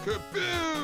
Kaboom!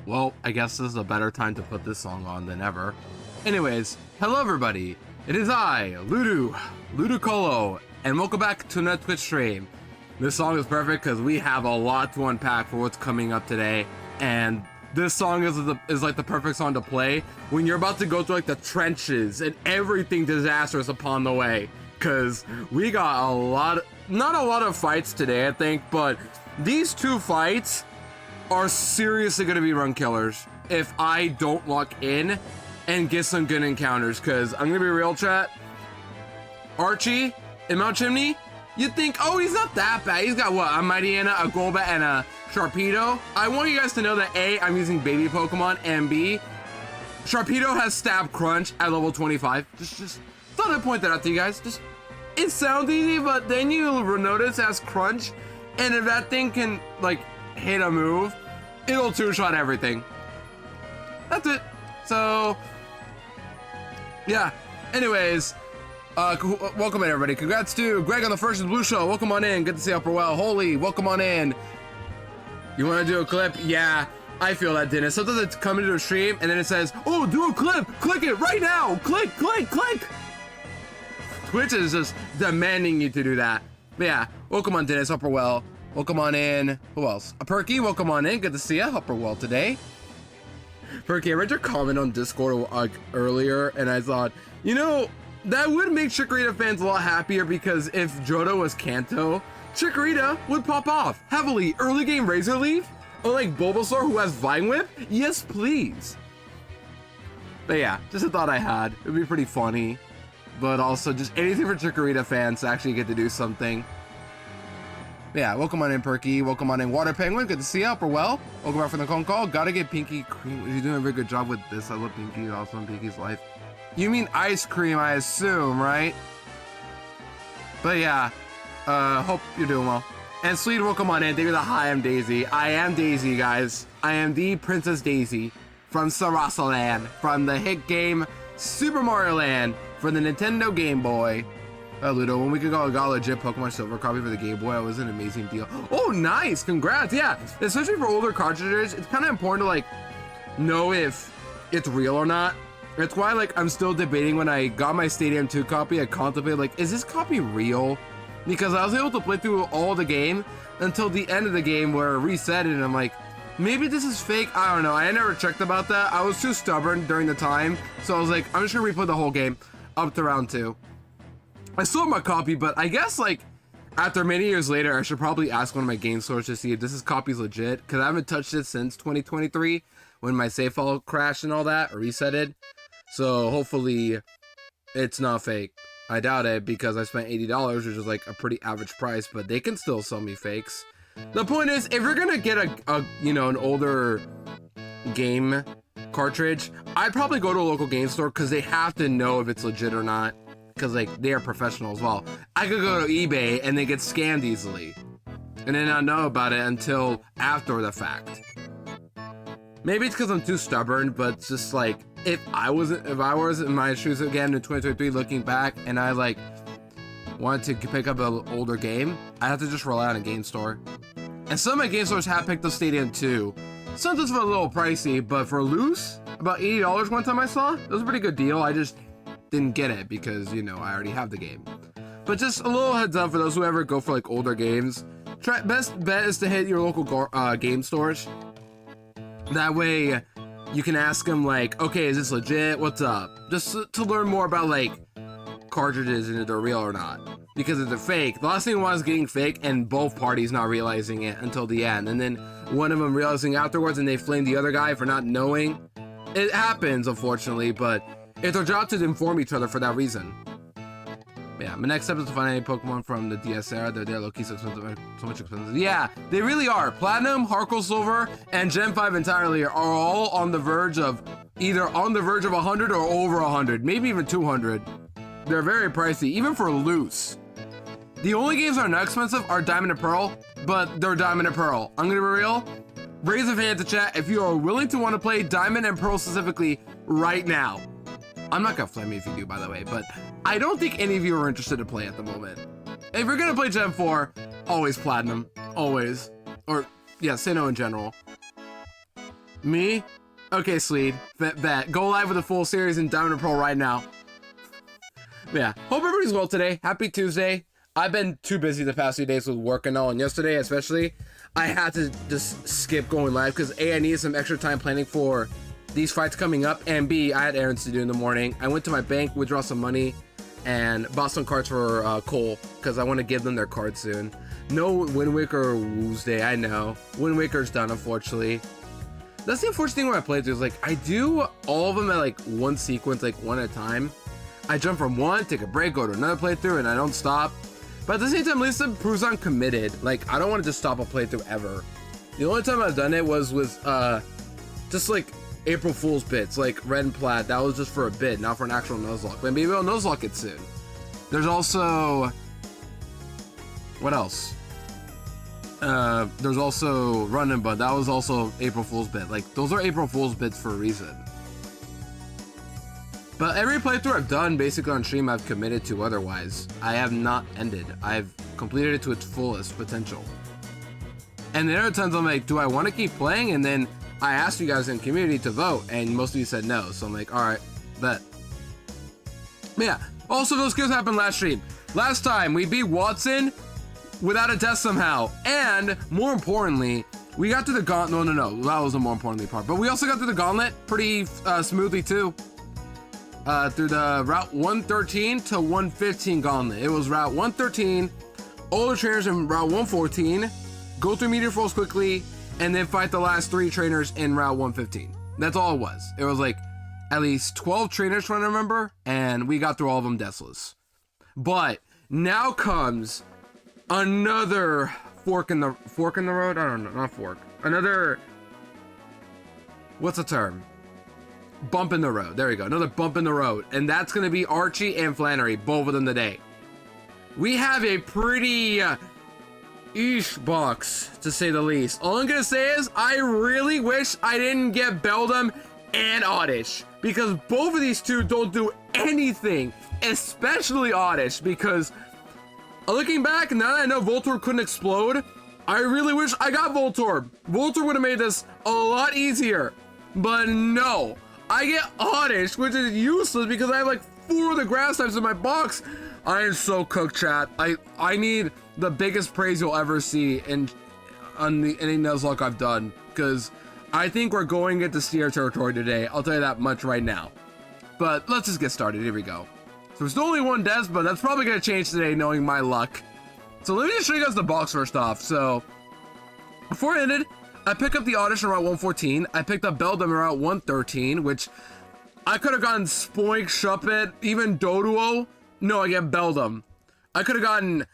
Well, I guess this is a better time to put this song on than ever. Anyways, hello everybody! It is I, Ludicolo, and welcome back to another Twitch stream. This song is perfect because we have a lot to unpack for what's coming up today, and this song is like the perfect song to play when you're about to go through like the trenches and everything disastrous upon the way. Cause we got not a lot of fights today, I think, but these two fights are seriously gonna be run killers if I don't lock in and get some good encounters. Cause I'm gonna be real, chat. Archie in Mount Chimney, you'd think, oh, he's not that bad. He's got what, a Mightyena, a Golbat, and a Sharpedo. I want you guys to know that A, I'm using baby Pokemon, and B, Sharpedo has Stab Crunch at level 25. Just thought I'd point that out to you guys. Just, it sounds easy, but then you'll notice it has Crunch, and if that thing can like hit a move, it'll two-shot everything. That's it. So yeah, anyways, Welcome in, everybody. Congrats to Greg on the First Blue Show. Welcome on in. Good to see you, Upper Well. Holy, welcome on in. You want to do a clip? Yeah, I feel that, Dennis. Sometimes it's coming to a stream and then it says, oh, do a clip. Click it right now. Click, click, click. Twitch is just demanding you to do that. But yeah, welcome on, Dennis, Upper Well. Welcome on in. Who else? Perky, welcome on in. Good to see you, Upper Well, today. Perky, I read your comment on Discord earlier and I thought, you know, that would make Chikorita fans a lot happier because if Johto was Kanto, Chikorita would pop off heavily. Early game Razor Leaf? Unlike Bulbasaur who has Vine Whip? Yes, please. But yeah, just a thought I had. It would be pretty funny. But also just anything for Chikorita fans to actually get to do something. But yeah, welcome on in, Perky. Welcome on in, Water Penguin. Good to see you, Upper Well. Welcome back from the phone call. Gotta get Pinky cream. She's doing a very good job with this. I love Pinky. Also in Pinky's life. You mean ice cream, I assume, right? But yeah, hope you're doing well. And Sweet, welcome on in. Thank you for the hi, I'm Daisy. I am Daisy, guys. I am the Princess Daisy from Sarasa Land, from the hit game Super Mario Land for the Nintendo Game Boy. Ludo, when we could go got a legit Pokemon Silver copy for the Game Boy, it was an amazing deal. Oh, nice, congrats, yeah. Especially for older cartridges, it's kind of important to like know if it's real or not. That's why, like, I'm still debating when I got my Stadium 2 copy, I contemplated, like, is this copy real? Because I was able to play through all the game until the end of the game where it reset it, and I'm like, maybe this is fake? I don't know. I never checked about that. I was too stubborn during the time, so I was like, I'm just gonna replay the whole game up to round 2. I still have my copy, but I guess, like, after many years later, I should probably ask one of my game stores to see if this copy's legit, because I haven't touched it since 2023, when my save file crashed and all that, or resetted. So hopefully it's not fake. I doubt it because I spent $80, which is like a pretty average price, but they can still sell me fakes. The point is, if you're gonna get a you know, an older game cartridge, I'd probably go to a local game store because they have to know if it's legit or not, because like they are professional as well. I could go to eBay and they get scammed easily and then not know about it until after the fact. Maybe it's because I'm too stubborn, but it's just like, if I was in my shoes again in 2023 looking back and I like wanted to pick up an older game, I have to just rely on a game store. And some of my game stores have picked up Stadium 2. Sometimes for a little pricey, but for loose, about $80 one time I saw. It was a pretty good deal. I just didn't get it because, you know, I already have the game. But just a little heads up for those who ever go for like older games. Best bet is to hit your local game stores. That way you can ask them like, okay, is this legit? What's up? Just to learn more about like cartridges and if they're real or not. Because if they're fake, the last thing I want is getting fake and both parties not realizing it until the end. And then one of them realizing afterwards and they flame the other guy for not knowing. It happens, unfortunately, but it's their job to inform each other for that reason. Yeah, my next step is to find any Pokemon from the DS era. They're low-key so expensive, so much expensive. Yeah, they really are. Platinum, Harkle Silver, and Gen 5 entirely are all on the verge of either on the verge of 100 or over 100, maybe even 200. They're very pricey, even for loose. The only games that are not expensive are Diamond and Pearl, but they're Diamond and Pearl. I'm gonna be real. Raise a hand to chat if you are willing to want to play Diamond and Pearl specifically right now. I'm not gonna flame you if you do, by the way, but I don't think any of you are interested to play at the moment. If you're gonna play Gen 4, always Platinum. Always. Or, yeah, Sinnoh in general. Me? Okay, Sleed. Bet. Go live with the full series in Diamond and Pearl right now. Yeah. Hope everybody's well today. Happy Tuesday. I've been too busy the past few days with work and all, and yesterday especially, I had to just skip going live because A, I needed some extra time planning for these fights coming up, and B, I had errands to do in the morning. I went to my bank, withdraw some money, and bought some cards for Cole, because I want to give them their cards soon. No Wind Waker Woosday, I know. Wind Waker's done, unfortunately. That's the unfortunate thing when I play through, is like, I do all of them at like one sequence, like one at a time. I jump from one, take a break, go to another playthrough, and I don't stop. But at the same time, at least it proves I'm committed. Like, I don't want to just stop a playthrough ever. The only time I've done it was with, just like, April Fool's bits, like Red and Plaid. That was just for a bit, not for an actual Nuzlocke. But maybe I'll Nuzlocke it soon. There's also... What else? There's also Run and Bud. That was also April Fool's bit. Like, those are April Fool's bits for a reason. But every playthrough I've done basically on stream, I've committed to otherwise. I have not ended. I've completed it to its fullest potential. And there are times I'm like, do I want to keep playing? And then I asked you guys in community to vote, and most of you said no. So I'm like, all right, bet. But yeah, also those kills happened last stream. Last time, we beat Watson without a death somehow. And more importantly, we got to the gauntlet. No, that was the more importantly part. But we also got to the gauntlet pretty smoothly too. Through the route 113 to 115 gauntlet. It was route 113, all the trainers in route 114, go through meteor falls quickly, and then fight the last 3 trainers in route 115. That's all it was. It was like at least 12 trainers, trying to remember, and we got through all of them deathless. But now comes another fork in the road. I don't know, not fork. Another, what's the term? Bump in the road. There we go. Another bump in the road. And that's going to be Archie and Flannery, both of them today. We have a pretty eesh box, to say the least. All I'm going to say is I really wish I didn't get Beldam and Oddish, because both of these two don't do anything, especially Oddish, because looking back, now that I know Voltorb couldn't explode, I really wish I got Voltorb. Voltorb would have made this a lot easier, but no. I get Oddish, which is useless because I have like 4 of the grass types in my box. I am so cooked, chat. I need the biggest praise you'll ever see in any Nuzlocke I've done, because I think we're going into Steer territory today. I'll tell you that much right now. But let's just get started. Here we go. So there's only 1 death, but that's probably going to change today knowing my luck. So let me just show you guys the box first off. So before it ended, I picked up the Oddish in route 114. I picked up Beldam in route 113, which I could have gotten Spoink, Shuppet, even Doduo. No, I get Beldam. I could have gotten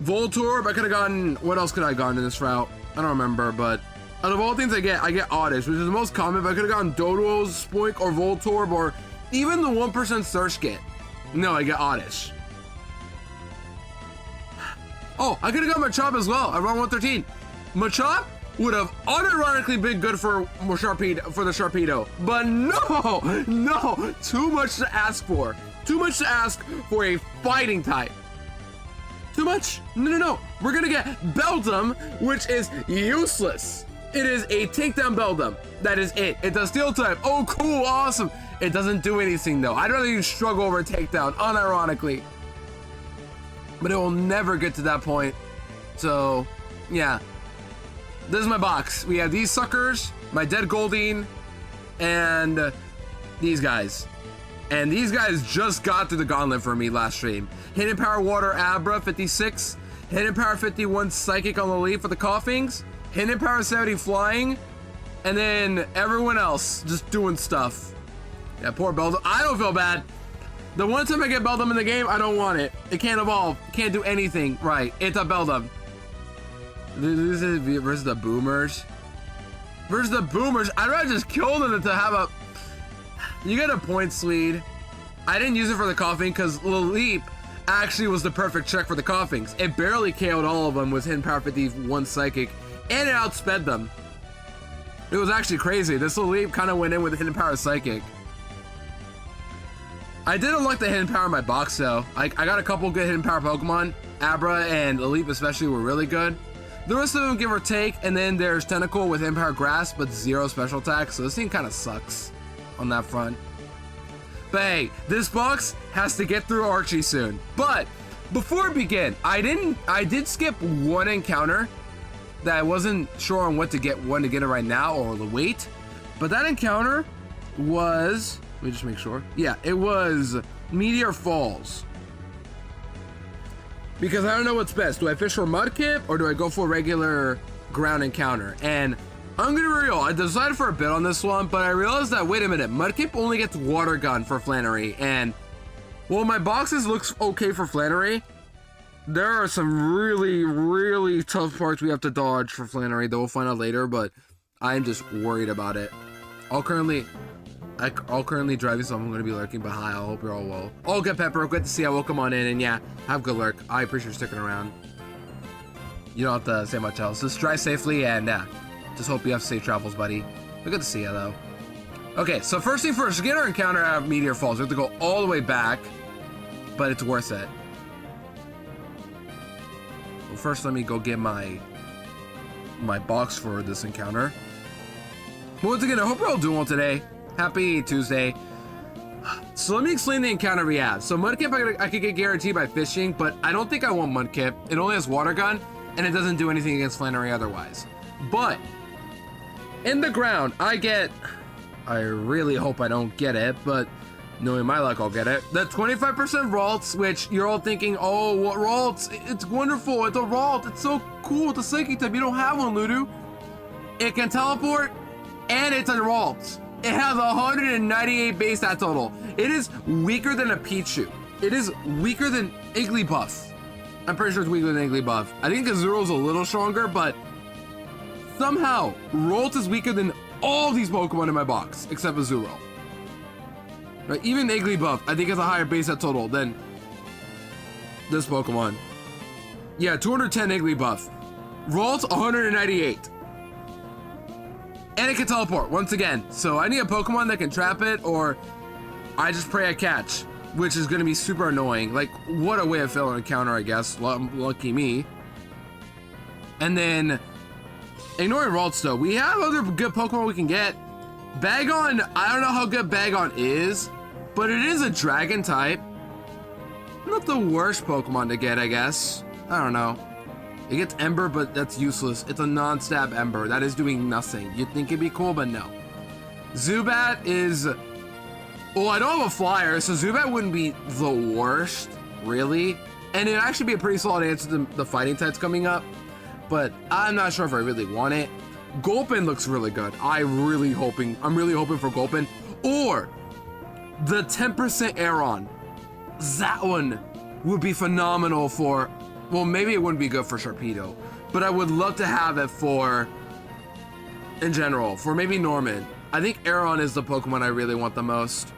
Voltorb. I could have gotten, what else could I have gotten in this route? I don't remember, but out of all things I get Oddish, which is the most common, but I could have gotten Doduo, Spoink, or Voltorb, or even the 1% Search Kit. No, I get Oddish. Oh, I could have got Machop as well at round 113. Machop would have unironically been good for the Sharpedo, but no, too much to ask for. Too much to ask for a fighting type. Too much? No. We're gonna get Beldam, which is useless. It is a takedown Beldam. That is it. It does steel type. Oh, cool, awesome. It doesn't do anything though. I'd rather you struggle over a takedown, unironically. But it will never get to that point. So, yeah. This is my box. We have these suckers, my dead Goldeen, and these guys. And these guys just got through the gauntlet for me last stream. Hidden Power Water Abra 56, Hidden Power 51 Psychic on the leaf for the Coughings, Hidden Power 70 Flying, and then everyone else just doing stuff. Yeah, poor Beldam. I don't feel bad. The one time I get Beldam in the game, I don't want it. It can't evolve. Can't do anything right. It's a Beldam. This is versus the Boomers. Versus the Boomers. I'd rather just kill them than to have a... You get a points lead. I didn't use it for the Coughing because Leap actually was the perfect check for the Coughings. It barely KO'd all of them with Hidden Power 51 Psychic, and it outsped them. It was actually crazy. This Leap kind of went in with Hidden Power Psychic. I did unlock the Hidden Power in my box though. I got a couple good Hidden Power Pokemon. Abra and Leap especially were really good. The rest of them give or take, and then there's Tentacle with Hidden Power Grass but 0 special attack, so this thing kind of sucks on that front. But hey, this box has to get through Archie soon. But before we begin, I did skip one encounter that I wasn't sure on when to get it right now or the wait. But that encounter was, let me just make sure. Yeah, it was Meteor Falls. Because I don't know what's best. Do I fish for Mudkip or do I go for a regular ground encounter? And I'm gonna be real, I decided for a bit on this one, but I realized that, wait a minute, Mudkip only gets Water Gun for Flannery, and while my boxes looks okay for Flannery, there are some really tough parts we have to dodge for Flannery that we'll find out later, but I'm just worried about it. I'll currently driving, so I'm gonna be lurking, but hi, I hope you're all well. All good, Pepper, good to see you, welcome on in, and yeah, have good lurk. I appreciate you sticking around. You don't have to say much else, just drive safely, and just hope you have safe travels, buddy. But good to see you, though. Okay, so first thing first, to get our encounter out of Meteor Falls, we have to go all the way back, but it's worth it. Well, first let me go get my box for this encounter. Once again, I hope you're all doing well today. Happy Tuesday. So let me explain the encounter we have. So Mudkip I could get guaranteed by fishing, but I don't think I want Mudkip. It only has water gun, and it doesn't do anything against Flannery otherwise. But in the ground, I really hope I don't get it, but knowing my luck, I'll get it. The 25% Ralts, which you're all thinking, oh, what Ralts? It's wonderful, it's a Ralt, it's so cool, it's a Psychic type, you don't have one, Ludu. It can teleport, and it's a Ralt. It has 198 base stat total. It is weaker than a Pichu. It is weaker than Igglybuff. I'm pretty sure it's weaker than Igglybuff. I think Azuro's a little stronger, but somehow, Ralt is weaker than all these Pokemon in my box, except Azuro. Right, even Igglybuff, I think has a higher base stat total than this Pokemon. Yeah, 210 Igglybuff. Ralt, 198. And it can teleport, once again. So I need a Pokemon that can trap it, or I just pray I catch, which is gonna be super annoying. Like, what a way to fail an encounter, I guess. Lucky me. And then, ignoring Ralts though, we have other good Pokemon we can get. Bagon, I don't know how good Bagon is, but it is a dragon type. Not the worst Pokemon to get, I guess. I don't know. It gets Ember, but that's useless. It's a non-stab Ember. That is doing nothing. You'd think it'd be cool, but no. Zubat is... Well, I don't have a flyer, so Zubat wouldn't be the worst, really. And it'd actually be a pretty solid answer to the fighting types coming up. But I'm not sure if I really want it. Gulpin looks really good. I'm really hoping for Gulpin. Or the 10% Aeron. That one would be phenomenal for... Well, maybe it wouldn't be good for Sharpedo, but I would love to have it for, in general, for maybe Norman. I think Aeron is the Pokemon I really want the most.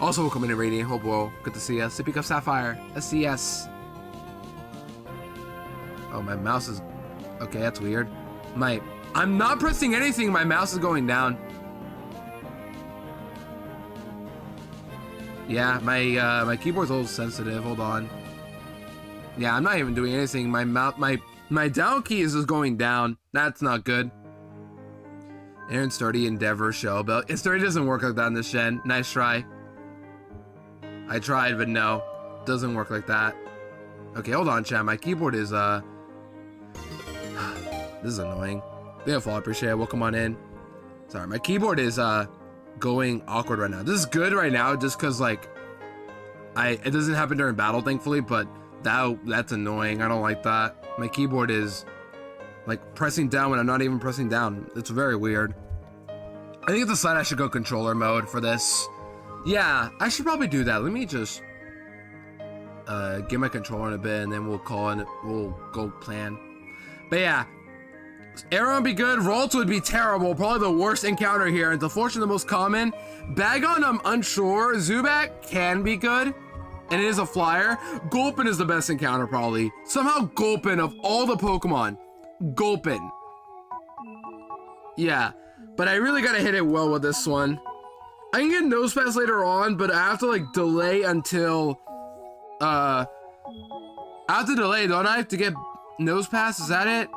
Also, welcome in Radiant. Hope well. Good to see you. Sippy of Sapphire. SCS. Oh, my mouse is... Okay, that's weird. I'm not pressing anything. My mouse is going down. Yeah, my keyboard's a little sensitive. Hold on. Yeah, I'm not even doing anything. My down key is just going down. That's not good. Aaron Sturdy, Endeavor, Shellbell. Sturdy doesn't work like that in this gen. Nice try. I tried, but no. Doesn't work like that. Okay, hold on, chat. My keyboard is, This is annoying. Beautiful, I appreciate it. Welcome on in. Sorry, my keyboard is, going awkward right now. This is good right now, just because, like, it doesn't happen during battle, thankfully, but that's annoying. I don't like that. My keyboard is like pressing down when I'm not even pressing down. It's very weird. I think it's a sign I should go controller mode for this. Yeah, I should probably do that. Let me just get my controller in a bit, and then we'll go plan. But yeah, Aeron would be good. Ralts would be terrible. Probably the worst encounter here. It's unfortunately the most common. Bagon, I'm unsure. Zubat can be good. And it is a flyer. Gulpin is the best encounter, probably. Somehow Gulpin, of all the Pokemon, Gulpin. Yeah, but I really gotta hit it well with this one. I can get Nosepass later on, but I have to, like, delay until... I have to delay, don't I, to get Nosepass? Is that it?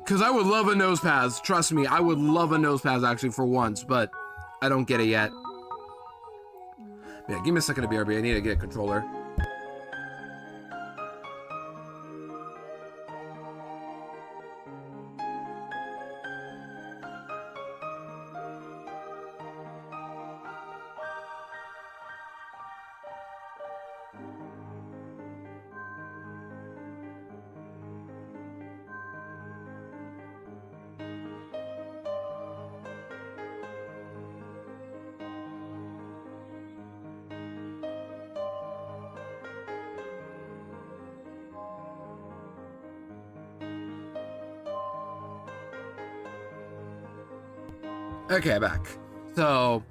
Because I would love a Nosepass. Trust me, I would love a Nosepass, actually, for once, but I don't get it yet. Yeah, give me a second to BRB. I need to get a controller. Okay, back. So,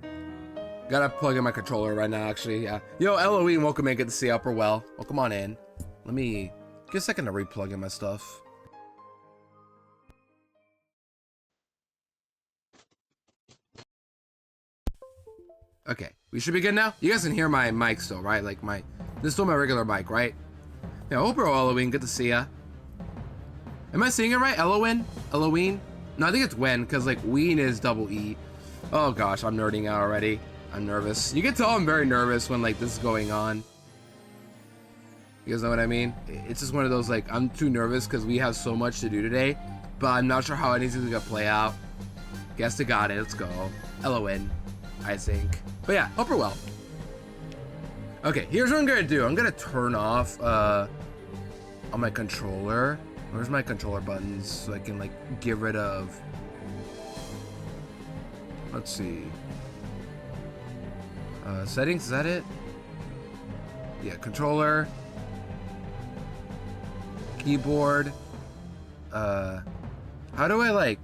gotta plug in my controller right now, actually, yeah. Yo, LOE, and welcome in. Good to see you, Upper Well. Welcome on in. Let me get a second to re-plug in my stuff. Okay, we should be good now. You guys can hear my mic still, right? Like this is still my regular mic, right? Yeah, hope we're all Halloween. Good to see ya. Am I saying it right? Elohim? Elohim? No, I think it's Wen, because like Ween is double E. Oh gosh, I'm nerding out already. I'm nervous. You can tell I'm very nervous when like this is going on. You guys know what I mean? It's just one of those like, I'm too nervous because we have so much to do today, but I'm not sure how anything's gonna play out. Guess to got it. Let's go. Elohim, I think. But yeah, hope we're well. Okay, here's what I'm gonna do. I'm gonna turn off on my controller. Where's my controller buttons so I can like get rid of, let's see, settings, is that it? Yeah, controller, keyboard, how do I like,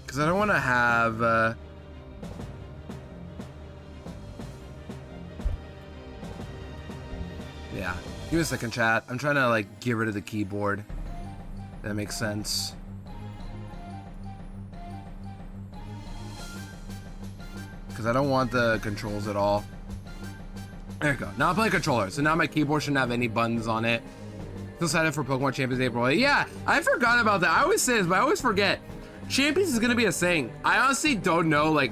because I don't want to have yeah, give me a second, chat. I'm trying to like get rid of the keyboard. That makes sense. Because I don't want the controls at all. There you go. Now I'm playing controller, so now my keyboard shouldn't have any buttons on it. Still excited for Pokemon Champions April. Yeah, I forgot about that. I always say this, but I always forget. Champions is gonna be a thing. I honestly don't know, like,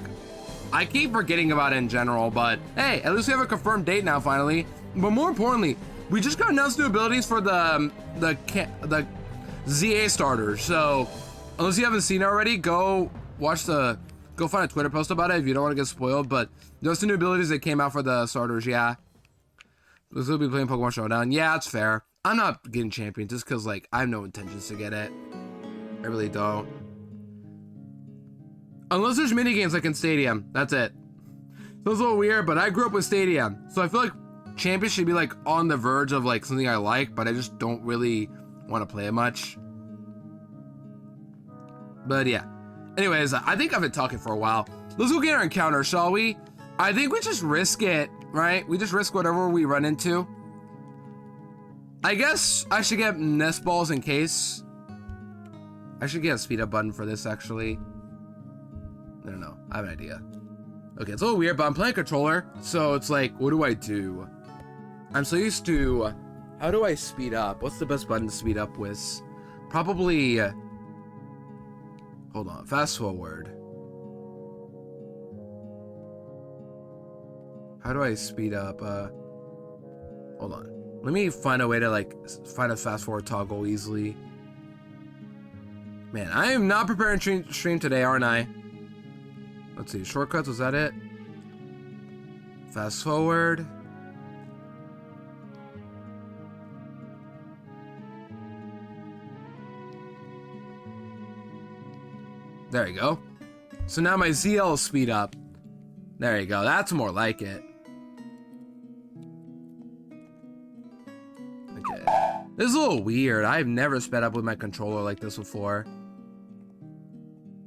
I keep forgetting about it in general, but hey, at least we have a confirmed date now finally. But more importantly, we just got announced new abilities for the ZA starters. So unless you haven't seen it already, go find a Twitter post about it if you don't want to get spoiled. But those two new abilities that came out for the starters, yeah. We'll still be playing Pokemon Showdown. Yeah, it's fair. I'm not getting champion just because like I have no intentions to get it. I really don't. Unless there's mini games like in Stadium. That's it. Sounds a little weird, but I grew up with Stadium, so I feel like Champions should be like on the verge of like something I like, but I just don't really want to play it much. But yeah. Anyways, I think I've been talking for a while. Let's go get our encounter, shall we? I think we just risk it, right? We just risk whatever we run into. I guess I should get nest balls in case. I should get a speed up button for this actually. I don't know. I have an idea. Okay, it's a little weird, but I'm playing controller, so it's like, what do I do? I'm so used to, how do I speed up? What's the best button to speed up with? Probably, hold on, fast forward. How do I speed up? Hold on. Let me find a way to like, find a fast forward toggle easily. Man, I am not preparing stream today, aren't I? Let's see, shortcuts, was that it? Fast forward. There you go. So now my ZL speed up. There you go, that's more like it. Okay. This is a little weird. I've never sped up with my controller like this before.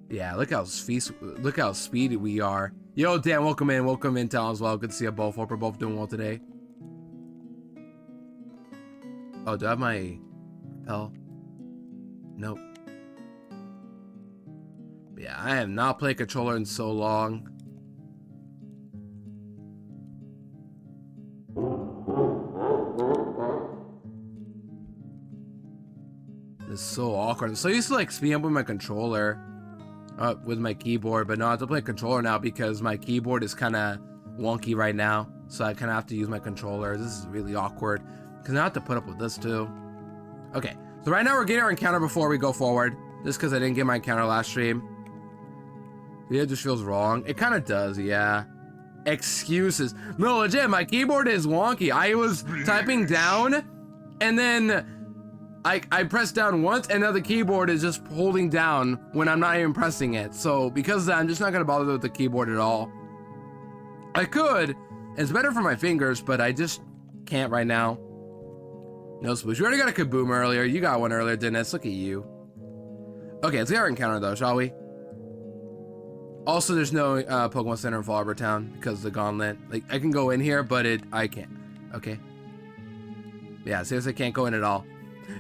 Yeah, look how speedy we are. Yo, Dan, welcome in town as well. Good to see you both. Hope we're both doing well today. Oh, do I have my repel? Nope. Yeah, I have not played controller in so long. This is so awkward. I'm so used to like speeding up with my controller. With my keyboard, but no, I have to play controller now because my keyboard is kind of wonky right now, so I kind of have to use my controller. This is really awkward because I have to put up with this too. Okay, so right now we're getting our encounter before we go forward, just because I didn't get my encounter last stream. Yeah, it just feels wrong. It kind of does, yeah. Excuses. No, legit, my keyboard is wonky. I was typing down, and then I pressed down once, and now the keyboard is just holding down when I'm not even pressing it. So because of that, I'm just not gonna bother with the keyboard at all. I could, and it's better for my fingers, but I just can't right now. No sploosh. You already got a Kaboom earlier. You got one earlier, Dennis. Look at you. Okay, let's get our encounter though, shall we? Also, there's no Pokemon Center in Fall Harbor Town because of the gauntlet. Like, I can go in here, but I can't. Okay. Yeah, seriously, I can't go in at all.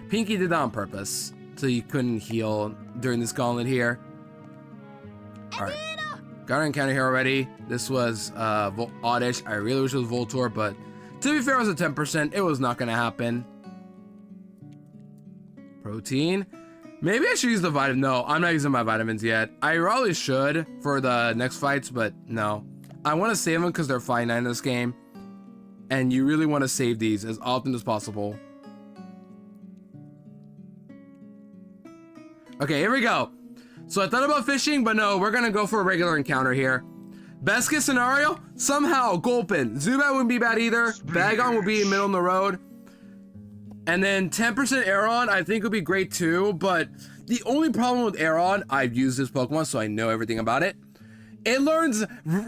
Pinky did that on purpose, so you couldn't heal during this gauntlet here. Alright. Got an encounter here already. This was oddish. I really wish it was Voltorb, but to be fair, it was a 10%. It was not going to happen. Protein. Maybe I should use the vitamin. No, I'm not using my vitamins yet. I probably should for the next fights, but no. I want to save them because they're finite in this game. And you really want to save these as often as possible. Okay, here we go. So I thought about fishing, but no, we're going to go for a regular encounter here. Best case scenario, somehow Gulpin. Zubat wouldn't be bad either. Bagon would be middle of the road. And then 10% Aeron, I think would be great too, but the only problem with Aeron, I've used this Pokemon, so I know everything about it. It learns,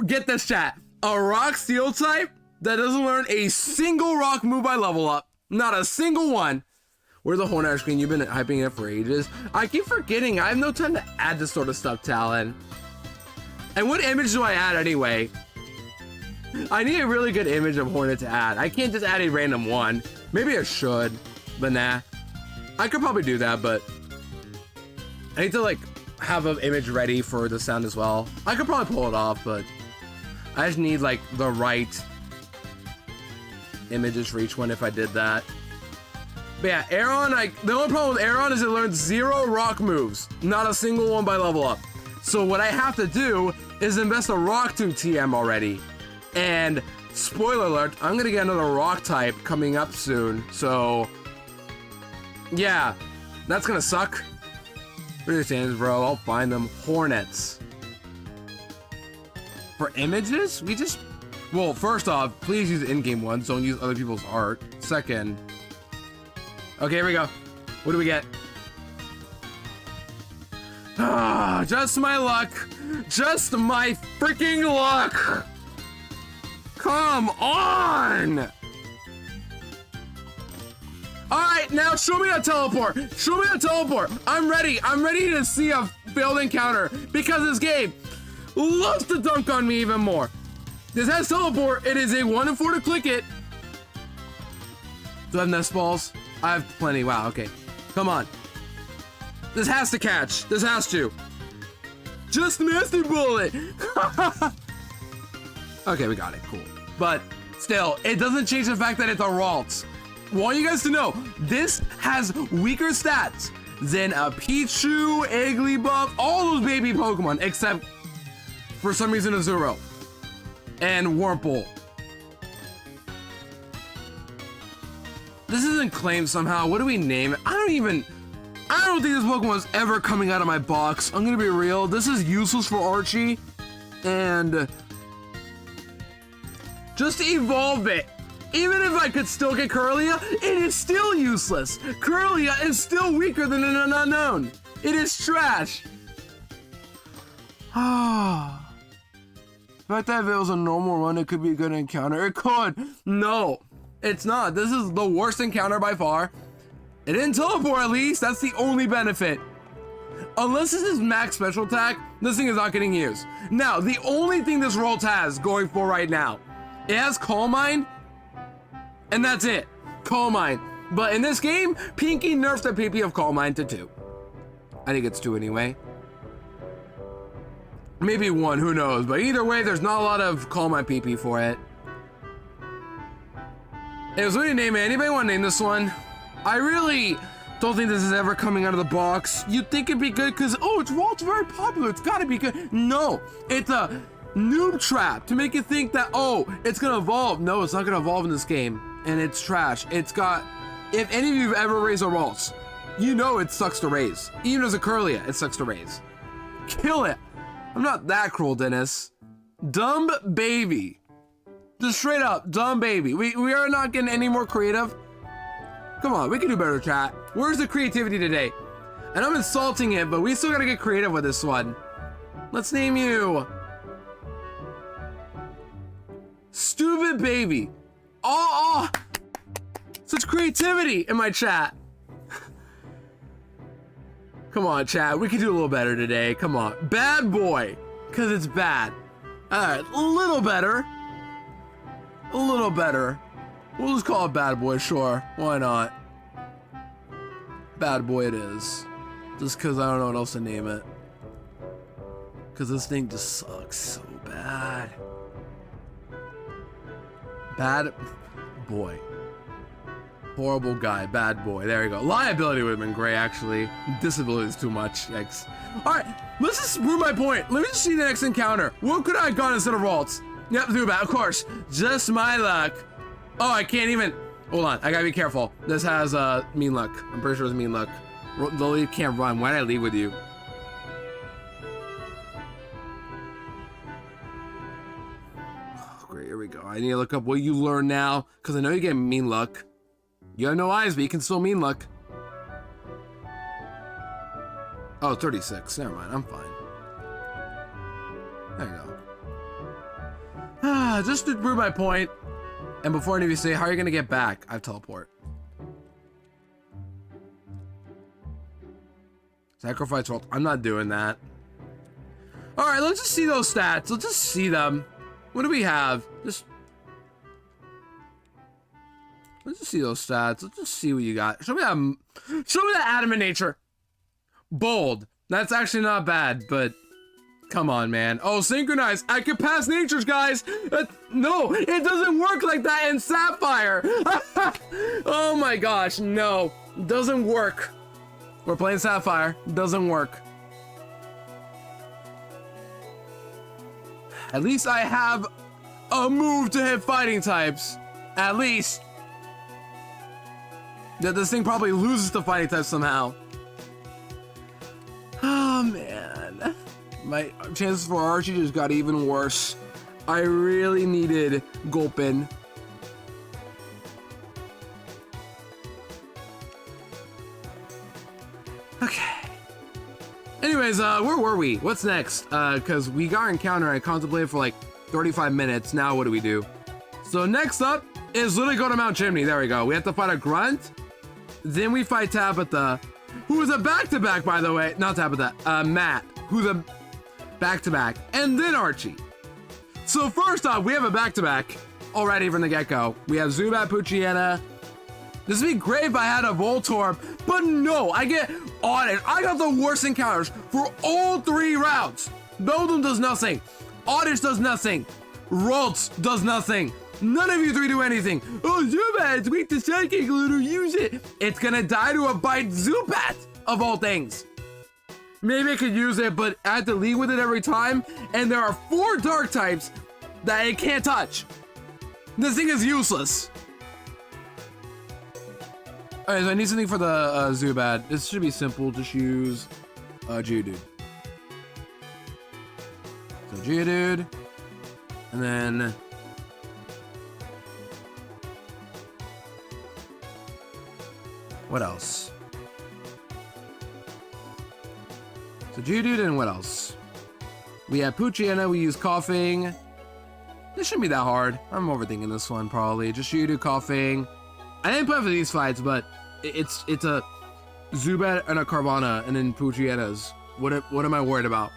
get this chat, a rock steel type that doesn't learn a single rock move by level up. Not a single one. Where's the Hornet screen? You've been hyping it for ages. I keep forgetting, I have no time to add this sort of stuff, Talon. And what image do I add anyway? I need a really good image of Hornet to add. I can't just add a random one. Maybe I should, but nah. I could probably do that, but I need to like have an image ready for the sound as well. I could probably pull it off, but I just need like the right images for each one if I did that. But yeah, Aeron, the only problem with Aeron is it learns 0 rock moves. Not a single one by level up. So what I have to do is invest a rock to TM already. And spoiler alert, I'm gonna get another rock type coming up soon. So yeah, that's gonna suck. What are your standards, bro? I'll find them. Hornets. For images, we just... Well, first off, please use in-game ones. Don't use other people's art. Second... Okay, here we go. What do we get? Ah, just my luck. Just my freaking luck. Come on. All right, now show me a teleport. Show me a teleport. I'm ready. I'm ready to see a failed encounter because this game loves to dunk on me even more. This has teleport. It is a 1 in 4 to click it. Do I have nest balls? I have plenty. Wow, okay. Come on. This has to catch. This has to. Just Misty Bullet. Okay, we got it. Cool. But still, it doesn't change the fact that it's a Ralts. Want you guys to know, this has weaker stats than a Pichu, Igglybuff, all those baby Pokemon, except for some reason Azuro and Wurmple. This isn't claimed somehow. What do we name it? I don't think this Pokemon's ever coming out of my box. I'm gonna be real. This is useless for Archie. And just evolve it. Even if I could still get Kirlia, it is still useless. Kirlia is still weaker than an unknown. It is trash. Ah. The fact that if it was a normal run, it could be a good encounter. It could. No. It's not. This is the worst encounter by far. It didn't teleport at least. That's the only benefit. Unless this is max special attack, this thing is not getting used. Now, the only thing this Ralts has going for right now, it has Calm Mind, and that's it. Calm Mind. But in this game, Pinky nerfs the PP of Calm Mind to 2. I think it's 2 anyway. Maybe 1, who knows. But either way, there's not a lot of Calm Mind PP for it. Anyways, what do you name it? Anybody want to name this one? I really don't think this is ever coming out of the box. You'd think it'd be good because, oh, it's Ralts very popular. It's gotta be good. No, it's a noob trap to make you think that, oh, it's gonna evolve. No, it's not gonna evolve in this game. And it's trash. It's got, if any of you have ever raised a Ralts, you know it sucks to raise. Even as a Kirlia, it sucks to raise. Kill it. I'm not that cruel, Dennis. Dumb baby. Just straight up, dumb baby. We are not getting any more creative. Come on, we can do better, chat. Where's the creativity today? And I'm insulting it, but we still gotta get creative with this one. Let's name you Stupid Baby. Oh, such creativity in my chat. Come on, chat. We can do a little better today. Come on. Bad Boy, because it's bad. All right, a little better. A little better. We'll just call it Bad Boy, sure. Why not? Bad Boy it is. Just because I don't know what else to name it. Because this thing just sucks so bad. Bad boy. Horrible guy, bad boy. There you go. Liability would have been great, actually. Disability is too much. Yikes. Alright, let's just prove my point. Let me just see the next encounter. What could I have gone instead of Ralts? Yep, Zubat, of course. Just my luck. Oh, I can't even. Hold on, I gotta be careful. This has mean luck. I'm pretty sure it's mean luck. The lead can't run. Why did I leave with you? Oh, great, here we go. I need to look up what you learn now, because I know you get mean luck. You have no eyes, but you can still mean luck. Oh, 36. Never mind, I'm fine. There you go. Ah, just to prove my point, and before any of you say, how are you gonna get back? I have teleport. Sacrifice roll. I'm not doing that. Alright, let's just see those stats. Let's just see them. What do we have? Let's just see those stats. Let's just see what you got. Show me that adamant nature. Bold. That's actually not bad, but come on, man. Oh, synchronize. I can pass natures, guys. No, it doesn't work like that in Sapphire. Oh my gosh, no. It doesn't work. We're playing Sapphire. It doesn't work. At least I have a move to hit fighting types. At least. That this thing probably loses to fighting types somehow. Oh man. My chances for Archie just got even worse. I really needed Gulpin. Okay. Anyways, where were we? What's next? Because we got our encounter. I contemplated for like 35 minutes. Now what do we do? So next up is literally go to Mount Chimney. There we go. We have to fight a Grunt. Then we fight Tabitha, who is a back-to-back, by the way. Not Tabitha, Matt, who's a back-to-back. And then Archie. So first off, we have a back-to-back already from the get-go. We have Zubat, Poochyena. This would be great if I had a Voltorb, but no, I get Audit. I got the worst encounters for all 3 routes. Beldum does nothing. Audit does nothing. Ralts does nothing. None of you 3 do anything. Oh, Zubat, it's weak to Psychic, Ludo, use it. It's gonna die to a bite Zubat, of all things. Maybe I could use it, but I have to lead with it every time, and there are 4 dark types that it can't touch. This thing is useless. Alright, so I need something for the Zubat. This should be simple, just use Geodude. So Geodude, and then what else? So Geodude and what else? We have Poochyena, we use Coughing. This shouldn't be that hard. I'm overthinking this one probably. Just Geodude, Coughing. I didn't plan for these fights, but it's a Zubat and a Carvana and then Poochyena's. What am I worried about?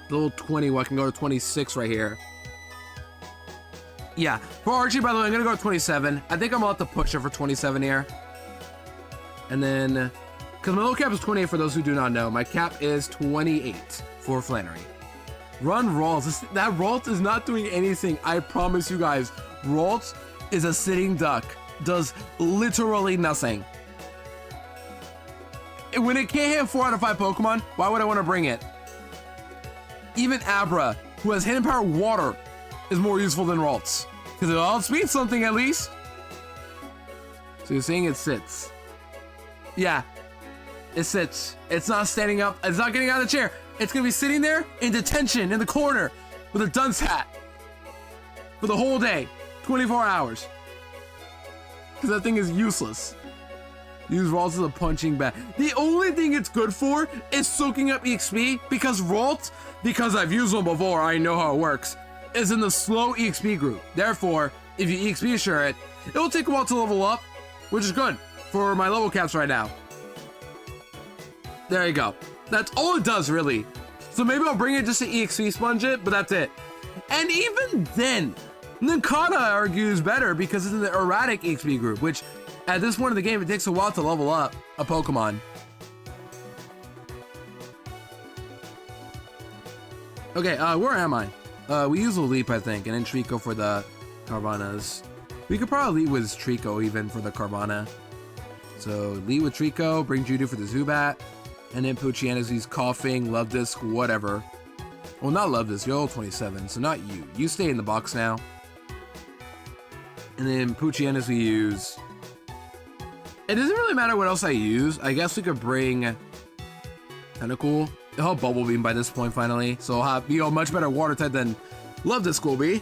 The little 20, well, I can go to 26 right here. Yeah, for Archie, by the way, I'm gonna go to 27. I think I'm about to push it for 27 here. And then, because my low cap is 28 for those who do not know, my cap is 28 for Flannery. Run Ralts. That Ralts is not doing anything, I promise you guys. Ralts is a sitting duck. Does literally nothing. When it can't hit 4 out of 5 Pokemon, why would I want to bring it? Even Abra, who has Hidden Power Water, is more useful than Ralts. Because it outspeeds something at least. So you're saying it sits. Yeah, it sits. It's not standing up. It's not getting out of the chair. It's going to be sitting there in detention in the corner with a dunce hat for the whole day, 24 hours. Because that thing is useless. Use Ralts as a punching bag. The only thing it's good for is soaking up EXP because Ralts, because I've used one before, I know how it works, is in the slow EXP group. Therefore, if you EXP share it, it will take a while to level up, which is good for my level caps right now. There you go. That's all it does, really. So maybe I'll bring it just to EXP sponge it, but that's it. And even then, Ninkata argues better because it's in the erratic EXP group, which at this point in the game, it takes a while to level up a Pokemon. Okay, where am I? We use a leap, I think, and then Trico for the Carvanas. We could probably lead with Trico even for the Carvana. So lead with Trico, bring Judo for the Zubat, and then Puchiana's coughing, Love Disc, whatever. Well, not Love Disc, you're level 27, so not you. You stay in the box now. And then Puchiana's we use. It doesn't really matter what else I use. I guess we could bring Tentacool. It'll help Bubble Beam by this point finally. So I'll have, much better water type than Love Disc will be.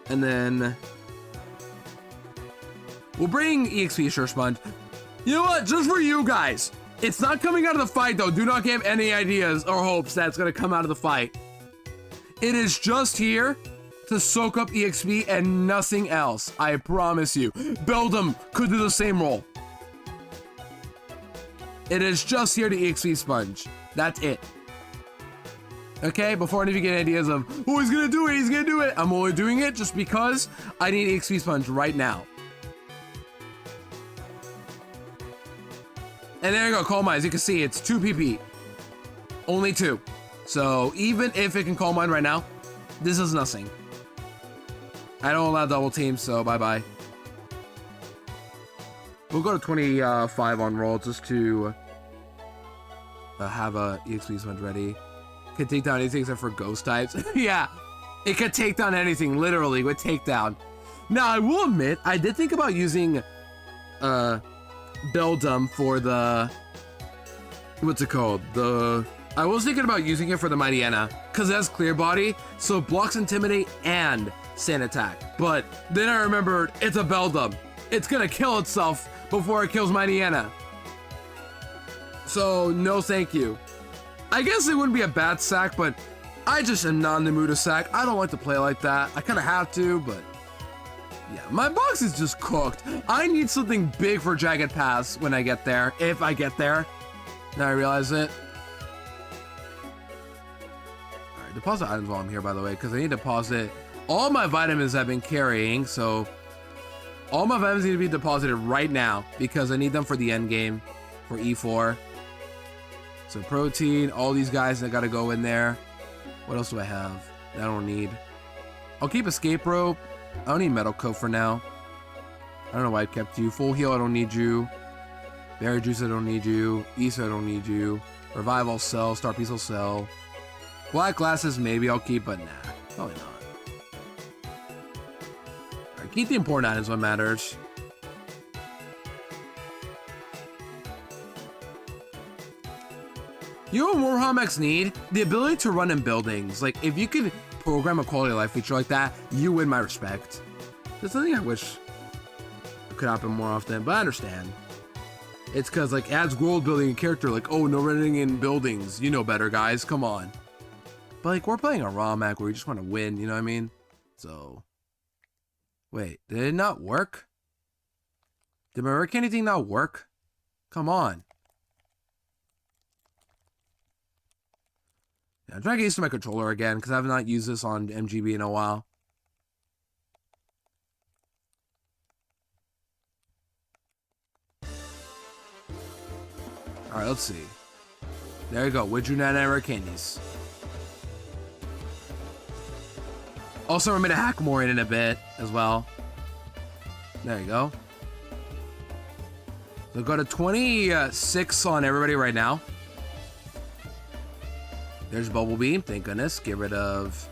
And then we'll bring EXP Sure Sponge. You know what? Just for you guys. It's not coming out of the fight though. Do not give any ideas or hopes that it's gonna come out of the fight. It is just here to soak up EXP and nothing else. I promise you. Beldum could do the same role. It is just here to EXP Sponge. That's it. Okay, before any of you get ideas of, oh, he's gonna do it, he's gonna do it. I'm only doing it just because I need EXP Sponge right now. And there you go, Calm Mind. As you can see, it's 2 PP. Only 2. So even if it can Calm Mind right now, this is nothing. I don't allow double teams, so bye-bye. We'll go to 25 on roll just to have a EXP Sponge ready. Can take down anything except for ghost types. Yeah, it could take down anything, literally, with takedown. Now, I will admit, I did think about using Beldum for the, what's it called? I was thinking about using it for the Mightyena, because it has Clear Body, so it blocks Intimidate and Sand Attack. But then I remembered, it's a Beldum. It's gonna kill itself before it kills Mightyena. So, no thank you. I guess it wouldn't be a bad sack, but I just am not in the mood to sack. I don't like to play like that. I kind of have to, but yeah, my box is just cooked. I need something big for Jagged Pass when I get there, if I get there. Now I realize it. All right, deposit items while I'm here, by the way, because I need to deposit all my vitamins I've been carrying, so all my vitamins need to be deposited right now because I need them for the end game for E4. So protein, all these guys that gotta go in there. What else do I have that I don't need? I'll keep Escape Rope. I don't need Metal Coat for now. I don't know why I kept you. Full Heal, I don't need you. Berry Juice, I don't need you. Issa, I don't need you. Revive, I'll sell. Star Piece, I'll sell. Black Glasses, maybe I'll keep, but nah, probably not. Alright, keep the important items what matters. You know what Warhammer need? The ability to run in buildings. Like, if you could program a quality of life feature like that, you win my respect. That's something I wish could happen more often, but I understand. It's because, like, adds world building and character, like, oh, no running in buildings. You know better, guys. Come on. But, like, we're playing a raw map where we just want to win, you know what I mean? So, wait, did it not work? Did my Hurricane thing not work? Come on. Yeah, I'm trying to get used to my controller again because I have not used this on MGB in a while. Alright, let's see. There you go. Widjunana candies. Also, we're going to hack more in a bit as well. There you go. So go to 26 on everybody right now. There's Bubble Beam, thank goodness. Get rid of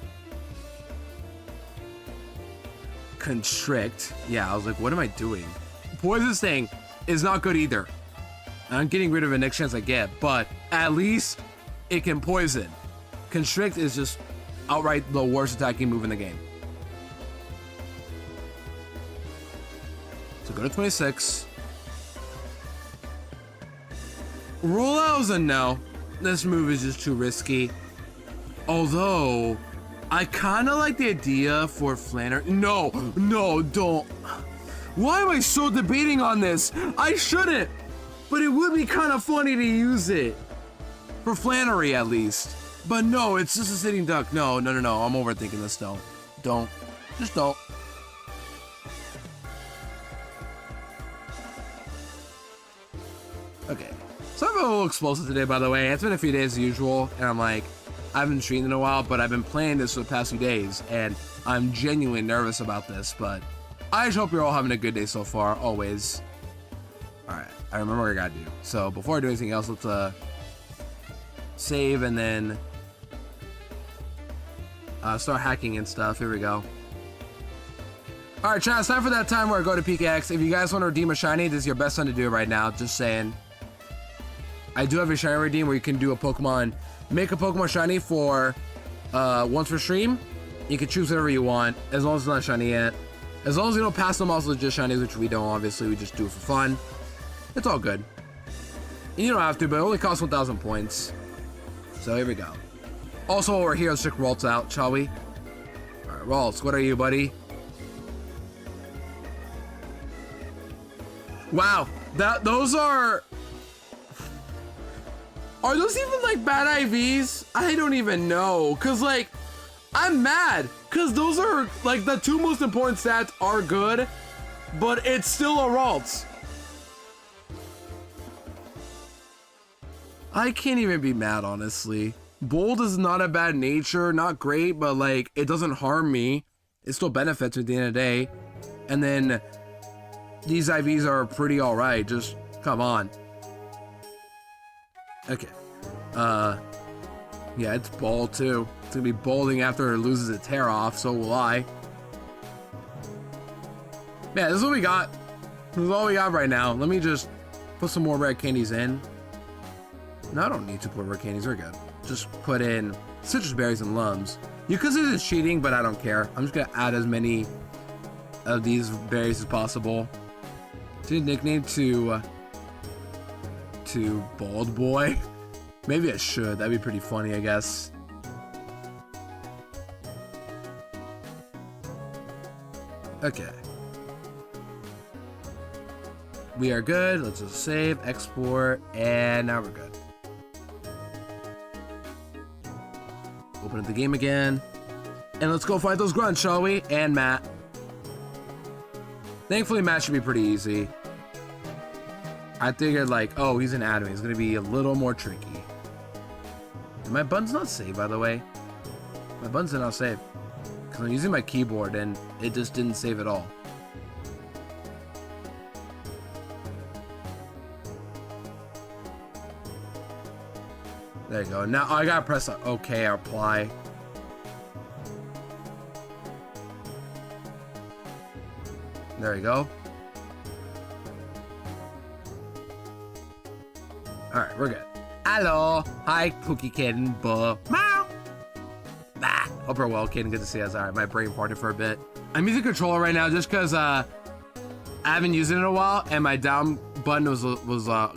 Constrict. Yeah, I was like, what am I doing? Poison Sting is not good either. I'm getting rid of it next chance I get, but at least it can poison. Constrict is just outright the worst attacking move in the game. So go to 26. Rollout is a no. This move is just too risky. Although, I kind of like the idea for Flannery. No, don't. Why am I so debating on this? I shouldn't. But it would be kind of funny to use it. For Flannery, at least. But no, it's just a sitting duck. No. I'm overthinking this, though. Don't. Just don't. Okay. So I'm a little explosive today, by the way. It's been a few days as usual, and I'm like, I haven't streamed in a while, but I've been playing this for the past few days, and I'm genuinely nervous about this, but I just hope you're all having a good day so far, always. Alright, I remember what I gotta do. So before I do anything else, let's save and then start hacking and stuff. Here we go. Alright, chat, it's time for that time where I go to PKX. If you guys want to redeem a shiny, this is your best time to do it right now. Just saying. I do have a shiny redeem where you can do a Pokemon, make a Pokemon shiny for once per stream. You can choose whatever you want, as long as it's not shiny yet. As long as you don't pass them off as legit shinies, which we don't, obviously, we just do it for fun. It's all good. You don't have to, but it only costs 1,000 points. So here we go. Also, while we're here, let's check Ralts out, shall we? Alright, Ralts, what are you, buddy? Wow, those are those even like bad IVs? I don't even know, cause like I'm mad, cause those are like the two most important stats are good, but it's still a Ralts. I can't even be mad, honestly. Bold is not a bad nature, not great, but like it doesn't harm me. It still benefits me at the end of the day. And then these IVs are pretty alright, just come on. Okay. Yeah, it's Bald too. It's gonna be balding after it loses a tear off, so will I. Yeah, this is what we got. This is all we got right now. Let me just put some more red candies in. No, I don't need to put red candies, we're good. Just put in citrus berries and lums. You could say this is cheating, but I don't care. I'm just gonna add as many of these berries as possible. Change nickname to Bald Boy. Maybe I should. That'd be pretty funny, I guess. Okay. We are good. Let's just save, export, and now we're good. Open up the game again. And let's go fight those grunts, shall we? And Matt. Thankfully, Matt should be pretty easy. I figured like, oh, he's an admin. He's gonna be a little more tricky. And my button's not saved, by the way. My button's not saved. Because I'm using my keyboard and it just didn't save at all. There you go. Now I gotta press OK, apply. There you go. Alright, we're good. Hello. Hi, Cookie Kitten. Meow. Ah. Hope you're well, Kitten. Good to see us. Alright, my brain farted for a bit. I'm using controller right now just because I haven't used it in a while and my down button was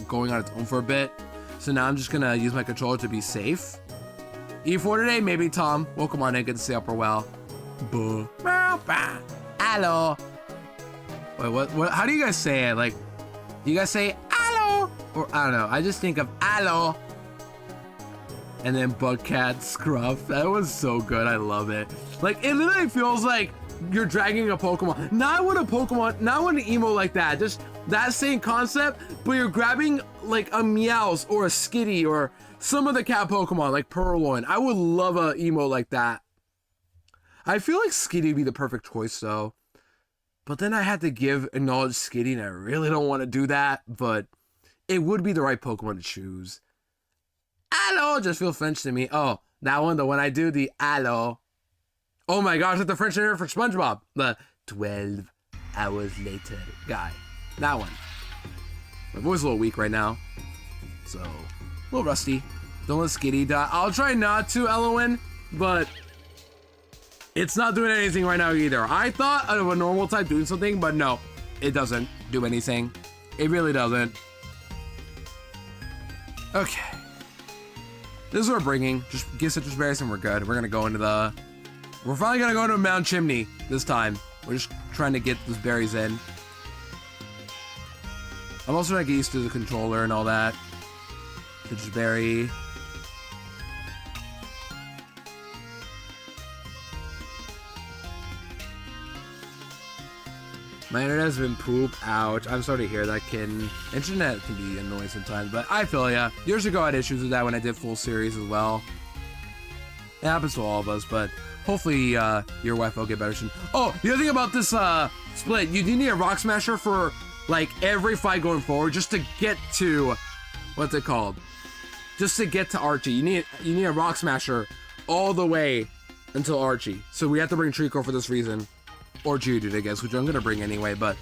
going on its own for a bit. So now I'm just gonna use my controller to be safe. E4 today, maybe Tom. Welcome on in. Good to see Upper Well. Buh. Hello. Wait, what? How do you guys say it? Like, do you guys say hello? Or I don't know. I just think of hello. And then Bugcat Scruff. That was so good. I love it. Like, it literally feels like you're dragging a Pokemon. Not with a Pokemon, not with an emo like that. Just that same concept, but you're grabbing like a Meowth or a Skitty or some of the cat Pokemon, like Purloin. I would love a emo like that. I feel like Skitty would be the perfect choice though. But then I had to acknowledge Skitty, and I really don't want to do that, but it would be the right Pokemon to choose. Hello, just feel French to me. Oh, that one, the one I do, the hello. Oh my gosh, that's the French name for SpongeBob. The 12 hours later guy. That one. My voice is a little weak right now, so a little rusty. Don't let Skitty die. I'll try not to, Elowen, but it's not doing anything right now either. I thought of a normal type doing something, but no, it doesn't do anything. It really doesn't. Okay. This is what we're bringing. Just get citrus berries and we're good. We're gonna go into the... We're finally gonna go into Mount Chimney this time. We're just trying to get those berries in. I'm also trying to get used to the controller and all that. Citrus berry. My internet has been poop. Ouch. I'm sorry to hear that, kid. Internet can be annoying sometimes, but I feel ya. Years ago, I had issues with that when I did full series as well. It happens to all of us, but hopefully your Wi-Fi will get better soon. Oh, the other thing about this split, you do need a Rock Smasher for like every fight going forward just to get to, what's it called? Just to get to Archie. You need a Rock Smasher all the way until Archie. So we have to bring Trico for this reason. Or Geodude, I guess, which I'm gonna bring anyway, but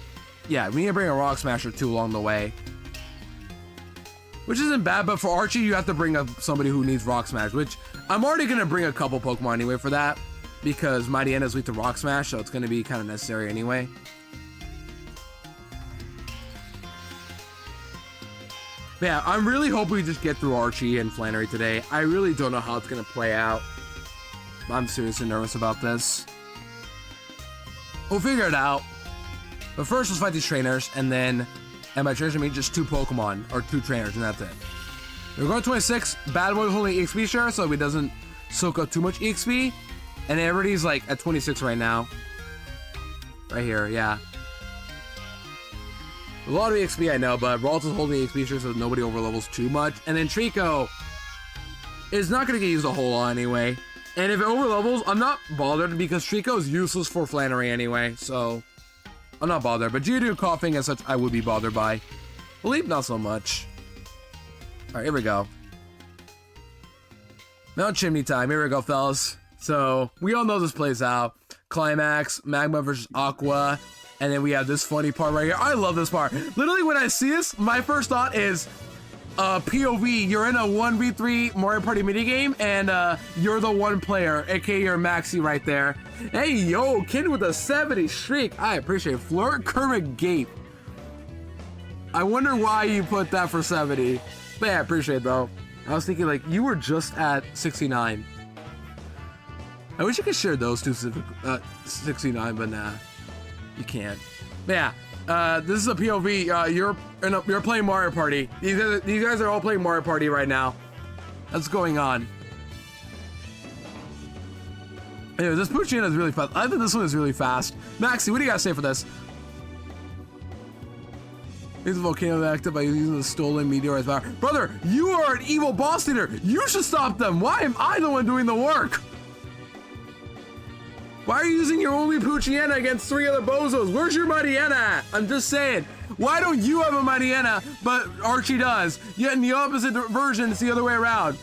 yeah, we need to bring a Rock Smasher too along the way. Which isn't bad, but for Archie, you have to bring up somebody who needs Rock Smash, which I'm already gonna bring a couple Pokemon anyway for that, because Mightyena is weak to Rock Smash, so it's gonna be kind of necessary anyway. But yeah, I'm really hoping we just get through Archie and Flannery today. I really don't know how it's gonna play out. I'm seriously nervous about this. We'll figure it out. But first, let's fight these trainers, and then, and by trainers I mean just 2 Pokemon, or 2 trainers, and that's it. We're going 26. Bad Boy's holding EXP share, so he doesn't soak up too much EXP. And everybody's like at 26 right now. Right here, yeah. A lot of EXP I know, but Ralts is holding EXP share, so nobody overlevels too much. And then Trico is not going to get used a whole lot anyway. And if it overlevels, I'm not bothered because Trico is useless for Flannery anyway, so I'm not bothered. But Geodude coughing and such, I would be bothered by. Leap, not so much. Alright, here we go. Mount Chimney time. Here we go, fellas. So, we all know this plays out. Climax, Magma versus Aqua, and then we have this funny part right here. I love this part. Literally, when I see this, my first thought is, POV, you're in a 1v3 Mario Party minigame, and you're the one player, aka your Maxi right there. Hey, yo, kid with a 70 streak. I appreciate it. Flirt Kermit Gape. I wonder why you put that for 70. But yeah, I appreciate it, though. I was thinking, like, you were just at 69. I wish you could share those two 69, but nah, you can't. But yeah. This is a POV. You're playing Mario Party. These guys are all playing Mario Party right now. What's going on? Anyway, this Poochyena is really fast. I think this one is really fast. Maxi, what do you guys say for this? Use the volcano active by using the stolen meteorite power. Brother, you are an evil boss leader. You should stop them. Why am I the one doing the work? Why are you using your only Poochyena against 3 other bozos? Where's your Mightyena at? I'm just saying. Why don't you have a Mightyena, but Archie does? Yet in the opposite version, it's the other way around.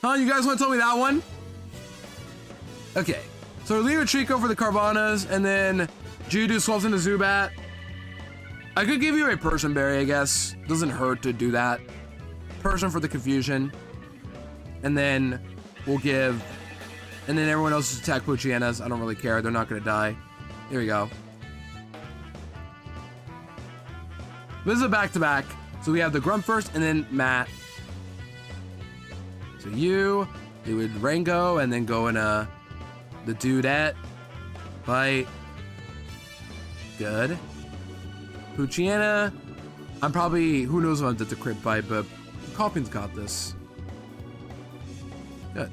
Huh? You guys want to tell me that one? Okay. So leave a Trico for the Carvanas, and then Geodude swaps into Zubat. I could give you a Person Berry, I guess. Doesn't hurt to do that. Person for the confusion. And then we'll give... And then everyone else attack Poochyenas. I don't really care. They're not going to die. Here we go. This is a back-to-back. So we have the Grunt first, and then Matt. So you would Rango, and then go in the Dudette. Bite. Good. Poochyena. I'm probably... Who knows if I'm did the crit bite, but Coffin's got this. Good.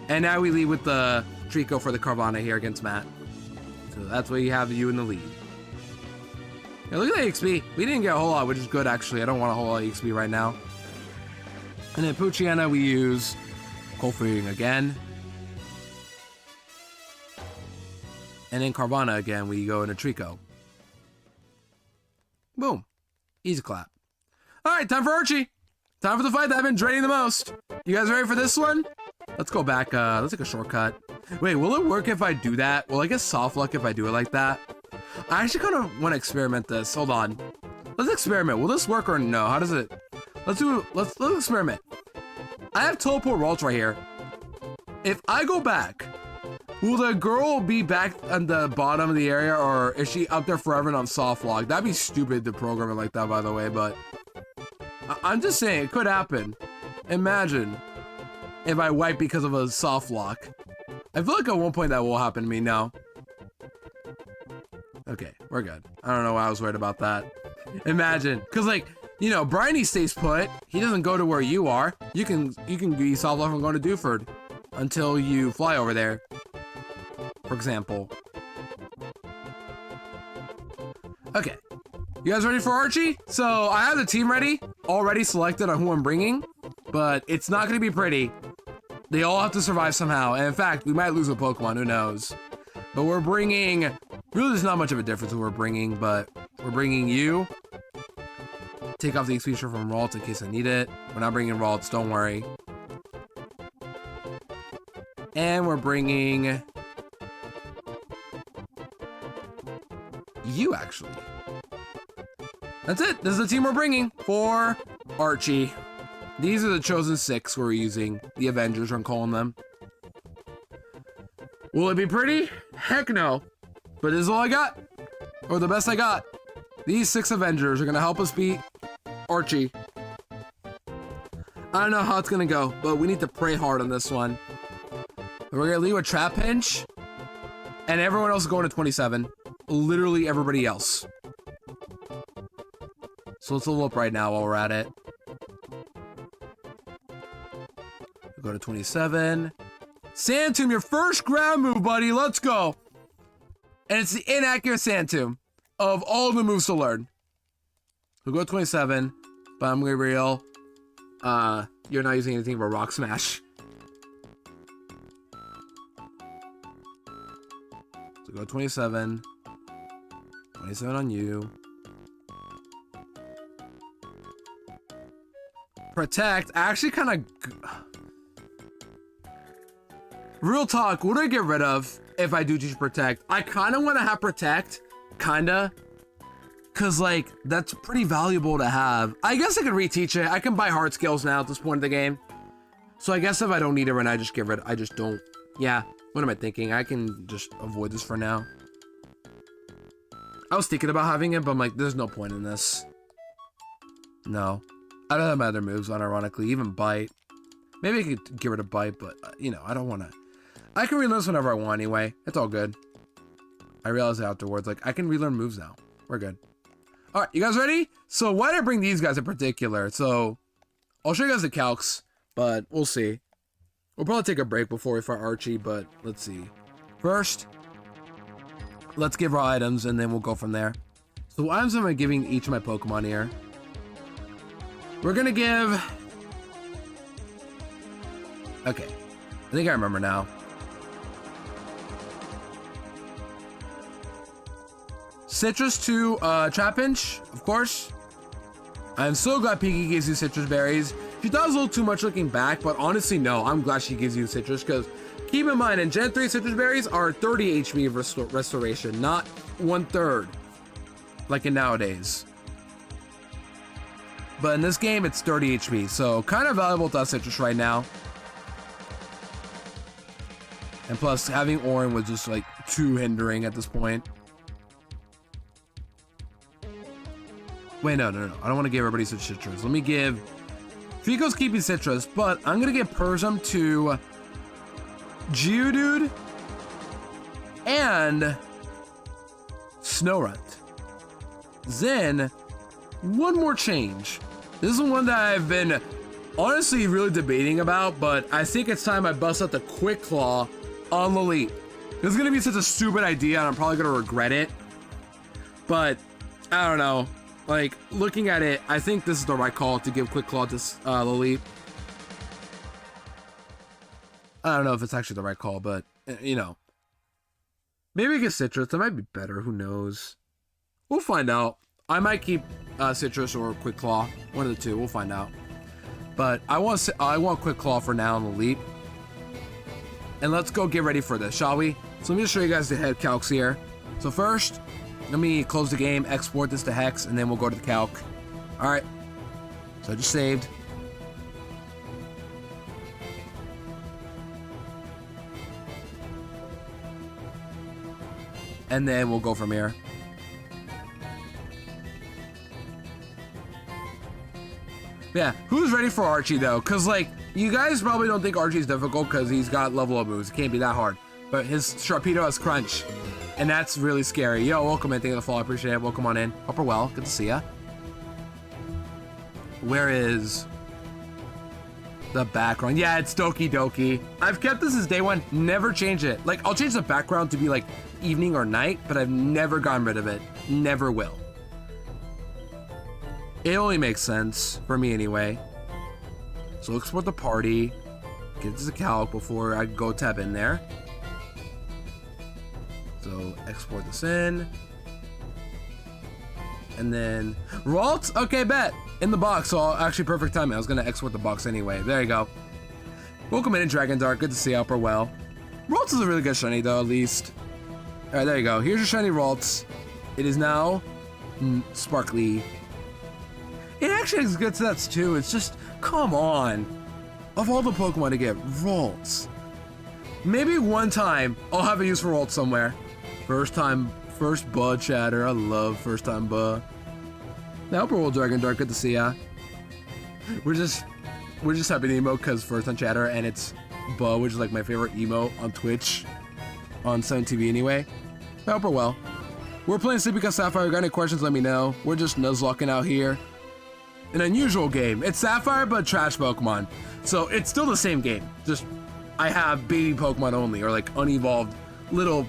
And now we lead with the Trico for the Carvana here against Matt. So that's why you have you in the lead. Now look at the XP. We didn't get a whole lot, which is good actually. I don't want a whole lot of XP right now. And then Poochyena we use Koffing again. And then Carvana again, we go into Trico. Boom. Easy clap. Alright, time for Archie. Time for the fight that I've been draining the most. You guys ready for this one? Let's go back, let's take a shortcut. Wait, will it work if I do that? Will I get soft luck if I do it like that? I actually kind of want to experiment this. Hold on. Let's experiment. Will this work or no? How does it? Let's experiment. I have Teleport Ralts right here. If I go back, will the girl be back at the bottom of the area, or is she up there forever and on soft lock? That'd be stupid to program it like that, by the way, but I'm just saying, it could happen. Imagine if I wipe because of a soft lock. I feel like at one point that will happen to me now. Okay, we're good. I don't know why I was worried about that. Imagine, because like, you know, Bryony stays put. He doesn't go to where you are. You can be soft lock from going to Dewford until you fly over there, for example. Okay. You guys ready for Archie? So I have the team ready, already selected on who I'm bringing, but it's not gonna be pretty. They all have to survive somehow. And in fact, we might lose a Pokemon, who knows? But we're bringing, really there's not much of a difference who we're bringing, but we're bringing you. Take off the XP from Ralts in case I need it. We're not bringing Ralts, don't worry. And we're bringing you, actually. That's it. This is the team we're bringing for Archie. These are the chosen 6 we're using. The Avengers, I'm calling them. Will it be pretty? Heck no. But this is all I got. Or the best I got. These 6 Avengers are going to help us beat Archie. I don't know how it's going to go, but we need to pray hard on this one. We're going to leave with Trap Pinch. And everyone else is going to 27. Literally everybody else. So let's level up right now while we're at it. We'll go to 27. Sand Tomb, your first ground move, buddy. Let's go. And it's the inaccurate Sand Tomb of all the moves to learn. We'll go to 27, but I'm gonna be real. You're not using anything but Rock Smash. So go to 27. 27 on you. Protect. Actually, kind of. Real talk. What do I get rid of if I do teach Protect? I kind of want to have Protect. Kinda. Because, like, that's pretty valuable to have. I guess I can reteach it. I can buy hard skills now at this point in the game. So I guess if I don't need it right now, I just get rid. I just don't. Yeah. What am I thinking? I can just avoid this for now. I was thinking about having it, but I'm like, there's no point in this. No. I don't have my other moves, unironically. Even Bite. Maybe I could get rid of Bite, but, you know, I don't want to. I can relearn this whenever I want anyway. It's all good. I realized afterwards, like, I can relearn moves now. We're good. All right, you guys ready? So why did I bring these guys in particular? So I'll show you guys the calcs, but we'll see. We'll probably take a break before we fight Archie, but let's see. First, let's give our items, and then we'll go from there. So what items am I giving each of my Pokemon here? We're gonna give... Okay, I think I remember now. Citrus to Trapinch, of course. I'm so glad Piki gives you citrus berries. She thought it was a little too much looking back, but honestly, no. I'm glad she gives you citrus, because keep in mind, in Gen 3, citrus berries are 30 HP restoration, not 1/3, like in nowadays. But in this game, it's 30 HP, so kind of valuable to have citrus right now. And plus, having Orin was just like too hindering at this point. Wait, no. I don't want to give everybody such citrus. Let me give... Fico's keeping citrus, but I'm going to give Persium to Geodude and Snorunt. Then, one more change. This is one that I've been honestly really debating about, but I think it's time I bust out the Quick Claw on Lilith. This is going to be such a stupid idea, and I'm probably going to regret it. But, I don't know. Like, looking at it, I think this is the right call to give Quick Claw to Lilith. I don't know if it's actually the right call, but, you know. Maybe get Citrus. That might be better. Who knows? We'll find out. I might keep Citrus or Quick Claw. One of the two. We'll find out. But I want Quick Claw for now on Lilith. And let's go get ready for this, shall we? So let me just show you guys the head calcs here. So first... let me close the game, export this to Hex, and then we'll go to the calc. Alright. So I just saved. And then we'll go from here. Yeah, who's ready for Archie though? Because like, you guys probably don't think Archie's difficult because he's got level up moves. It can't be that hard. But his Sharpedo has Crunch. And that's really scary. Yo, welcome in. Thank you for the follow. I appreciate it. Welcome on in. Hope you're well. Good to see ya. Where is the background? Yeah, it's Doki Doki. I've kept this as day one. Never change it. Like, I'll change the background to be like evening or night, but I've never gotten rid of it. Never will. It only makes sense for me anyway. So export the party, get to the calc before I go tab in there. So export this in. And then Ralt, okay, bet. In the box, so actually perfect timing. I was gonna export the box anyway. There you go. Welcome in, Dragon Dark. Good to see you, Upper Well. Ralt is a really good shiny though, at least. All right, there you go. Here's your shiny Ralt. It is now sparkly. It actually has good stats too. It's just, come on. Of all the Pokemon to get, Ralts. Maybe one time I'll have a use for Ralt somewhere. First Bud chatter. I love first time Bud. The Upper World Dragon Dark, good to see ya. We're just happy to emote because first time chatter, and it's Bud, which is like my favorite emote on Twitch, on 7TV anyway. The Upper Well. We're playing Sippy because Sapphire. Got any questions? Let me know. We're just Nuzlocking out here. An unusual game. It's Sapphire, but trash Pokemon. So it's still the same game. Just I have baby Pokemon only, or like unevolved little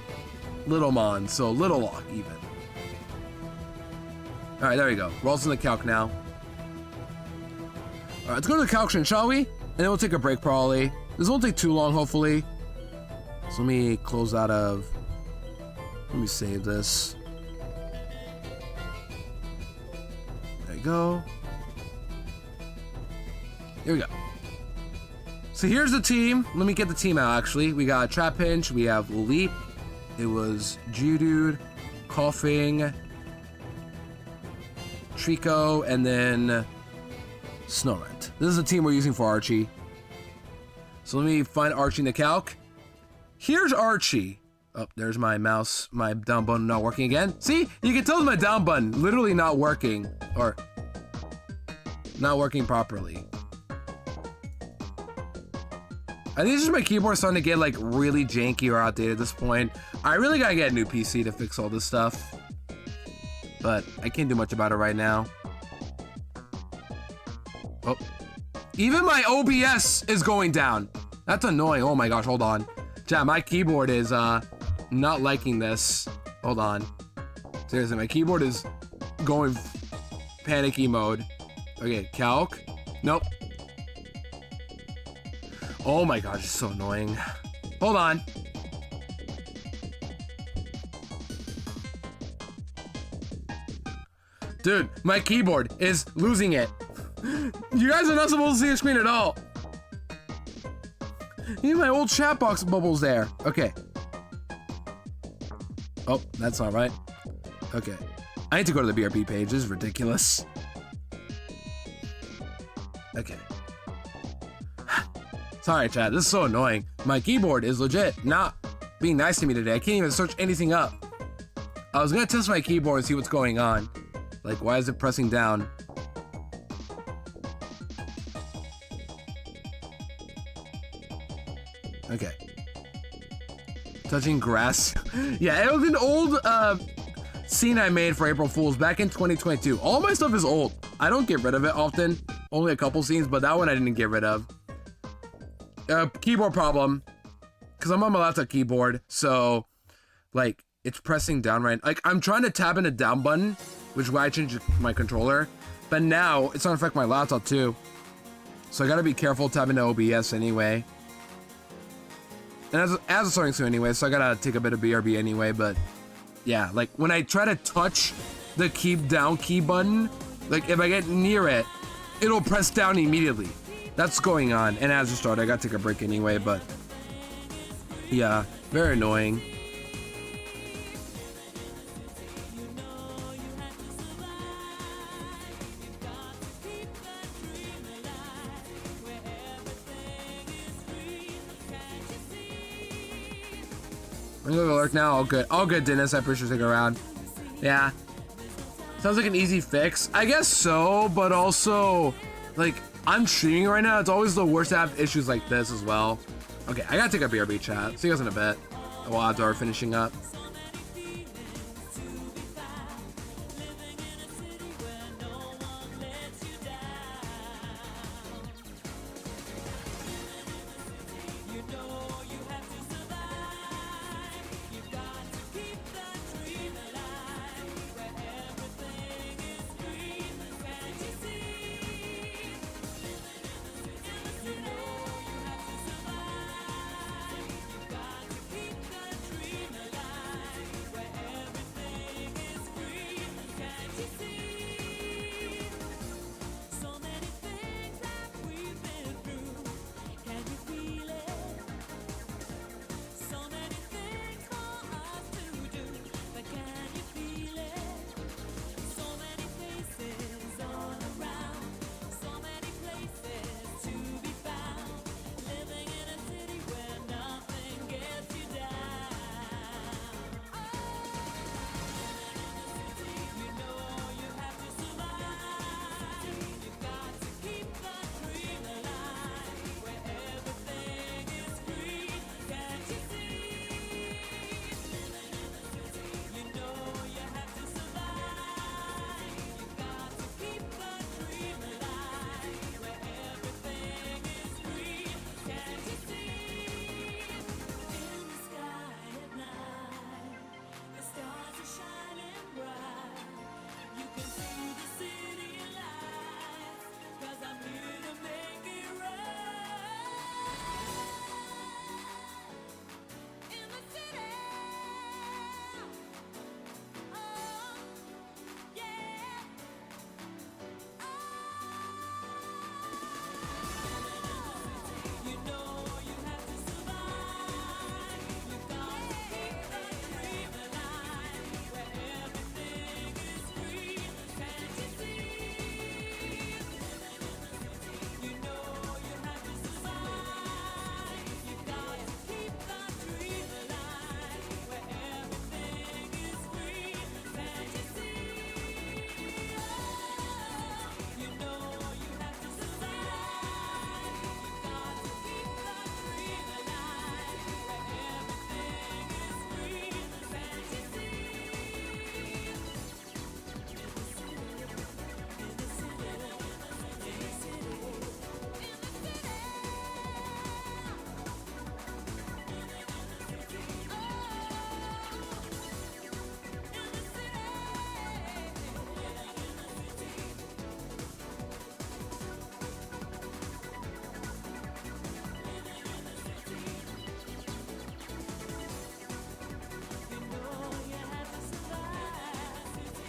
Mon, so Little Lock even. All right, there we go. Rolls in the calc now. All right, let's go to the calc, shall we? And then we'll take a break probably. This won't take too long, hopefully. So let me close out of. Let me save this. There you go. Here we go. So here's the team. Let me get the team out, actually. We got Trapinch, we have Leap. It was Geodude, Coughing, Trico, and then Snorunt. This is the team we're using for Archie. So let me find Archie in the calc. Here's Archie. Oh, there's my mouse, my down button not working again. See, you can tell it's my down button literally not working, or not working properly. I think it's just my keyboard starting to get like really janky or outdated at this point. I really gotta get a new PC to fix all this stuff, but I can't do much about it right now. Oh, even my OBS is going down. That's annoying. Oh my gosh, hold on. Chat, my keyboard is not liking this. Hold on. Seriously, my keyboard is going panicky mode. Okay, calc. Nope. Oh my gosh, it's so annoying. Hold on. Dude, my keyboard is losing it. You guys are not supposed to see the screen at all. Even my old chat box bubbles there. Okay. Oh, that's not right. Okay. I need to go to the BRB page. This is ridiculous. Okay. Sorry, chat. This is so annoying. My keyboard is legit not being nice to me today. I can't even search anything up. I was gonna test my keyboard and see what's going on. Like, why is it pressing down? Okay. Touching grass. Yeah, it was an old scene I made for April Fools back in 2022. All my stuff is old. I don't get rid of it often. Only a couple scenes, but that one I didn't get rid of. Keyboard problem. Because I'm on my laptop keyboard, so like it's pressing down right. Like I'm trying to tap in the down button, which is why I changed my controller. But now it's gonna affect my laptop too. So I gotta be careful tapping to OBS anyway. And as it's starting to anyway, so I gotta take a bit of BRB anyway, but yeah, like when I try to touch the keep down key button, like if I get near it, it'll press down immediately. That's going on, and as it started, I gotta take a break anyway, but yeah, very annoying. I'm gonna go lurk now. All good, Dennis. I appreciate you sticking around. Yeah, sounds like an easy fix. I guess so, but also, like, I'm streaming right now. It's always the worst to have issues like this as well. Okay, I gotta take a BRB chat. See you guys in a bit. While odds are finishing up.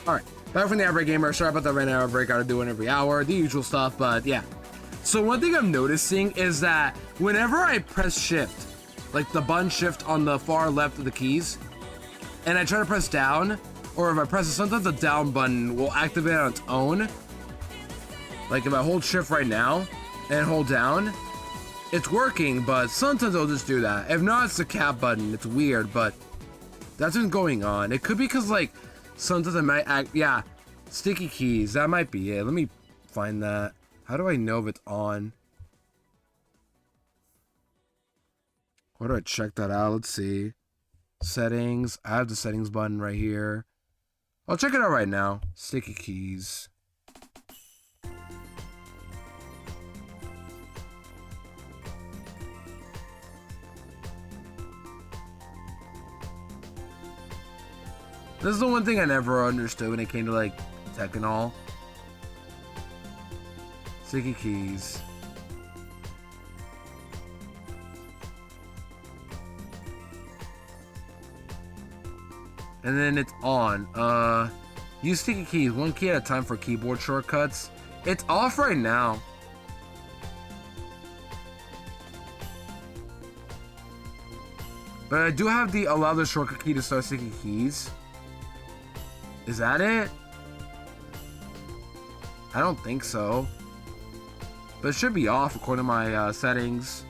Alright, back from the Outbreak Gamer. Sorry about the right now break. Gotta do it every hour, the usual stuff, but yeah. So one thing I'm noticing is that whenever I press shift, like the button shift on the far left of the keys, and I try to press down, or if I press it, sometimes the down button will activate on its own. Like if I hold shift right now and hold down, it's working, but sometimes I'll just do that. If not, it's the cap button. It's weird, but that's what's going on. It could be because like sometimes I might act, yeah, sticky keys. That might be it. Let me find that. How do I know if it's on? Where do I check that out? Let's see. Settings. I have the settings button right here. I'll check it out right now. Sticky keys. This is the one thing I never understood when it came to like tech and all. Sticky keys. And then it's on. Use sticky keys, one key at a time for keyboard shortcuts. It's off right now. But I do have the allow the shortcut key to start sticky keys. Is that it? I don't think so. But it should be off according to my settings.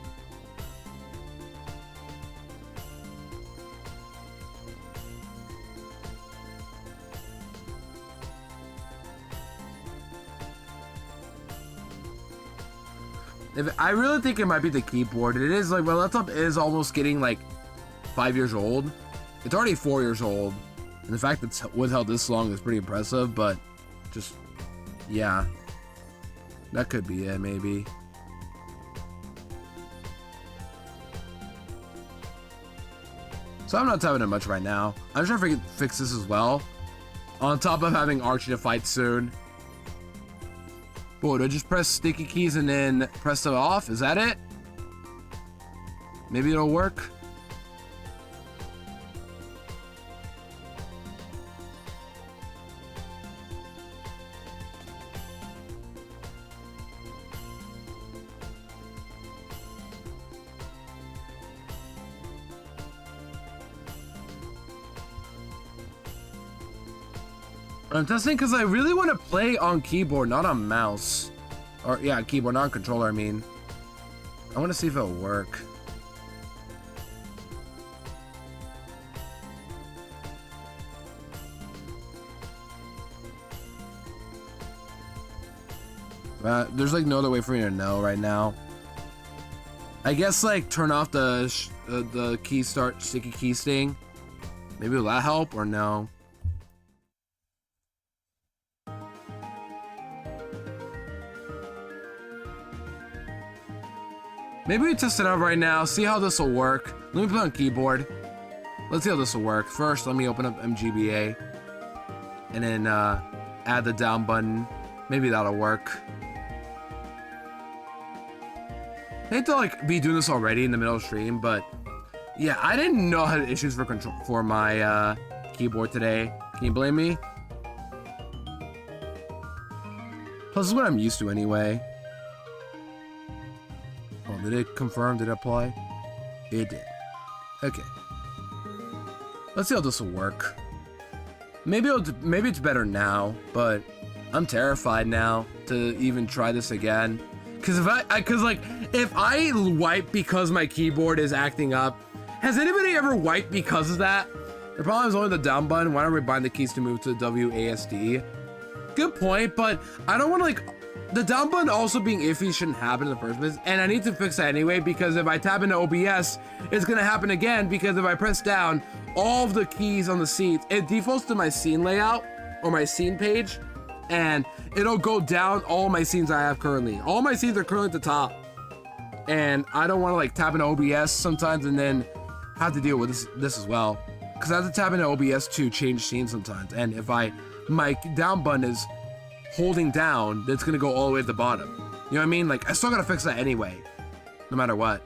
I really think it might be the keyboard. It is like my laptop is almost getting like 5 years old. It's already 4 years old. And the fact that it's withheld this long is pretty impressive, but just, yeah. That could be it, maybe. So I'm not typing it much right now. I'm sure if I can fix this as well. On top of having Archie to fight soon. Boy, do I just press sticky keys and then press it off? Is that it? Maybe it'll work. I'm testing because I really want to play on keyboard, not on mouse. Or, yeah, keyboard, not on controller, I mean. I want to see if it'll work. There's like no other way for me to know right now. I guess like turn off the key start sticky keys thing. Maybe will that help or no? Maybe we test it out right now, see how this will work. Let me put on keyboard. Let's see how this will work. First, let me open up MGBA. And then add the down button. Maybe that'll work. I hate to like be doing this already in the middle of the stream, but yeah, I didn't know I had issues for control for my keyboard today. Can you blame me? Plus, this is what I'm used to anyway. Oh, did it confirm? Did it apply? It did. Okay. Let's see how this will work. Maybe it's better now, but I'm terrified now to even try this again. Cause if I wipe because my keyboard is acting up, has anybody ever wiped because of that? The problem is only the down button. Why don't we bind the keys to move to WASD? Good point, but I don't want to like. The down button also being iffy shouldn't happen in the first place, and I need to fix that anyway because if I tap into OBS, it's gonna happen again because if I press down, all of the keys on the scenes, it defaults to my scene layout or my scene page, and it'll go down all my scenes I have currently. All my scenes are currently at the top, and I don't want to like tap into OBS sometimes and then have to deal with this as well because I have to tap into OBS to change scenes sometimes, and if my down button is holding down, that's gonna go all the way at the bottom. You know what I mean? Like, I still gotta fix that anyway, no matter what.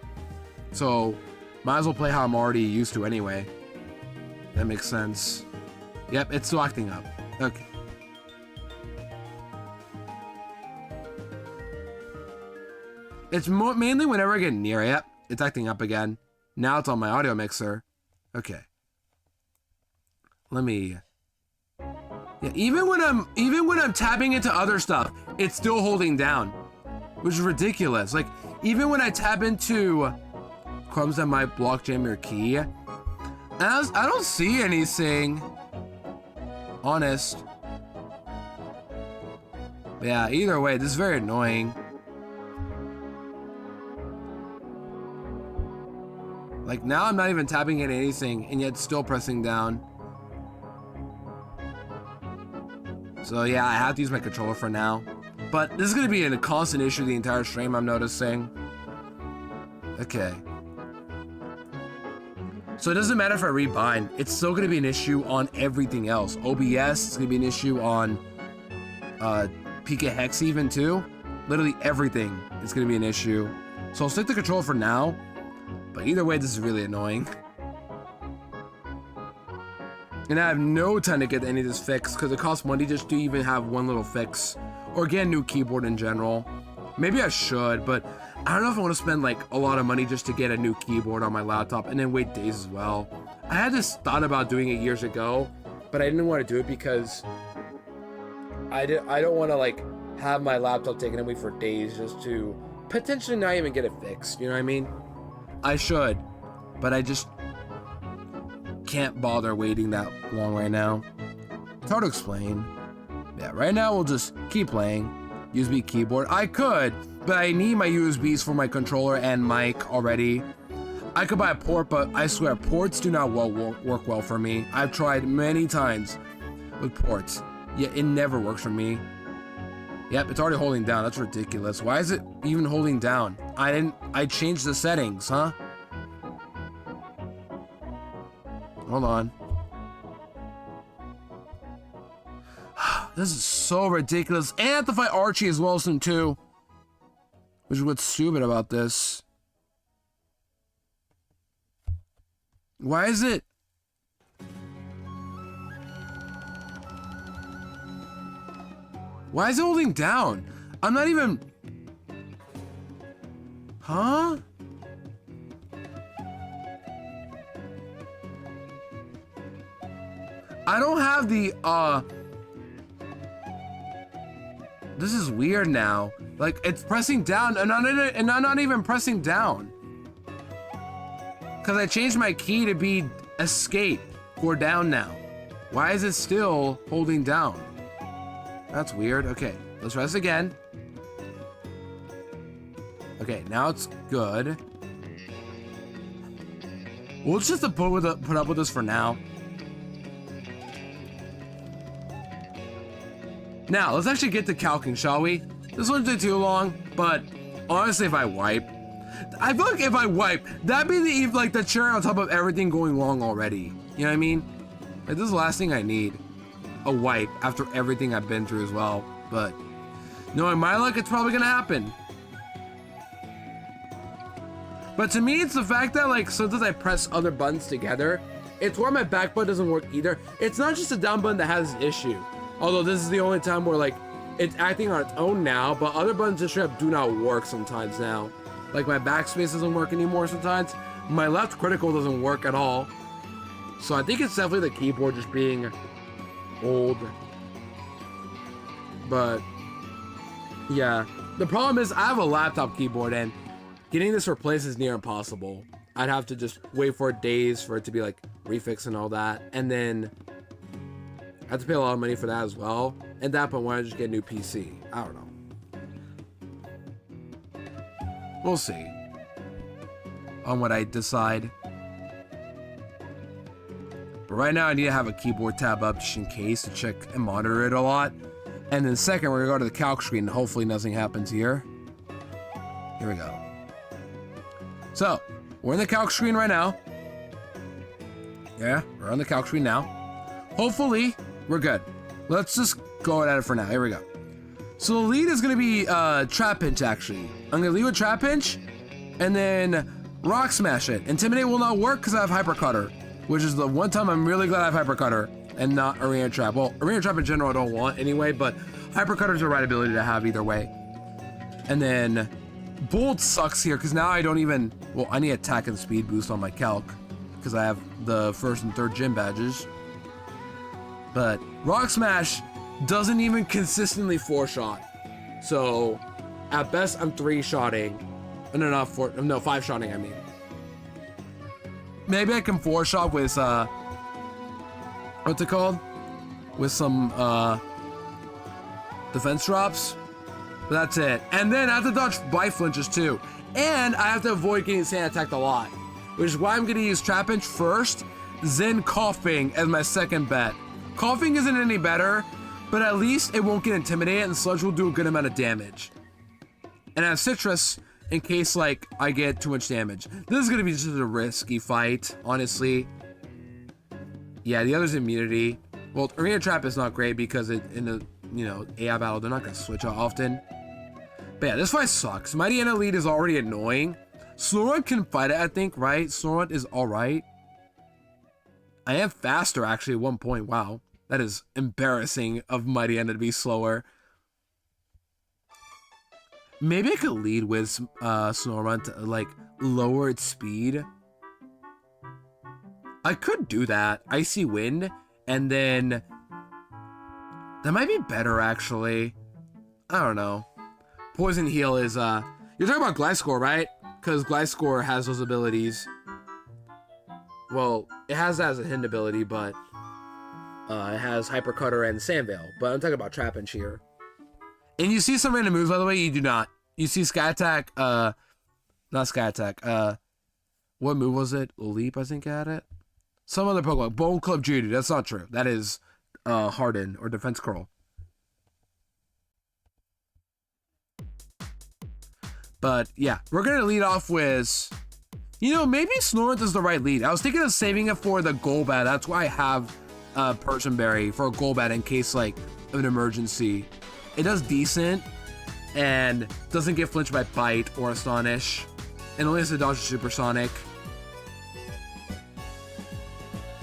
So, might as well play how I'm already used to anyway. That makes sense. Yep, it's still acting up. Okay. It's mainly whenever I get near it. It's acting up again. Now it's on my audio mixer. Okay. Let me... Yeah, even when I'm tapping into other stuff, it's still holding down, which is ridiculous. Like, even when I tap into crumbs that might block jam your key, I don't see anything. Honest. Yeah, either way, this is very annoying. Like, now I'm not even tapping into anything, and yet still pressing down. So yeah, I have to use my controller for now. But this is going to be a constant issue the entire stream, I'm noticing. Okay. So it doesn't matter if I rebind, it's still going to be an issue on everything else. OBS, it's going to be an issue on PK Hex even too. Literally everything is going to be an issue. So I'll stick to controller for now. But either way, this is really annoying. And I have no time to get any of this fixed because it costs money just to even have one little fix. Or get a new keyboard in general. Maybe I should, but I don't know if I want to spend like a lot of money just to get a new keyboard on my laptop and then wait days as well. I had this thought about doing it years ago, but I didn't want to do it because I don't want to like have my laptop taken away for days just to potentially not even get it fixed, you know what I mean? I should, but I just can't bother waiting that long right now. It's hard to explain. Yeah, right now we'll just keep playing. USB keyboard. I could, but I need my USBs for my controller and mic already. I could buy a port, but I swear ports do not work well for me. I've tried many times with ports, yet it never works for me. Yep, it's already holding down. That's ridiculous. Why is it even holding down? I changed the settings, huh? Hold on. This is so ridiculous. And I have to fight Archie as well soon too. Which is what's stupid about this. Why is it? Why is it holding down? I'm not even... Huh? I don't have the, This is weird now. Like, it's pressing down, and I'm not even pressing down. Because I changed my key to be escape or down now. Why is it still holding down? That's weird. Okay, let's try this again. Okay, now it's good. We'll just have to put up with this for now. Now, let's actually get to calcing, shall we? This won't take too long, but honestly, if I wipe, I feel like if I wipe, that'd be the cherry on top of everything going wrong already. You know what I mean? Like, this is the last thing I need. A wipe after everything I've been through as well. But knowing my luck, it's probably gonna happen. But to me, it's the fact that like sometimes I press other buttons together. It's where my back button doesn't work either. It's not just the down button that has an issue. Although this is the only time where like it's acting on its own now, but other buttons just straight up do not work sometimes now. Like my backspace doesn't work anymore sometimes. My left critical doesn't work at all. So I think it's definitely the keyboard just being old. But yeah, the problem is I have a laptop keyboard and getting this replaced is near impossible. I'd have to just wait for days for it to be like refixed and all that, and then I have to pay a lot of money for that as well. At that point, why don't I just get a new PC? I don't know. We'll see on what I decide. But right now I need to have a keyboard tab up just in case to check and monitor it a lot. And then second, we're gonna go to the calc screen and hopefully nothing happens here. Here we go. So, we're in the calc screen right now. Yeah, we're on the calc screen now. Hopefully, we're good. Let's just go at it for now. Here we go. So the lead is gonna be Trap Pinch actually. I'm gonna lead with Trap Pinch and then Rock Smash it. Intimidate will not work because I have Hyper Cutter, which is the one time I'm really glad I have Hyper Cutter and not Arena Trap. Well, Arena Trap in general I don't want anyway, but Hyper Cutter is the right ability to have either way. And then Bold sucks here because now I don't even, well, I need attack and speed boost on my calc because I have the first and third gym badges. But Rock Smash doesn't even consistently 4-shot. So at best I'm 3-shotting. No, not 4, no, 5-shotting I mean. Maybe I can 4-shot with, what's it called? With some, defense drops. But that's it. And then I have to dodge bite flinches too. And I have to avoid getting sand attacked a lot. Which is why I'm going to use Trapinch first, then Coughing as my second bet. Coughing isn't any better, but at least it won't get intimidated and Sludge will do a good amount of damage. And I have Citrus in case like I get too much damage. This is going to be just a risky fight, honestly. Yeah, the other's immunity. Well, Arena Trap is not great because in the, you know, AI battle, they're not going to switch out often. But yeah, this fight sucks. Mightyena lead is already annoying. Snorunt can fight it, I think, right? Snorunt is alright. I am faster, actually, at one point. Wow. That is embarrassing of Mightyena to be slower. Maybe I could lead with Snorunt to, like, lower its speed. I could do that. Icy Wind, and then... That might be better, actually. I don't know. Poison Heal is, you're talking about Gliscor, right? Because Gliscor has those abilities. Well, it has that as a hidden ability, but it has Hyper Cutter and Sand Veil. But I'm talking about Trapinch here. And you see some random moves, by the way, you do not. You see Sky Attack, not Sky Attack, what move was it? Leap, I think, had it? Some other Pokemon. Bone Club Judy, that's not true. That is Harden or Defense Curl. But yeah, we're gonna lead off with, you know, maybe Snorunt is the right lead. I was thinking of saving it for the Golbat. That's why I have Persian Berry for a Golbat in case like of an emergency. It does decent and doesn't get flinched by Bite or Astonish, and only has to dodge Supersonic,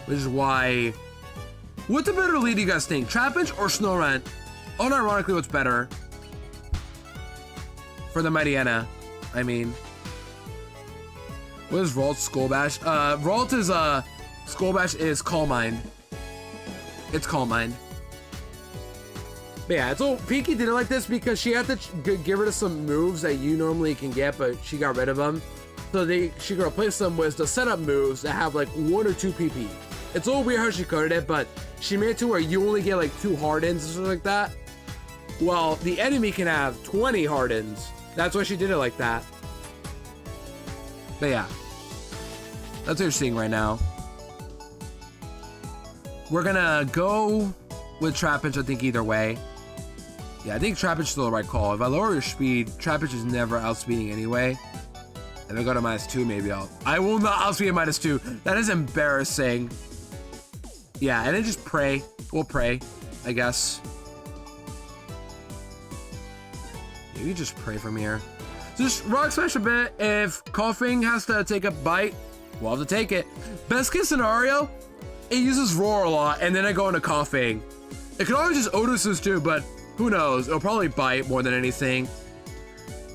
which is why. What's the better lead, you guys think? Trapinch or Snorunt? Unironically, what's better? For the Mightyena, I mean. What is Ralt's Skull Bash? Ralt is, Skull Bash is Calm Mind. It's Calm Mind. But yeah, so Pinky did it like this because she had to get rid of some moves that you normally can get, but she got rid of them. So she could replace them with the setup moves that have like 1 or 2 PP. It's a little weird how she coded it, but she made it to where you only get like 2 Hardens or something like that. Well, the enemy can have 20 Hardens. That's why she did it like that. But yeah, that's what you're seeing right now. We're gonna go with Trapinch, I think, either way. Yeah, I think Trapinch is still the right call. If I lower your speed, Trapinch is never outspeeding anyway. If I go to -2, maybe I will not outspeed at -2. That is embarrassing. Yeah, and then just pray. We'll pray, I guess. Maybe just pray from here. Just Rock Smash a bit. If Coughing has to take a bite, we'll have to take it. Best case scenario, it uses Roar a lot, and then I go into Coughing. It could always just Otis's too, but who knows? It'll probably bite more than anything.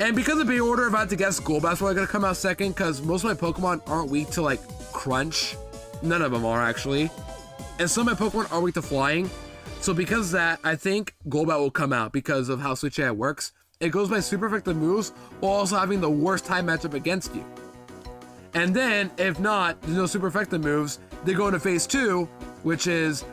And because of big order, if I had to guess, Golbat's probably gonna come out second, because most of my Pokemon aren't weak to like Crunch. None of them are actually. And some of my Pokemon are weak to Flying. So because of that, I think Golbat will come out because of how Switch AI works. It goes by super effective moves while also having the worst time matchup against you. And then, if not, there's no super effective moves, they go into phase 2, which is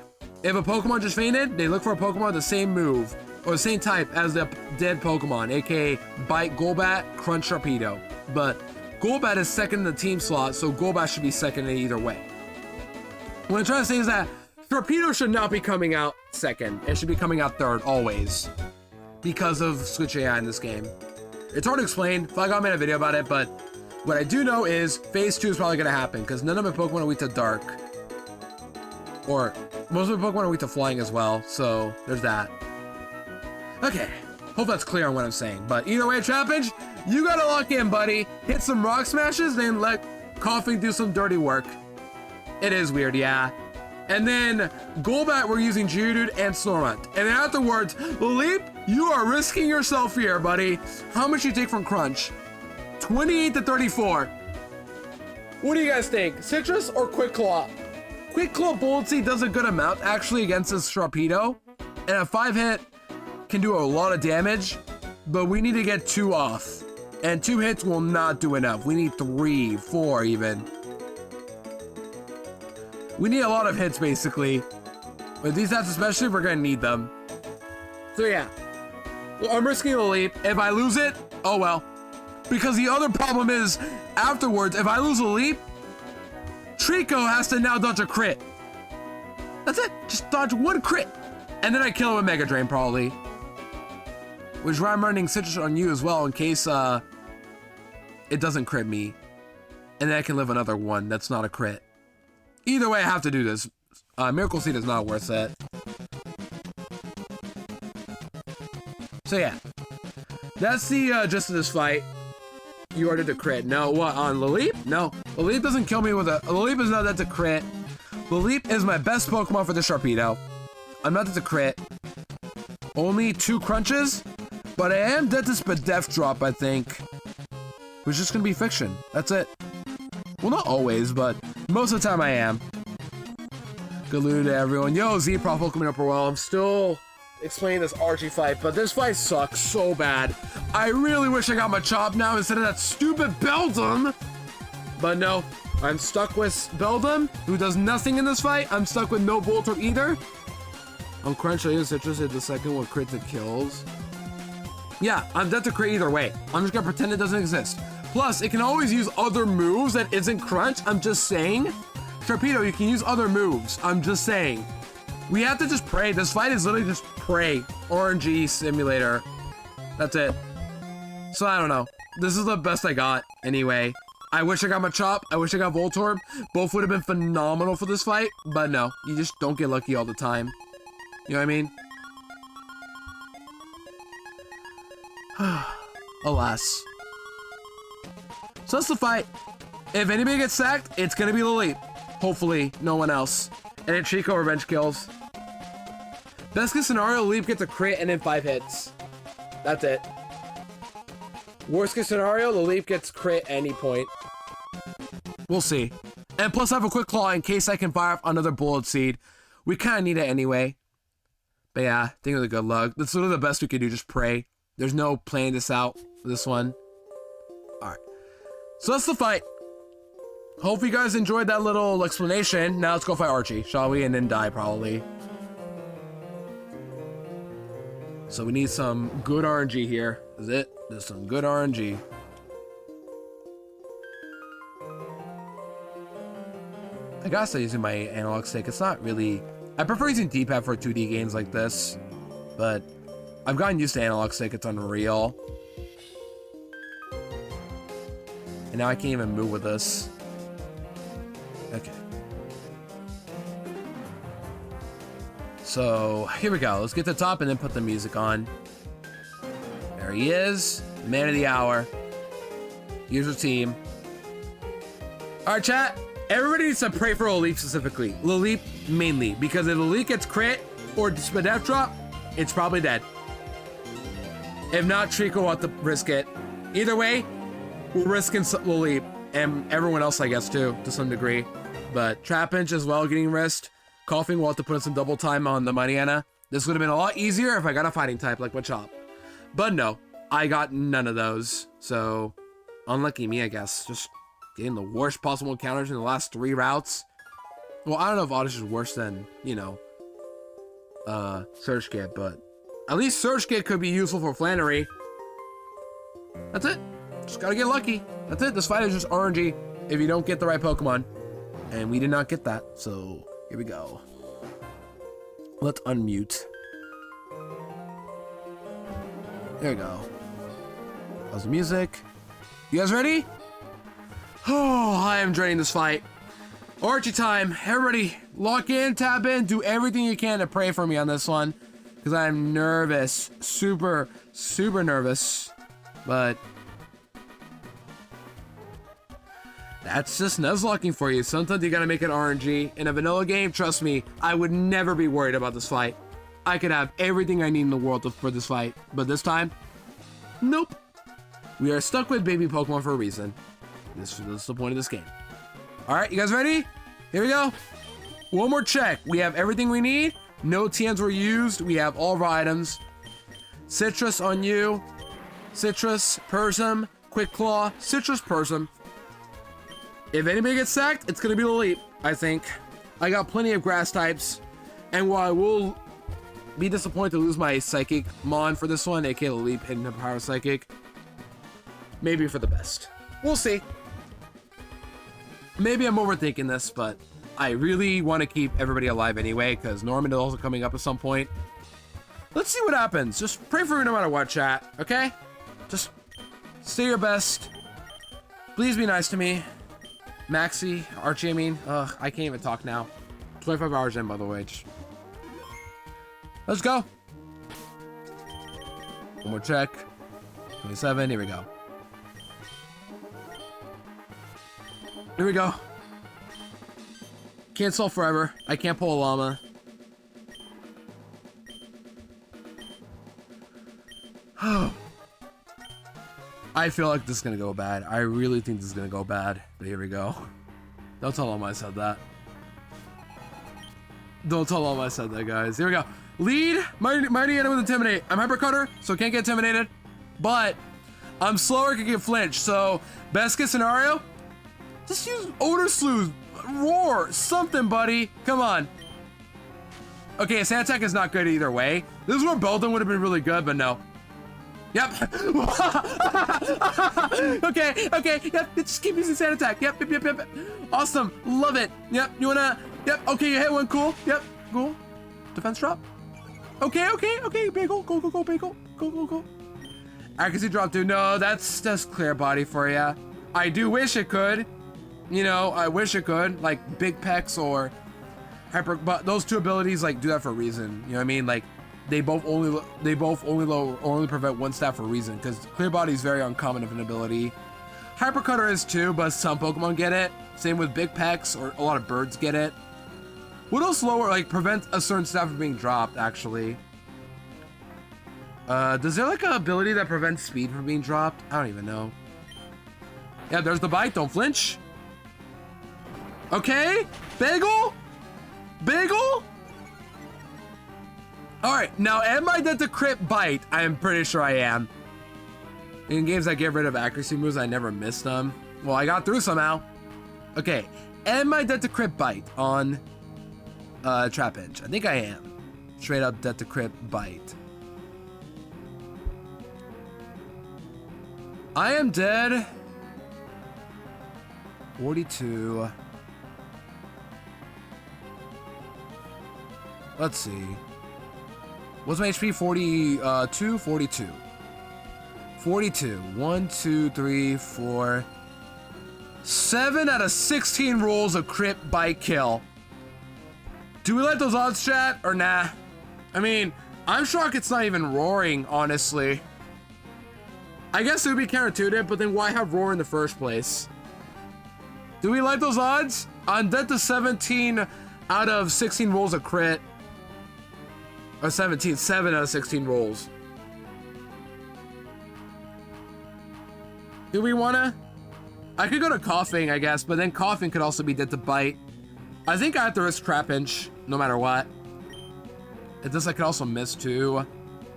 if a Pokemon just fainted, they look for a Pokemon with the same move or the same type as the dead Pokemon, aka Bite Golbat, Crunch Sharpedo. But Golbat is second in the team slot, so Golbat should be second in either way. What I'm trying to say is that Sharpedo should not be coming out second. It should be coming out third, always. Because of Switch AI in this game. It's hard to explain. I made a video about it, but what I do know is phase 2 is probably going to happen because none of my Pokemon are weak to Dark. Or most of my Pokemon are weak to Flying as well, so there's that. Okay, hope that's clear on what I'm saying. But either way, Trapinch, you gotta lock in, buddy. Hit some Rock Smashes, then let Coughing do some dirty work. It is weird, yeah. And then Golbat, we're using Geodude and Snorunt. And then afterwards, Leap, you are risking yourself here, buddy. How much you take from Crunch? 28 to 34. What do you guys think? Citrus or Quick Claw? Quick Claw Bullet Seed does a good amount actually against this Sharpedo. And a 5-hit can do a lot of damage, but we need to get 2 off. And 2 hits will not do enough. We need 3, 4 even. We need a lot of hits basically. With these stats especially, we're gonna need them. So yeah. Well, I'm risking a leap. If I lose it, oh well. Because the other problem is, afterwards, if I lose a leap, Trico has to now dodge a crit. That's it. Just dodge 1 crit. And then I kill him with Mega Drain, probably. Which is why I'm running Citrus on you as well, in case it doesn't crit me. And then I can live another 1 that's not a crit. Either way, I have to do this. Miracle Seed is not worth it. So yeah. That's the gist of this fight. You ordered a crit. No, what, on Laleep? No. Laleep doesn't kill me with a... Laleep is not that to crit. Laleep is my best Pokemon for the Sharpedo. I'm not that to crit. Only 2 crunches, but I am dead to Spadef Drop, I think. Which is just gonna be fiction. That's it. Well, not always, but most of the time I am. Good loot to everyone. Yo, Z-Profile coming up for a while. I'm still explaining this Archie fight, but this fight sucks so bad. I really wish I got my Chop now instead of that stupid Beldum. But no, I'm stuck with Beldum, who does nothing in this fight. I'm stuck with no Voltorb either. On Crunch, I use Citrus at the second one crit that kills. Yeah, I'm dead to crit either way. I'm just gonna pretend it doesn't exist. Plus, it can always use other moves that isn't Crunch. I'm just saying. Sharpedo, you can use other moves. I'm just saying. We have to just pray. This fight is literally just pray. RNG simulator. That's it. So I don't know. This is the best I got anyway. I wish I got my Chop. I wish I got Voltorb. Both would have been phenomenal for this fight. But no, you just don't get lucky all the time. You know what I mean? Alas. So that's the fight. If anybody gets sacked, it's gonna be Laleep. Hopefully, no one else. And then Trico revenge kills. Best case scenario, Laleep gets a crit and then 5 hits. That's it. Worst case scenario, Laleep gets crit any point. We'll see. And plus I have a Quick Claw in case I can fire off another Bullet Seed. We kind of need it anyway. But yeah, I think it was a good luck. That's literally the best we could do, just pray. There's no playing this out for this one. Alright. So that's the fight. Hope you guys enjoyed that little explanation. Now let's go fight Archie, shall we? And then die, probably. So we need some good RNG here. Is it? There's some good RNG. I gotta start using my analog stick. It's not really... I prefer using D-pad for 2D games like this. But I've gotten used to analog stick. It's unreal. And now I can't even move with this. Okay. So, here we go. Let's get to the top and then put the music on. There he is. Man of the hour. Here's your team. Alright, chat. Everybody needs to pray for Laleep specifically. Laleep mainly. Because if Laleep gets crit or Spadef Drop, it's probably dead. If not, Trico will have to risk it. Either way, we're risking Laleep. And everyone else, I guess, too, to some degree. But Trapinch as well getting risked. Coughing will have to put in some double time on the Mariana. This would have been a lot easier if I got a fighting type like Machop. But no, I got none of those. So, unlucky me, I guess. Just getting the worst possible encounters in the last 3 routes. Well, I don't know if Oddish is worse than, you know, Surge Kit, but at least Surge Kit could be useful for Flannery. That's it. Just gotta get lucky. That's it. This fight is just RNG if you don't get the right Pokemon. And we did not get that, so here we go. Let's unmute. There we go. How's the music? You guys ready? Oh, I am dreading this fight. Archie time. Everybody, lock in, tap in, do everything you can to pray for me on this one. Because I'm nervous. Super, super nervous. But that's just Nuzlocking for you. Sometimes you gotta make it RNG. In a vanilla game, trust me, I would never be worried about this fight. I could have everything I need in the world for this fight. But this time, nope. We are stuck with baby Pokemon for a reason. This is the point of this game. All right, you guys ready? Here we go. One more check. We have everything we need. No TMs were used. We have all of our items. Citrus on you. Citrus, Persim, Quick Claw, Citrus, Persim. If anybody gets sacked, it's gonna be the Leap, I think. I got plenty of grass types. And while I will be disappointed to lose my Psychic Mon for this one, aka Leap and the Power Psychic, maybe for the best. We'll see. Maybe I'm overthinking this, but I really want to keep everybody alive anyway, because Norman is also coming up at some point. Let's see what happens. Just pray for me no matter what, chat, okay? Just stay your best. Please be nice to me. Maxie, Archie, I mean. Ugh, I can't even talk now. 25 hours in, by the way. Let's go. One more check. 27, here we go. Here we go. Can't solve forever. I can't pull a llama. I feel like this is gonna go bad. I really think this is gonna go bad. But here we go. Don't tell Llama I said that. Don't tell Llama I said that, guys. Here we go. Lead. Mighty Anna with Intimidate. I'm Hyper Cutter, so can't get intimidated. But I'm slower, can get flinch. So best case scenario, just use Odor Sleuth. Roar. Something, buddy. Come on. Okay, Sand Attack is not good either way. This is where Beldon would have been really good, but no. Yep. Okay, yep, just keep using Sand Attack. Yep. Awesome, love it. Yep, you wanna, yep, okay, you hit one, cool. Yep, cool. Defense drop. Okay, Bagel, go, Bagel. Go. Accuracy drop, dude. No, that's clear body for ya. I do wish it could. You know, I wish it could, like Big Pecs or Hyper, but those two abilities like do that for a reason. You know what I mean? Like they both only prevent one stat for a reason, because Clear Body is very uncommon of an ability. Hyper Cutter is too, but some Pokemon get it. Same with Big Pecs, or a lot of birds get it. What else lower, like prevent a certain stat from being dropped, actually? Does there like an ability that prevents speed from being dropped? I don't even know. Yeah, there's the bite, don't flinch. Okay, Bagel? Alright, am I dead to crit bite? I am pretty sure I am. In games that get rid of accuracy moves, I never missed them. Well, I got through somehow. Okay, am I dead to crit bite on Trap Edge? I think I am. Straight up dead to crit bite. I am dead. 42. Let's see. What's my HP? 42? 42. 42. 1, 2, 3, 4. 7 out of 16 rolls of crit bite kill. Do we let those odds, chat, or nah? I mean, I'm shocked it's not even roaring, honestly. I guess it would be counterintuitive, but then why have roar in the first place? Do we like those odds? I'm dead to 17 out of 16 rolls of crit. Or 17, 7 out of 16 rolls. Do we wanna? I could go to Coughing, I guess, but then Coughing could also be dead to bite. I think I have to risk Trap Inch, no matter what. This I could also miss too.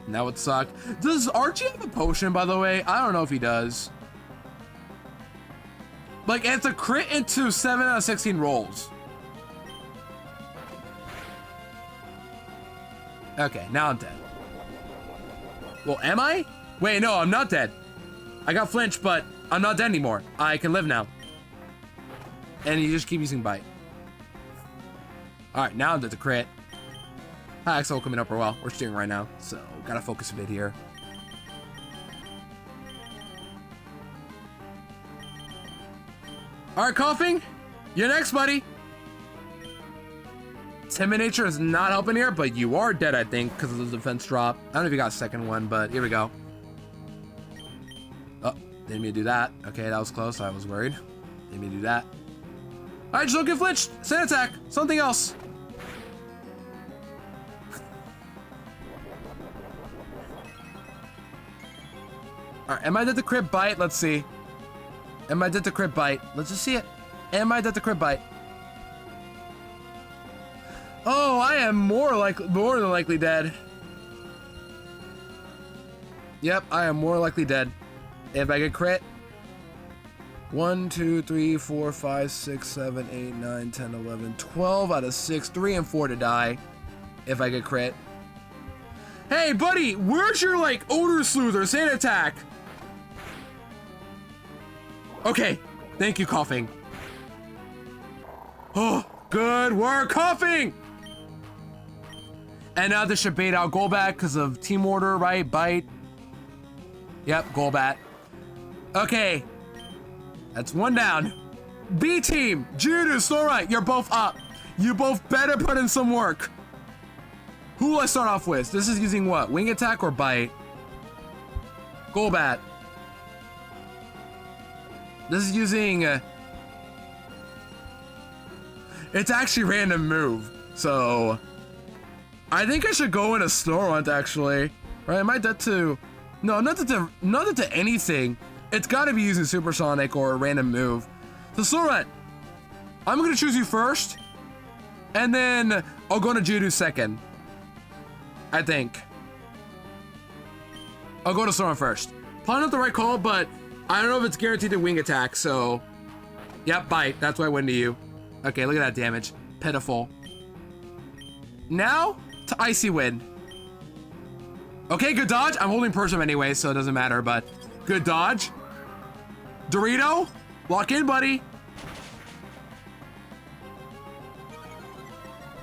And that would suck. Does Archie have a potion, by the way? I don't know if he does. Like, it's a crit into 7 out of 16 rolls. Okay, now I'm dead. Well, am I? Wait, no, I'm not dead. I got flinched, but I'm not dead anymore. I can live now. And you just keep using bite. Alright, now I'm dead to crit. Hi, Axel coming up for a while. We're steering right now, so gotta focus a bit here. Alright, Coughing. You're next, buddy. Timid Nature is not helping here, but you are dead, I think, because of the defense drop. I don't know if you got a second one, but here we go. Oh, didn't mean to do that. Okay, that was close. I was worried. Didn't mean to do that. All right, just don't get flinched. Sand Attack. Something else. All right, am I dead to crit bite? Let's see. Am I dead to crit bite? Let's just see it. Am I dead to crit bite? Oh, I am more than likely dead. Yep, I am more likely dead. If I get crit. 1, 2, 3, 4, 5, 6, 7, 8, 9, 10, 11, 12 out of 6, 3 and 4 to die. If I get crit. Hey, buddy, where's your, like, odor sleuther? Sand attack. Okay, thank you, coughing. Oh, good work, coughing! And now this should bait out Golbat because of team order, right? Bite. Yep, Golbat. Okay, that's one down. B team, Judo, Sora, you're both up. You both better put in some work. Who will I start off with? This is using what? Wing attack or bite? Golbat. This is using... it's actually random move, so... I think I should go in a Snorunt, actually. Right, am I dead to... No, not to anything. It's gotta be using Supersonic or a random move. So Snorunt, I'm gonna choose you first, and then I'll go to Judo second. I think. I'll go to Snorunt first. Probably not the right call, but I don't know if it's guaranteed to wing attack, so... Yep, bite. That's why I went to you. Okay, look at that damage. Pitiful. Now, to Icy Wind. Okay, good dodge. I'm holding Persium anyway, so it doesn't matter, but good dodge. Dorito, lock in, buddy.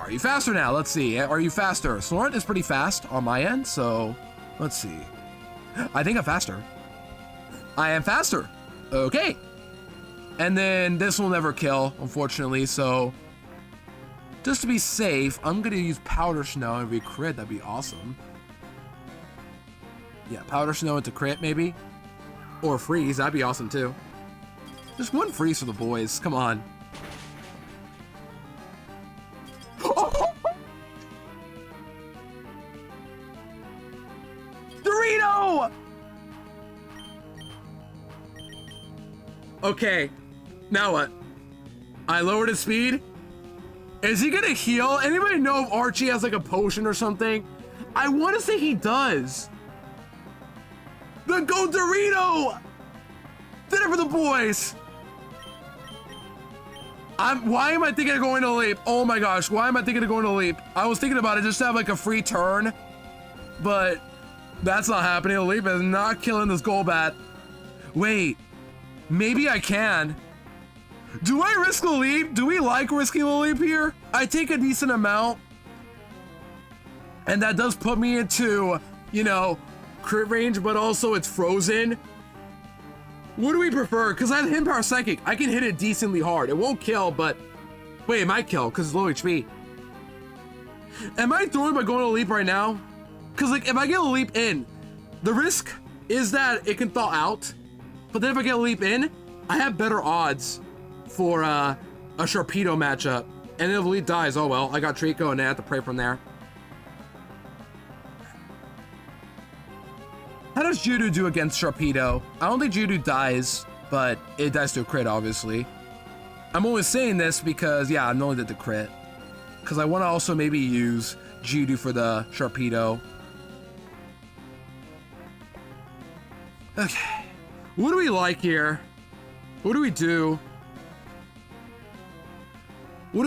Are you faster now? Let's see. Are you faster? Snorunt is pretty fast on my end, so let's see. I think I'm faster. I am faster. Okay. And then this will never kill, unfortunately, so just to be safe, I'm gonna use Powder Snow and if we crit, that'd be awesome. Yeah, Powder Snow into crit, maybe? Or freeze, that'd be awesome too. Just one freeze for the boys, come on. Dorito! Okay, now what? I lowered his speed? Is he gonna heal? Anybody know if Archie has like a potion or something? I wanna say he does. The Go Dorito! Did it for the boys! Why am I thinking of going to Leap? Oh my gosh, why am I thinking of going to Leap? I was thinking about it just to have like a free turn, but that's not happening. Leap is not killing this Golbat. Wait, maybe I can. Do I risk the Leap? Do we like risking the Leap here? I take a decent amount, and that does put me into, you know, crit range, but also it's frozen. What do we prefer? Because I have Hidden Power Psychic. I can hit it decently hard. It won't kill, but... Wait, it might kill because it's low HP. Am I throwing by going to Leap right now? Because, like, if I get a Leap in, the risk is that it can thaw out. But then if I get a Leap in, I have better odds for a Sharpedo matchup. And if Leap dies, oh well. I got Trico and I have to pray from there. How does Judo do against Sharpedo? I don't think Judo dies, but it dies to a crit, obviously. I'm only saying this because, yeah, I'm only did the crit. Because I want to also maybe use Judo for the Sharpedo. Okay. What do we like here? What do we do?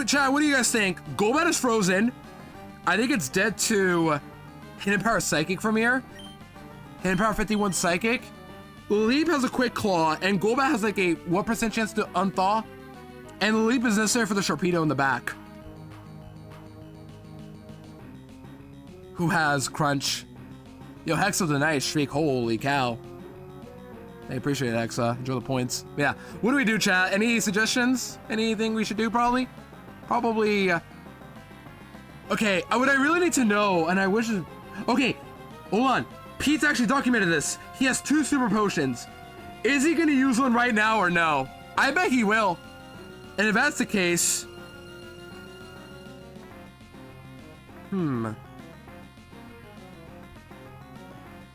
Chat, what do you guys think? Golbat is frozen. I think it's dead to Hidden Power Psychic from here. Hidden Power 51 Psychic. Leap has a quick claw, and Golbat has like a what % chance to unthaw? And Leap is necessary for the Sharpedo in the back. Who has Crunch? Yo, Hexa with a nice streak. Holy cow. I appreciate it, Hexa. Enjoy the points. But yeah, what do we do, chat? Any suggestions? Anything we should do, probably? Probably... Okay, what I really need to know, and I wish... Okay, hold on. Pete's actually documented this. He has 2 super potions. Is he gonna use one right now or no? I bet he will. And if that's the case...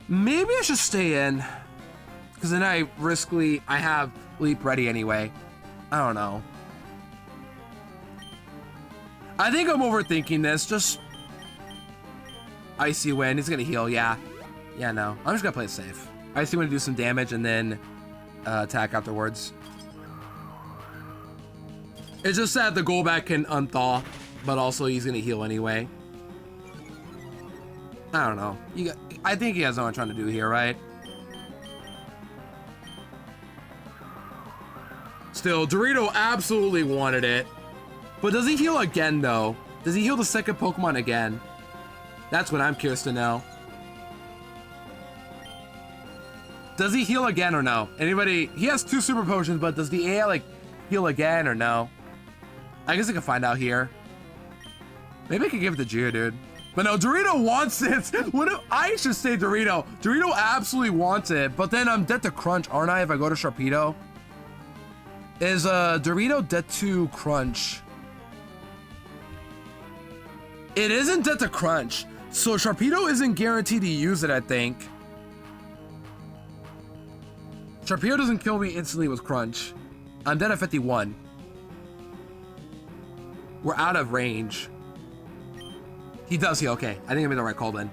Maybe I should stay in. Because then I have leap ready anyway. I don't know. I think I'm overthinking this. Just Icy Wind. He's gonna heal. Yeah. Yeah, no. I'm just gonna play it safe. Icy Wind to do some damage and then attack afterwards. It's just that the Golbat can unthaw, but also he's gonna heal anyway. I don't know. I think he has what I'm trying to do here, right? Still, Dorito absolutely wanted it. But does he heal again, though? Does he heal the second Pokemon again? That's what I'm curious to know. Does he heal again or no? Anybody? He has 2 super potions, but does the AI, like, heal again or no? I guess I can find out here. Maybe I could give it to Geodude. But no, Dorito wants it. I should say Dorito. Dorito absolutely wants it, but then I'm dead to Crunch, aren't I, if I go to Sharpedo? Is Dorito dead to Crunch? It isn't dead to Crunch, so Sharpedo isn't guaranteed to use it, I think. Sharpedo doesn't kill me instantly with Crunch. I'm dead at 51. We're out of range. He does heal, okay. I think I made the right call then.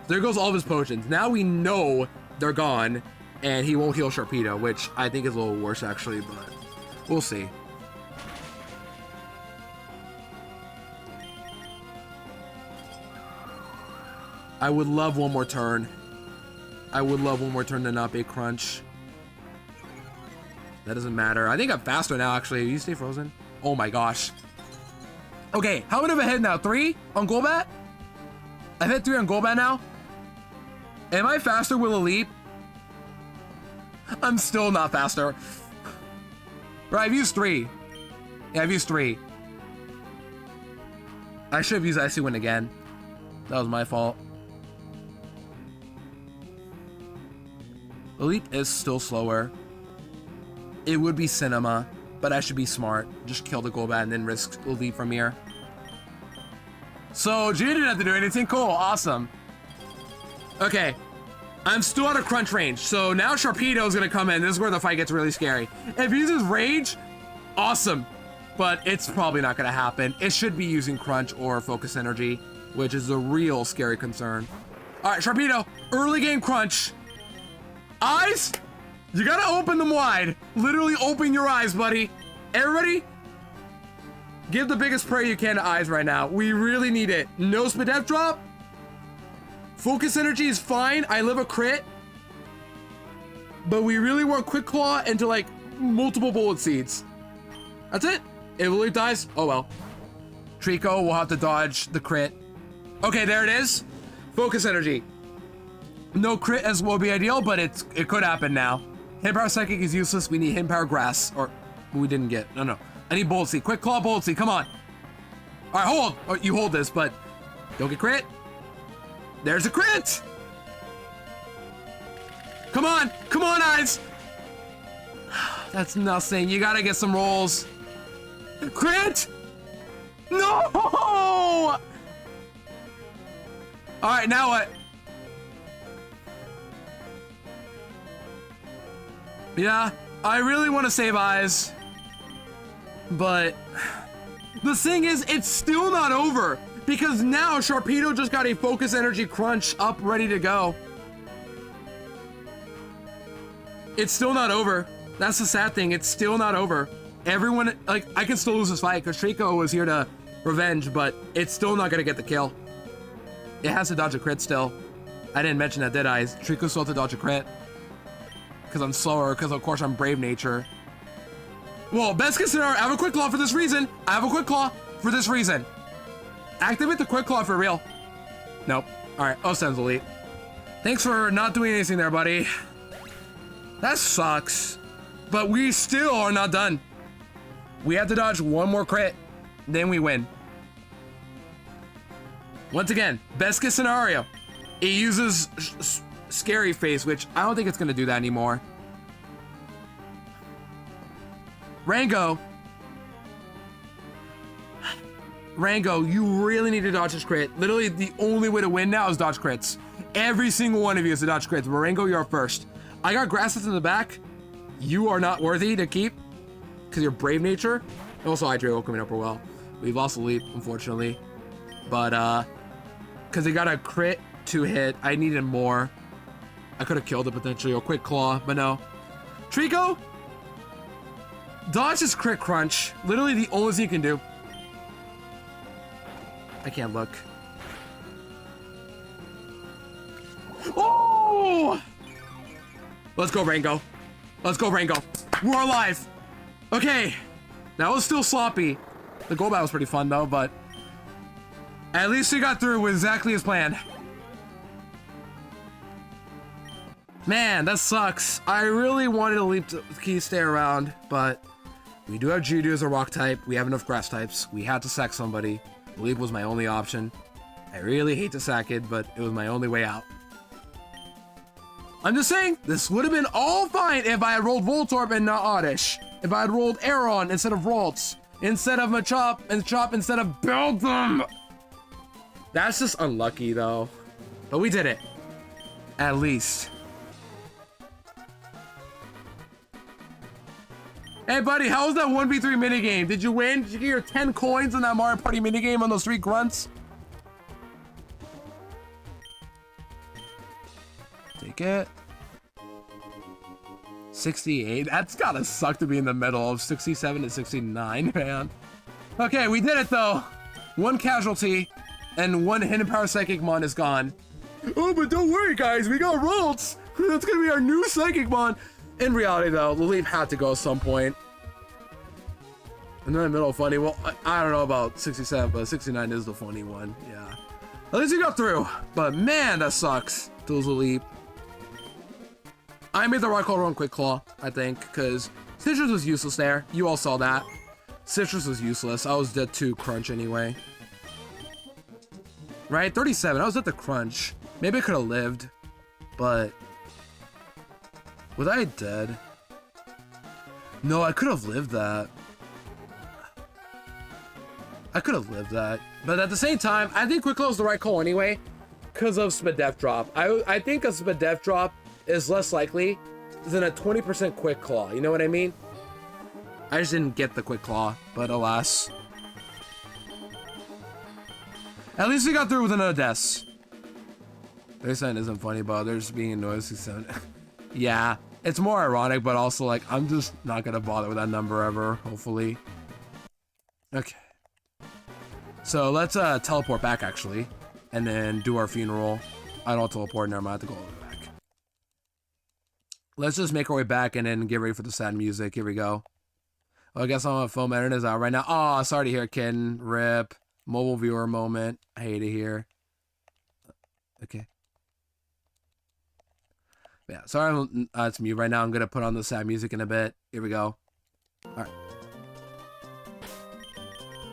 There goes all of his potions. Now we know they're gone, and he won't heal Sharpedo, which I think is a little worse actually, but we'll see. I would love one more turn. I would love one more turn to not be Crunch. That doesn't matter. I think I'm faster now, actually. You stay frozen? Oh my gosh. Okay, how many have I hit now? 3 on Golbat? I've hit 3 on Golbat now? Am I faster with a leap? I'm still not faster. Right, I've used 3. Yeah, I've used 3. I should have used Icy Wind again. That was my fault. The leap is still slower. It would be Cinema, but I should be smart. Just kill the Golbat and then risk the leap from here. So, G didn't have to do anything. Cool, awesome. Okay, I'm still out of Crunch range, so now Sharpedo is gonna come in. This is where the fight gets really scary. If he uses Rage, awesome, but it's probably not gonna happen. It should be using Crunch or Focus Energy, which is a real scary concern. All right, Sharpedo, early game Crunch. Eyes, you gotta open them wide. Literally open your eyes, buddy. Everybody, give the biggest prayer you can to Eyes right now. We really need it. No Spadef drop. Focus Energy is fine. I live a crit. But we really want Quick Claw into like multiple Bullet Seeds. That's it. If Leaf dies, oh well. Trico will have to dodge the crit. Okay, there it is. Focus Energy. No crit as will be ideal, but it could happen now. Hidden Power Psychic is useless. We need Hidden Power Grass, or we didn't get. No. I need Bullet Seed. Quick Claw, Bullet Seed. Come on. All right, hold. Oh, you hold this, but don't get crit. There's a crit. Come on, Eyes. That's nothing. You gotta get some rolls. Crit. No. All right, now what? Yeah, I really want to save Eyes, but the thing is, it's still not over because now Sharpedo just got a Focus Energy Crunch up ready to go. It's still not over. That's the sad thing. It's still not over. Everyone, like, I can still lose this fight because Trico was here to revenge, but it's still not going to get the kill. It has to dodge a crit still. I didn't mention that, did I? Trico still have to dodge a crit. Because I'm slower, because of course I'm Brave Nature. Well, best case scenario, I have a Quick Claw for this reason. I have a Quick Claw for this reason. Activate the Quick Claw for real. Nope. Alright, Osen's elite. Thanks for not doing anything there, buddy. That sucks. But we still are not done. We have to dodge one more crit. Then we win. Once again, best case scenario. It uses Scary Face, which I don't think it's going to do that anymore. Rango, you really need to dodge this crit. Literally, the only way to win now is dodge crits. Every single one of you is to dodge crits. Rango, you're up first. I got grasses in the back. You are not worthy to keep because you're brave nature. And also, Hydro coming up real well. We've lost a leap, unfortunately. But, because they got a crit to hit, I needed more. I could have killed it potentially, or quick claw, but no. Trico, dodge is crit crunch. Literally the only thing you can do. I can't look. Oh! Let's go, Rango. Let's go, Rango. We're alive. Okay. That was still sloppy. The goal battle was pretty fun, though, but at least we got through with exactly as planned. Man, that sucks. I really wanted to leap to key stay around, but we do have Judo as a rock type. We have enough grass types. We had to sack somebody. Leap was my only option. I really hate to sack it, but it was my only way out. I'm just saying, this would have been all fine if I had rolled Voltorb and not Oddish. If I had rolled Aeron instead of Ralts. Instead of Machop and Chop instead of Beldum. That's just unlucky, though. But we did it. At least. Hey, buddy, how was that 1v3 minigame? Did you win? Did you get your 10 coins in that Mario Party minigame on those 3 grunts? Take it. 68. That's gotta suck to be in the middle of 67 and 69, man. Okay, we did it, though. 1 casualty, and 1 Hidden Power Psychic Mon is gone. Oh, but don't worry, guys. We got Ralts. That's gonna be our new Psychic Mon. In reality, though, the leap had to go at some point. And then the middle funny. Well, I don't know about 67, but 69 is the funny one. Yeah. At least we got through. But man, that sucks. Those a leap. I made the right call on Quick Claw, I think, because Citrus was useless there. You all saw that. Citrus was useless. I was dead to Crunch anyway. Right? 37. I was at the Crunch. Maybe I could have lived, but was I dead? No, I could have lived that. I could have lived that. But at the same time, I think Quick Claw is the right call anyway, because of Spadef Drop. I think a Spadef Drop is less likely than a 20% Quick Claw. You know what I mean? I just didn't get the Quick Claw, but alas. At least we got through with another death. 37 isn't funny, but there's being annoyed 67. Yeah, it's more ironic, but also like, I'm just not gonna bother with that number ever, hopefully. Okay. So let's teleport back actually, and then do our funeral. I don't teleport, never mind, I have to go all the way back. Let's just make our way back and then get ready for the sad music. Here we go. Well, I guess I'm on phone internet is out right now. Oh, sorry to hear, kitten. Rip. Mobile viewer moment. I hate it here. Okay. Yeah, sorry it's mute right now. I'm gonna put on the sad music in a bit. Here we go. Alright.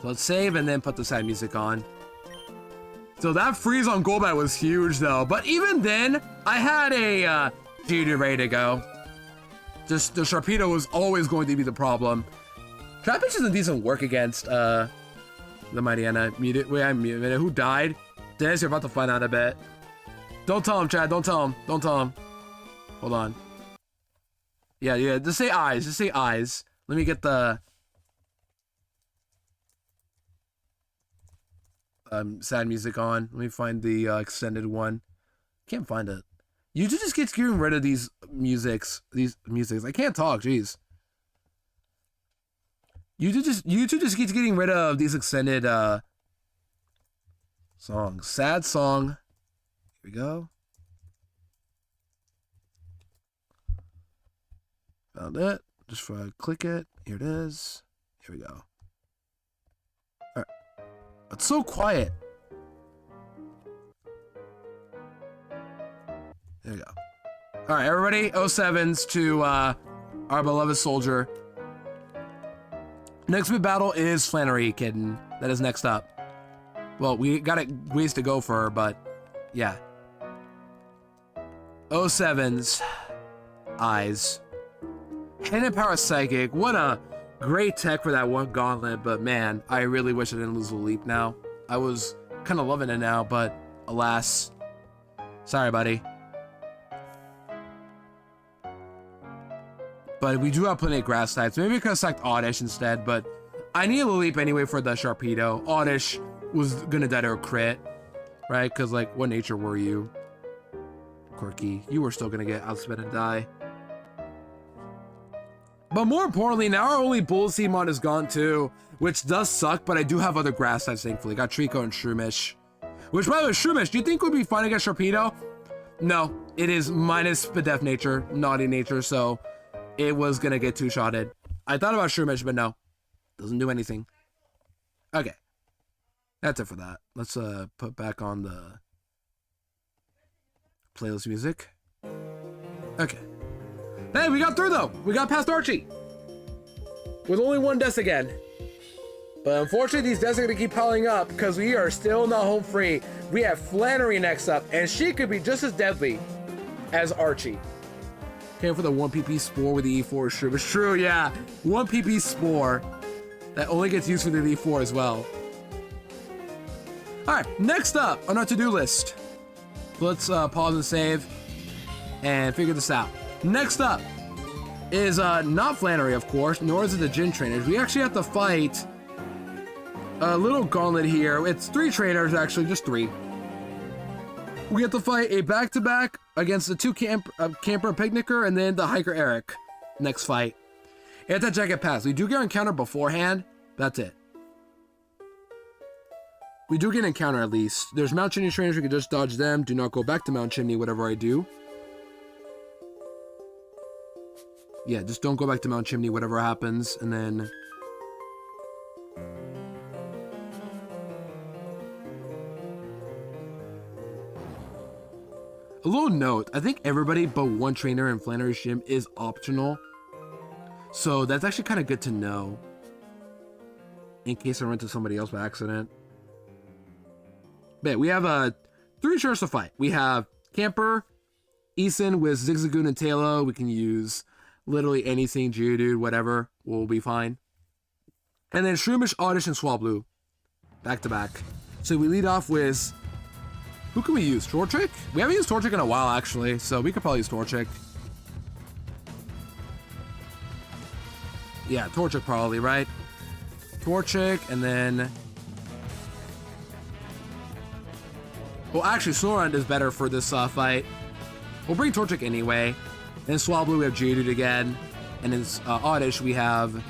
So let's save and then put the sad music on. So that freeze on Golbat was huge though. But even then, I had a Geodude ready to go. Just the Sharpedo was always going to be the problem. Trapinch is a decent work against the Mightyena. Muted. Wait, I'm muted. Who died? Dennis, you're about to find out a bit. Don't tell him, Chad. Don't tell him. Don't tell him. Hold on. Yeah. Just say eyes. Just say eyes. Let me get the sad music on. Let me find the extended one. Can't find it. YouTube just keeps getting rid of these musics. I can't talk. Jeez. YouTube just keeps getting rid of these extended songs. Sad song. Here we go. Found it. Just click it. Here it is. Here we go. Alright. It's so quiet. There we go. Alright, everybody. 07s to our beloved soldier. Next big battle is Flannery Kitten. That is next up. Well, we got ways to go for her, but yeah. 07's eyes. Hidden Power Psychic. What a great tech for that one gauntlet, but man, I really wish I didn't lose the leap now. I was kind of loving it now, but alas. Sorry, buddy. But we do have plenty of grass types. Maybe we could have select Oddish instead, but I need a Leap anyway for the Sharpedo. Oddish was gonna die to a crit, right? Because, like, what nature were you? Quirky. You were still gonna get outsped and die. But more importantly, now our only Bull Seamon is gone too, which does suck, but I do have other grass types, thankfully. Got Trico and Shroomish. Which, by the way, Shroomish, do you think would be fun against Sharpedo? No, it is minus the Def nature, naughty nature, so it was gonna get two-shotted. I thought about Shroomish, but no. Doesn't do anything. Okay. That's it for that. Let's put back on the playlist music. Okay. Hey, we got through though. We got past Archie. With only one death again. But unfortunately, these deaths are gonna keep piling up because we are still not home free. We have Flannery next up, and she could be just as deadly as Archie. Came for the 1 PP Spore with the E4 is true. It's true, yeah. 1 PP Spore. That only gets used for the E4 as well. Alright, next up on our to-do list. Let's pause and save and figure this out. Next up is not Flannery, of course, nor is it the gym trainers. We actually have to fight a little gauntlet here. It's 3 trainers, actually, just 3. We have to fight a back-to-back against the 2 camper picnicker and then the hiker Eric. Next fight. At that jacket pass. We do get an encounter beforehand. That's it. We do get an encounter at least. There's Mount Chimney trainers. We can just dodge them. Do not go back to Mount Chimney, whatever I do. Yeah, just don't go back to Mount Chimney, whatever happens. And then... a little note. I think everybody but one trainer in Flannery's gym is optional. So that's actually kind of good to know. In case I run into somebody else by accident. But we have 3 trainers to fight. We have Camper, Eason with Zigzagoon and Tailo. We can use literally anything, Geodude, whatever, will be fine. And then Shroomish, Oddish, and Swablu. Back to back. So we lead off with... who can we use? Torchic? We haven't used Torchic in a while, actually, so we could probably use Torchic. Yeah, Torchic probably, right? Torchic, and then... well, actually, Snorunt is better for this fight. We'll bring Torchic anyway. Then Swablu, we have Geodude again. And then Oddish, we have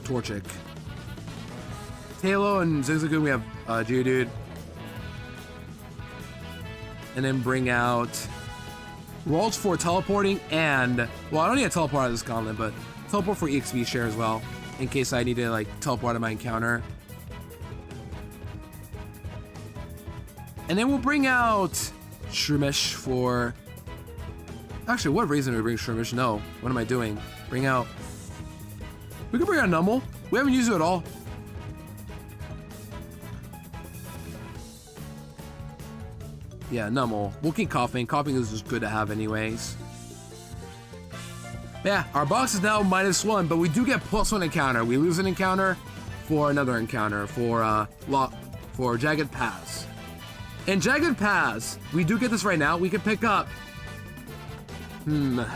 Torchic. Tailo and Zigzagoon, we have Geodude. And then bring out Ralts for teleporting and... well, I don't need a teleport out of this gauntlet, but teleport for EXP share as well. In case I need to, like, teleport out of my encounter. And then we'll bring out Shroomish for... actually, what reason do we bring Shroomish? No. What am I doing? Bring out... we can bring out Numble. We haven't used it at all. Yeah, Numble. We'll keep Coughing. Coughing is just good to have anyways. Yeah, our box is now -1, but we do get +1 encounter. We lose an encounter for another encounter for Jagged Pass. In Jagged Pass, we do get this right now. We can pick up...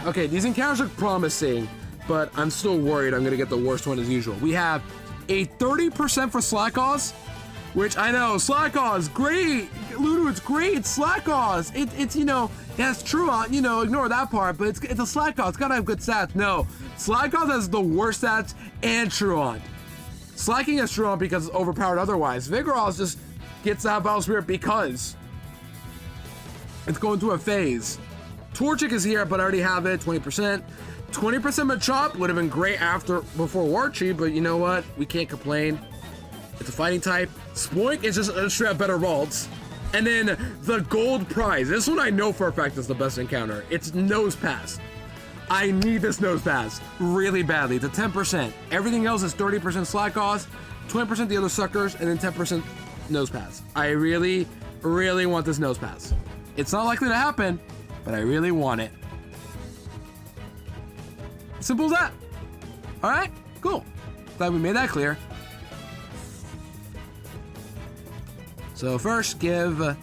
okay, these encounters look promising, but I'm still worried I'm going to get the worst one as usual. We have a 30% for Slackaws, which I know, Slackaws, great! Ludo, it's great, it's Slackaws! It's, you know, yeah, it's Truant, you know, ignore that part, but it's a Slackaws, it's gotta have good stats. No, Slackaws has the worst stats and Truant. Slacking is Truant because it's overpowered otherwise. Vigoroth just gets that Battle Spirit because it's going through a phase. Torchic is here, but I already have it, 20%. 20% Machop would have been great before Warchi, but you know what? We can't complain. It's a fighting type. Spoink is just a straight up better Ralts. And then the gold prize. This one I know for a fact is the best encounter. It's Nose Pass. I need this Nose Pass really badly. It's a 10%. Everything else is 30% Slackaws, 20% the other suckers, and then 10% Nose Pass. I really, really want this Nose Pass. It's not likely to happen, but I really want it. Simple as that. All right, cool. Glad we made that clear. So first, give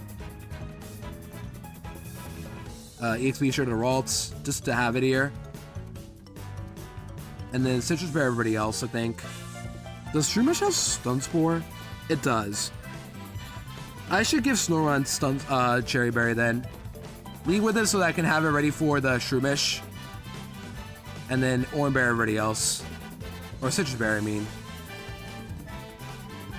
EXP share to Ralts, just to have it here. And then Citrus Berry, everybody else, I think. Does Shroomish have Stun Spore? It does. I should give Snorunt Stun Cherry Berry then. Lead with it so that I can have it ready for the Shroomish. And then Orange Berry, everybody else. Or Citrus Berry, I mean.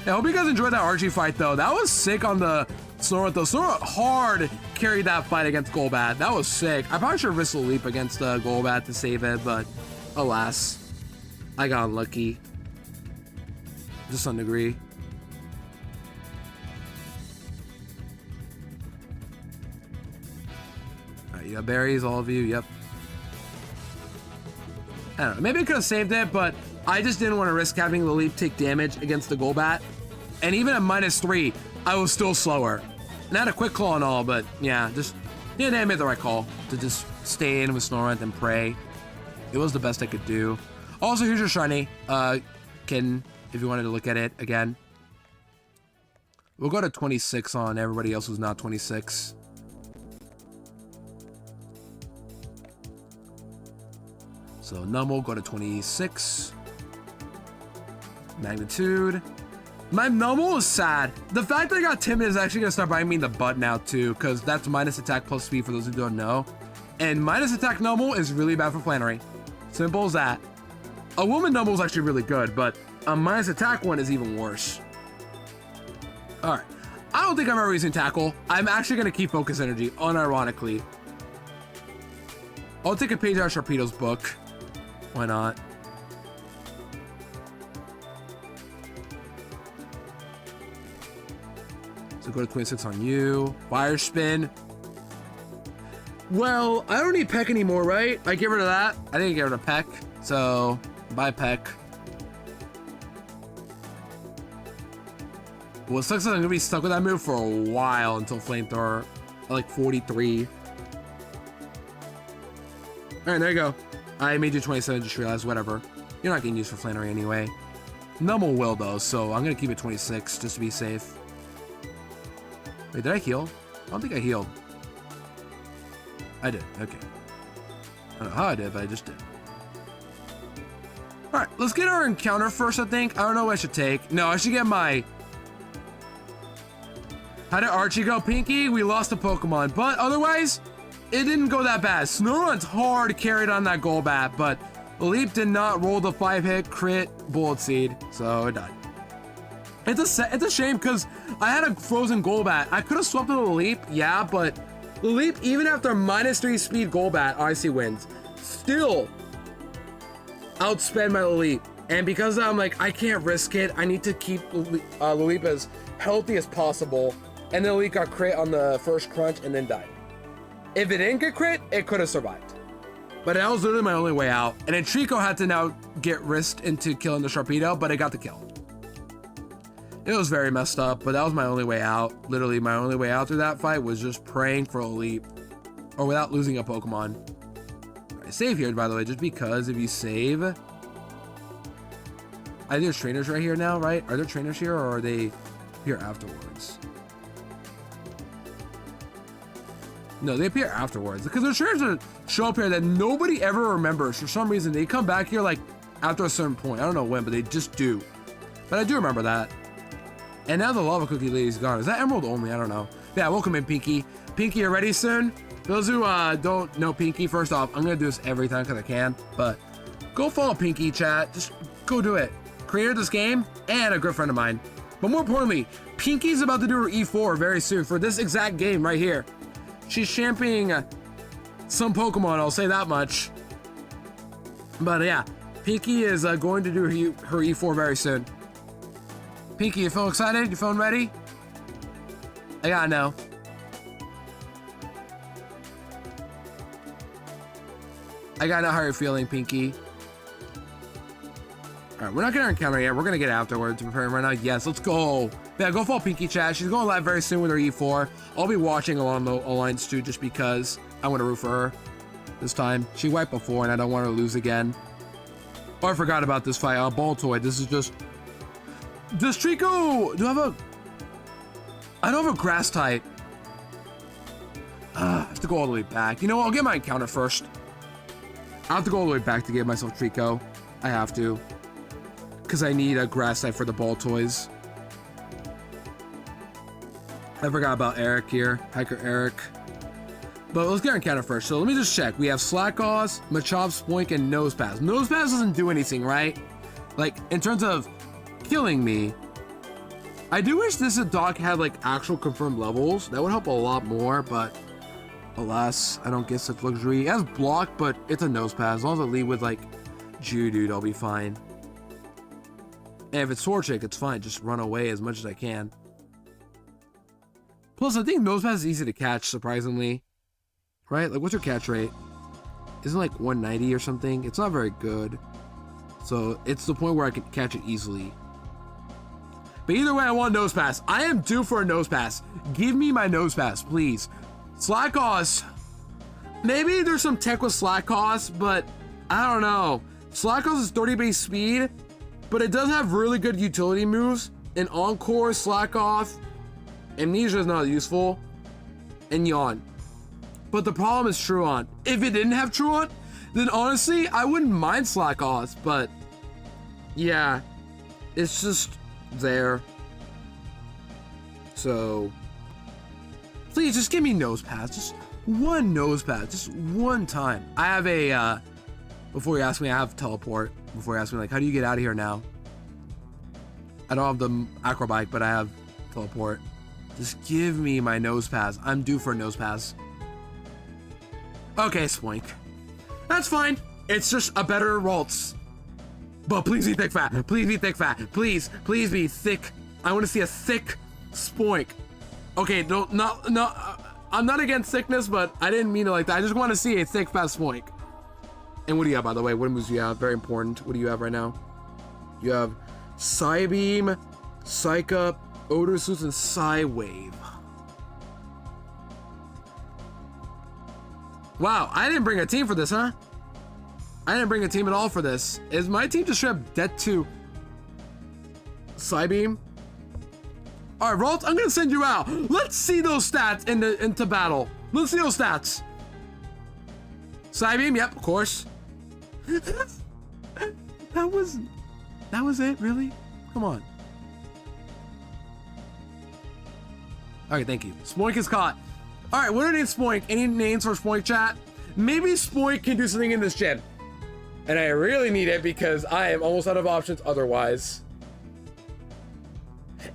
I hope you guys enjoyed that Archie fight, though. That was sick on the Snorunt, though. Snorunt hard carried that fight against Golbat. That was sick. I probably should have risked a leap against Golbat to save it, but alas. I got unlucky. To some degree. Alright, you got berries, all of you. Yep. I don't know. Maybe I could have saved it, but I just didn't want to risk having the leap take damage against the Golbat. And even at -3, I was still slower. And I had a quick claw and all, but yeah, just I made the right call to just stay in with Snorunt and pray. It was the best I could do. Also, here's your shiny, kitten, if you wanted to look at it again. We'll go to 26 on everybody else who's not 26. So Numble, go to 26. Magnitude. My Numble is sad. The fact that I got timid is actually gonna start biting me in the butt now too, because that's minus attack plus speed for those who don't know. And minus attack Numble is really bad for Flannery. Simple as that. A woman Numble is actually really good, but a minus attack one is even worse. Alright. I don't think I'm ever using Tackle. I'm actually gonna keep Focus Energy, unironically. I'll take a page out of Sharpedo's book. Why not? So go to 26 on you. Fire Spin. Well, I don't need Peck anymore, right? I get rid of that. I didn't get rid of Peck. So, bye Peck. Well, it sucks that I'm going to be stuck with that move for a while until Flamethrower. Like 43. Alright, there you go. I made you 27, just realized, whatever. You're not getting used for Flannery anyway. Numble will though, so I'm going to keep it 26 just to be safe. Wait, did I heal? I don't think I healed. I did, okay. I don't know how I did, but I just did. Alright, let's get our encounter first, I think. I don't know what I should take. No, I should get my... How did Archie go? Pinky, we lost a Pokemon, but otherwise, it didn't go that bad. Snorunt's hard carried on that Golbat, but Leap did not roll the 5-hit crit Bullet Seed, so it died. It's a shame because I had a frozen Golbat. I could have swapped to the Leap, yeah, but the Leap, even after -3 speed Golbat, Icy wins. Still outsped my Leap. And because I'm like, I can't risk it, I need to keep Leap as healthy as possible. And then Leap got crit on the first crunch and then died. If it didn't get crit, it could have survived. But that was literally my only way out. And then Trico had to now get risked into killing the Sharpedo, but it got the kill. It was very messed up, but that was my only way out. Literally, my only way out through that fight was just praying for a leap. Or without losing a Pokemon. I save here, by the way, just because if you save... I think there's trainers right here now, right? Are there trainers here, or are they here afterwards? No, they appear afterwards. Because there's trainers that show up here that nobody ever remembers. For some reason, they come back here, like, after a certain point. I don't know when, but they just do. But I do remember that. And now the Lava Cookie Lady's gone. Is that Emerald only? I don't know. Yeah, welcome in, Pinky. Pinky, you ready soon? Those who don't know Pinky, first off, I'm going to do this every time because I can. But go follow Pinky, chat. Just go do it. Creator of this game and a good friend of mine. But more importantly, Pinky's about to do her E4 very soon for this exact game right here. She's championing some Pokemon, I'll say that much. But yeah, Pinky is going to do her E4 very soon. Pinky, you feel excited? You feeling ready? I gotta know. I gotta know how you're feeling, Pinky. Alright, we're not gonna encounter yet. We're gonna get afterwards. Preparing right now. Yes, let's go. Yeah, go follow Pinky, chat. She's going live very soon with her E4. I'll be watching along the lines too, just because I want to root for her this time. She wiped before, and I don't want her to lose again. Oh, I forgot about this fight. Baltoy. This is just... Does Trico... Do I have a... I don't have a grass type. I have to go all the way back. You know what? I'll get my encounter first. I have to go all the way back to get myself Trico. I have to. Because I need a grass type for the ball toys. I forgot about Eric here. Hiker Eric. But let's get our encounter first. So let me just check. We have Slackos, Machop, Spoink, and Nosepass. Nosepass doesn't do anything, right? Like, in terms of killing me. I do wish this doc had, like, actual confirmed levels. That would help a lot more, but alas, I don't get such luxury. It has block, but it's a Nosepass. As long as I lead with, like, Geodude, I'll be fine. And if it's Sword Trick, it's fine. Just run away as much as I can. Plus, I think Nosepass is easy to catch, surprisingly. Right? Like, what's your catch rate? Isn't it like 190 or something? It's not very good. So, it's the point where I can catch it easily. But either way, I want Nosepass. I am due for a Nosepass. Give me my Nosepass, please. Slackos. Maybe there's some tech with Slackos, but I don't know. Slackos is 30 base speed, but it does have really good utility moves. And Encore, Slack Off, Amnesia is not useful, and Yawn. But the problem is Truant. If it didn't have Truant, then honestly, I wouldn't mind Slack Off, but yeah, it's just there. So please just give me Nosepass. Just one Nosepass. Just one time. I have a, before you ask me, I have Teleport. Before you ask me, like, how do you get out of here now? I don't have the Acrobike, but I have Teleport. Just give me my Nosepass. I'm due for a Nosepass. Okay, Spoink. That's fine. It's just a better Ralts. But please be thick fat. Please be thick fat. Please be thick. I want to see a thick Spoink. Okay, I'm not against thickness, but I didn't mean it like that. I just want to see a thick fat Spoink. And what do you have, by the way? What moves do you have? Very important. What do you have right now? You have Psybeam, Psych Up, Odor Suits, and Psywave. Wow, I didn't bring a team for this, huh? I didn't bring a team at all for this. Is my team just straight up dead to Psybeam? All right, Ralt, I'm gonna send you out. Let's see those stats into battle. Let's see those stats. Psybeam, yep, of course. that was it, really? Come on. Okay, thank you. Spoink is caught. All right, what are names Spoink? Any names for Spoink, chat? Maybe Spoink can do something in this gen. And I really need it because I am almost out of options otherwise.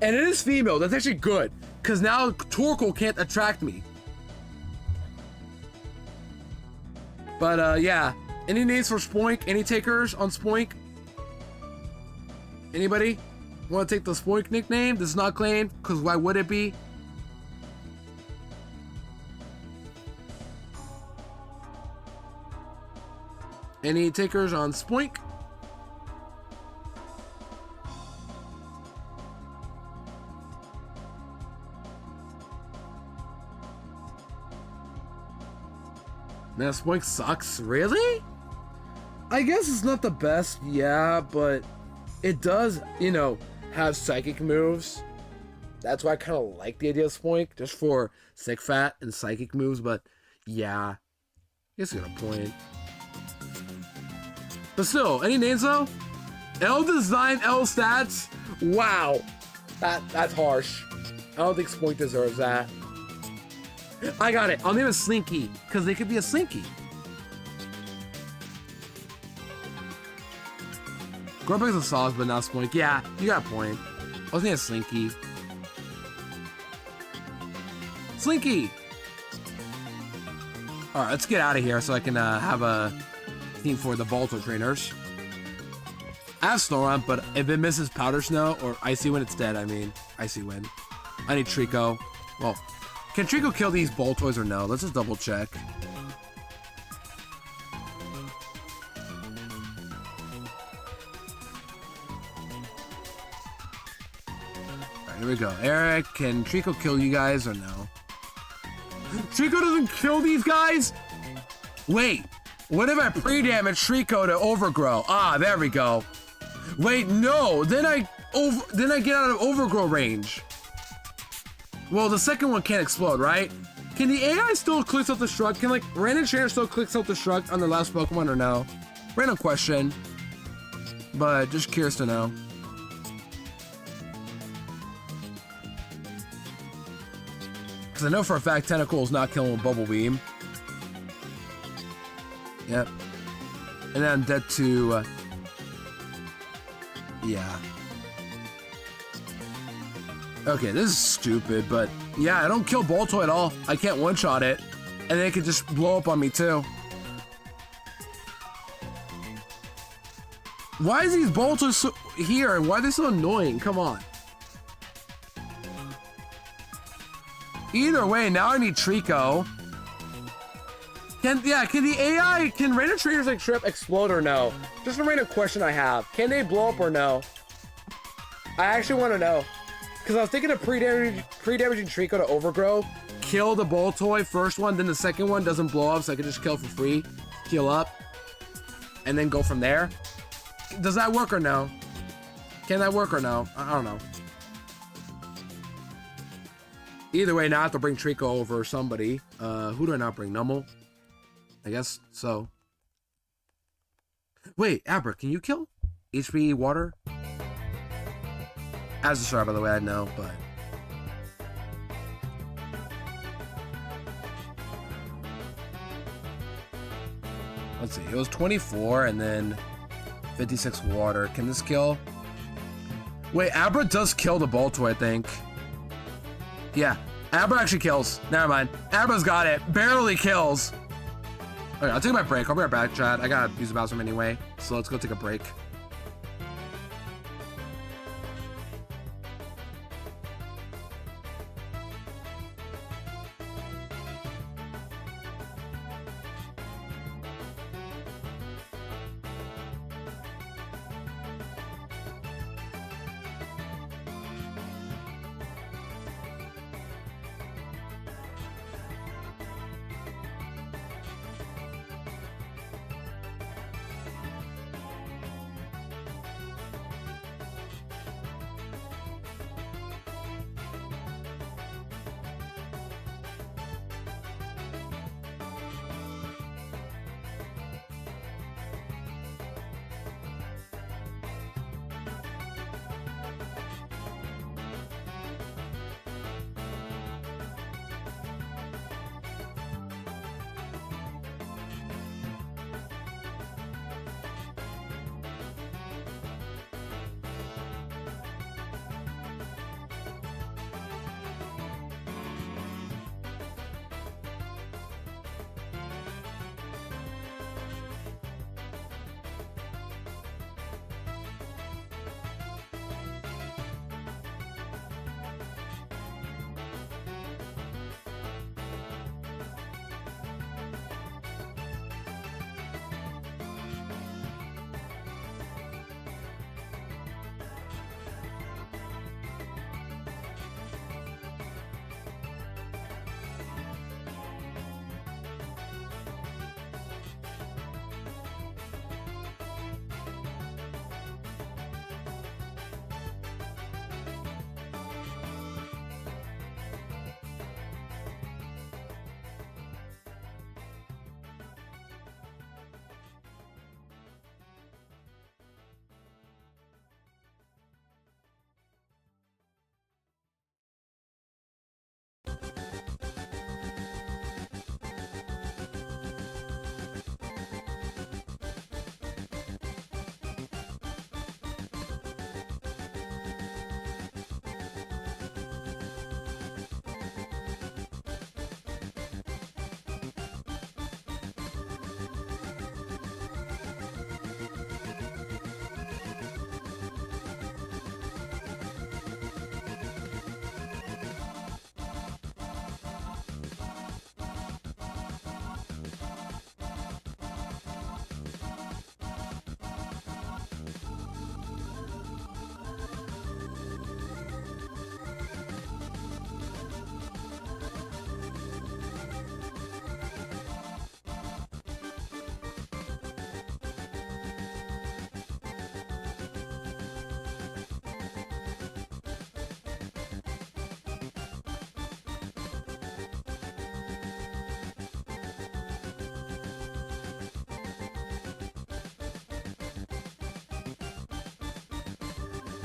And it is female. That's actually good. Because now Torkoal can't attract me. But yeah. Any names for Spoink? Any takers on Spoink? Anybody want to take the Spoink nickname? This is not claimed, because why would it be? Any takers on Spoink? Man, Spoink sucks. Really? I guess it's not the best, yeah, but it does, you know, have psychic moves. That's why I kind of like the idea of Spoink, just for sick fat and psychic moves, but yeah. I guess you got a point. But still, any names though? L design, L stats? Wow. That's harsh. I don't think Spoink deserves that. I got it. I'll name it Slinky, because they could be a Slinky. Grumpy's a sauce, but not Spoink. Yeah, you got a point. I was thinking Slinky. Slinky! Alright, let's get out of here so I can have a team for the Balto trainers. I have Snorunt, but if it misses Powder Snow or Icy Wind, it's dead. I mean, Icy Wind. I need Trico. Well, can Trico kill these Baltoys or no? Let's just double check. Alright, here we go. Eric, can Trico kill you guys or no? Trico doesn't kill these guys? Wait, what if I pre-damage Trico to overgrow? Ah, there we go. Wait, no, then I get out of overgrow range. Well, the second one can't explode, right? Can the AI still click self-destruct? Can, like, random trainer still click self-destruct on their last Pokemon or no? Random question. but just curious to know. Because I know for a fact Tentacle is not killing with Bubble Beam. Yep. And then I'm dead to... yeah. Okay, this is stupid, but... yeah, I don't kill Boltoy at all. I can't one-shot it. And then it could just blow up on me, too. Why is these Boltoys so here, and why are they so annoying? Come on. Either way, now I need Trico. Can the AI, can random trainers like Shrimp explode or no? Just a random question I have. Can they blow up or no? I actually want to know. Because I was thinking of pre-damaging Trico to Overgrow. Kill the Boltoy first one, then the second one doesn't blow up, so I can just kill for free. Heal up. And then go from there. Does that work or no? Can that work or no? I don't know. Either way, now I have to bring Trico over somebody. Who do I not bring? Nummel? I guess so. Wait, Abra, can you kill? HP water? As a star, by the way, I know, but... let's see, it was 24 and then 56 water. Can this kill? Wait, Abra does kill the Boltoy, I think. Yeah, Abra actually kills. Never mind. Abra's got it. Barely kills. Okay, I'll take my break. I'll be right back, chat. I gotta use the bathroom anyway. So let's go take a break.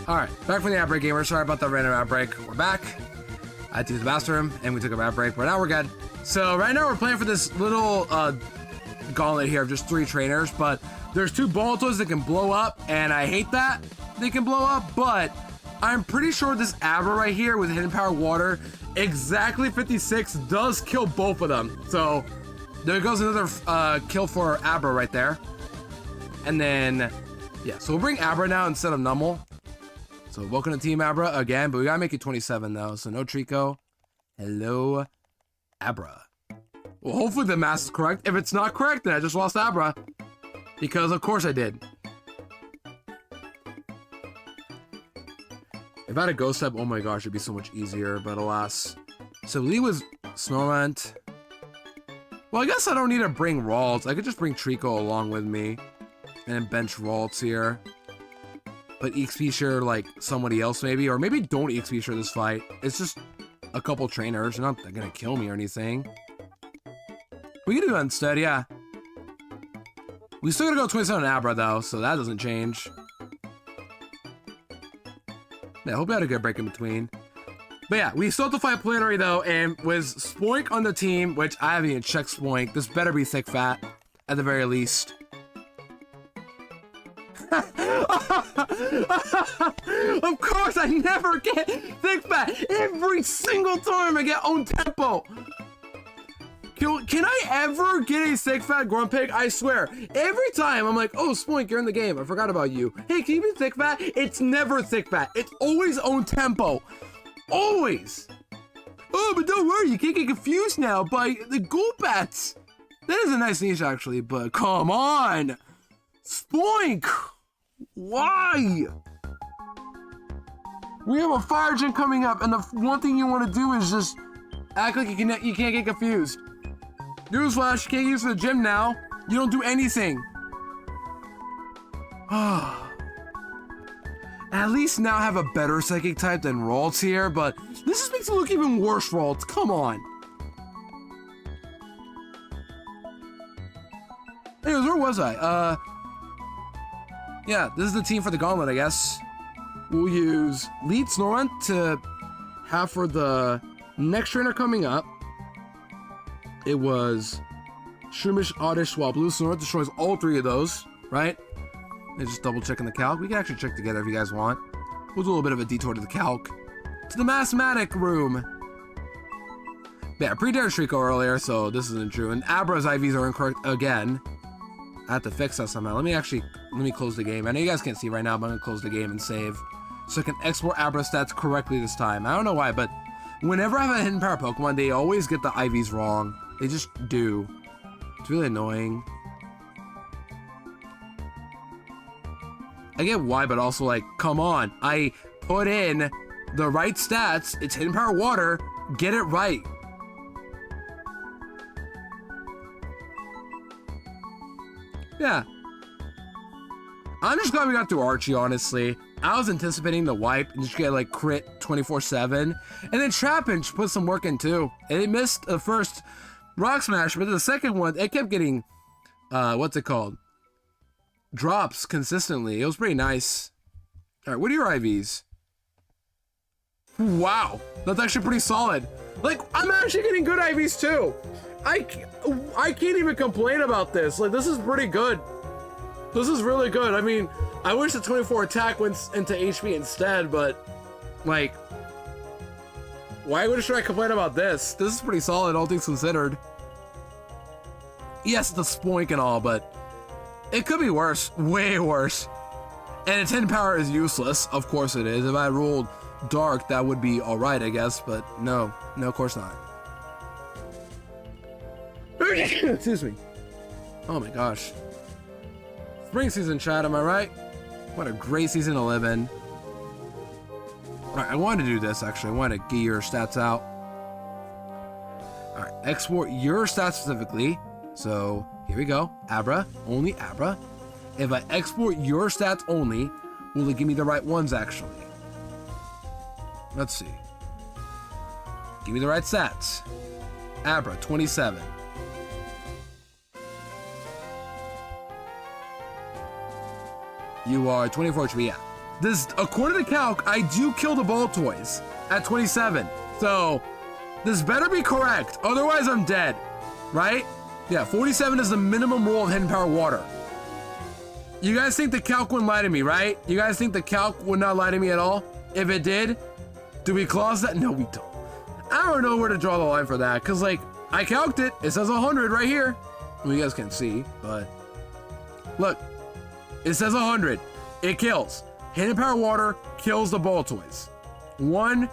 All right, back from the ad break, gamer. Sorry about that random ad break. We're back. I had to use the bathroom, and we took a ad break, but now we're good. So right now we're playing for this little gauntlet here of just 3 trainers, but there's 2 Baltos that can blow up, and I hate that they can blow up, but I'm pretty sure this Abra right here with Hidden Power Water, exactly 56, does kill both of them. So there goes another kill for Abra right there. And then, yeah, so we'll bring Abra now instead of Nummel. So welcome to Team Abra again, but we gotta make it 27 though, so no Trico. Hello, Abra. Well, hopefully the math is correct. If it's not correct, then I just lost Abra. Because of course I did. If I had a Ghost type, oh my gosh, it'd be so much easier, but alas. So Lee was Snorunt. Well, I guess I don't need to bring Ralts. I could just bring Trico along with me. And then bench Ralts here. But EXP share like somebody else maybe, or maybe don't EXP share this fight. It's just a couple trainers. They're not gonna kill me or anything. We can do that instead, yeah. We still gotta go 27 Abra though, so that doesn't change. Yeah, I hope I had a good break in between. But yeah, we still have to fight Planetary though, and with Spoink on the team, which I haven't even checked Spoink, this better be thick fat, at the very least. Of course, I never get thick fat. Every single time I get own tempo. Can I ever get a thick fat Grumpig? I swear. Every time I'm like, oh, Spoink, you're in the game. I forgot about you. Hey, can you be thick fat? It's never thick fat. It's always own tempo. Always. Oh, but don't worry. You can't get confused now by the Golbats. That is a nice niche, actually, but come on. Spoink. Why? We have a fire gym coming up, and the one thing you want to do is just act like you can't get confused. Newsflash, you can't use the gym now. You don't do anything. At least now I have a better psychic type than Ralts here, but this just makes it look even worse, Ralts. Come on. Anyways, where was I? Yeah, this is the team for the gauntlet, I guess. We'll use Lead Snorunt to have for the next trainer coming up. It was Shroomish, Oddish, Swablu. Snorunt destroys all 3 of those, right? And just double checking the calc. We can actually check together if you guys want. We'll do a little bit of a detour to the calc. To the mathematic room. Yeah, pre-dared Trico earlier, so this isn't true. And Abra's IVs are incorrect again. I have to fix that somehow. Let me close the game. I know you guys can't see right now, but I'm gonna close the game and save. So I can export Abra stats correctly this time. I don't know why, but whenever I have a hidden power Pokemon, they always get the IVs wrong. They just do. It's really annoying. I get why, but also like, come on. I put in the right stats. It's hidden power water. Get it right. Yeah. I'm just glad we got through Archie, honestly. I was anticipating the wipe and just get like crit 24/7. And then Trapinch put some work in too. And it missed the first Rock Smash, but the second one, it kept getting, what's it called? Drops consistently. It was pretty nice. All right, what are your IVs? Wow, that's actually pretty solid. Like, I'm actually getting good IVs too. I can't even complain about this. Like, this is pretty good. This is really good. I mean, I wish the 24 attack went into HP instead, but like, why should I complain about this? This is pretty solid, all things considered. Yes, the Spoink and all, but it could be worse, way worse. And its hidden power is useless. Of course it is. If I rolled Dark, that would be all right, I guess, but no, of course not. Excuse me. Oh my gosh. Spring season, chat, am I right? What a great season to live in. Alright, I wanted to do this actually. I wanted to get your stats out. Alright, export your stats specifically. So, here we go. Abra, only Abra. If I export your stats only, will it give me the right ones actually? Let's see. Give me the right stats. Abra, 27. You are 24 HP, yeah. this, according to calc, I do kill the ball toys at 27. So this better be correct. Otherwise, I'm dead, right? Yeah, 47 is the minimum rule of hidden power water. You guys think the calc wouldn't lie to me, right? You guys think the calc would not lie to me at all? If it did, do we clause that? No, we don't. I don't know where to draw the line for that, because, like, I calced it. It says 100 right here. Well, you guys can't see, but look, it says 100. It kills. Hidden power water kills the ball toys. 1,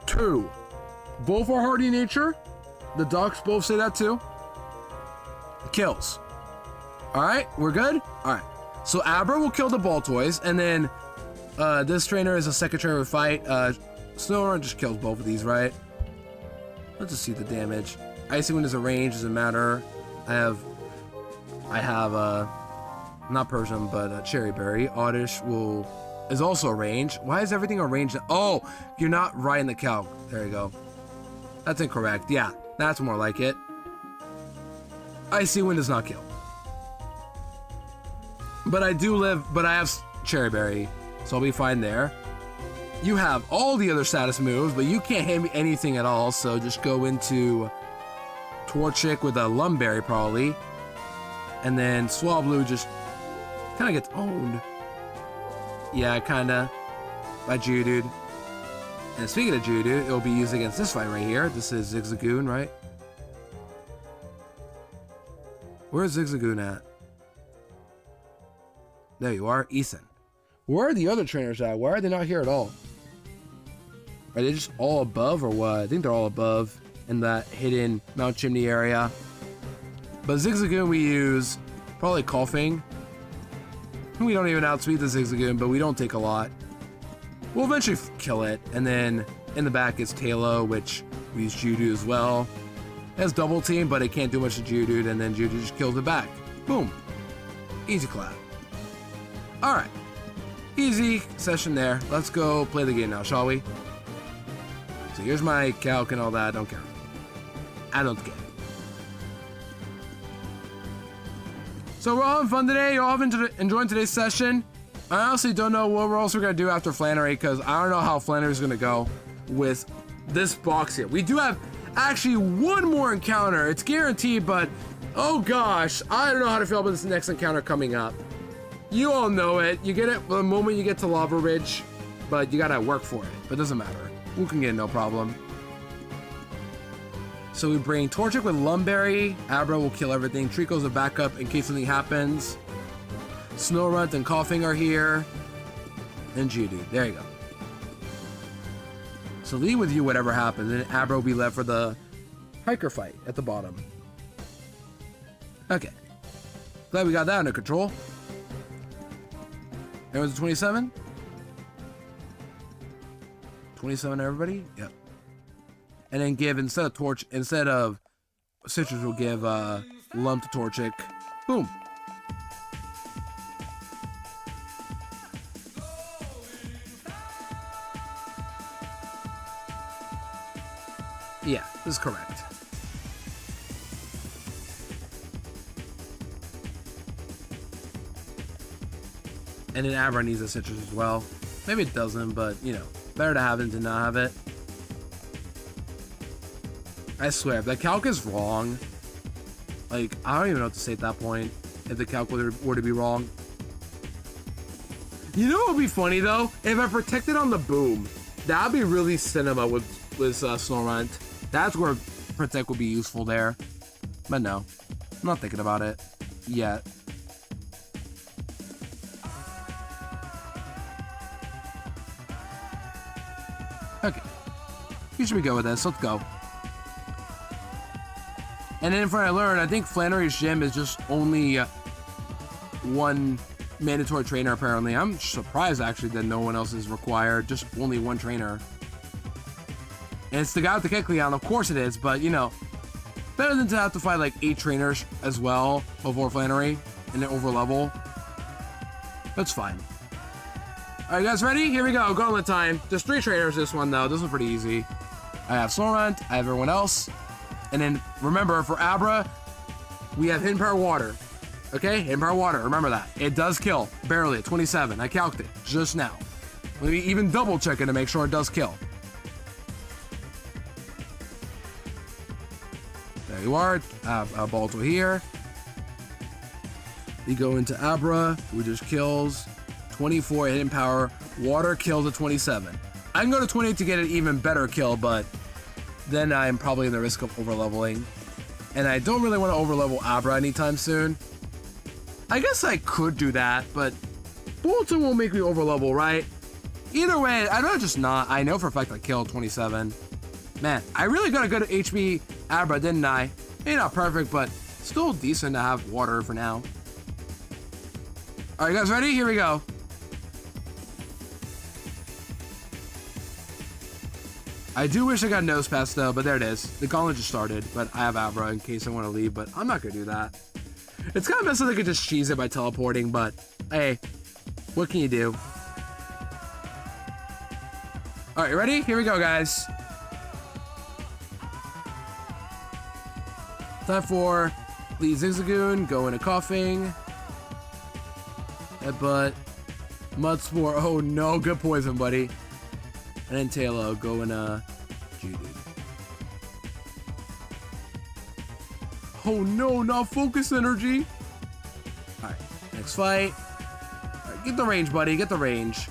2. Both are hardy in nature. The ducks both say that too. Kills. All right, we're good? All right. So Abra will kill the ball toys, and then this trainer is a second trainer fight. Snowrun just kills both of these, right? Let's just see the damage. Icy Wind is a range, doesn't matter. I have not Persian, but Cherry Berry. Oddish is also a range. Why is everything a range? Oh, you're not right in the calc. There you go. That's incorrect. Yeah, that's more like it. Icy Wind does not kill. But I have Cherry Berry, so I'll be fine there. You have all the other status moves, but you can't hit me anything at all, so just go into Torchic with a Lumberry probably. And then Swablu just kind of gets owned. Yeah, kind of. By Geodude. And speaking of Geodude, it'll be used against this fight right here. This is Zigzagoon, right? Where's Zigzagoon at? There you are, Ethan. Where are the other trainers at? Why are they not here at all? Are they just all above or what? I think they're all above in that hidden Mount Chimney area. But Zigzagoon we use probably Coughing. We don't even outspeed the Zigzagoon, but we don't take a lot. We'll eventually kill it. And then in the back is Talo, which we use Geodude as well. It has double team, but it can't do much to Geodude, and then Geodude just kills it back. Boom. Easy clap. Alright. Easy session there. Let's go play the game now, shall we? So here's my calc and all that. I don't care. I don't care. So we're all having fun today. You're all enjoying today's session. I honestly don't know what else we're going to do after Flannery, because I don't know how Flannery's going to go with this box here. We do have actually one more encounter. It's guaranteed, but oh gosh, I don't know how to feel about this next encounter coming up. You all know it. You get it the moment you get to Lava Ridge, but you got to work for it. But it doesn't matter. We can get it, no problem. So we bring Torchic with Lumberry. Abra will kill everything. Trico's a backup in case something happens. Snowrunt and Coughing are here. And Geodude. There you go. So lead with you whatever happens. And Abra will be left for the hiker fight at the bottom. Okay. Glad we got that under control. Everyone's 27? 27 everybody? Yep. And then give, instead of Citrus, we'll give Lump to Torchic. Boom. Yeah, this is correct. And then Abra needs a Citrus as well. Maybe it doesn't, but, you know, better to have it than not have it. I swear, if that calc is wrong, like, I don't even know what to say at that point, if the calc were to be wrong. You know what would be funny, though? If I protected on the boom, that'd be really cinema with Snowrunt. That's where Protect would be useful there. But no, I'm not thinking about it yet. Okay, you should be good with this. Let's go. And then from what I learned, I think Flannery's gym is just only one mandatory trainer, apparently. I'm surprised, actually, that no one else is required. Just only one trainer. And it's the guy with the Kecleon. Of course it is, but, you know, better than to have to fight, like, 8 trainers as well before Flannery and then over level. That's fine. Alright, guys, ready? Here we go. Gauntlet time. Just 3 trainers this one, though. This is pretty easy. I have Snowrunt. I have everyone else. And then, remember, for Abra, we have Hidden Power Water. Okay, hidden power water, remember that. It does kill, barely at 27. I calced it just now. Let me even double check it to make sure it does kill. There you are, Balto here. We go into Abra, who just kills. 24 hidden power, water kills at 27. I can go to 28 to get an even better kill, but then I'm probably in the risk of overleveling. And I don't really want to overlevel Abra anytime soon. I guess I could do that, but Bolton won't make me overlevel, right? Either way, I'd rather just not. I know for a fact I killed 27. Man, I really got a good HP Abra, didn't I? Maybe not perfect, but still decent to have water for now. All right, guys, ready? Here we go. I do wish I got nose pass though, but there it is. The gauntlet just started, but I have Abra in case I want to leave, but I'm not gonna do that. It's kind of messed up. I could just cheese it by teleporting, but hey, what can you do? All right, you ready? Here we go, guys. Time for Lee Zigzagoon, go into coughing. Headbutt. Mudspore, oh no, good poison, buddy. And then Tailo, go in G-Dude. Oh no, not focus energy. Alright, next fight. Alright, get the range, buddy, get the range.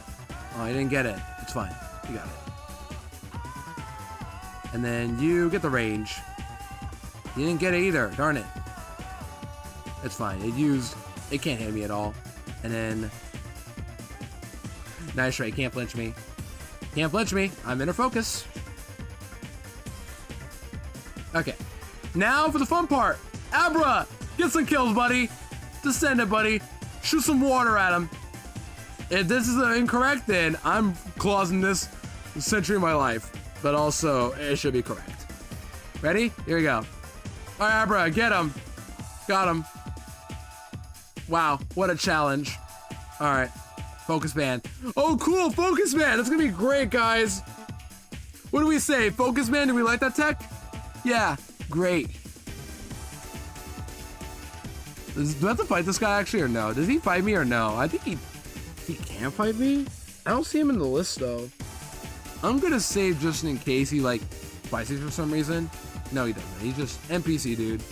Oh, I didn't get it. It's fine. You got it. And then you get the range. You didn't get it either. Darn it. It's fine. It can't hit me at all. And then nice right, can't flinch me. Can't flinch me. I'm inner focus. Okay. Now for the fun part. Abra! Get some kills, buddy. Descend it, buddy. Shoot some water at him. If this is incorrect, then I'm clausing this century of my life. But also, it should be correct. Ready? Here we go. Alright, Abra, get him. Got him. Wow, what a challenge. Alright. Focus band. Oh, cool, focus band. That's gonna be great, guys. What do we say? Focus band, do we like that tech? Yeah, great. Do I have to fight this guy actually or no? Does he fight me or no? I think he can fight me. I don't see him in the list though. I'm gonna save just in case he like fights me for some reason. No, he doesn't. He's just NPC, dude.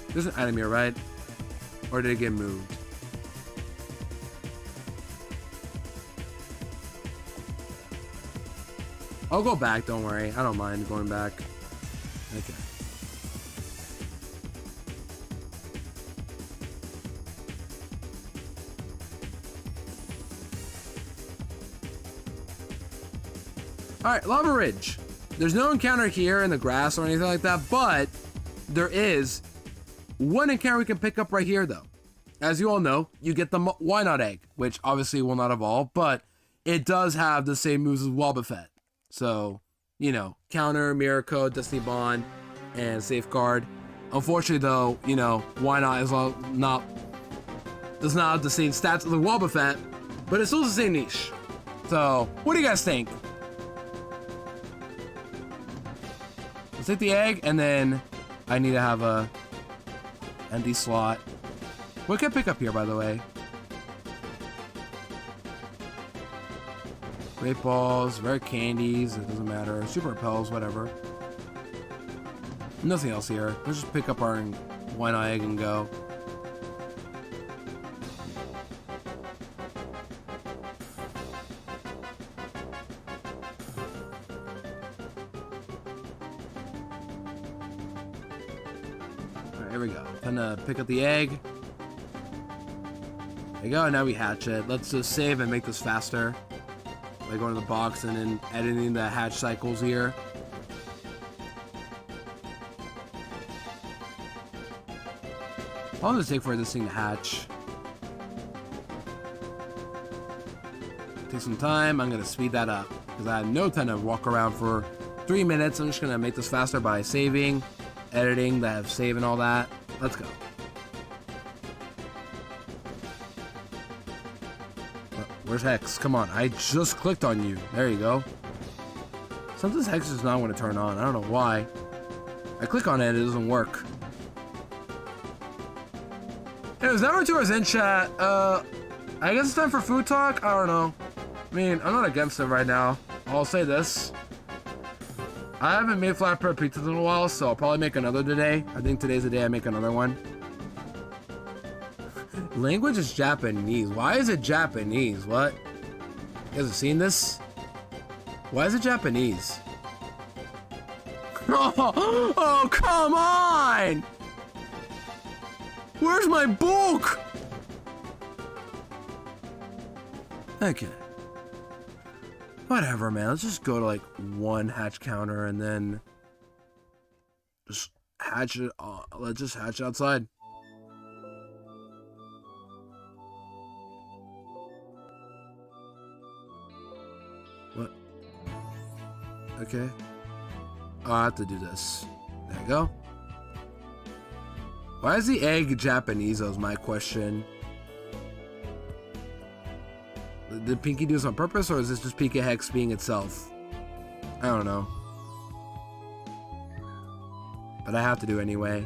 There's an item here, right? Or did it get moved? I'll go back, don't worry. I don't mind going back. Okay. Alright, Lava Ridge. There's no encounter here in the grass or anything like that, but there is one encounter we can pick up right here, though. As you all know, you get the Why Not Egg, which obviously will not evolve, but it does have the same moves as Wobbuffet. So, you know, counter, mirror code, Destiny Bond, and safeguard. Unfortunately, though, you know, Why Not is does not have the same stats as the Wobbuffet, but it's still the same niche. So, what do you guys think? Let's take the egg, and then I need to have a empty slot. What can I pick up here, by the way? Great balls, rare candies, it doesn't matter. Super repels, whatever. Nothing else here. Let's just pick up our Why Not Egg and go. Alright, here we go. Gonna pick up the egg. There you go, now we hatch it. Let's just save and make this faster. By going to the box and then editing the hatch cycles here. How long does it take for this thing to hatch? Take some time. I'm going to speed that up because I have no time to walk around for 3 minutes. I'm just going to make this faster by saving, editing, that save and all that. Let's go. Where's Hex? Come on, I just clicked on you. There you go. Sometimes Hex does not want to turn on. I don't know why. I click on it, it doesn't work. There's never two hours in chat. I guess it's time for food talk. I don't know. I mean, I'm not against it right now. I'll say this. I haven't made flatbread pizzas in a while, so I'll probably make another today. I think today's the day I make another one. Language is Japanese. Why is it Japanese? What? You guys have seen this? Why is it Japanese? Oh, come on! Where's my book? Okay. Whatever, man. Let's just go to like one hatch counter and then just hatch it. Let's just hatch outside. What? Okay. Oh, I have to do this. There you go. Why is the egg Japanese? That was my question. Did Pinky do this on purpose, or is this just Pika Hex being itself? I don't know. But I have to do anyway.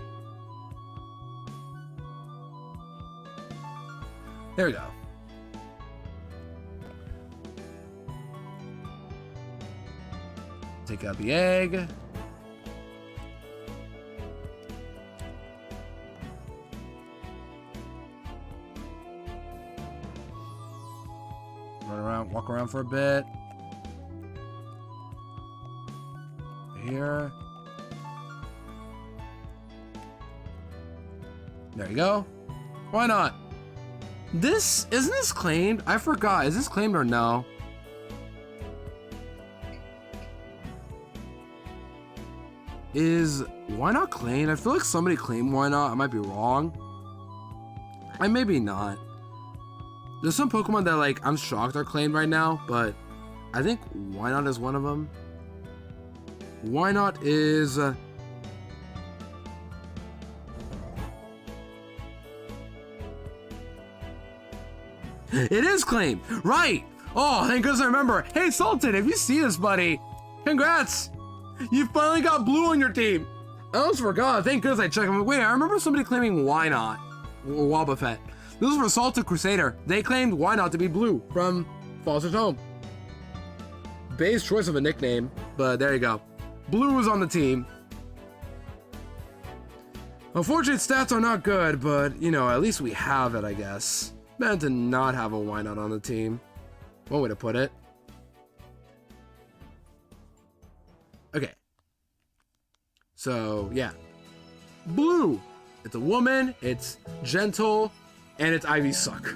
There we go. Take out the egg. Run around, walk around for a bit. Here. There you go. Why not? Isn't this claimed? I forgot. Is this claimed or no? Why not claimed? I feel like somebody claimed why not. I might be wrong. I maybe not. There's some Pokemon that like I'm shocked are claimed right now, but I think why not is one of them. Why not is it is claimed, right? Oh, thank goodness I remember. Hey Sultan, if you see this, buddy, congrats! You finally got blue on your team. I almost forgot. Thank goodness I checked. Wait, I remember somebody claiming why not Wobbuffet. This is for Salted Crusader. They claimed why not to be blue from Foster's Home. Bay's choice of a nickname, but there you go. Blue was on the team. Unfortunately, stats are not good, but you know, at least we have it, I guess. Better to not have a why not on the team. One way to put it. Okay. So, yeah. Blue. It's a woman, it's gentle, and it's Ivy suck.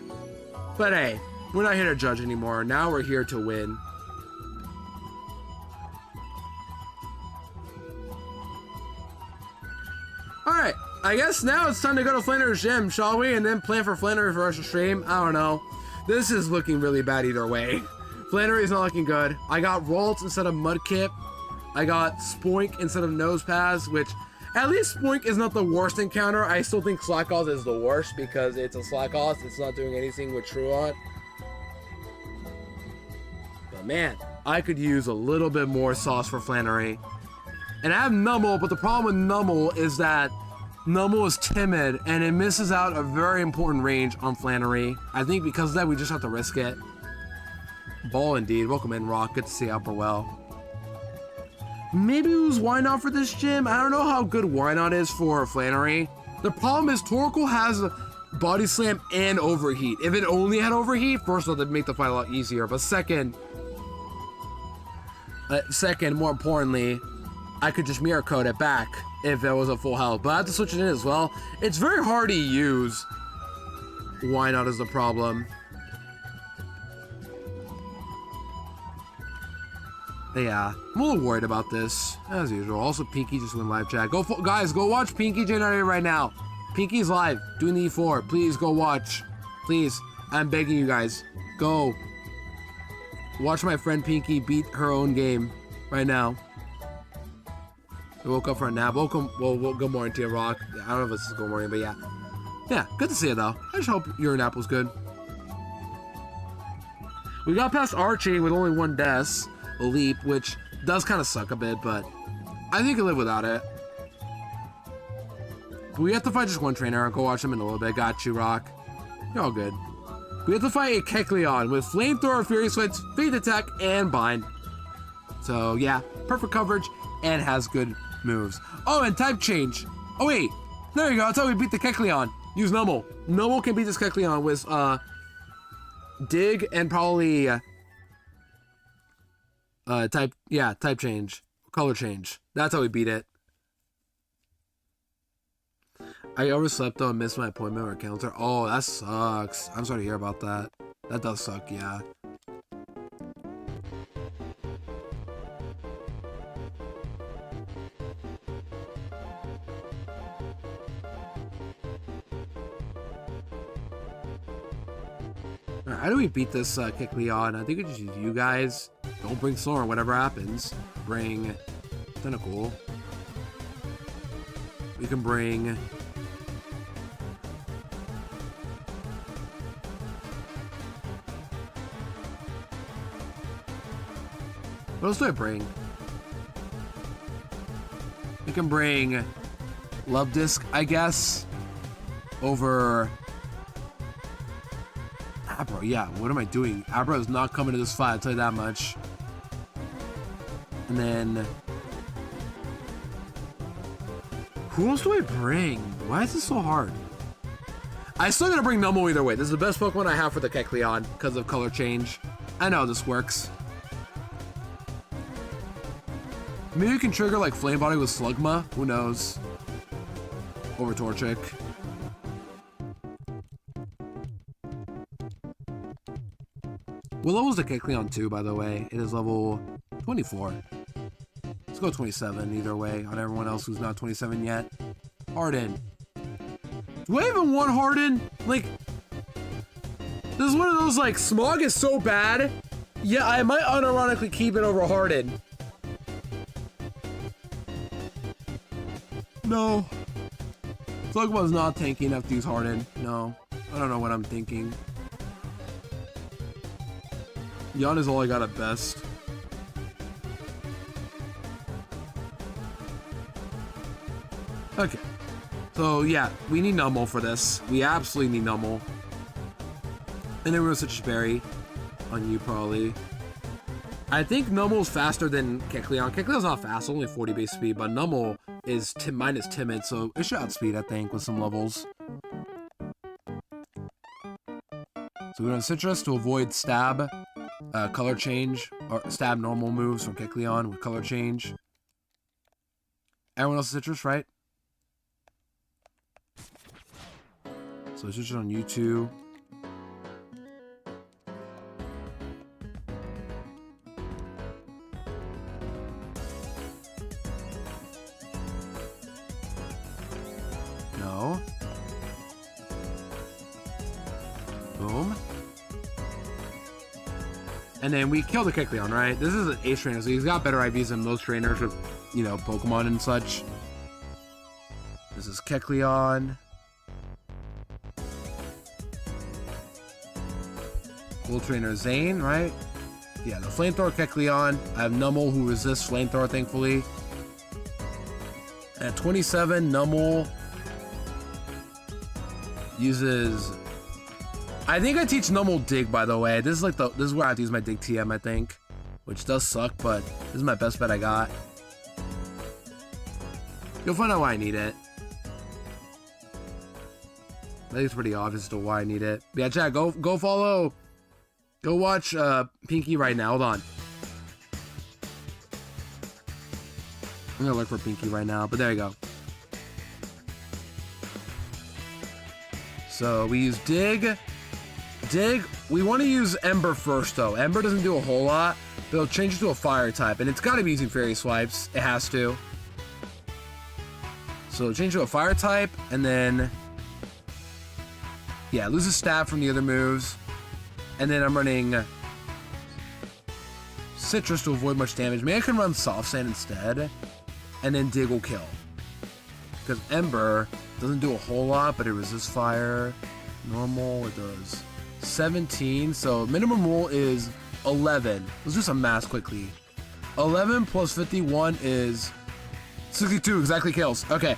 But hey, we're not here to judge anymore. Now we're here to win. Alright, I guess now it's time to go to Flannery's gym, shall we? And then plan for Flannery for us to stream? I don't know. This is looking really bad either way. Flannery's not looking good. I got Ralts instead of Mudkip. I got Spoink instead of Nosepass, which at least Spoink is not the worst encounter. I still think Slackoth is the worst because it's a Slackoth. It's not doing anything with Truant. But man, I could use a little bit more sauce for Flannery. And I have Numble, but the problem with Numble is that Numble is timid and it misses out a very important range on Flannery. I think because of that, we just have to risk it. Ball indeed. Welcome in, Rock. Good to see you upper well. Maybe use Why Not for this gym. I don't know how good Why Not is for Flannery. The problem is Torkoal has Body Slam and Overheat. If it only had Overheat, first of all, that'd make the fight a lot easier. But second, more importantly, I could just Mirror Coat it back if it was a full health. But I have to switch it in as well. It's very hard to use. Why Not is the problem. Yeah, I'm a little worried about this, as usual. Also, Pinky just went live chat. Guys, go watch Pinky Generator right now. Pinky's live, doing the E4. Please go watch. Please, I'm begging you guys. Go. Watch my friend Pinky beat her own game right now. I woke up for a nap. Welcome, well, good morning to you, Rock. I don't know if this is good morning, but yeah. Yeah, good to see you, though. I just hope your nap was good. We got past Archie with only one death. A leap, which does kind of suck a bit, but I think I live without it. We have to fight just one trainer. I'll go watch him in a little bit. Got you, Rock. You're all good. We have to fight a Kecleon with Flamethrower, Fury Switch, Fade Attack, and Bind. So, yeah. Perfect coverage and has good moves. Oh, and type change. Oh, wait. There you go. That's how we beat the Kecleon. Use Numel. Numel can beat this Kecleon with, Dig and probably, type change. Color change. That's how we beat it. I overslept though and missed my appointment or counter. Oh, that sucks. I'm sorry to hear about that. That does suck, yeah. Alright, how do we beat this Kecleon? I think we just use you guys. Don't bring Soren, whatever happens. Bring Tentacle. We can bring... What else do I bring? We can bring Love Disc, I guess, over Abra. Yeah, what am I doing? Abra is not coming to this fight, I'll tell you that much. And then... Who else do I bring? Why is this so hard? I still gotta bring Numel either way. This is the best Pokemon I have for the Kecleon because of color change. I know this works. Maybe you can trigger like Flame Body with Slugma. Who knows? Over Torchic. What level is the Kecleon 2, by the way? It is level 24. Let's go 27 either way on everyone else who's not 27 yet. Harden. Do I even want Harden? Like, this is one of those like, Smog is so bad. Yeah, I might unironically keep it over Harden. No. Slugma's not tanky enough to use Harden. No. I don't know what I'm thinking. Yawn is all I got at best. Okay. So, yeah. We need Numel for this. We absolutely need Numel. And then we're going to switch Berry on you, probably. I think Numel's faster than Kecleon. Kecleon's not fast. Only 40 base speed. But Numel is minus timid, so it should outspeed, I think, with some levels. So we're going to Citrus to avoid stab, color change, or stab normal moves from Kecleon with color change. Everyone else is Citrus, right? So Citrus on you two. No. Boom. And then we kill the Kecleon, right? This is an ace trainer, so he's got better IVs than most trainers with, you know, Pokemon and such. This is Kecleon. Cool trainer Zane, right? Yeah, the Flamethrower Kecleon. I have Numel who resists Flamethrower, thankfully. At 27, Numel uses... I think I teach Numel Dig, by the way. This is where I have to use my Dig TM, I think. Which does suck, but this is my best bet I got. You'll find out why I need it. I think it's pretty obvious as to why I need it. But yeah, chat, go follow. Go watch Pinky right now. Hold on. I'm gonna look for Pinky right now, but there you go. So we use Dig. Dig, we want to use Ember first though. Ember doesn't do a whole lot, but it'll change it to a fire type, and it's got to be using Fairy Swipes. It has to. So change to a fire type, and then yeah, loses stab from the other moves, and then I'm running Citrus to avoid much damage. Maybe I can run Soft Sand instead, and then Dig will kill. Because Ember doesn't do a whole lot, but it resists fire. Normal, it does 17, so minimum roll is 11. Let's do some math quickly. 11 plus 51 is 62, exactly kills. Okay,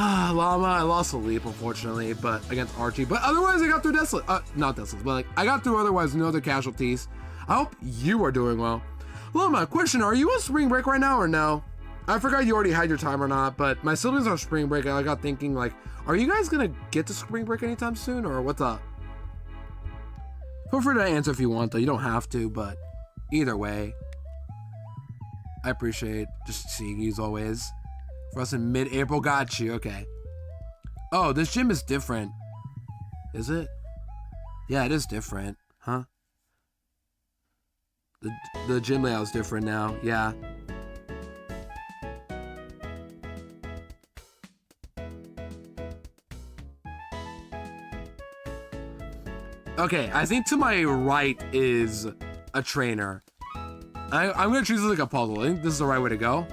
Llama, I lost a leap, unfortunately, but against Archie. But otherwise, I got through Desolate. Not Desolate, but like, I got through otherwise no other casualties. I hope you are doing well. Llama, question, are you on spring break right now or no? I forgot you already had your time or not, but my siblings are on spring break, and I got thinking, like, are you guys gonna get to spring break anytime soon, or what's up? Feel free to answer if you want, though. You don't have to, but either way, I appreciate just seeing you as always. For us in mid-April, got you, okay. Oh, this gym is different. Is it? Yeah, it is different, huh? The gym layout is different now, yeah. Okay, I think to my right is a trainer. I'm gonna choose this like a puzzle. I think this is the right way to go.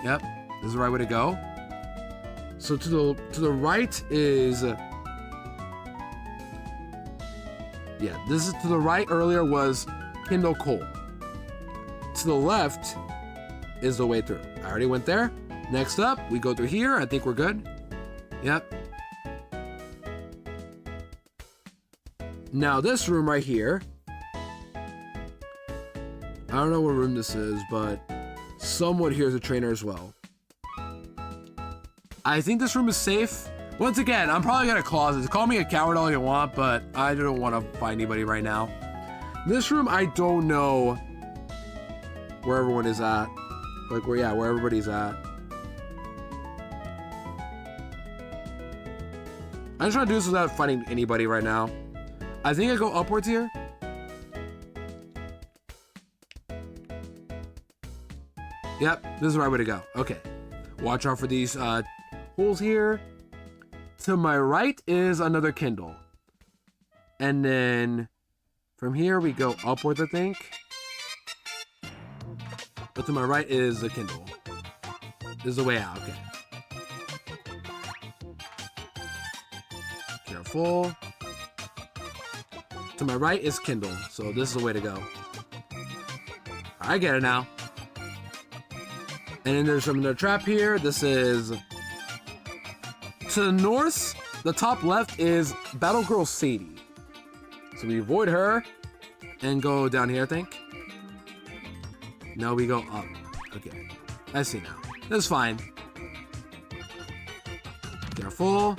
Yep, this is the right way to go. So to the right is yeah, this is to the right earlier was Kindle Coal. To the left is the way through. I already went there. Next up, we go through here. I think we're good. Yep. Now this room right here, I don't know what room this is, but someone here is a trainer as well. I think this room is safe. Once again, I'm probably gonna closet. Call me a coward all you want, but I don't want to fight anybody right now. This room, I don't know where everyone is at. Like where everybody's at. I'm just trying to do this without fighting anybody right now. I think I go upwards here. Yep, this is the right way to go. Okay. Watch out for these holes here. To my right is another Kindle. And then from here we go upwards, I think. But to my right is a Kindle. This is the way out, okay. Careful. To my right is Kindle, so this is the way to go. I get it now. And then there's another trap here. This is... To the north, the top left is Battle Girl Sadie. So we avoid her and go down here, I think. No, we go up. Okay, I see now. That's fine. Careful.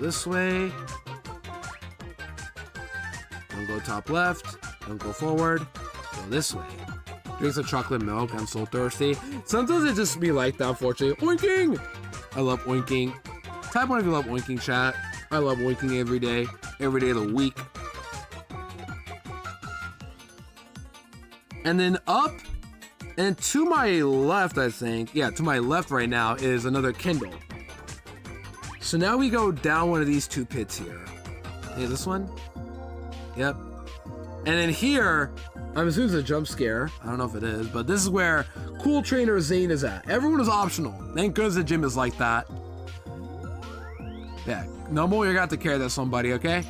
This way. Don't go top left. Don't go forward. Go this way. Drink some chocolate milk. I'm so thirsty. Sometimes it just be like that, unfortunately. Oinking! I love oinking. Type 1 if you love oinking, chat. I love oinking every day of the week. And then up and to my left, I think. Yeah, to my left right now is another Kindle. So now we go down one of these two pits here. Hey, this one? Yep. And then here, I'm assuming it's a jump scare. I don't know if it is, but this is where cool trainer Zane is at. Everyone is optional. Thank goodness the gym is like that. Yeah, no more you're gonna have to carry that somebody, okay?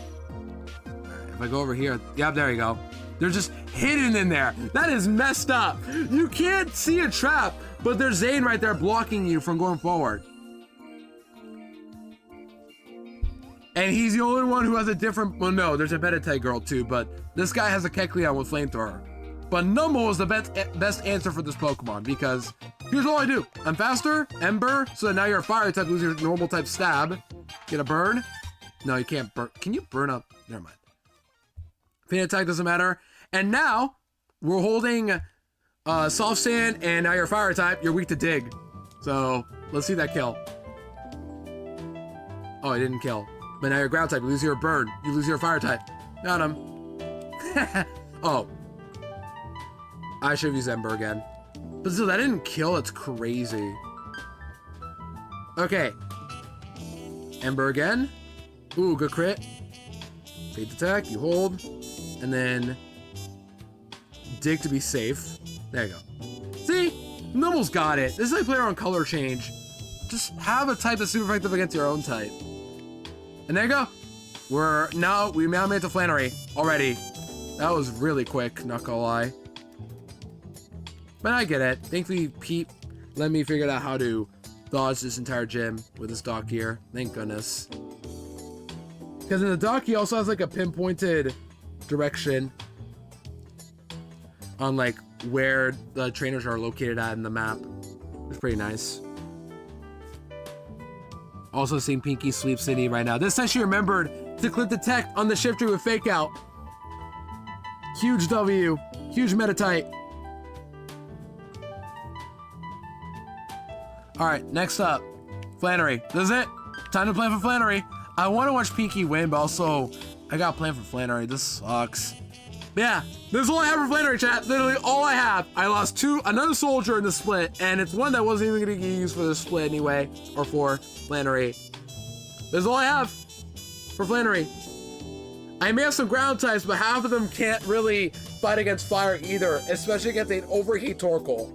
Alright, if I go over here, yep, there you go. They're just hidden in there. That is messed up. You can't see a trap, but there's Zane right there blocking you from going forward. And he's the only one who has a different, well no, there's a Meditite girl too, but this guy has a Kecleon with flamethrower. But Numbo is the best answer for this Pokemon because here's all I do. I'm faster, Ember, so that now you're a fire type, lose your normal type stab. Get a burn. No, you can't burn. Can you burn up? Never mind. Faint attack doesn't matter. And now we're holding soft sand and now you're a fire type, you're weak to dig. So let's see that kill. Oh, it didn't kill. But now you're ground type, you lose your burn. You lose your fire type. Got him. Oh. I should have used Ember again. But still, that didn't kill. It's crazy. Okay. Ember again. Ooh, good crit. Fate attack, you hold. And then dig to be safe. There you go. See? Numble's got it. This is like player on color change. Just have a type that's super effective against your own type. And there you go. We now made it to Flannery already. That was really quick, not gonna lie. But I get it. Thankfully, Pete let me figure out how to dodge this entire gym with this dock here. Thank goodness. Because in the dock, he also has like a pinpointed direction on like where the trainers are located at in the map. It's pretty nice. Also seeing Pinky Sleep City right now. This time she remembered to click detect on the shifter with fake out. Huge W, huge meta tight. All right, next up, Flannery. This is it. Time to plan for Flannery. I want to watch Pinky win, but also I got a plan for Flannery. This sucks. But yeah, this is all I have for Flannery, chat. Literally all I have. I lost another soldier in the split, and it's one that wasn't even going to get used for the split anyway, or for Flannery. This is all I have for Flannery. I may have some ground types, but half of them can't really fight against fire either, especially against an overheat Torkoal.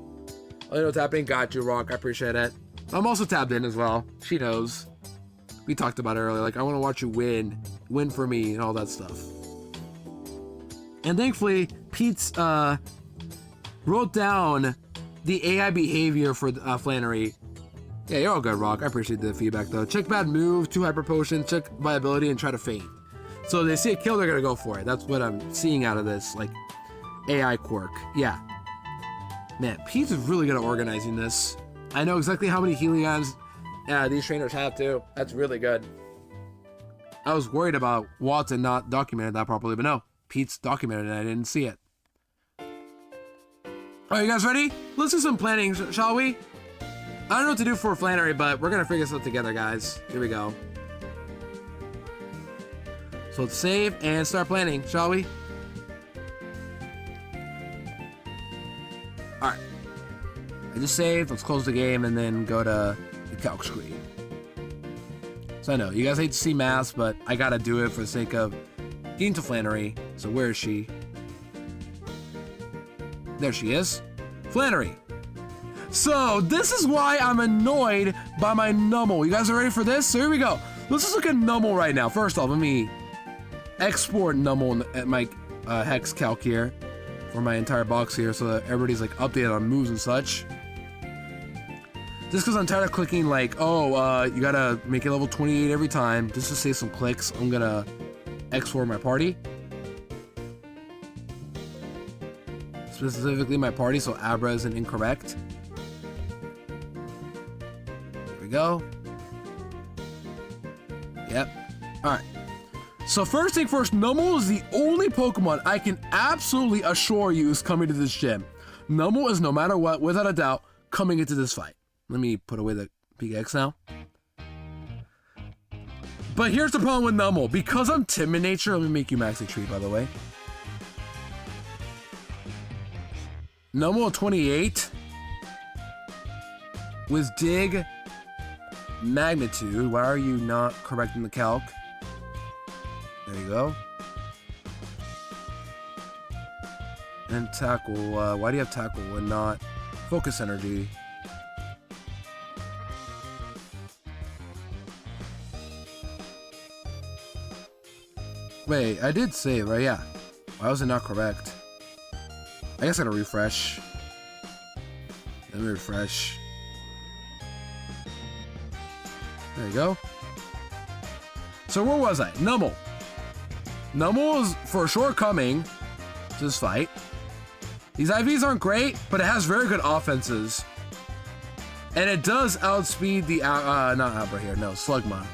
I know what's happening. Got you, Rock. I appreciate it. I'm also tabbed in as well. She knows. We talked about it earlier. Like, I want to watch you win. Win for me and all that stuff. And thankfully, Pete's wrote down the AI behavior for Flannery. Yeah, you're all good, Rock. I appreciate the feedback, though. Check bad move, 2 hyper potions, check viability, and try to feint. So they see a kill, they're going to go for it. That's what I'm seeing out of this, like, AI quirk. Yeah. Man, Pete's is really good at organizing this. I know exactly how many healing items these trainers have, too. That's really good. I was worried about Watson not documented that properly, but no. Pete's documented it, I didn't see it. Are you guys ready? Let's do some planning, shall we? I don't know what to do for Flannery, but we're going to figure this out together, guys. Here we go. So let's save and start planning, shall we? Alright. I just saved. Let's close the game and then go to the calc screen. So I know, you guys hate to see maths, but I gotta do it for the sake of getting to Flannery. So where is she? There she is. Flannery. So this is why I'm annoyed by my Nummel. You guys are ready for this? So here we go. Let's just look at Nummel right now. First off, let me export Nummel at my hex calc here for my entire box here so that everybody's like updated on moves and such. Just because I'm tired of clicking like, oh, you gotta make it level 28 every time just to save some clicks, I'm gonna export my party. Specifically my party, so Abra isn't incorrect. There we go. Yep. Alright. So first thing first, Nummel is the only Pokemon I can absolutely assure you is coming to this gym. Nummel is, no matter what, without a doubt, coming into this fight. Let me put away the PX now. But here's the problem with Nummel. Because I'm timid nature, let me make you Maxi Tree, by the way. Nummel 28 with Dig Magnitude. Why are you not correcting the calc? There you go. And Tackle. Why do you have Tackle and not Focus Energy? Wait, I did save, right? Yeah. Why was it not correct? I guess I gotta refresh. Let me refresh. There you go. So where was I? Nummel. Nummel is for a shortcoming to this fight. These IVs aren't great, but it has very good offenses. And it does outspeed the, not Abra here, no, Slugma.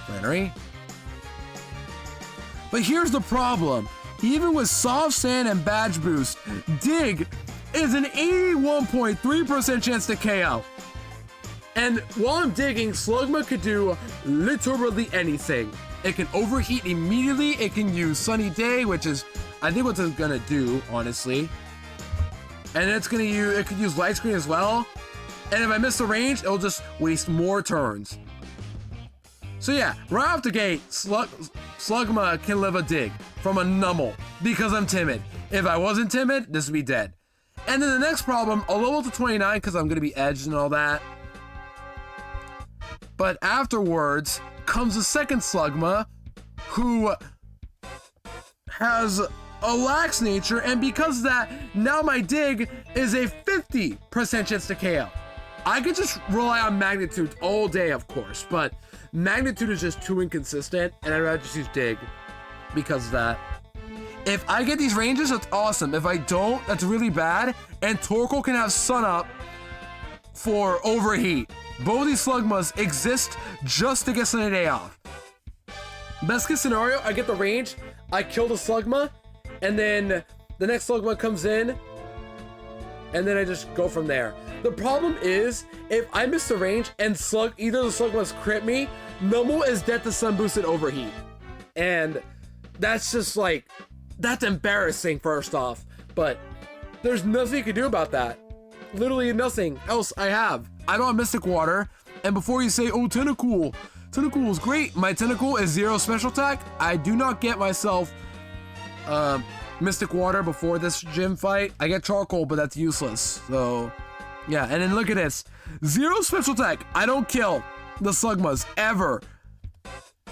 Flannery. But here's the problem. Even with Soft Sand and Badge Boost, Dig is an 81.3% chance to KO. And while I'm digging, Slugma could do literally anything. It can overheat immediately. It can use Sunny Day, which is, I think, what it's gonna do, honestly. And it's gonna use, it could use Light Screen as well. And if I miss the range, it'll just waste more turns. So yeah, right off the gate, Slugma can live a Dig from a Nummel because I'm timid. If I wasn't timid, this would be dead. And then the next problem, a level to 29 because I'm gonna be edged and all that. But afterwards comes the second Slugma who has a lax nature, and because of that, now my dig is a 50% chance to KO. I could just rely on magnitude all day, of course, but magnitude is just too inconsistent, and I'd rather just use dig because of that. If I get these ranges, that's awesome. If I don't, that's really bad, and Torkoal can have Sun Up for overheat. Both these Slugmas exist just to get Sunny Day off. Best case scenario, I get the range, I kill the Slugma, and then the next Slugma comes in, and then I just go from there. The problem is, if I miss the range and either the Slugmas crit me, Numel is dead to Sun Boosted Overheat. And that's just like, that's embarrassing first off, but there's nothing you can do about that. Literally nothing else I have. I don't have Mystic Water, and before you say, oh, Tentacool is great, my Tentacool is 0 special attack. I do not get myself Mystic Water before this gym fight. I get Charcoal, but that's useless. So, yeah, and then look at this. 0 special attack. I don't kill the Slugmas, ever.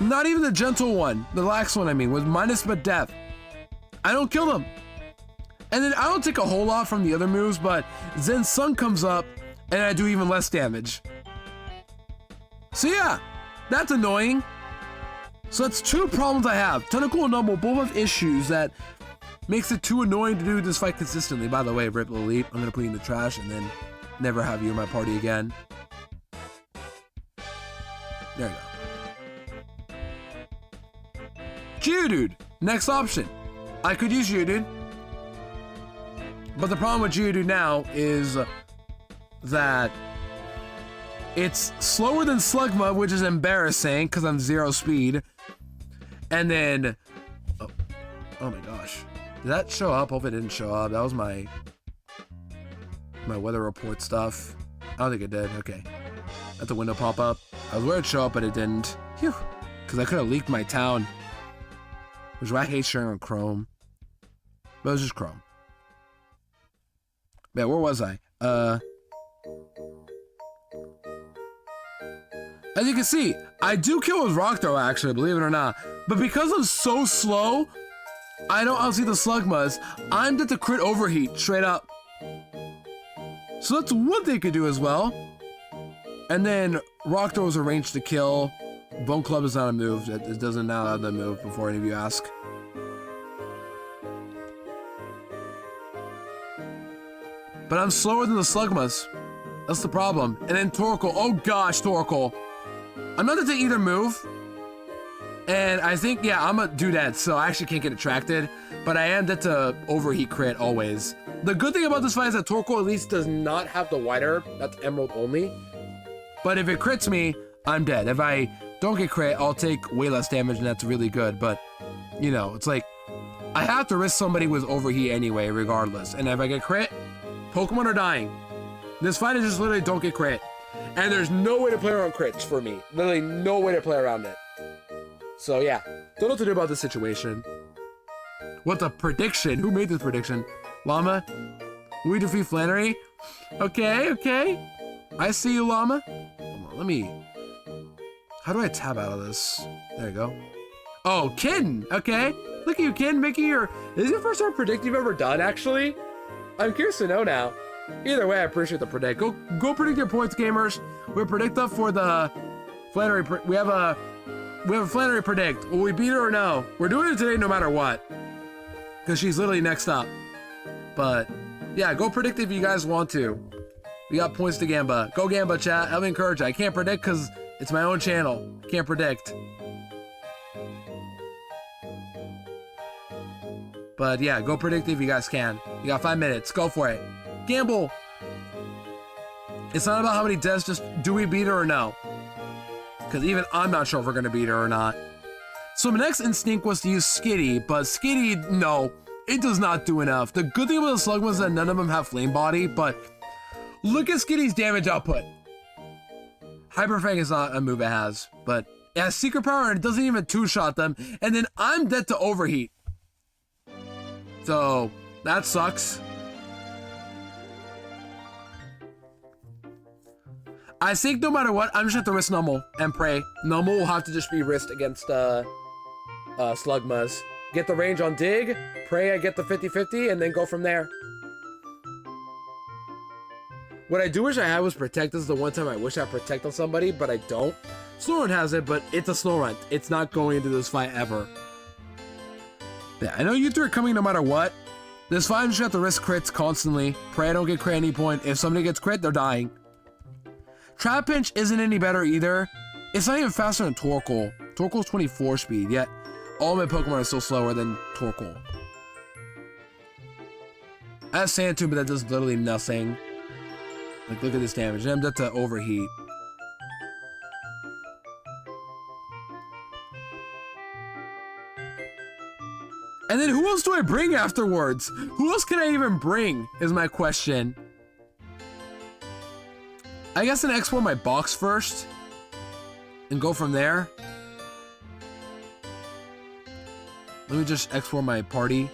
Not even the gentle one, the lax one, I mean, with minus but death. I don't kill them. And then I don't take a whole lot from the other moves, but Zen Sun comes up, and I do even less damage. So yeah, that's annoying. So that's 2 problems I have. Tentacool and Numel both have issues that makes it too annoying to do this fight consistently. By the way, Rip Little Leap, I'm gonna put you in the trash and then never have you in my party again. There you go. Geodude, next option. I could use Geodude, but the problem with Geodude now is that it's slower than Slugma, which is embarrassing because I'm 0 speed. And then, oh my gosh, did that show up? Hope it didn't show up. That was my weather report stuff. I don't think it did. Okay, let the window pop up. I was worried it'd show up, but it didn't. Phew, because I could have leaked my town, which I hate sharing on Chrome. But it was just Chrome. Yeah, where was I? As you can see, I do kill with Rock Throw, actually, believe it or not. But because I'm so slow, I don't outsee the Slugmas. I'm dead to crit overheat, straight up. So that's one thing you could do as well. And then Rock Throw is a range to kill. Bone Club is not a move. It doesn't now allow the move before any of you ask. But I'm slower than the Slugmas. That's the problem. And then Torkoal. Oh gosh, Torkoal. I'm not gonna take either move. And I think, yeah, I'm a dudette, so I actually can't get attracted. But I am dead to overheat crit always. The good thing about this fight is that Torkoal at least does not have the White Herb. That's Emerald only. But if it crits me, I'm dead. If I don't get crit, I'll take way less damage, and that's really good. But, you know, it's like, I have to risk somebody with overheat anyway, regardless. And if I get crit, Pokemon are dying. This fight is just literally don't get crit. And there's no way to play around crits for me. Literally no way to play around it. So yeah, don't know what to do about this situation. What the prediction? Who made this prediction? Llama? We defeat Flannery? Okay, okay. I see you, Llama. Hold on, let me... How do I tab out of this? There you go. Oh, Kitten! Okay. Look at you, Kitten, making your... Is this your first ever predict you've ever done, actually? I'm curious to know now. Either way, I appreciate the predict. Go predict your points, gamers. We predict up for the Flannery. We have a Flannery predict. Will we beat her or no? We're doing it today no matter what, because she's literally next up. But yeah, go predict if you guys want to. We got points to Gamba. Go Gamba, chat. Help me encourage. I can't predict because it's my own channel. Can't predict. But yeah, go predict if you guys can. You got 5 minutes. Go for it. Gamble. It's not about how many deaths, just do we beat her or no? Because even I'm not sure if we're going to beat her or not. So my next instinct was to use Skitty, but Skitty, no, it does not do enough. The good thing about the Slugma is that none of them have Flame Body, but look at Skitty's damage output. Hyper Fang is not a move it has, but it has Secret Power and it doesn't even two-shot them, and then I'm dead to Overheat. So, that sucks. I think no matter what, I'm just gonna have to risk Numel and pray. Numel will have to just be risked against Slugmas. get the range on dig, pray I get the 50-50, and then go from there. What I do wish I had was Protect. This is the one time I wish I Protect on somebody, but I don't. Snorunt has it, but it's a Snorunt. It's not going into this fight ever. Yeah, I know you three are coming no matter what. This fight, you just have to risk crits constantly. Pray I don't get crit at any point. If somebody gets crit, they're dying. Trap Pinch isn't any better either. It's not even faster than Torkoal. Torkoal's 24 speed, yet all my Pokemon are still slower than Torkoal. I have Sand Tomb, but that does literally nothing. Like, look at this damage. I'm dead to Overheat. And then who else do I bring afterwards? Who else can I even bring, is my question. I guess I'm gonna export my box first and go from there. Let me just export my party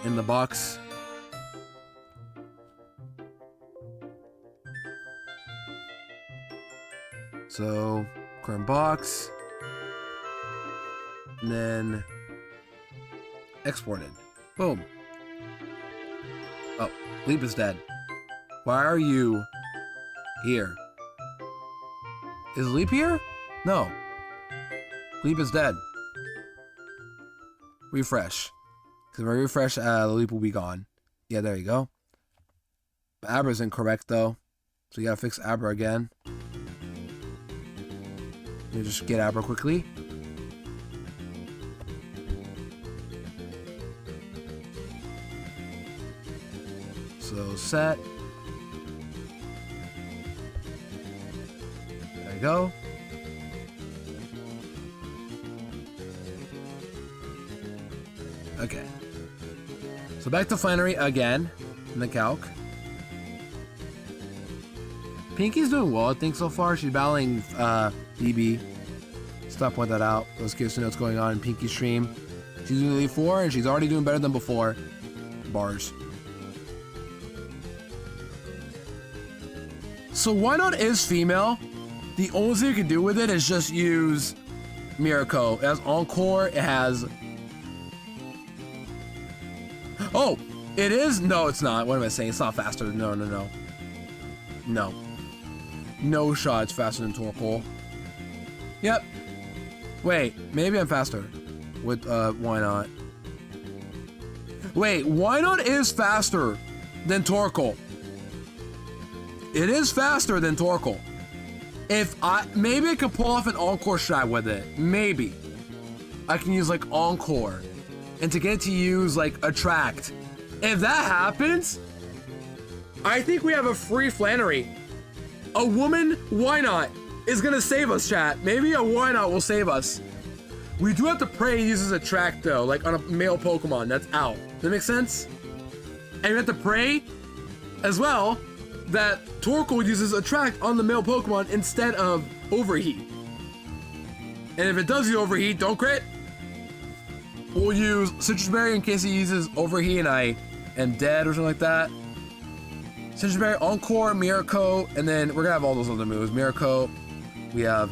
in the box. So, current box. And then exported. Boom. Oh, Leap is dead. Why are you here? Is Leap here? No. Leap is dead. Refresh. Because if I refresh, the Leap will be gone. Yeah, there you go. Abra's incorrect though. So you gotta fix Abra again. You just get Abra quickly. So set. There you go. Okay. So back to Flannery again in the calc. Pinky's doing well, I think, so far. She's battling BB. Stop point that out. Let's give us know what's going on in Pinky's stream. She's doing Elite 4 and she's already doing better than before. Bars. So why not is female? The only thing you can do with it is just use Miracle. It has Encore, it has... Oh! It is? No, it's not. What am I saying? It's not faster. No, no, no. No. No shot it's faster than Torkoal. Yep. Wait, maybe I'm faster. With, why not? Wait, why not is faster than Torkoal? It is faster than Torkoal. Maybe I could pull off an Encore strat with it. Maybe. I can use, like, Encore. And to get to use, like, Attract. If that happens, I think we have a free Flannery. A woman, why not, is gonna save us, chat. Maybe a why not will save us. We do have to pray he uses Attract, though, like on a male Pokemon. That's out. Does that make sense? And we have to pray, as well, that Torkoal uses Attract on the male Pokemon instead of Overheat. And if it does use Overheat, don't crit. We'll use Citrus Berry in case he uses Overheat and I am dead or something like that. Citrus Berry, Encore, Miracle, and then we're gonna have all those other moves. Miracle, we have...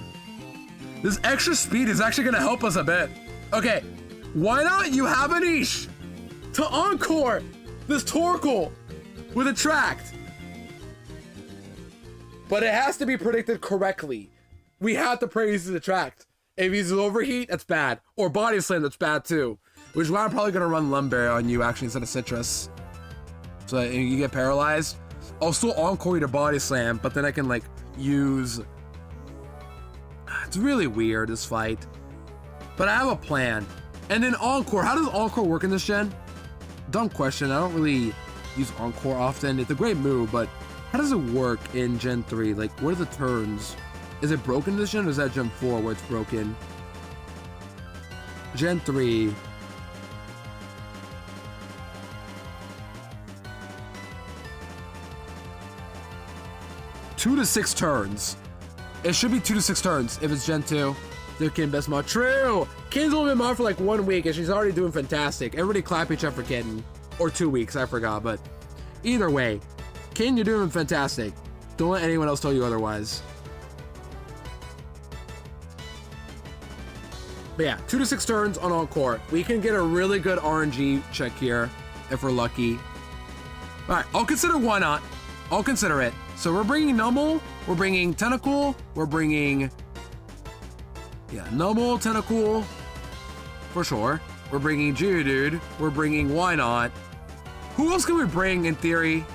This extra speed is actually gonna help us a bit. Okay, why not you have a niche to Encore this Torkoal with Attract? But it has to be predicted correctly. We have to pray he uses Attract. If he uses Overheat, that's bad. Or Body Slam, that's bad too. Which is why I'm probably gonna run Lumberry on you actually instead of Citrus. So that you get paralyzed. I'll still Encore your Body Slam, but then I can like use... It's really weird, this fight. But I have a plan. And then Encore, how does Encore work in this gen? Dumb question, I don't really use Encore often. It's a great move, but how does it work in Gen 3? Like, what are the turns? Is it broken in this gen, or is that Gen 4 where it's broken? Gen 3... 2 to 6 turns. It should be 2 to 6 turns if it's Gen 2. Their Kin best mod. True! Kin's only been mod for like 1 week and she's already doing fantastic. Everybody clap each other for Kin. Or 2 weeks, I forgot, but either way, Kin, you're doing fantastic. Don't let anyone else tell you otherwise. But yeah, 2 to 6 turns on Encore. We can get a really good RNG check here if we're lucky. All right, I'll consider why not. I'll consider it. So we're bringing Numble, we're bringing Tentacle, we're bringing... Yeah, Numble, Tentacle, for sure. We're bringing Geodude, we're bringing Why Not. Who else can we bring in theory?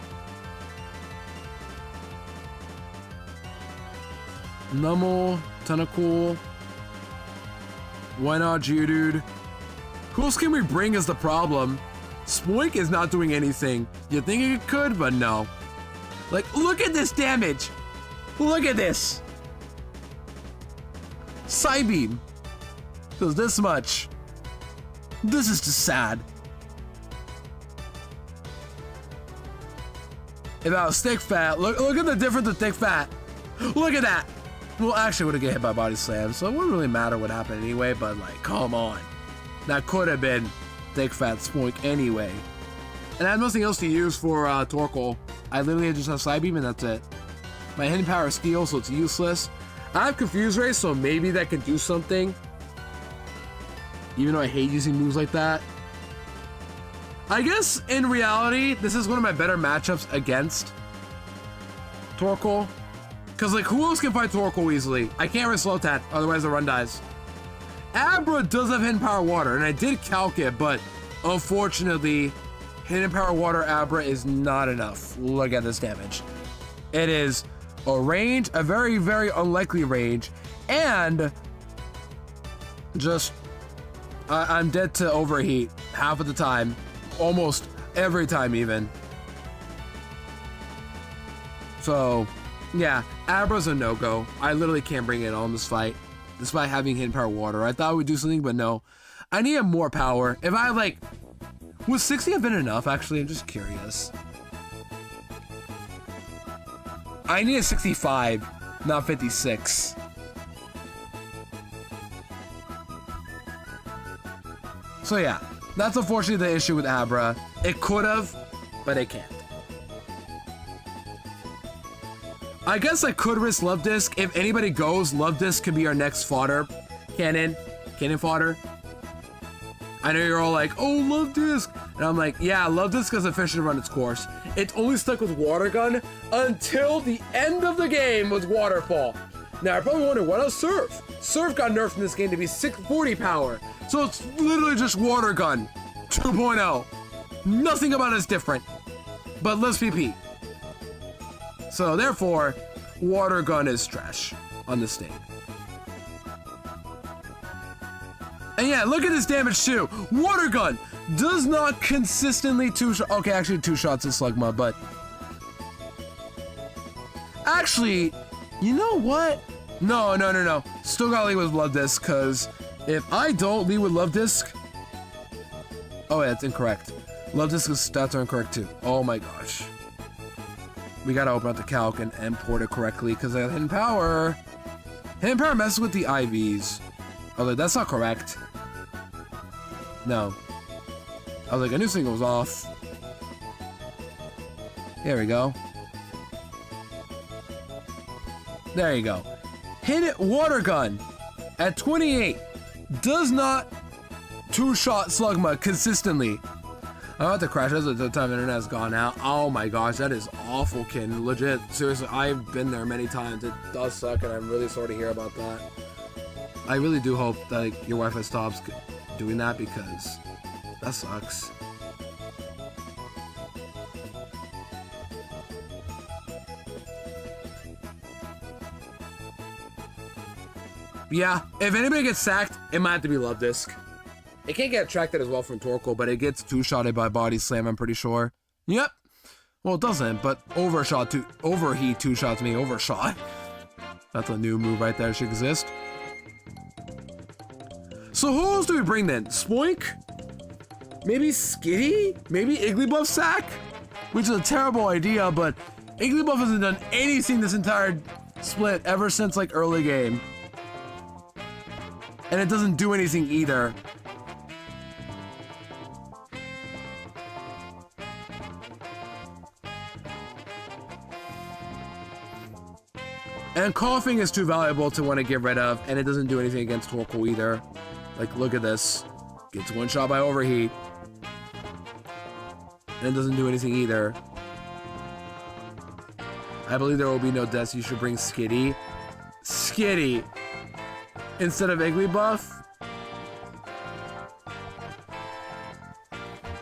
Numble, Tentacle, Why Not, Geodude. Who else can we bring is the problem. Spoink is not doing anything. You think it could, but no. Like, look at this damage. Look at this. Psybeam does this much. This is just sad. If I was thick fat, look at the difference of thick fat. Look at that. Well, actually, would have get hit by body slam, so it wouldn't really matter what happened anyway. But like, come on, that could have been thick fat Spoink anyway. And I have nothing else to use for Torkoal. I literally just have Psybeam and that's it. My hidden power is Steel, so it's useless. I have Confuse Ray, so maybe that can do something. Even though I hate using moves like that. I guess in reality, this is one of my better matchups against Torkoal. Because like, who else can fight Torkoal easily? I can't risk Slow Tat, otherwise the run dies. Abra does have Hidden Power Water, and I did calc it, but unfortunately, Hidden Power Water Abra is not enough. Look at this damage. It is a range, a very, very unlikely range, and just, I'm dead to overheat half of the time, almost every time even. So, yeah, Abra's a no-go. I literally can't bring it on this fight, despite having Hidden Power Water. I thought we'd do something, but no. I need more power. If I like, would 60 have been enough? Actually, I'm just curious. I need a 65, not 56. So yeah, that's unfortunately the issue with Abra. It could have, but it can't. I guess I could risk Love Disc. If anybody goes, Love Disc could be our next fodder. Cannon fodder. I know you're all like, oh, Love Disc. And I'm like, yeah, Love Disc has officially run its course. It's only stuck with Water Gun until the end of the game with Waterfall. Now, I probably wonder, what else Surf? Surf got nerfed in this game to be 640 power. So it's literally just Water Gun 2.0. Nothing about it is different. But let's PP. So therefore, Water Gun is trash on this thing. And yeah, look at this damage too. Water Gun does not consistently two-shot. Okay, actually 2 shots is Slugma, but actually, you know what? No. Still gotta lead with Love Disc, because if I don't lead with Love Disc, oh yeah, it's incorrect. Love Disc's stats are incorrect too. Oh my gosh. We gotta open up the calc and import it correctly, because I have Hidden Power. Hidden Power messes with the IVs. I was like, that's not correct. No. I was like, I knew something was off. There we go. There you go. Hit it, Water Gun at 28 does not 2-shot Slugma consistently. I'm about to crash as the time the internet has gone out. Oh my gosh, that is awful, kid. Legit, seriously, I've been there many times. It does suck, and I'm really sorry to hear about that. I really do hope that like, your Wi-Fi stops doing that, because that sucks. Yeah, if anybody gets sacked, it might have to be Love Disc. It can't get attracted as well from Torkoal, but it gets 2-shotted by Body Slam, I'm pretty sure. Yep. Well, it doesn't, but overheat 2-shots me, overshot. That's a new move right there, should exist. So who else do we bring then? Spoink? Maybe Skitty? Maybe Igglybuff sack? Which is a terrible idea, but Igglybuff hasn't done anything this entire split ever since like early game. And it doesn't do anything either. And Coughing is too valuable to want to get rid of, and it doesn't do anything against Torkoal either. Like, look at this. Gets one shot by overheat. And it doesn't do anything either. I believe there will be no deaths. You should bring Skitty. Skitty! Instead of Igglybuff?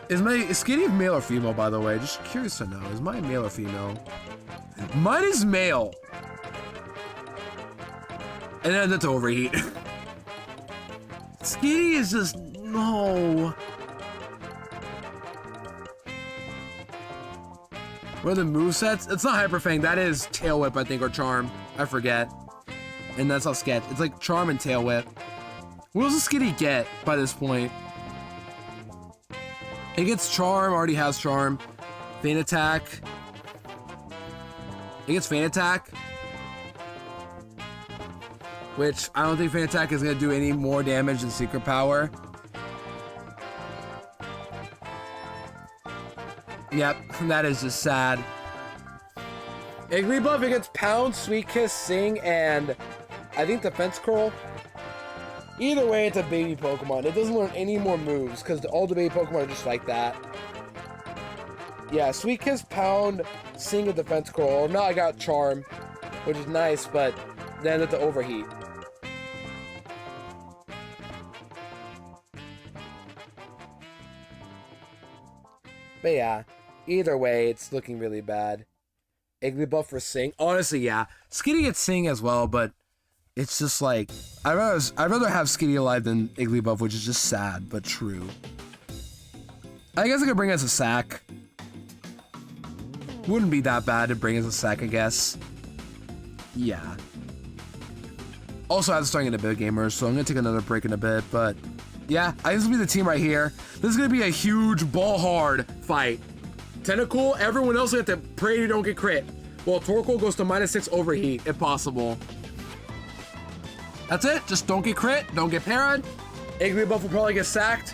Is Skitty male or female, by the way? Just curious to know. Is mine male or female? Mine is male. And then that's overheat. Skitty is just... no. What are the movesets? It's not Hyper Fang. That is Tail Whip, I think, or Charm. I forget. And that's how sketch. It's like Charm and Tail Whip. What does the Skitty get by this point? It gets Charm, already has Charm. Feint Attack. It gets Feint Attack. Which, I don't think Feint Attack is going to do any more damage than Secret Power. Yep, that is just sad. Igglybuff, it gets Pound, Sweet Kiss, Sing, and I think Defense Curl. Either way, it's a baby Pokemon. It doesn't learn any more moves, because all the baby Pokemon are just like that. Yeah, Sweet Kiss, Pound, Sing, and Defense Curl. Now I got Charm, which is nice, but then it's the overheat. But yeah, either way, it's looking really bad. Igglybuff for Sing. Honestly, yeah. Skitty gets Sing as well, but it's just like... I'd rather have Skitty alive than Igglybuff, which is just sad, but true. I guess I could bring it as a sack. Wouldn't be that bad to bring as a sack, I guess. Yeah. Also, I'm starting in a bit, gamers, so I'm going to take another break in a bit, but... yeah, I this will be the team right here. This is going to be a huge ball-hard fight. Tentacool, everyone else will have to pray you don't get crit. Well, Torkoal goes to -6 overheat, if possible. That's it. Just don't get crit, don't get parried. Igglybuff will probably get sacked.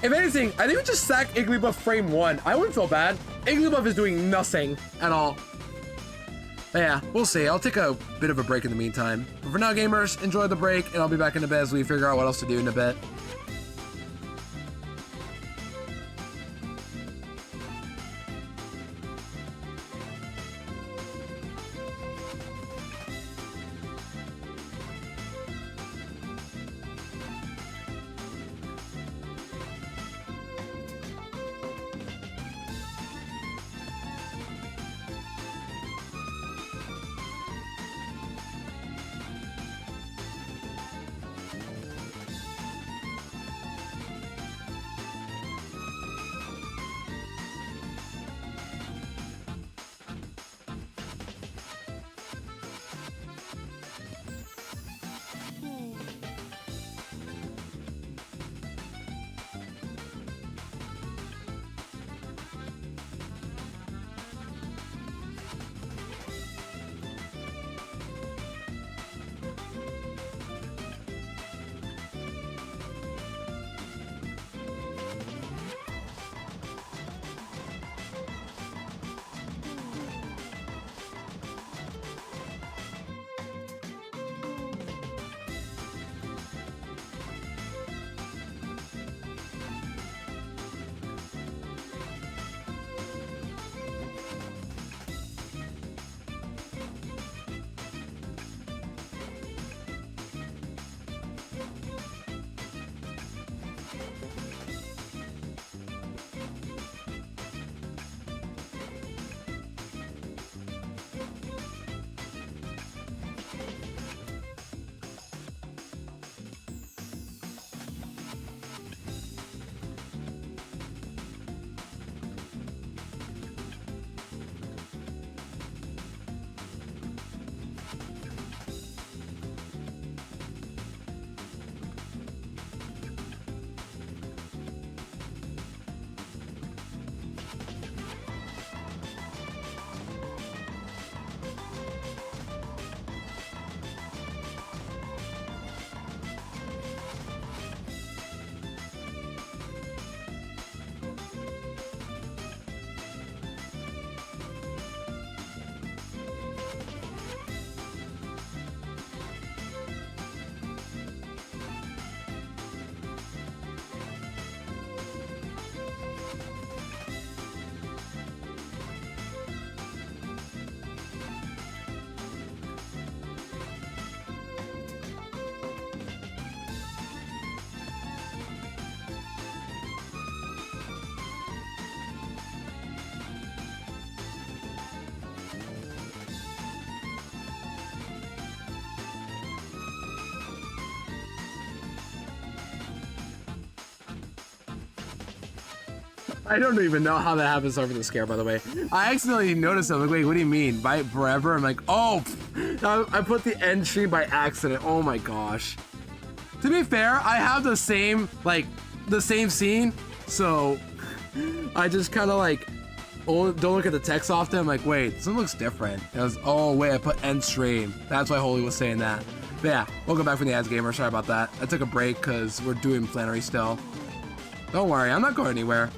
If anything, I think we just sack Igglybuff frame 1. I wouldn't feel bad. Igglybuff is doing nothing at all. But yeah, we'll see. I'll take a bit of a break in the meantime. But for now, gamers, enjoy the break, and I'll be back in a bit as we figure out what else to do in a bit. I don't even know how that happens over the scare, by the way. I accidentally noticed them. Like, wait, what do you mean? Bite forever? I'm like, oh, I put the end stream by accident. Oh my gosh. To be fair, I have the same, like, the same scene. So I just kind of like, don't look at the text often. I'm like, wait, this one looks different. It was, oh wait, I put end stream. That's why Holy was saying that. But yeah, welcome back from the ads gamer. Sorry about that. I took a break because we're doing Flannery still. Don't worry, I'm not going anywhere.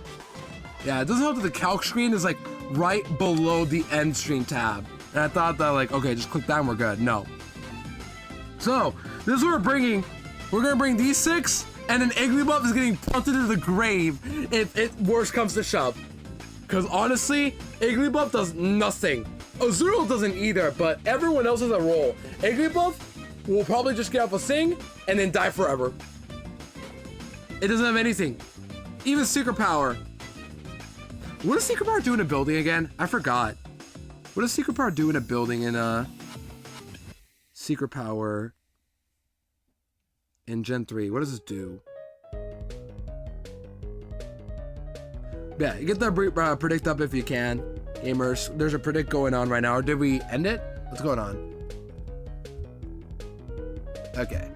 Yeah, it doesn't help that the calc screen is like right below the end stream tab. And I thought that like, okay, just click that and we're good. No. So, this is what we're bringing. We're gonna bring these 6, and then Igglybuff is getting punted into the grave if it worse comes to shove. Because honestly, Igglybuff does nothing. Azurill doesn't either, but everyone else has a role. Igglybuff will probably just get off a Sing and then die forever. It doesn't have anything. Even Secret Power. What does Secret Power do in a building again? I forgot. What does Secret Power do in a building in Secret Power in Gen 3? What does this do? Yeah, you get the predict up if you can. Gamers, there's a predict going on right now. Or did we end it? What's going on? Okay,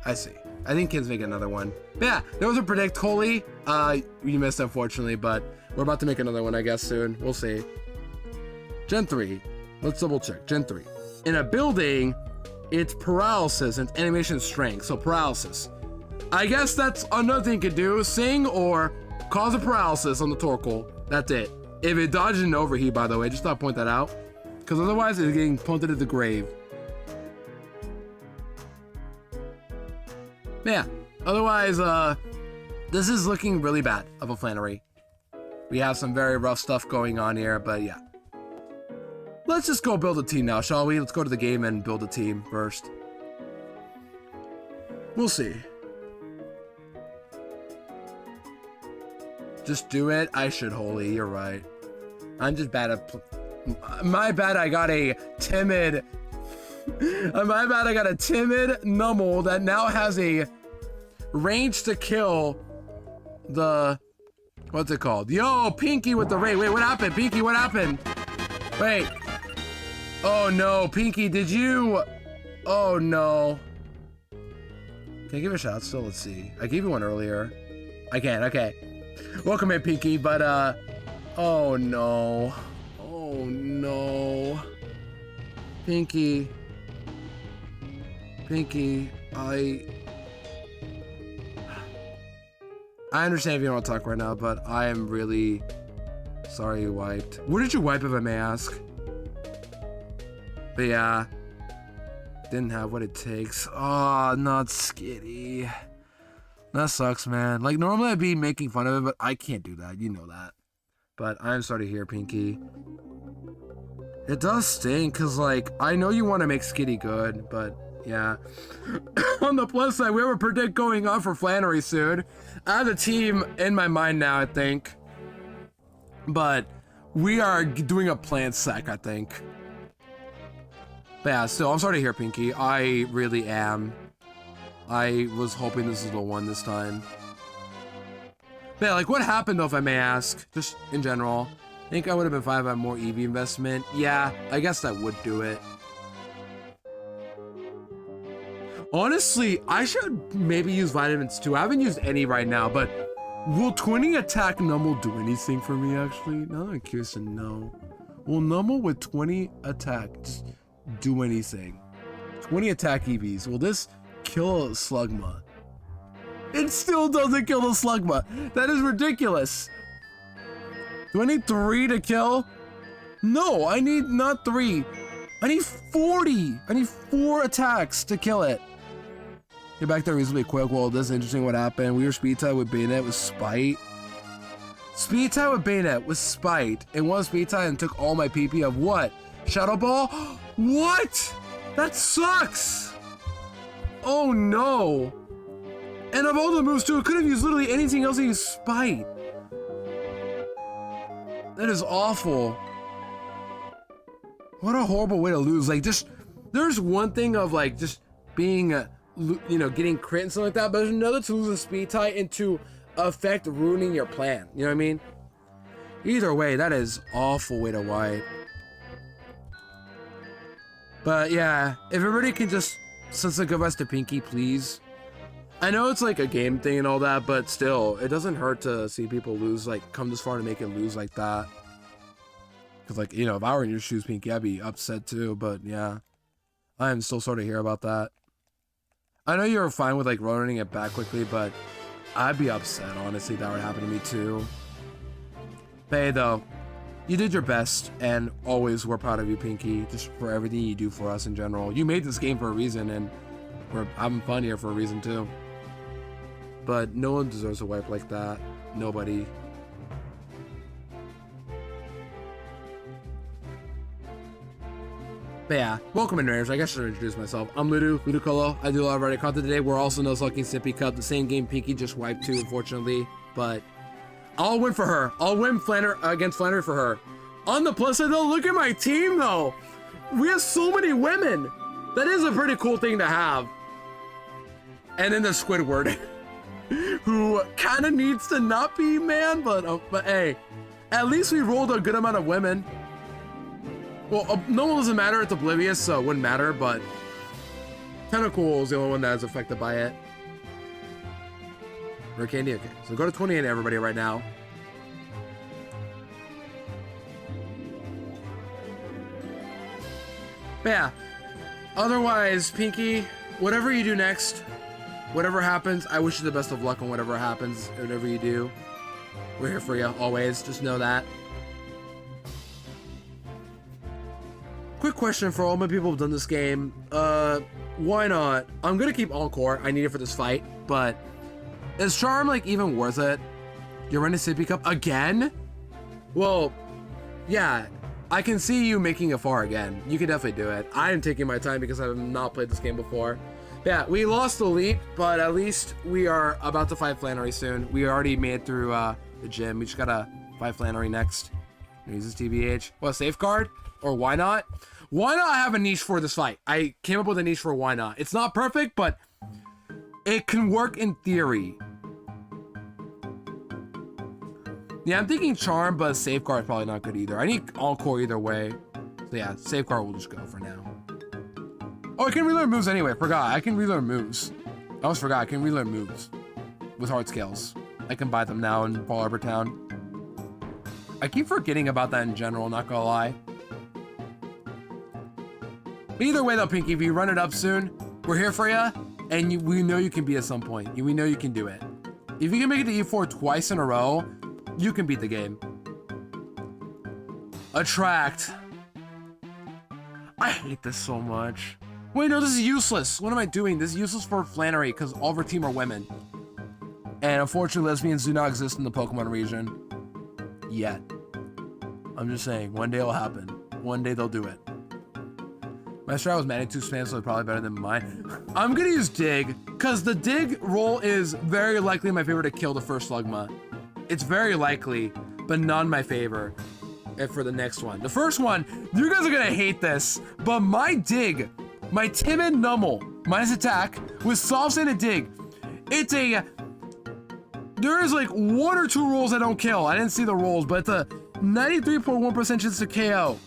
I see. I think Kids make another one. But yeah, there was a predict. Holy, you missed unfortunately, but we're about to make another one, I guess, soon. We'll see. Gen 3. Let's double check. Gen 3. In a building, it's paralysis and animation strength. So paralysis. I guess that's another thing you could do. Sing or cause a paralysis on the Torkoal. That's it. If it dodges an overheat, by the way, just thought I'd point that out. Because otherwise, it's getting punted to the grave. Yeah. Otherwise, this is looking really bad of a Flannery. We have some very rough stuff going on here, but yeah. Let's just go build a team now, shall we? Let's go to the game and build a team first. We'll see. Just do it. I should, Holy. You're right. I'm just bad at... My bad, I got a timid... My bad, I got a timid Numble that now has a range to kill the... What's it called? Yo, Pinky with the raid. Wait, what happened? Pinky, what happened? Wait. Oh no, Pinky, did you... Oh no. Can I give a shout out still? Let's see. I gave you one earlier. I can, okay. Welcome in, Pinky, but oh no. Oh no. Pinky. Pinky, I understand if you don't want to talk right now, but I am really sorry you wiped. What did you wipe, if I may ask? But yeah, didn't have what it takes. Oh, not Skitty. That sucks, man. Like, normally I'd be making fun of it, but I can't do that. You know that. But I'm sorry to hear, Pinky. It does stink, because, like, I know you want to make Skitty good, but... Yeah. On the plus side, we have a predict going on for Flannery soon. I have a team in my mind now, I think. But we are doing a plant sec, I think. But yeah, still, I'm sorry to hear, Pinky. I really am. I was hoping this is the one this time. But yeah, like, what happened, though, if I may ask? Just in general. I think I would have been fine if I had more EV investment. Yeah, I guess that would do it. Honestly, I should maybe use vitamins too. I haven't used any right now, but will 20 attack Numble do anything for me, actually? Now that I'm curious to know. Will Numble with 20 attack just do anything? 20 attack EVs. Will this kill a Slugma? It still doesn't kill the Slugma. That is ridiculous. Do I need 3 to kill? No, I need not 3. I need 40. I need 4 attacks to kill it. Get back there reasonably quick. Well, this is interesting what happened. We were speed tie with Bayonet with Spite. Speed tie with Bayonet with Spite. And one speed tie and took all my PP of what? Shadow Ball? What? That sucks. Oh no. And of all the moves too, it could have used literally anything else to use Spite. That is awful. What a horrible way to lose. Like, just, there's one thing of like just being you know, getting crit and something like that, but there's another to lose a speed tie and to affect ruining your plan. You know what I mean? Either way, that is awful way to wipe. But yeah, if everybody can just send some good vibes to Pinky, please. I know it's like a game thing and all that, but still, it doesn't hurt to see people lose, like, come this far to make it lose like that. Because, like, you know, if I were in your shoes, Pinky, I'd be upset too, but yeah. I am still sorry to hear about that. I know you're fine with, like, running it back quickly, but I'd be upset, honestly, if that would happen to me too. But hey, though, you did your best, and always we're proud of you, Pinky, just for everything you do for us in general. You made this game for a reason, and we're having fun here for a reason too. But no one deserves a wipe like that. Nobody. But yeah, welcome in, Raiders. I guess I should introduce myself. I'm Ludicolo. I do a lot of Reddit content today. We're also Nuzlocke Sippy Cup, the same game Pinky just wiped too, unfortunately. But I'll win for her. I'll win against Flannery for her. On the plus side though, look at my team though. We have so many women. That is a pretty cool thing to have. And then the Squidward, who kind of needs to not be man, but hey, at least we rolled a good amount of women. Well, no one doesn't matter. It's oblivious, so it wouldn't matter, but kind of cool is the only one that is affected by it. Rare candy, okay. So go to 28, everybody, right now. But yeah, otherwise, Pinky, whatever you do next, whatever happens, I wish you the best of luck on whatever happens, whatever you do. We're here for you, always. Just know that. Quick question for all my people who've done this game. Why not? I'm gonna keep Encore. I need it for this fight, but is Charm, like, even worth it? You're running Sippy Cup again? Well, yeah. I can see you making it far again. You can definitely do it. I am taking my time because I have not played this game before. Yeah, we lost the lead, but at least we are about to fight Flannery soon. We already made it through the gym. We just gotta fight Flannery next. Use this TBH. What, safeguard? Or why not? Why not have a niche for this fight? I came up with a niche for why not. It's not perfect, but it can work in theory. Yeah, I'm thinking Charm, but Safeguard is probably not good either. I need Encore either way. So yeah, Safeguard will just go for now. Oh, I can relearn moves anyway. I forgot. I can relearn moves. I almost forgot. I can relearn moves with hard scales. I can buy them now in Fall Harbor Town. I keep forgetting about that in general, not gonna lie. But either way though, Pinky, if you run it up soon, we're here for you, and we know you can beat at some point. We know you can do it. If you can make it to E4 twice in a row, you can beat the game. Attract. I hate this so much. Wait, no, this is useless. What am I doing? This is useless for Flannery because all of our team are women. And unfortunately, lesbians do not exist in the Pokemon region. Yet. I'm just saying, one day it'll happen. One day they'll do it. My strat was Manic 2 spam, so it's probably better than mine. I'm gonna use Dig, because the Dig roll is very likely my favorite to kill the first Slugma. It's very likely, but not in my favor. And for the next one. The first one, you guys are gonna hate this, but my Dig, my Timid Nummel, minus attack, with Soft Sand and Dig, it's a... There is like 1 or 2 rolls I don't kill. I didn't see the rolls, but it's a 93.1% chance to KO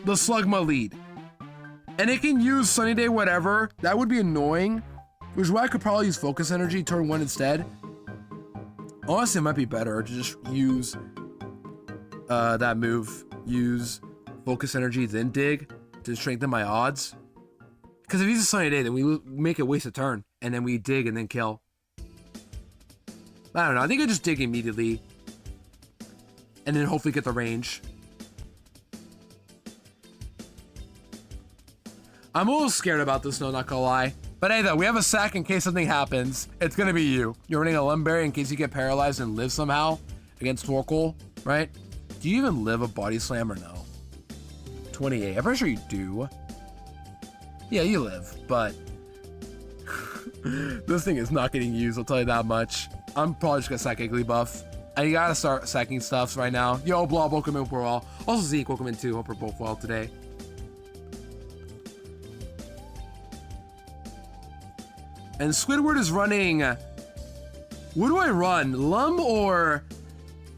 the Slugma lead. And it can use Sunny Day whatever. That would be annoying. Which is why I could probably use Focus Energy turn 1 instead. Honestly, it might be better to just use that move. Use Focus Energy, then Dig to strengthen my odds. Because if he's a Sunny Day, then we make it waste a turn. And then we Dig and then kill. I don't know. I think I just Dig immediately. And then hopefully get the range. I'm a little scared about this, no, not gonna lie. But hey, though, we have a sack in case something happens. It's gonna be you. You're running a Lumberry in case you get paralyzed and live somehow against Torkoal, right? Do you even live a Body Slam or no? 28. I'm pretty sure you do. Yeah, you live, but this thing is not getting used, I'll tell you that much. I'm probably just gonna sack Iggly buff. And you gotta start sacking stuffs right now. Yo, Blob, welcome in, we're well. Also Zeke, welcome in too. Hope we're both well today. And Squidward is running... What do I run? Lum or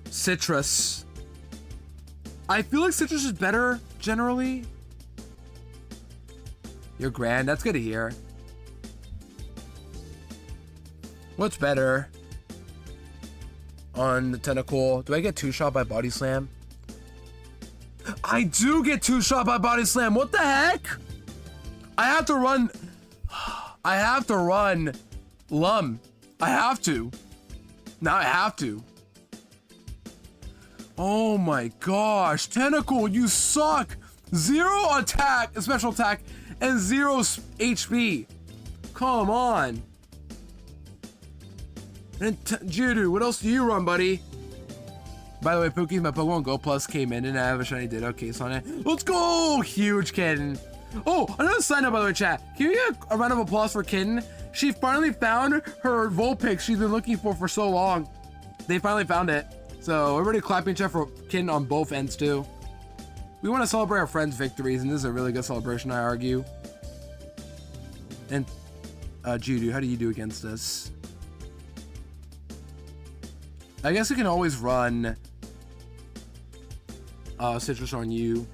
Citrus? I feel like citrus is better generally. You're grand. That's good to hear. What's better on the tentacle? Do I get 2-shot by body slam? I do get 2-shot by body slam. What the heck? I have to run. I have to run Lum. I have to. Now I have to. Oh my gosh. Tentacle, you suck. 0 attack, special attack, and 0 HP. Come on. And Judo, what else do you run, buddy? By the way, Pookie, my Pokemon Go Plus came in and I have a shiny Ditto case on it. Let's go! Huge Kitten. Oh, another sign up, by the way, chat. Can we get a round of applause for Kitten? She finally found her Vulpix she's been looking for so long. They finally found it. So everybody clapping chat for Kitten on both ends too. We want to celebrate our friends' victories, and this is a really good celebration, I argue. And Judo, how do you do against us? I guess we can always run citrus on you.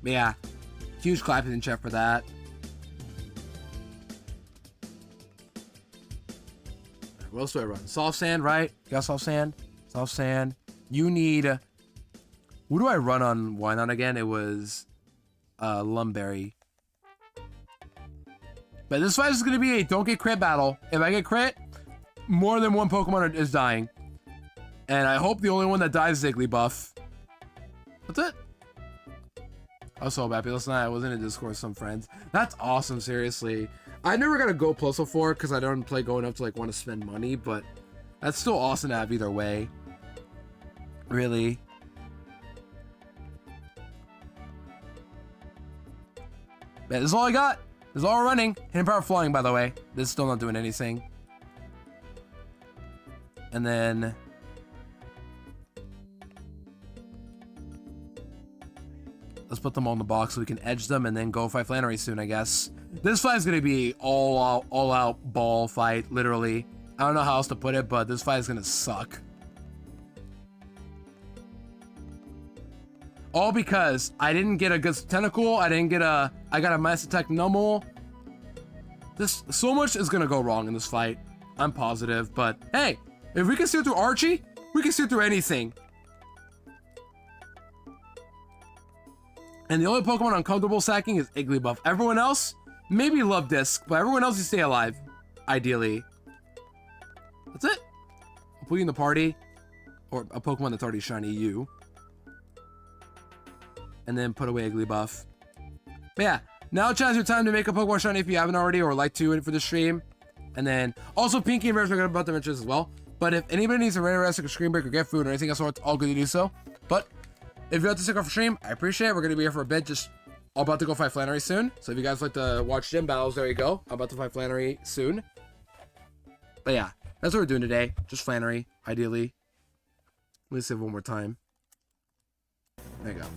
But yeah, huge clapping in chat for that. What else do I run? Soft sand, right? You got soft sand? Soft sand. You need... What do I run on Why Not again? It was... Lumberry. But this fight is going to be a don't get crit battle. If I get crit, more than one Pokemon is dying. And I hope the only one that dies is Igglybuff. That's it. I was so happy last night. I was in a Discord with some friends. That's awesome, seriously. I never got a Go Plus before because I don't play going up to like want to spend money, but that's still awesome to have either way. Really. Man, this is all I got. This is all we're running. Hidden Power Flying, by the way. This is still not doing anything. And then... let's put them all in the box so we can edge them and then go fight Flannery soon, I guess. This fight is going to be all out ball fight, literally. I don't know how else to put it, but this fight is going to suck. All because I didn't get a good tentacle. I got a Mass Attack Numble. So much is gonna go wrong in this fight. I'm positive, but hey, if we can see it through Archie, we can see it through anything. And the only Pokemon uncomfortable sacking is Igglybuff. Everyone else, maybe Love Disc, but everyone else you stay alive, ideally. That's it. I'll put you in the party, or a Pokemon that's already shiny, you. And then put away Igglybuff. But yeah, now chat's your time to make a Pokemon shiny if you haven't already or like to for the stream. And then also Pinky and Bears are about to mention this as well. But if anybody needs a rare rest, like a screen break or get food or anything else, it's all good to do so. But if you're about to stick off for stream, I appreciate it. We're gonna be here for a bit, just all about to go fight Flannery soon. So if you guys like to watch gym battles, there you go. I'm about to fight Flannery soon. But yeah, that's what we're doing today. Just Flannery, ideally. Let me save one more time. There you go.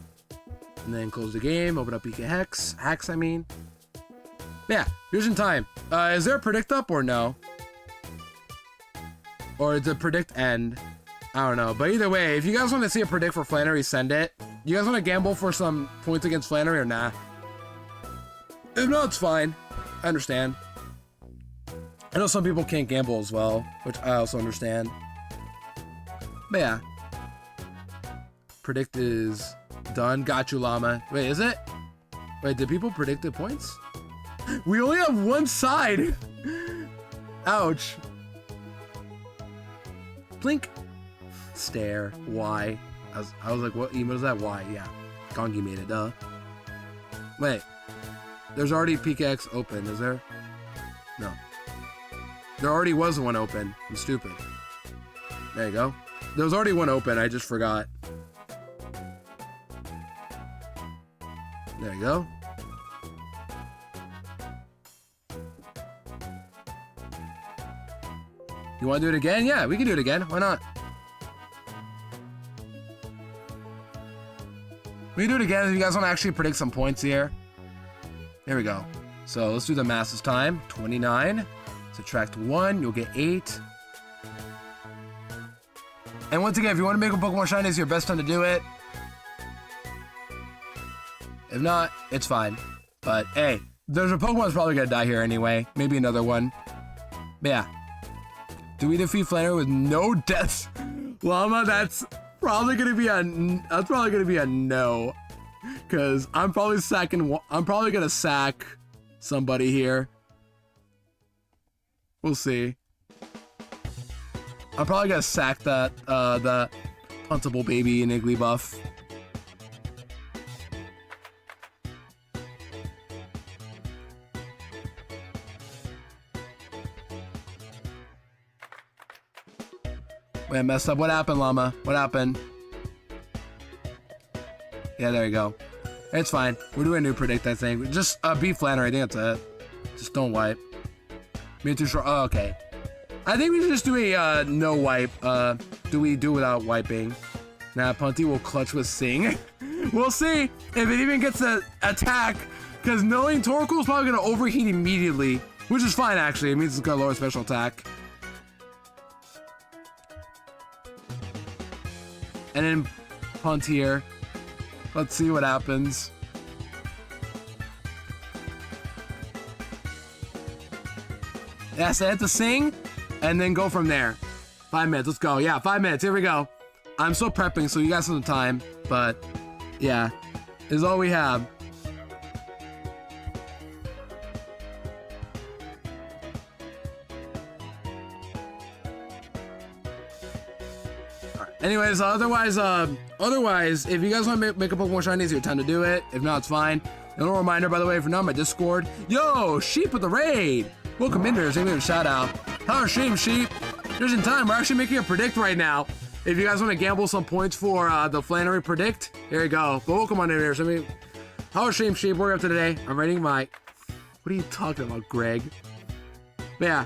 And then close the game, open up PK Hacks, I mean. Yeah, fusion time. Is there a predict up or no? Or is it predict end? I don't know. But either way, if you guys want to see a predict for Flannery, send it. You guys want to gamble for some points against Flannery or nah? If not, it's fine. I understand. I know some people can't gamble as well, which I also understand. But yeah. Predict is done. Got you, Llama. Wait, is it? Wait, did people predict the points? We only have one side. Ouch. Blink. Stare. Why? I was like, what emote is that? Why? Yeah. Gongi made it, duh. Wait. There's already PKX open, is there? No. There already was one open. I'm stupid. There you go. There was already one open, I just forgot. There you go. You want to do it again? Yeah, we can do it again. Why not? We can do it again if you guys want to actually predict some points here. Here we go. So let's do the math this time. 29. Subtract 1, you'll get 8. And once again, if you want to make a Pokemon shiny, it's your best time to do it. If not, it's fine. But hey, there's a Pokemon that's probably gonna die here anyway. Maybe another one. But yeah. Do we defeat Flannery with no deaths? Llama, that's probably gonna be a no. Cause I'm probably gonna sack somebody here. We'll see. I'm probably gonna sack that the Huntable Baby in Igglybuff. Wait, I messed up. What happened, Llama? What happened? Yeah, there you go. It's fine. We're doing a new predict, I think. Just beat Flannery. I think that's it. Just don't wipe. Me too short. Oh, okay. I think we should just do a no wipe. Do we do without wiping? Nah, Punty will clutch with Sing. We'll see if it even gets an attack. Because knowing Torkoal is probably going to overheat immediately. Which is fine, actually. It means it's going to lower special attack. And then Punt here. Let's see what happens. Yeah, so I have to sing and then go from there. 5 minutes, let's go. Yeah, 5 minutes, here we go. I'm still prepping, so you got some time, but yeah, this is all we have. Anyways, otherwise, if you guys want to make a Pokemon shiny, it's your time to do it. If not, it's fine. A little reminder, by the way, for now, my Discord. Yo, Sheep with the raid. Welcome in there. Give me a shout out. How stream, Sheep? Just in time. We're actually making a predict right now. If you guys want to gamble some points for the Flannery predict, here you go. But welcome on in there. So how stream, Sheep? We're up to today. I'm writing my. What are you talking about, Greg? But yeah,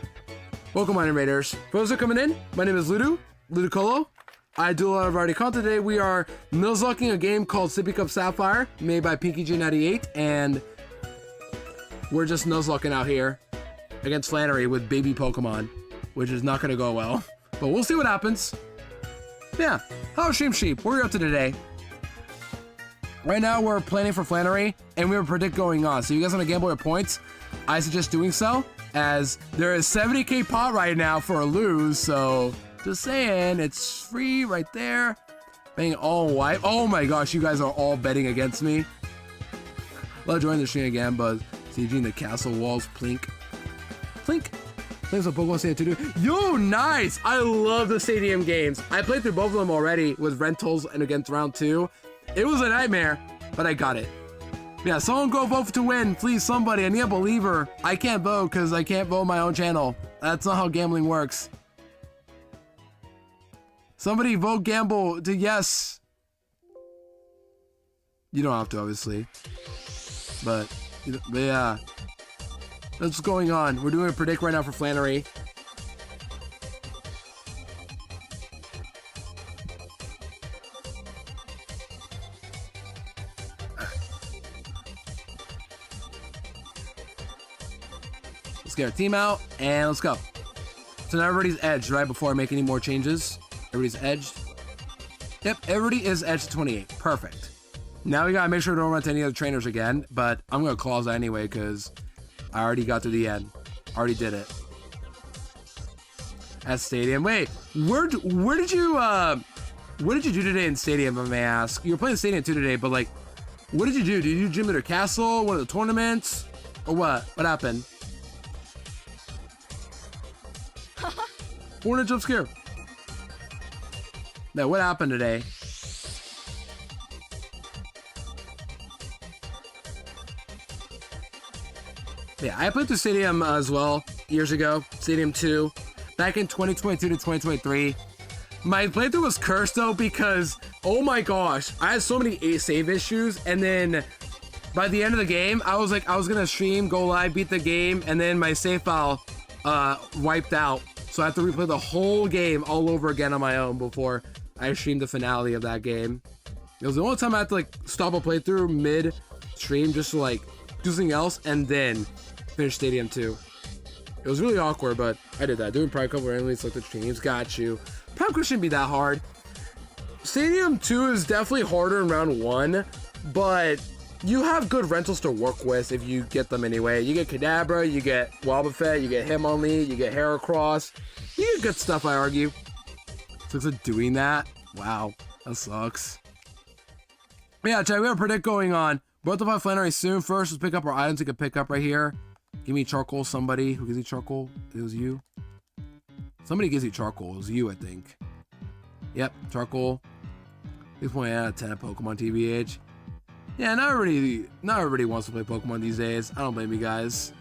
welcome on in, Raiders. For those who are coming in, my name is Ludicolo. I do a lot of already content today. We are Nuzlocking a game called Sippy Cup Sapphire, made by PinkyG98, and we're just Nuzlocking out here against Flannery with baby Pokemon, which is not going to go well, but we'll see what happens. Yeah, how stream, Sheep? We're up to today. Right now, we're planning for Flannery, and we have a predict going on. So you guys want to gamble your points? I suggest doing so, as there is 70k pot right now for a lose, so just saying, it's free right there. Betting all white. Oh my gosh, you guys are all betting against me. Love joining the stream again, but sieging the castle walls, plink. Plink. Playing some Pokemon Stadium 2. Yo, nice! I love the stadium games. I played through both of them already with rentals and against round 2. It was a nightmare, but I got it. Yeah, someone go vote to win. Please, somebody. I need a believer. I can't vote because I can't vote my own channel. That's not how gambling works. Somebody vote gamble to yes. You don't have to, obviously. But yeah. That's what's going on. We're doing a predict right now for Flannery. Let's get our team out and let's go. So now everybody's edged, right? Before I make any more changes. Everybody's edged. Yep, everybody is edged to 28. Perfect. Now we gotta make sure we don't run into any other trainers again, but I'm gonna clause that anyway because I already got to the end. Already did it. At Stadium. Wait, where did you what did you do today in Stadium, if I may ask? You were playing Stadium 2 today, but like, what did you do? Did you do Gym Leader Castle, one of the tournaments? Or what? What happened? 400 jump scare. Now, what happened today? Yeah, I played through Stadium as well years ago. Stadium 2. Back in 2022 to 2023. My playthrough was cursed though because, oh my gosh, I had so many save issues, and then by the end of the game, I was gonna stream, go live, beat the game, and then my save file wiped out. So I have to replay the whole game all over again on my own before I streamed the finale of that game. It was the only time I had to like stop a playthrough mid-stream just to like do something else and then finish Stadium 2. It was really awkward, but I did that. Doing private couple randomly selected streams, got you. Probably shouldn't be that hard. Stadium 2 is definitely harder in round 1, but you have good rentals to work with if you get them anyway. You get Kadabra, you get Wobbuffet, you get Hitmonlee, you get Heracross. You get good stuff, I argue. Looks like doing that. Wow, that sucks. But yeah, chat, we have a predict going on. Both of our Flannery soon. First, let's pick up our items we can pick up right here. Give me charcoal, somebody. Who gives you charcoal? It was you. Somebody gives you charcoal. It was you, I think. Yep, charcoal. 6.8 out of 10 at Pokemon TBH. Yeah, not everybody wants to play Pokemon these days. I don't blame you guys.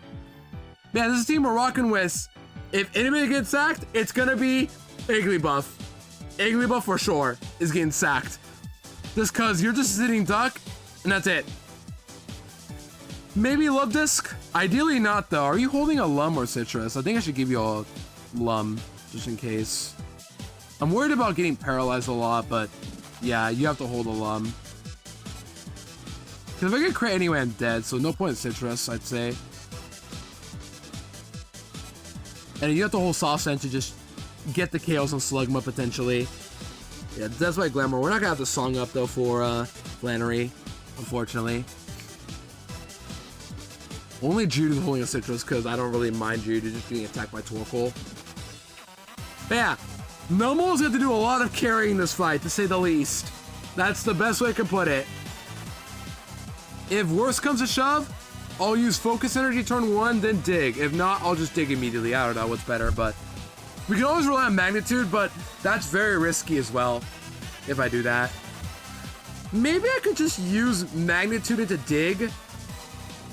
Yeah, this is a team we're rocking with. If anybody gets sacked, it's gonna be Igglybuff. Igglybuff for sure is getting sacked. Just cause you're just sitting duck, and that's it. Maybe Love Disc? Ideally not though. Are you holding a Lum or Citrus? I think I should give you a Lum, just in case. I'm worried about getting paralyzed a lot, but yeah, you have to hold a Lum. Cause if I get crit anyway, I'm dead, so no point in Citrus, I'd say. And you have to hold Soft Sense to just get the KOs on Slugma potentially. Yeah, that's why Glamour. We're not gonna have the song up though for Flannery, unfortunately. Only Jude is holding a Citrus because I don't really mind Jude just getting attacked by Torkoal. But yeah, Nomo's got to do a lot of carrying this fight, to say the least. That's the best way I can put it. If worse comes to shove, I'll use Focus Energy turn 1, then Dig. If not, I'll just Dig immediately. I don't know what's better, but we can always rely on Magnitude, but that's very risky as well if I do that. Maybe I could just use Magnitude into Dig.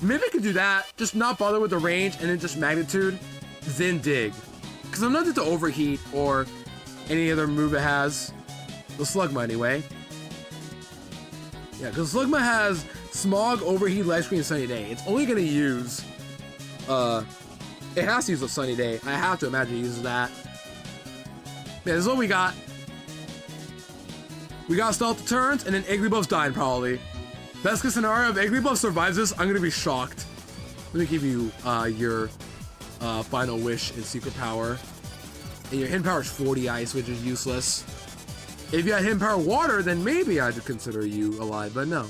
Maybe I could do that, just not bother with the range and then just Magnitude, then Dig. Because I'm not into Overheat or any other move it has. The Slugma anyway. Yeah, because Slugma has Smog, Overheat, Light Screen, Sunny Day. It's only going to use, it has to use a Sunny Day. I have to imagine it uses that. Yeah, this is what we got. We got Stealth turns, and then Igglybuff's dying probably. Best case scenario, if Igglybuff survives this, I'm gonna be shocked. Let me give you your final wish and secret power. And your hidden power is 40 ice, which is useless. If you had hidden power water, then maybe I'd consider you alive, but no.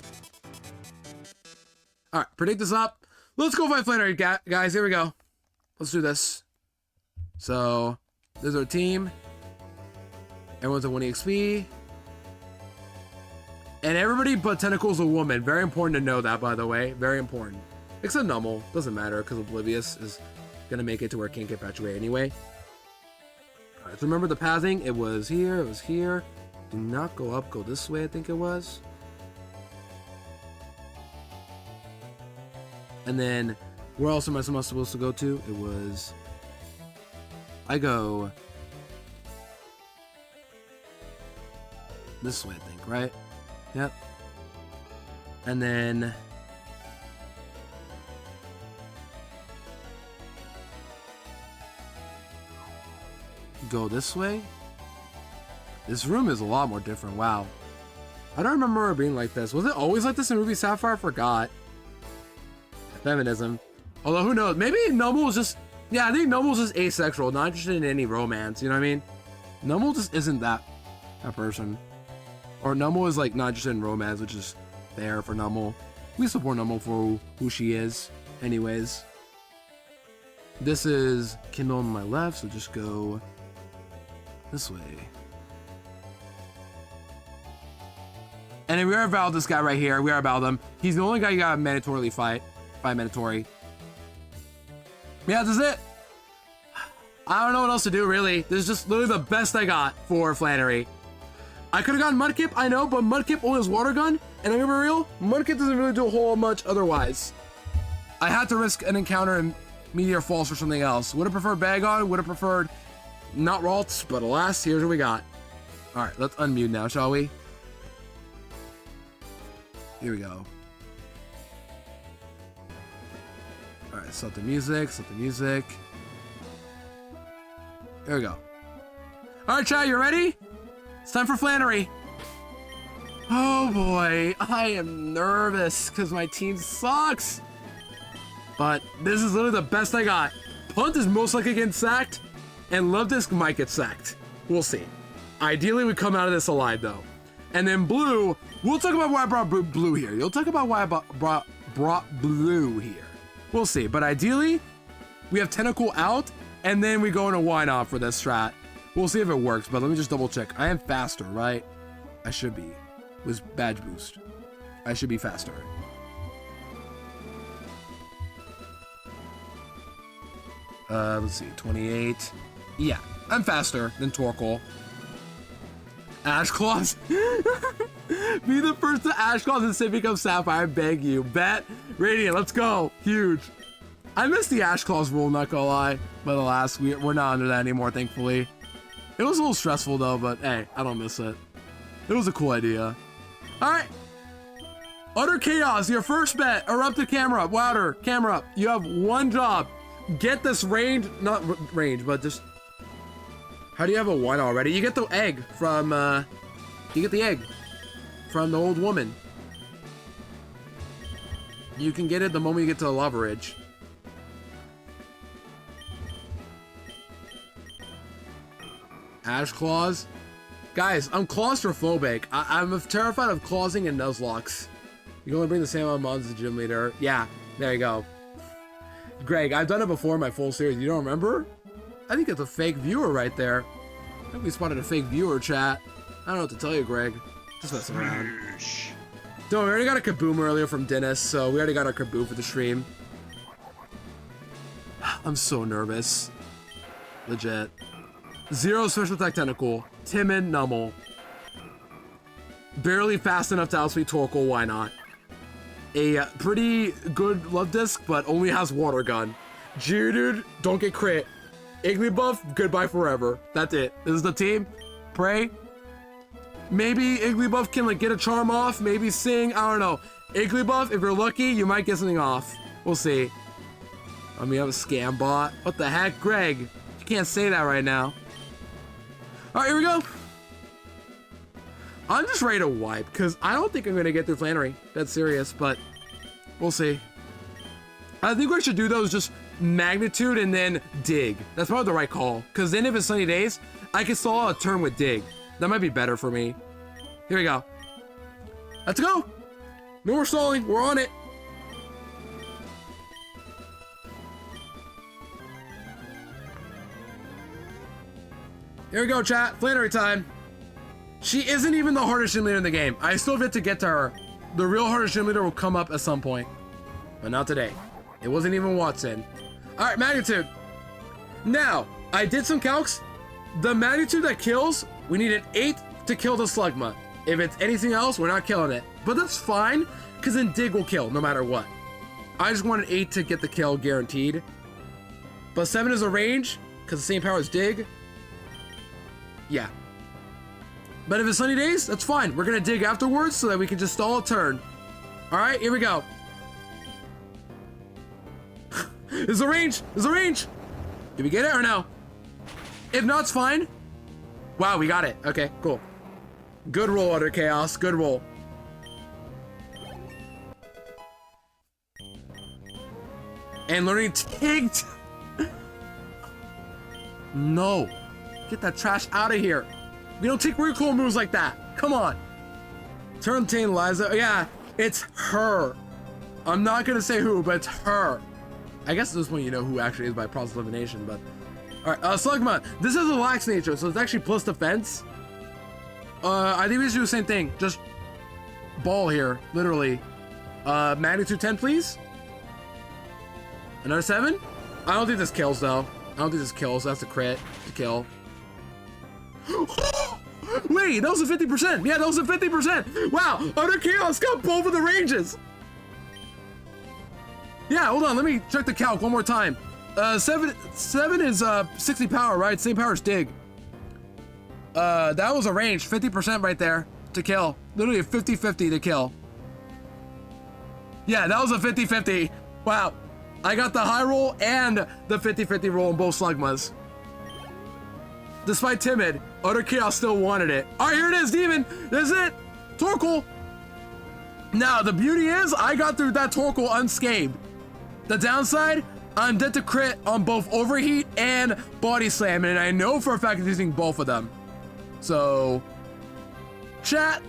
Alright, predict this up. Let's go fight Flannery, guys. Here we go. Let's do this. So, this is our team. Everyone's at 1 EXP. And everybody but Tentacle's a woman. Very important to know that, by the way. Very important. Except Numel. Doesn't matter, because Oblivious is going to make it to where it can't get Perpetuate anyway. Alright, so remember the pathing? It was here, it was here. Do not go up, go this way, I think it was. And then, where else am I supposed to go to? It was... I go... this way, I think, right? Yep. And then... go this way? This room is a lot more different, wow. I don't remember it being like this. Was it always like this in Ruby Sapphire? I forgot. Feminism. Although, who knows? Maybe Numel was just... yeah, I think Numel was just asexual, not interested in any romance, you know what I mean? Numel just isn't that person. Or Numel is like not interested in romance, which is fair for Numel. We support Numel for who she is. Anyways. This is Kindle on my left, so just go this way. And then we are Val this guy right here. We are Val him. He's the only guy you gotta mandatorily fight. Fight mandatory. Yeah, this is it. I don't know what else to do, really. This is just literally the best I got for Flannery. I could have gotten Mudkip, I know, but Mudkip only has Water Gun, and I'm gonna be real, Mudkip doesn't really do a whole much otherwise. I had to risk an encounter in Meteor Falls or something else. Would have preferred Bagon, would have preferred not Ralts, but alas, here's what we got. Alright, let's unmute now, shall we? Here we go. Alright, stop the music, stop the music. Here we go. Alright, chat, you ready? It's time for Flannery. Oh boy, I am nervous because my team sucks. But this is literally the best I got. Punt is most likely getting sacked, and Love Disc might get sacked. We'll see. Ideally, we come out of this alive, though. And then Blue, we'll talk about why I brought Blue here. You'll talk about why I brought Blue here. We'll see. But ideally, we have Tentacle out, and then we go into Why Not for this strat. We'll see if it works, but let me just double check. I am faster, right? I should be. With badge boost. I should be faster. Let's see, 28. Yeah, I'm faster than Torkoal. Ash Claws. Be the first to Ash Claws and Sippy become Sapphire. I beg you. Bet. Radiant, let's go. Huge. I missed the Ash Claws rule, not gonna lie. But alas, we're not under that anymore, thankfully. It was a little stressful though, but hey, I don't miss it. It was a cool idea. Alright. Utter Chaos, your first bet. Erupt the camera. Louder. Camera up. You have one job. Get this range, not range, but just... How do you have a one already? You get the egg from, you get the egg from the old woman. You can get it the moment you get to the Lava Ridge. Ash Claws. Guys, I'm claustrophobic. I'm terrified of clawsing and Nuzlocks. You can only bring the same amount of mods as the gym leader. Yeah, there you go. Greg, I've done it before in my full series. You don't remember? I think it's a fake viewer right there. I think we spotted a fake viewer, chat. I don't know what to tell you, Greg. Just messing around. Don't, we already got a Kaboom earlier from Dennis, so we already got our Kaboom for the stream. I'm so nervous. Legit. Zero special attack tentacle. Timid Nummel. Barely fast enough to outspeed Torkoal, why not? A pretty good Love Disc, but only has Water Gun. Geodude, don't get crit. Igglybuff, goodbye forever. That's it. This is the team. Pray. Maybe Igglybuff can like get a charm off, maybe sing, I don't know. Igglybuff, if you're lucky, you might get something off. We'll see. I mean, I have a scam bot. What the heck, Greg? You can't say that right now. Alright, here we go. I'm just ready to wipe, because I don't think I'm going to get through Flannery. That's serious, but we'll see. I think what I should do, though, is just Magnitude and then Dig. That's probably the right call, because then if it's sunny days, I can stall out a turn with Dig. That might be better for me. Here we go. Let's go. No more stalling. We're on it. Here we go, chat. Flannery time. She isn't even the hardest gym leader in the game. I still have yet to get to her. The real hardest gym leader will come up at some point. But not today. It wasn't even Watson. Alright, Magnitude. Now, I did some calcs. The Magnitude that kills, we need an 8 to kill the Slugma. If it's anything else, we're not killing it. But that's fine, because then Dig will kill no matter what. I just want an 8 to get the kill guaranteed. But 7 is a range, because the same power as Dig. Yeah. But if it's sunny days, that's fine. We're going to Dig afterwards so that we can just stall a turn. Alright, here we go. Is the range? Is the range? Did we get it or no? If not, it's fine. Wow, we got it. Okay, cool. Good roll, Utter Chaos. Good roll. And learning Tigged. No. Get that trash out of here. We don't take recoil moves like that. Come on. Turn Tane Liza. Yeah, it's her. I'm not going to say who, but it's her. I guess at this point you know who actually is by process of elimination, but... Alright, Slugma. This has a lax nature, so it's actually plus defense. I think we should do the same thing. Just ball here, literally. Magnitude 10, please. Another 7? I don't think this kills, though. I don't think this kills. That's a crit to kill. Wait, that was a 50%. Yeah, that was a 50%. Wow, Utter Chaos got both of the ranges. Yeah, hold on. Let me check the calc one more time. 7 is 60 power, right? Same power as Dig. That was a range, 50% right there to kill. Literally a 50-50 to kill. Yeah, that was a 50-50. Wow. I got the high roll and the 50-50 roll in both Slugmas. Despite Timid, Utter Chaos still wanted it. All right, here it is, Demon. This is it. Torkoal. Now, the beauty is I got through that Torkoal unscathed. The downside, I'm dead to crit on both overheat and body slam, and I know for a fact he's using both of them. So, chat,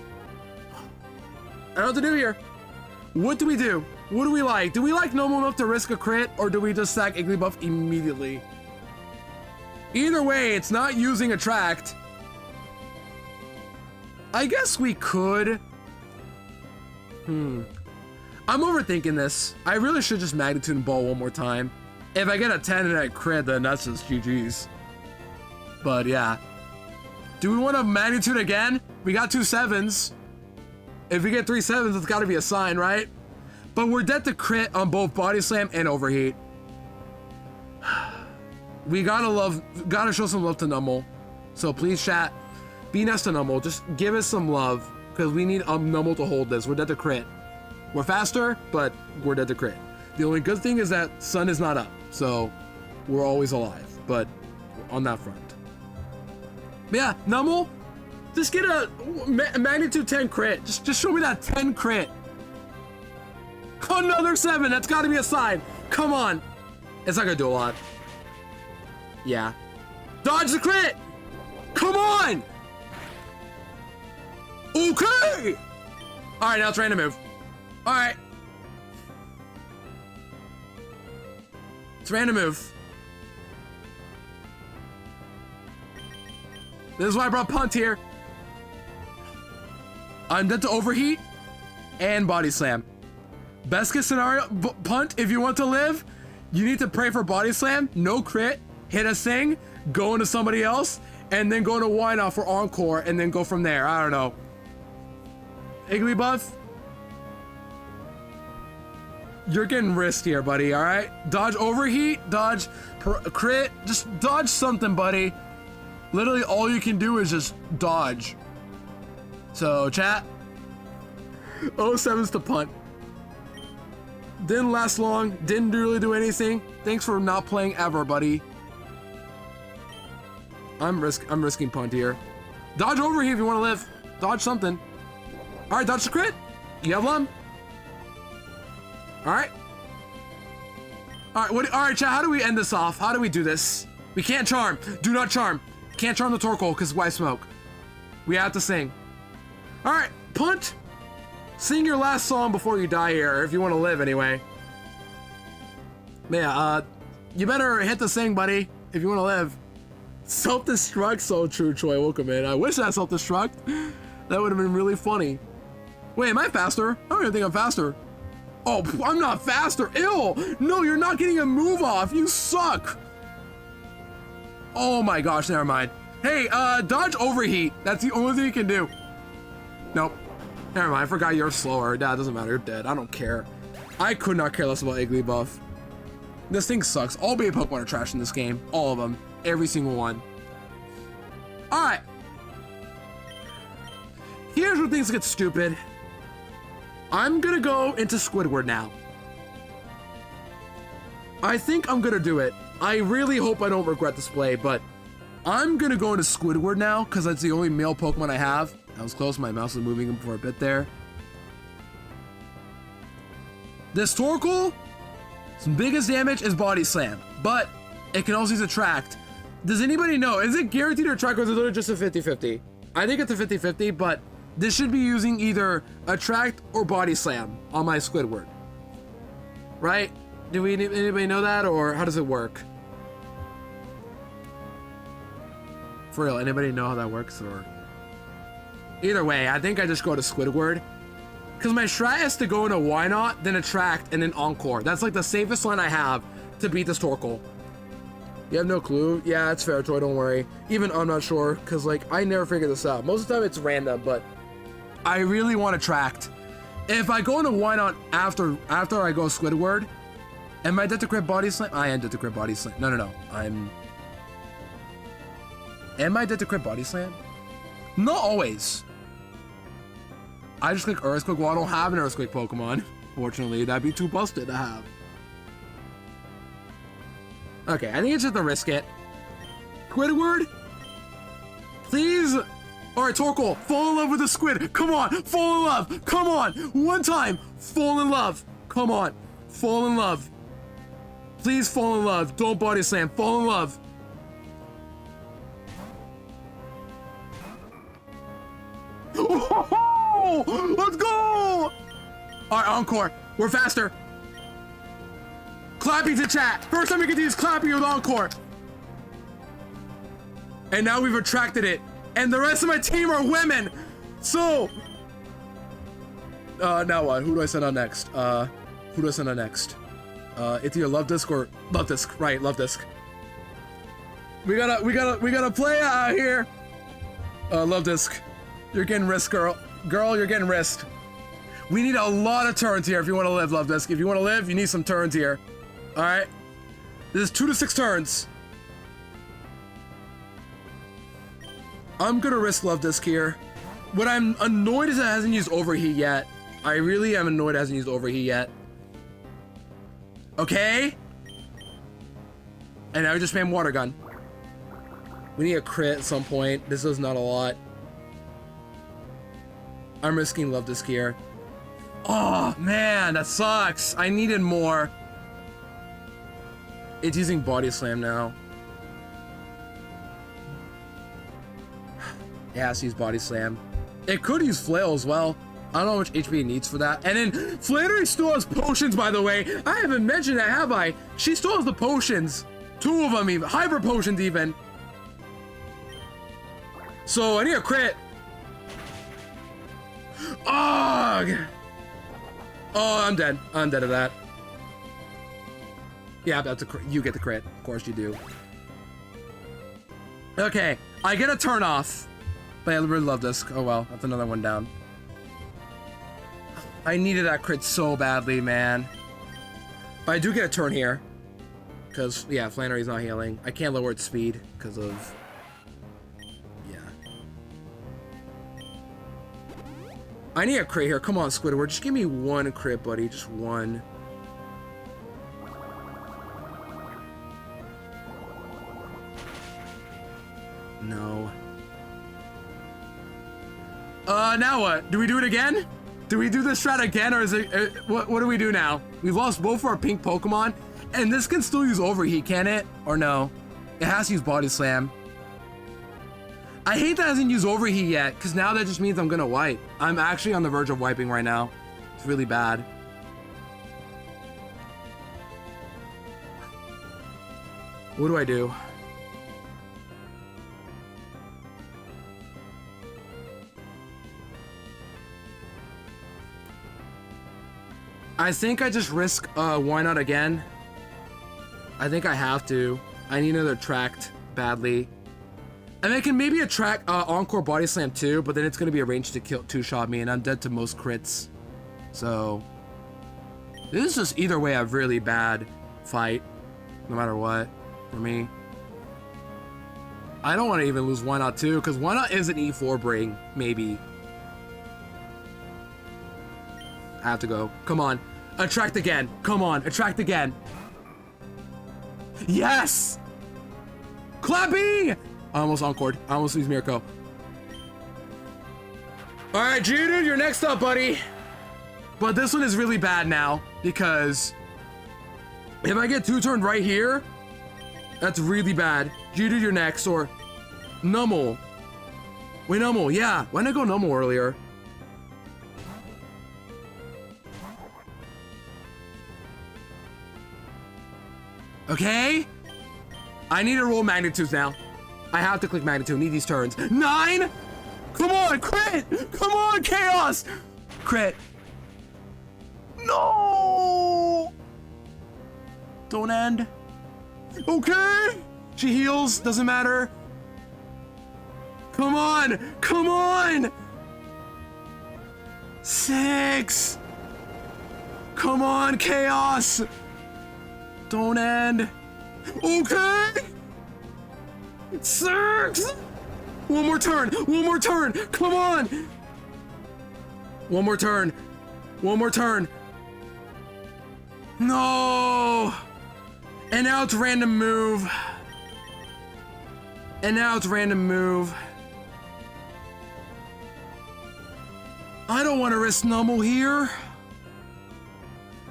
I don't know what to do here. What do we do? What do we like? Do we like normal enough to risk a crit, or do we just sack Igglybuff immediately? Either way, it's not using Attract. I guess we could. I'm overthinking this. I really should just Magnitude and Ball one more time. If I get a 10 and I crit, then that's just GG's. But yeah. Do we want to Magnitude again? We got 2 7s. If we get 3 7s, it's got to be a sign, right? But we're dead to crit on both Body Slam and Overheat. We gotta show some love to Numble. So please, chat, be nice to Numble. Just give us some love, because we need Numble to hold this. We're dead to crit. We're faster, but we're dead to crit. The only good thing is that Sun is not up, so we're always alive. But on that front, but yeah, Numble, just get a Magnitude 10 crit. Just show me that 10 crit. Another 7. That's got to be a sign. Come on. It's not gonna do a lot. Yeah. Dodge the crit. Come on. Okay. All right, now it's random move. All right. It's random move. This is why I brought Punt here. I'm dead to Overheat and Body Slam. Best case scenario, Punt, if you want to live, you need to pray for Body Slam, no crit, hit a Sing, go into somebody else, and then go into Why-Not for Encore, and then go from there. I don't know. Igglybuff, you're getting risked here, buddy, all right? Dodge Overheat, dodge crit, just dodge something, buddy. Literally all you can do is just dodge. So, chat, 07's to Punt. Didn't last long, didn't really do anything. Thanks for not playing ever, buddy. I'm risking Punt here. Dodge Overheat if you want to live. Dodge something. All right, dodge the crit. You have Lum. All right. All right, chat, how do we end this off? How do we do this? We can't charm. Do not charm. Can't charm the Torkoal because why smoke? We have to sing. All right, Punt. Sing your last song before you die here, if you want to live anyway. Yeah, you better hit the sing, buddy, if you want to live. Self-destruct, so true, Troy. Welcome in. I wish I self-destruct. That would have been really funny. Wait, am I faster? I don't even think I'm faster. Oh, I'm not faster. Ew. No, you're not getting a move off. You suck. Oh my gosh, never mind. Hey, dodge Overheat. That's the only thing you can do. Nope. Never mind, I forgot you're slower. That doesn't matter, you're dead. I don't care. I could not care less about Igglybuff. This thing sucks. All baby Pokemon are trash in this game. All of them. Every single one. Alright. Here's where things get stupid. I'm gonna go into Squidward now. I think I'm gonna do it. I really hope I don't regret this play, but I'm gonna go into Squidward now, because that's the only male Pokemon I have. I was close, my mouse was moving for a bit there. This Torkoal, its biggest damage is Body Slam, but it can also use Attract. Does anybody know, is it guaranteed to Attract or is it literally just a 50-50? I think it's a 50-50, but this should be using either Attract or Body Slam on my Squidward. Right? Do anybody know that, or how does it work? For real, anybody know how that works, or? Either way, I think I just go to Squidward. Because my strat is to go into Why-Not, then Attract, and then Encore. That's like the safest line I have to beat this Torkoal. You have no clue? Yeah, it's fair, Troy, don't worry. Even I'm not sure, because like, I never figure this out. Most of the time it's random, but I really want Attract. If I go into Why-Not after I go Squidward, am I dead to crit Body Slam? I am dead to crit Body Slam. No. Am I dead to crit Body Slam? Not always. I just click Earthquake. Well, I don't have an Earthquake Pokemon. Fortunately, that'd be too busted to have. Okay, I think it's just to risk it. Squidward, please. All right, Torkoal, fall in love with the squid. Come on, fall in love. Come on, one time, fall in love. Come on, fall in love. Please fall in love. Don't body slam. Fall in love. Oh, let's go! All right, encore. We're faster. Clappy to chat. First time we get to use Clappy with encore. And now we've attracted it. And the rest of my team are women. So, now what? Who do I send on next? Who do I send on next? It's either Love Disc or Love Disc. Right, Love Disc. We gotta play out here. Love Disc. You're getting risked, girl. Girl, you're getting risked. We need a lot of turns here if you want to live, Love Disc. If you want to live, you need some turns here. All right. This is 2 to 6 turns. I'm gonna risk Love Disc here. What I'm annoyed is it hasn't used Overheat yet. I really am annoyed it hasn't used Overheat yet. Okay. And now we just spam Water Gun. We need a crit at some point. This is not a lot. I'm risking Love Disc here. Oh, man, that sucks. I needed more. It's using Body Slam now. It has to use Body Slam. It could use Flail as well. I don't know how much HP it needs for that. And then Flannery still has potions, by the way. I haven't mentioned that, have I? She still has the potions. 2 of them even. Hyper potions even. So I need a crit. Oh, I'm dead. I'm dead of that. Yeah, that's a crit. You get the crit. Of course you do. Okay, I get a turn off. But I really love this. Oh well, that's another one down. I needed that crit so badly, man. But I do get a turn here. Because, yeah, Flannery's not healing. I can't lower its speed because of... Yeah. I need a crit here. Come on, Squidward. Just give me 1 crit, buddy. Just 1. No. Now what? Do we do it again? Do we do this strat again, or is it... what do we do now? We've lost both of our pink Pokemon, and this can still use Overheat, can it? Or no? It has to use Body Slam. I hate that it hasn't used Overheat yet, because now that just means I'm gonna wipe. I'm actually on the verge of wiping right now. It's really bad. What do I do? I think I just risk, why not again? I think I have to. I need another attract badly. And I can maybe attract, Encore Body Slam too, but then it's gonna be a range to kill 2-shot me, and I'm dead to most crits. So, this is just either way a really bad fight, no matter what, for me. I don't want to even lose Why Not too, because Why Not is an E4 bring, maybe. I have to go. Come on. Attract again. Come on. Attract again. Yes! Clappy! I almost encored. I almost used Mirko. Alright, Judo, you're next up, buddy. But this one is really bad now, because if I get 2-turned right here, that's really bad. Judo, you're next, or Nummel. Wait, Nummel, yeah. Why didn't I go Nummel earlier? Okay? I need to roll magnitudes now. I have to click magnitude. Need these turns. 9? Come on, crit! Come on, chaos! Crit. No! Don't end. Okay! She heals. Doesn't matter. Come on! Come on! 6! Come on, chaos! Don't end. Okay. 6. One more turn. One more turn. Come on. One more turn. One more turn. No. And now it's random move. And now it's random move. I don't want to risk Nummel here.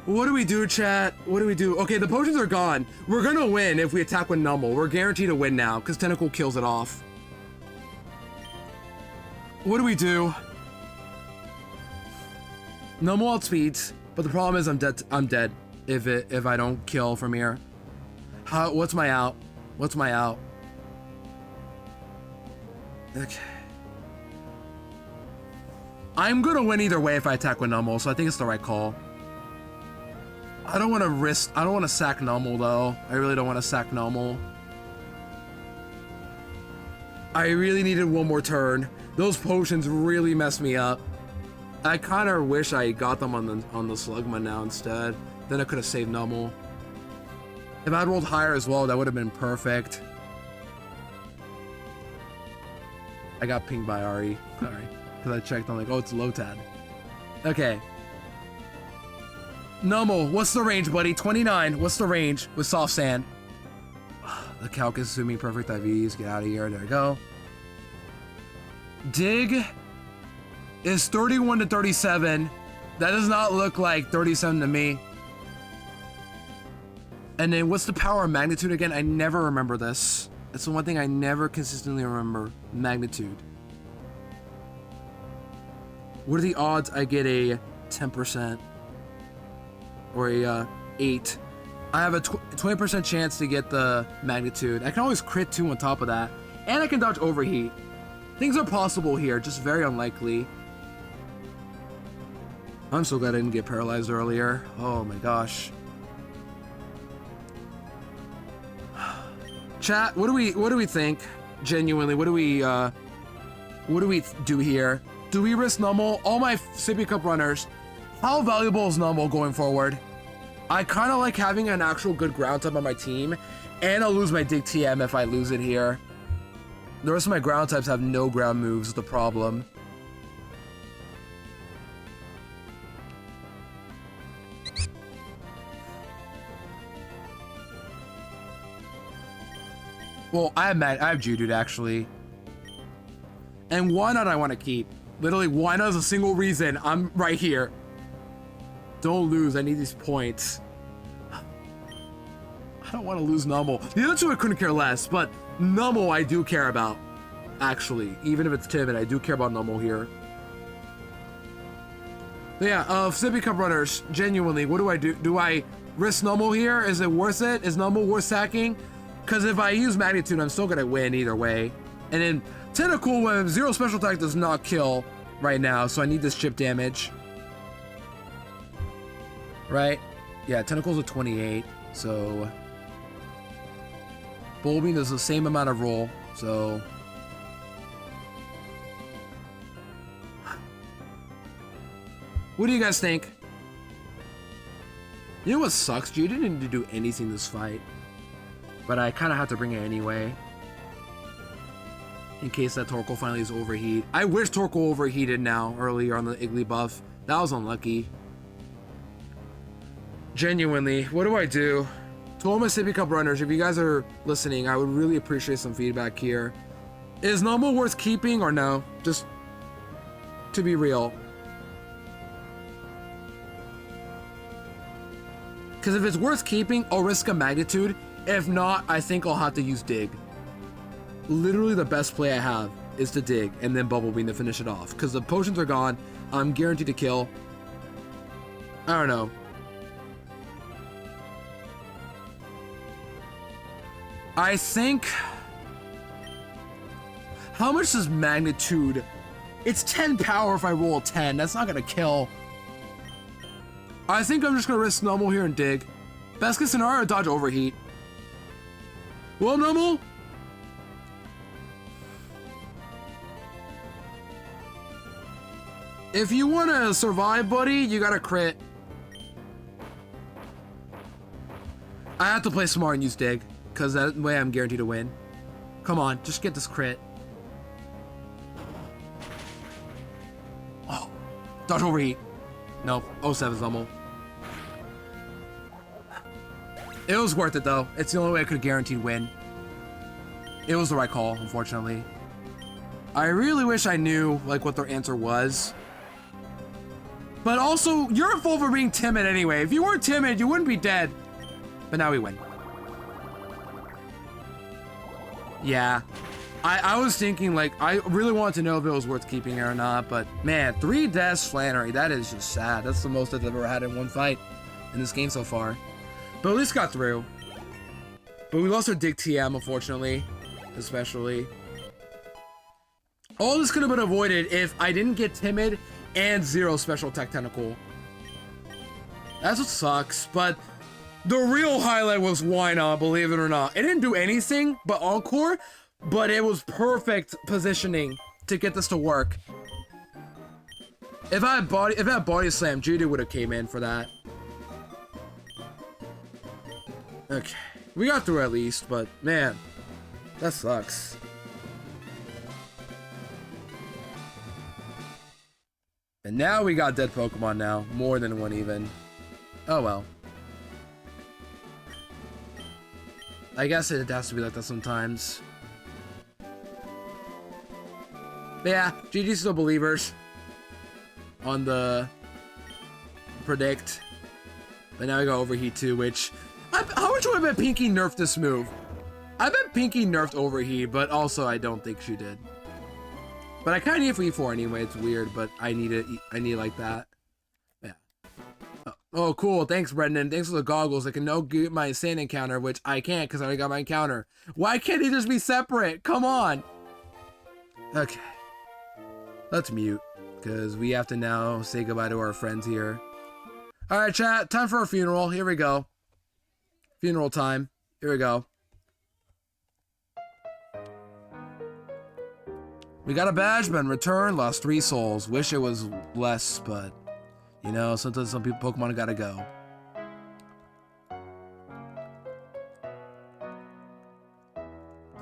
What do we do, chat? What do we do? Okay, the potions are gone. We're gonna win if we attack with Numble. We're guaranteed to win now, because Tentacle kills it off. What do we do? Numble outspeeds, but the problem is I'm dead if I don't kill from here. What's my out? What's my out? Okay. I'm gonna win either way if I attack with Numble, so I think it's the right call. I don't want to sack Numble though. I really don't want to sack Numble. I really needed one more turn. Those potions really messed me up. I kind of wish I got them on the Slugma now instead. Then I could have saved Numble. If I'd rolled higher as well, that would have been perfect. I got pinged by Ari. Sorry. Because I checked, I'm like, oh, it's Lotad. Okay. Numble, what's the range, buddy? 29. What's the range with Soft Sand? The calc is assuming perfect IVs. Get out of here. There we go. Dig is 31 to 37. That does not look like 37 to me. And then what's the power of magnitude again? I never remember this. That's the one thing I never consistently remember. Magnitude. What are the odds I get a 10% or a 8? I have a 20% chance to get the magnitude. I can always crit 2 on top of that. And I can dodge overheat. Things are possible here, just very unlikely. I'm so glad I didn't get paralyzed earlier. Oh my gosh. Chat, what do we think? Genuinely, what do we do here? Do we risk Numble? All my Sippy Cup runners, how valuable is Numble going forward? I kind of like having an actual good ground type on my team, and I'll lose my Dig TM if I lose it here. The rest of my ground types have no ground moves, is the problem. Well, I have Judude actually. And why not I want to keep? Literally, why not is a single reason I'm right here. Don't lose, I need these points. I don't want to lose Numble. The other two I couldn't care less, but Numble I do care about. Actually, even if it's timid, I do care about Numble here. But yeah, Sippy Cup runners, genuinely, what do I do? Do I risk Numble here? Is it worth it? Is Numble worth sacking? Because if I use Magnitude, I'm still going to win either way. And then Tentacle, when 0 special attack does not kill right now, so I need this chip damage. Right? Yeah, Tentacle's a 28, so... Bulbing does the same amount of roll, so... What do you guys think? You know what sucks? You didn't need to do anything this fight. But I kind of have to bring it anyway. In case that Torkoal finally is overheat. I wish Torkoal overheated now, earlier on the Iggly buff. That was unlucky. Genuinely, what do I do? To all my Sippy Cup runners, if you guys are listening, I would really appreciate some feedback here. Is Numble worth keeping or no? Just to be real. Because if it's worth keeping, I'll risk a Magnitude. If not, I think I'll have to use Dig. Literally the best play I have is to Dig and then Bubble Beam to finish it off. Because the potions are gone. I'm guaranteed to kill. I don't know. I think... How much is Magnitude? It's 10 power if I roll a 10. That's not going to kill. I think I'm just going to risk Numble here and Dig. Best case scenario, dodge overheat. Well, Numble? If you want to survive, buddy, you got to crit. I have to play smart and use Dig, because that way I'm guaranteed to win. Come on, just get this crit. Oh, dodge overheat. Nope, 07's Numble. It was worth it though. It's the only way I could guarantee win. It was the right call, unfortunately. I really wish I knew like what their answer was. But also, you're at fault for being timid anyway. If you weren't timid, you wouldn't be dead. But now we win. Yeah. I was thinking, like, I really wanted to know if it was worth keeping it or not, but man, 3 deaths Flannery, that is just sad. That's the most I've ever had in one fight in this game so far. But at least got through. But we lost our Dig TM, unfortunately, especially. All this could have been avoided if I didn't get timid and 0 special attack tentacle. That's what sucks, but the real highlight was Why Not, believe it or not. It didn't do anything but Encore, but it was perfect positioning to get this to work. If I had body slam, Judy would have came in for that. Okay, we got through at least, but man, that sucks. And now we got dead Pokemon now, more than one even. Oh well. I guess it has to be like that sometimes. But yeah, GG's still believers on the predict. But now we got Overheat too, which how much would I bet Pinky nerfed this move? I bet Pinky nerfed Overheat, but also I don't think she did. But I kind of need it for E4 anyway. It's weird, but I need it. I need it like that. Yeah. Oh, cool. Thanks, Brendan. Thanks for the goggles. I can now get my sand encounter, which I can't because I already got my encounter. Why can't they just be separate? Come on. Okay. Let's mute because we have to now say goodbye to our friends here. All right, chat. Time for a funeral. Here we go. Funeral time. Here we go. We got a badge, been returned, lost 3 souls. Wish it was less, but you know, sometimes some people Pokemon gotta go.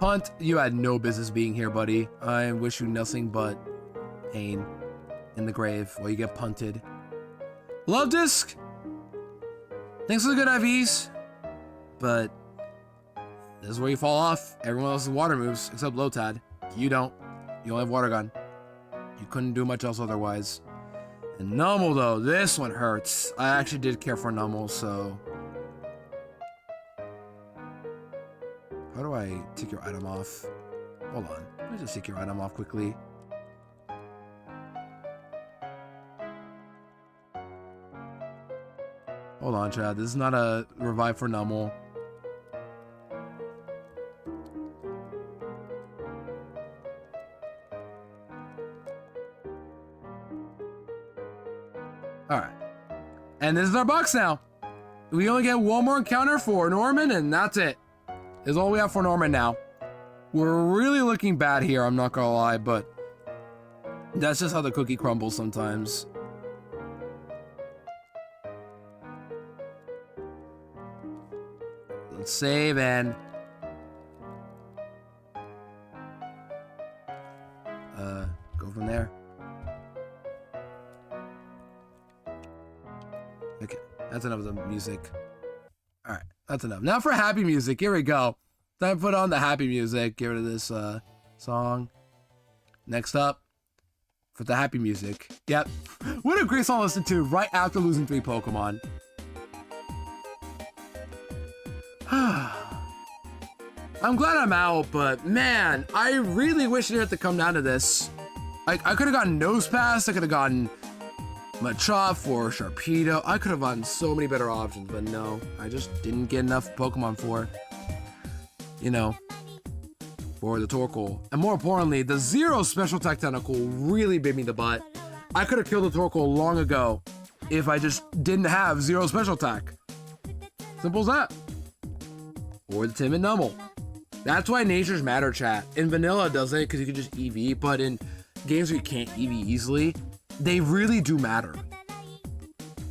Punt, you had no business being here, buddy. I wish you nothing but pain in the grave while you get punted. Love Disc! Thanks for the good IVs, but this is where you fall off. Everyone else's water moves, except Lotad. You don't. You only have Water Gun. You couldn't do much else otherwise. And Nummel, though, this one hurts. I actually did care for Nummel, so... How do I take your item off? Hold on. Let me just take your item off quickly. Hold on, Chad. This is not a revive for Nummel. Alright. And this is our box now. We only get one more encounter for Norman, and that's it. This is all we have for Norman now. We're really looking bad here, I'm not gonna lie, but that's just how the cookie crumbles sometimes. Let's save and... go from there. Okay, that's enough of the music. Alright, that's enough. Now for happy music, here we go. Time to put on the happy music. Get rid of this song. Next up, for the happy music. Yep. What a great song to listen to right after losing 3 Pokemon. I'm glad I'm out, but man, I really wish it had to come down to this. I could have gotten Nose Pass, I could have gotten Machop or Sharpedo. I could have gotten so many better options, but no, I just didn't get enough Pokemon for, you know, for the Torkoal. And more importantly, the 0 special attack tentacle really bit me the butt. I could have killed the Torkoal long ago if I just didn't have 0 special attack. Simple as that. Or the Timid Nummel. That's why natures matter, chat. In vanilla it doesn't, because you can just EV, but in games where you can't EV easily, they really do matter.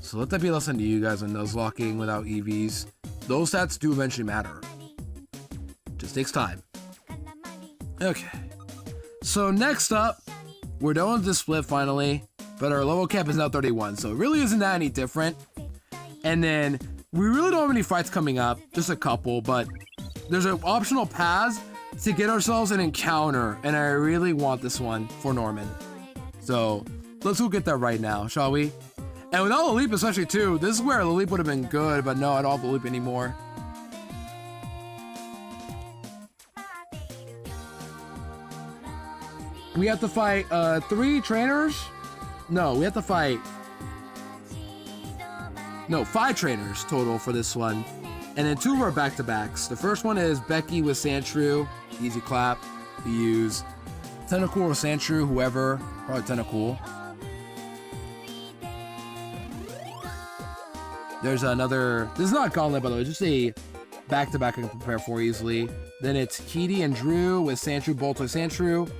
So let that be a lesson to you guys on Nuzlocking without EVs. Those stats do eventually matter. Just takes time. Okay. So next up, we're done with this split finally, but our level cap is now 31, so it really isn't that any different. And then we really don't have any fights coming up, just a couple, but there's an optional pass to get ourselves an encounter, and I really want this one for Norman. So let's go get that right now, shall we? And without the leap especially too, this is where the leap would have been good, but no, I don't have the leap anymore. We have to fight 3 trainers? No, we have to fight... No, 5 trainers total for this one. And then 2 are back-to-backs. The first one is Becky with Sandshrew. Easy clap. We use Tentacool with Sandshrew, whoever. Probably Tentacool. There's another... This is not a gauntlet, by the way. It's just a back-to-back I can prepare for easily. Then it's Kitty and Drew with Sandshrew, Bolt with Sandshrew.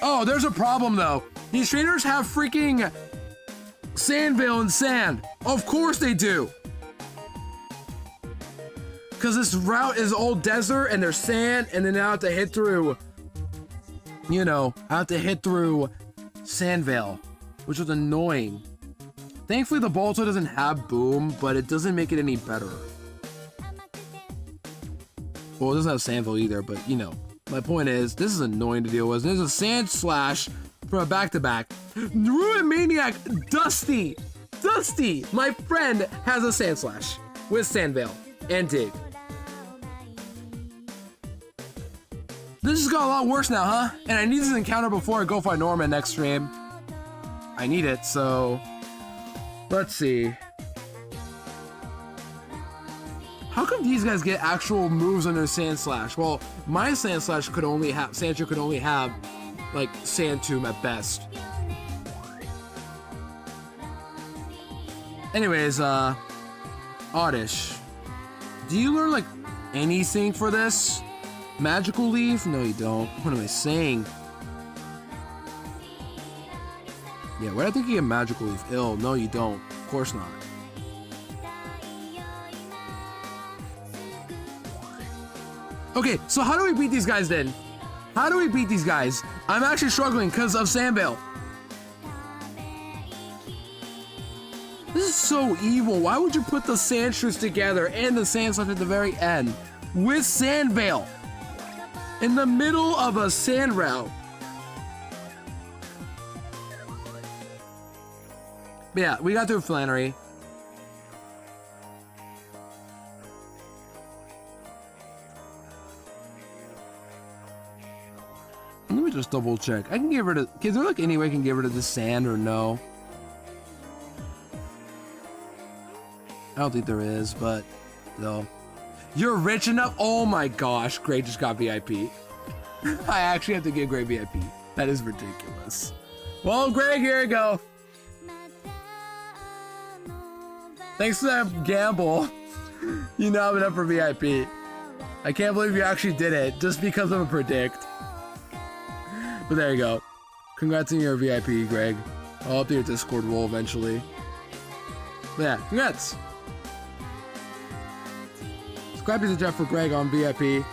Oh, there's a problem, though. These trainers have freaking Sandvale and Sand. Of course they do. Because this route is all desert and there's sand, and then I have to hit through, you know, I have to hit through Sandvale, which was annoying. Thankfully, the Balto doesn't have Boom, but it doesn't make it any better. Well, it doesn't have Sandvale either, but you know. My point is, this is annoying to deal with. There's a Sand Slash from a back-to-back. Ruin Maniac, Dusty, my friend, has a Sand Slash with Sandvale and Dig. This has got a lot worse now, huh? And I need this encounter before I go fight Norman next stream. I need it, so let's see. How come these guys get actual moves on their Sand Slash? Well, my Sand Slash could only have, Sandshrew could only have, like, Sand Tomb at best. Anyways, Oddish. Do you learn, like, anything for this? Magical Leaf? No, you don't. What am I saying? Yeah, where do I think you get Magical Leaf? Ill. No, you don't. Of course not. Okay, so how do we beat these guys then? How do we beat these guys? I'm actually struggling because of Sandvale. This is so evil. Why would you put the Sandshrews together and the Sand Slash at the very end with Sandvale in the middle of a sand route? But yeah, we got through Flannery. Let me just double check. I can get rid of... Is there like any way I can get rid of the sand or no? I don't think there is, but no. You're rich enough? Oh my gosh, Gray just got VIP. I actually have to get Gray VIP. That is ridiculous. Well, Greg, here you go. Thanks for that gamble. You now have enough for VIP. I can't believe you actually did it just because of a predict. But there you go. Congrats on your VIP, Greg. I'll update your Discord role eventually. But yeah, congrats. Scrappy the Jeff for Greg on VIP.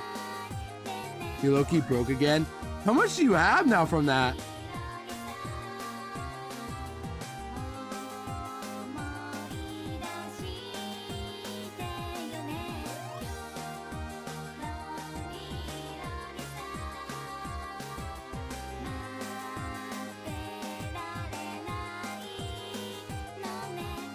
You low-key broke again. How much do you have now from that?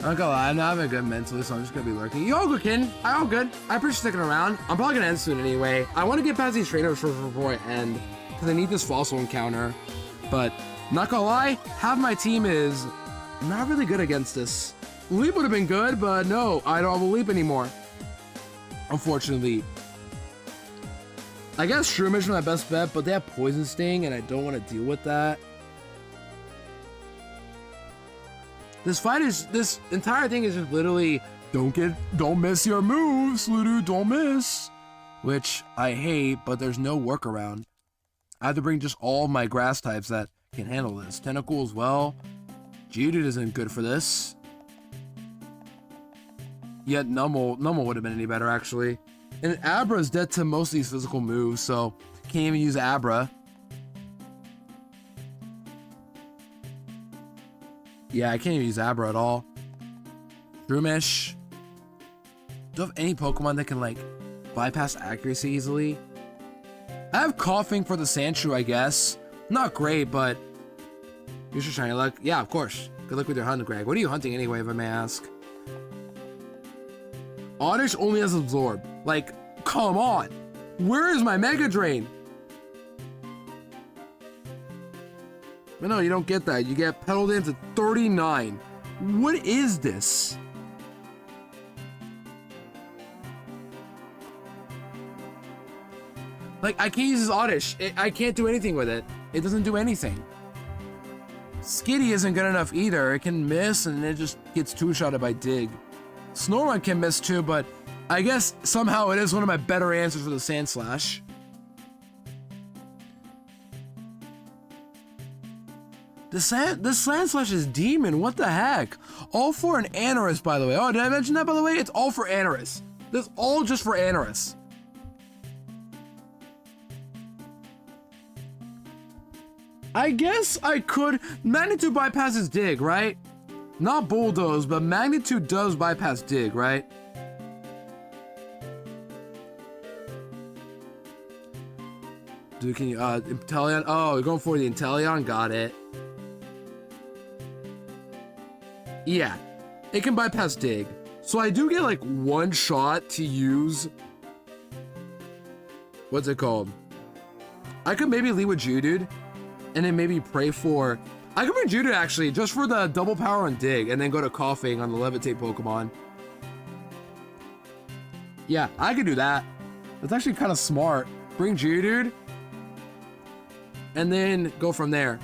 I'm not gonna lie, I'm not having a good mentally, so I'm just gonna be lurking. You all good, kid? I all good. I appreciate sticking around. I'm probably gonna end soon anyway. I want to get past these trainers before I end, because I need this fossil encounter. But, not gonna lie, half my team is not really good against this. Leap would have been good, but no, I don't have a leap anymore. Unfortunately. I guess Shroomish is my best bet, but they have Poison Sting, and I don't want to deal with that. This entire thing is just literally, don't miss your moves, Ludu, don't miss. Which I hate, but there's no workaround. I have to bring just all my grass types that can handle this. Tentacool as well. Geodude isn't good for this. Yet Numel would have been any better actually. And Abra is dead to most of these physical moves, so can't even use Abra. Yeah, I can't even use Abra at all. Shroomish. Do you have any Pokemon that can, like, bypass accuracy easily? I have Coughing for the Sandshrew, I guess. Not great, but... Use your Shiny Luck. Yeah, of course. Good luck with your hunt, Greg. What are you hunting anyway, if I may ask? Oddish only has Absorb. Like, come on. Where is my Mega Drain? But no, you don't get that. You get Petal Dance at 39. What is this? Like, I can't use this Oddish. I can't do anything with it. It doesn't do anything. Skitty isn't good enough either. It can miss and it just gets two-shotted by Dig. Snorlax can miss too, but I guess somehow it is one of my better answers for the Sand Slash. The Sand Slash is Demon. What the heck? All for an Anorus, by the way. Oh, did I mention that, by the way? It's all for Anorus. This is all just for Anorus. I guess I could. Magnitude bypasses Dig, right? Not Bulldoze, but Magnitude does bypass Dig, right? Dude, can you, Inteleon? Oh, you're going for the Inteleon? Got it. Yeah, it can bypass Dig. So I do get like one shot to use. What's it called? I could maybe lead with Geodude. And then maybe pray for... I could bring Geodude actually, just for the double power on Dig, and then go to Coughing on the Levitate Pokemon. Yeah, I could do that. That's actually kind of smart. Bring Geodude, and then go from there.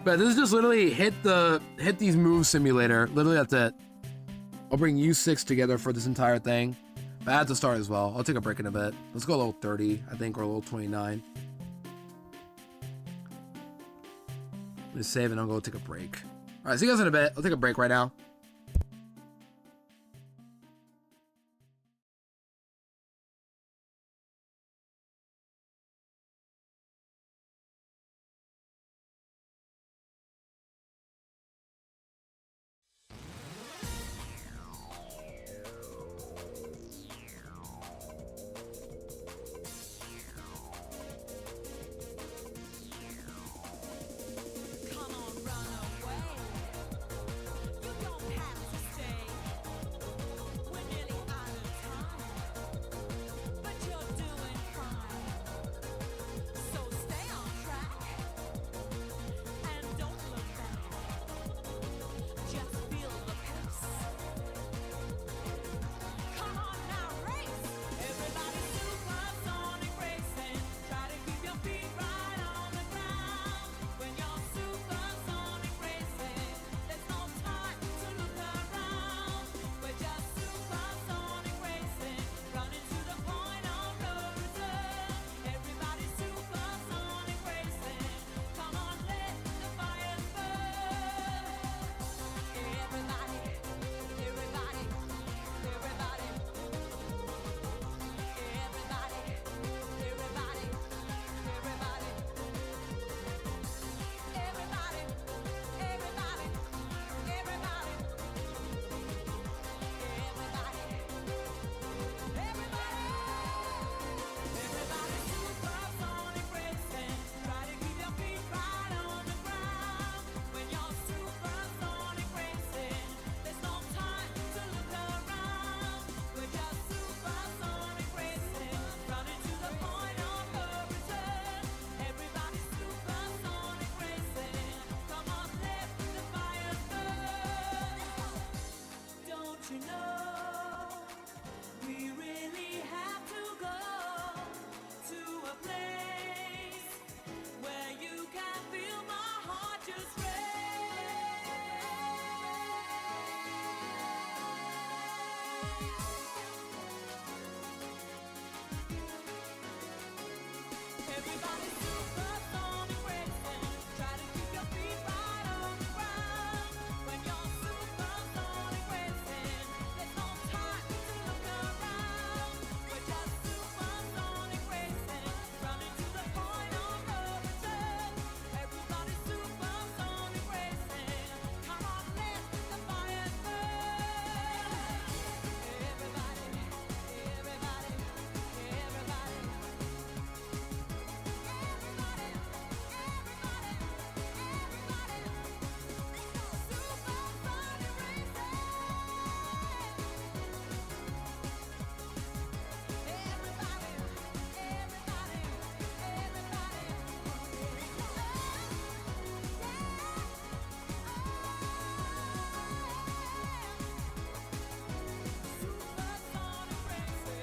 But this is just literally hit these moves simulator. Literally that's it. I'll bring U6 together for this entire thing. But I have to start as well. I'll take a break in a bit. Let's go a level 30, I think, or a level 29. Let's save and I'll go take a break. All right, see you guys in a bit. I'll take a break right now.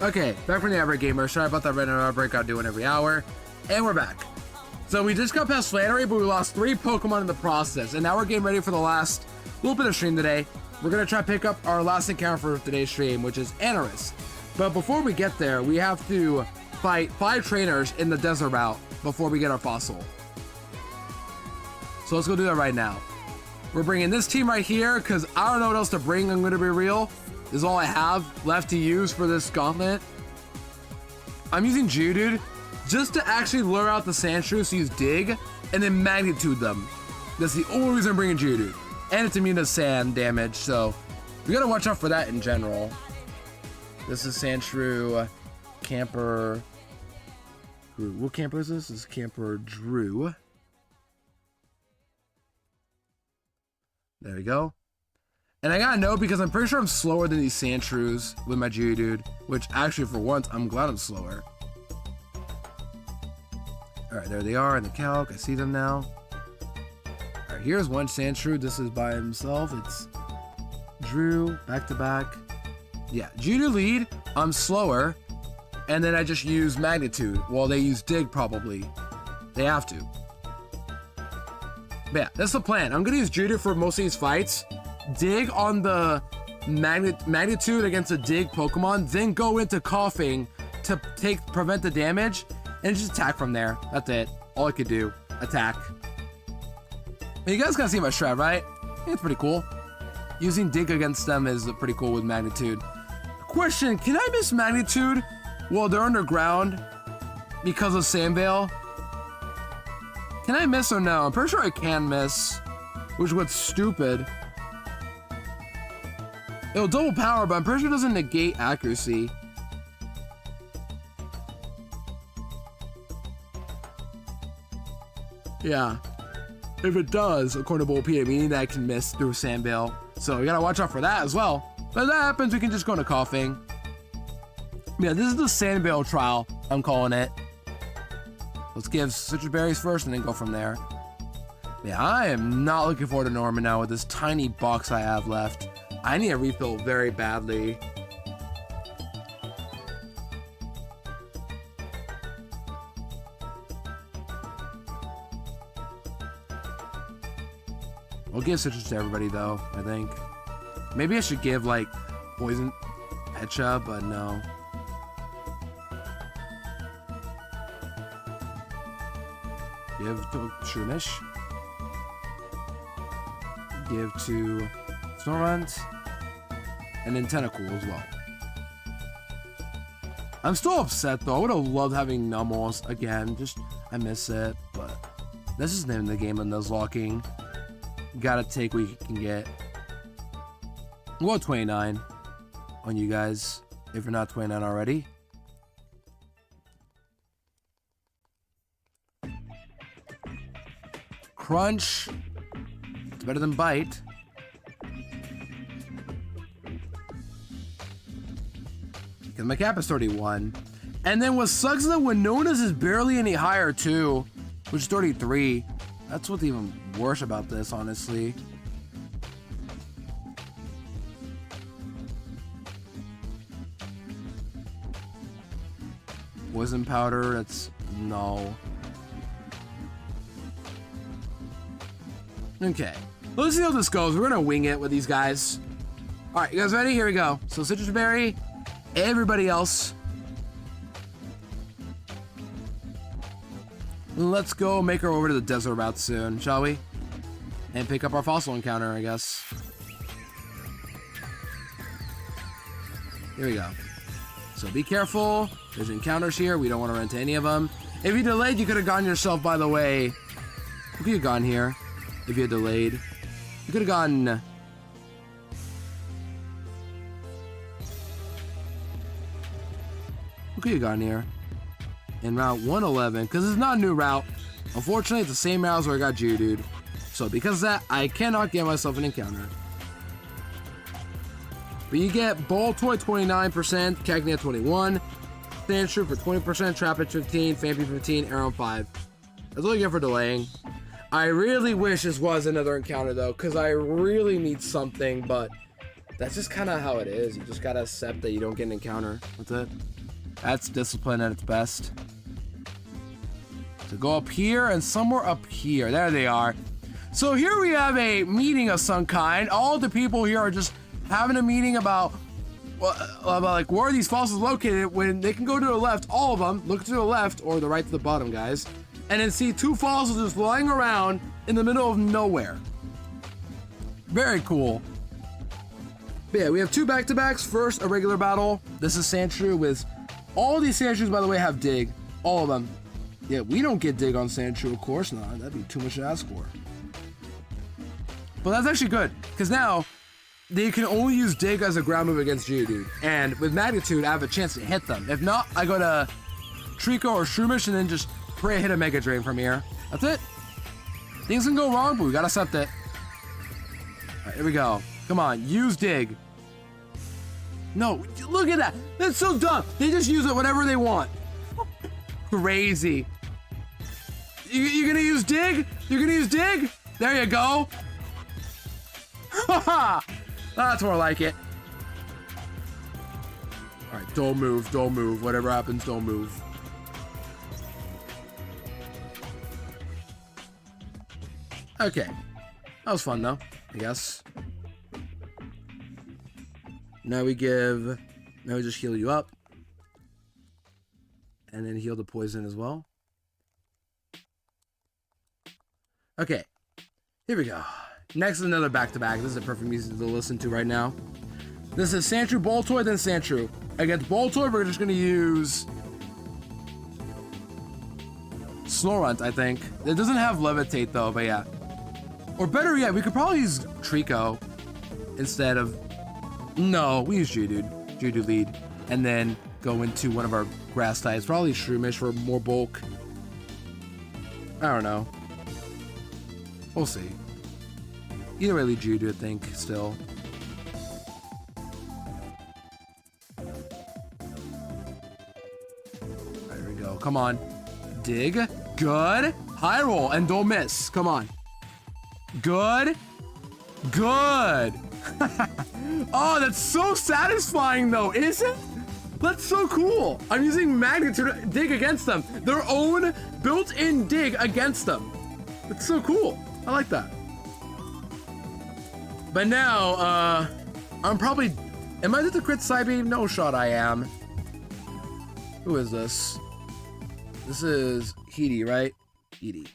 Okay, back from the outbreak gamer. Sorry about that random outbreak I do it every hour. And we're back. So we just got past Flannery, but we lost 3 Pokemon in the process. And now we're getting ready for the last little bit of stream today. We're going to try to pick up our last encounter for today's stream, which is Anorus. But before we get there, we have to fight 5 trainers in the desert route before we get our fossil. So let's go do that right now. We're bringing this team right here because I don't know what else to bring. I'm going to be real. This is all I have left to use for this gauntlet. I'm using Geodude just to actually lure out the Sandshrews to use Dig and then Magnitude them. That's the only reason I'm bringing Geodude. And it's immune to sand damage, so we gotta watch out for that in general. This is Sandshrew, Camper, Drew. What camper is this? This is Camper Drew. There we go. And I gotta know because I'm pretty sure I'm slower than these Sandshrews with my Geodude, which actually for once, I'm glad I'm slower. All right, there they are in the calc. I see them now. All right, here's one Sandshrew. This is by himself. It's Drew, back to back. Yeah, Geodude lead, I'm slower. And then I just use Magnitude while they use Dig probably. They have to. But yeah, that's the plan. I'm gonna use Geodude for most of these fights. Dig on the Magnitude against a Dig Pokemon, then go into Coughing to prevent the damage, and just attack from there. That's it. All I could do. Attack. And you guys gotta see my strat, right? I think it's pretty cool. Using Dig against them is pretty cool with Magnitude. Question, can I miss Magnitude while they're underground because of Sandvale? Can I miss or no? I'm pretty sure I can miss, which is what's stupid. It'll double power, but I'm pretty sure it doesn't negate accuracy. Yeah. If it does, according to Bullpedia, meaning that I can miss through Sandvale. So we gotta watch out for that as well. But if that happens, we can just go into Coughing. Yeah, this is the Sandvale trial, I'm calling it. Let's give Citrus Berries first and then go from there. Yeah, I am not looking forward to Norman now with this tiny box I have left. I need a refill very badly. We'll give Citrus to everybody though, I think. Maybe I should give like Poison Pecha, but no. Give to Shroomish. Give to Snorunt. And then Tentacool as well. I'm still upset though. I would have loved having Nummels again. Just, I miss it. But that's just the name of the game of Nuzlocking. Gotta take what you can get. We'll go 29 on you guys, if you're not 29 already. Crunch. It's better than Bite. Because my cap is 31. And then what sucks is that Winona's is barely any higher too, which is 33. That's what's even worse about this, honestly. Poison powder, that's no. Okay, let's see how this goes. We're gonna wing it with these guys. All right, you guys ready? Here we go. So Citrus Berry, everybody else. Let's go make our way over to the desert route soon, shall we? And pick up our fossil encounter, I guess. Here we go. So be careful. There's encounters here. We don't want to run into any of them. If you delayed, you could have gone yourself, by the way. Who could have gone here? If you had delayed. You could have gone... Who could have gone here? In Route 111, because it's not a new route. Unfortunately, it's the same route as where I got Geodude. So because of that, I cannot get myself an encounter. But you get Baltoy 29%, Cagnia 21, Sandshrew for 20%, Trapinch 15, Phanpy 15, Aron 5. That's all you get for delaying. I really wish this was another encounter though, because I really need something, but That's just kind of how it is. You just gotta accept that you don't get an encounter. That's it. That's discipline at its best. So go up here and somewhere up here. There they are. So here we have a meeting of some kind. All the people here are just having a meeting about like where are these fossils located, when they can go to the left, all of them, look to the left or the right to the bottom, guys, and then see 2 fossils just lying around in the middle of nowhere. Very cool. But yeah, we have 2 back-to-backs. First, a regular battle. This is Sandshrew with... All these Sandshrews, by the way, have dig. All of them. Yeah, we don't get dig on Sandshrew, of course not. That'd be too much to ask for. But that's actually good, because now they can only use dig as a ground move against Geodude. And with Magnitude, I have a chance to hit them. If not, I go to Trico or Shroomish and then just pray hit a Mega Drain from here. That's it. Things can go wrong, but we gotta accept it. Alright, here we go. Come on, use dig. No, look at that. That's so dumb. They just use it whenever they want. Crazy. You're gonna use dig? You're gonna use dig? There you go. Haha. That's more like it. Alright, don't move, don't move. Whatever happens, don't move. Okay. That was fun though, I guess. Now we just heal you up. And then heal the poison as well. Okay. Here we go. Next is another back-to-back. This is a perfect music to listen to right now. This is Sandshrew, Boltoy, then Sandshrew. Against Boltoy, we're just going to use Snorunt, I think. It doesn't have Levitate though, but yeah. Or better yet, we could probably use Trico instead of... No, we use Geodude. Geodude lead. And then go into one of our grass types. Probably Shroomish for more bulk. I don't know. We'll see. Either way, lead Geodude, I think, still. There we go. Come on. Dig. Good. High roll and don't miss. Come on. Good. Good. Oh, that's so satisfying though, isn't it? That's so cool. I'm using Magnitude to dig against them. Their own built-in dig against them. That's so cool. I like that. But now, I'm probably... Am I the crit Psybeam? No shot I am. Who is this? This is Heaty, right? Heaty.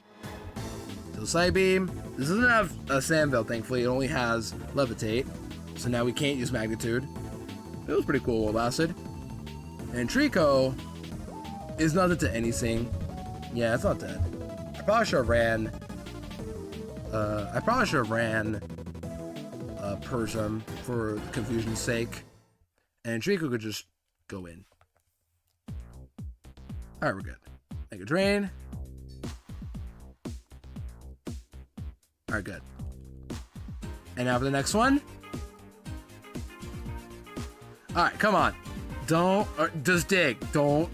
So Psybeam. This doesn't have a Sandveil, thankfully. It only has Levitate. So now we can't use Magnitude. It was pretty cool while it lasted. And Trico is not to anything. Yeah, it's not dead. I probably should have ran... Persium for confusion's sake. And Trico could just go in. Alright, we're good. Make a drain. Alright, good. And now for the next one. Alright, come on. Don't, just dig. Don't.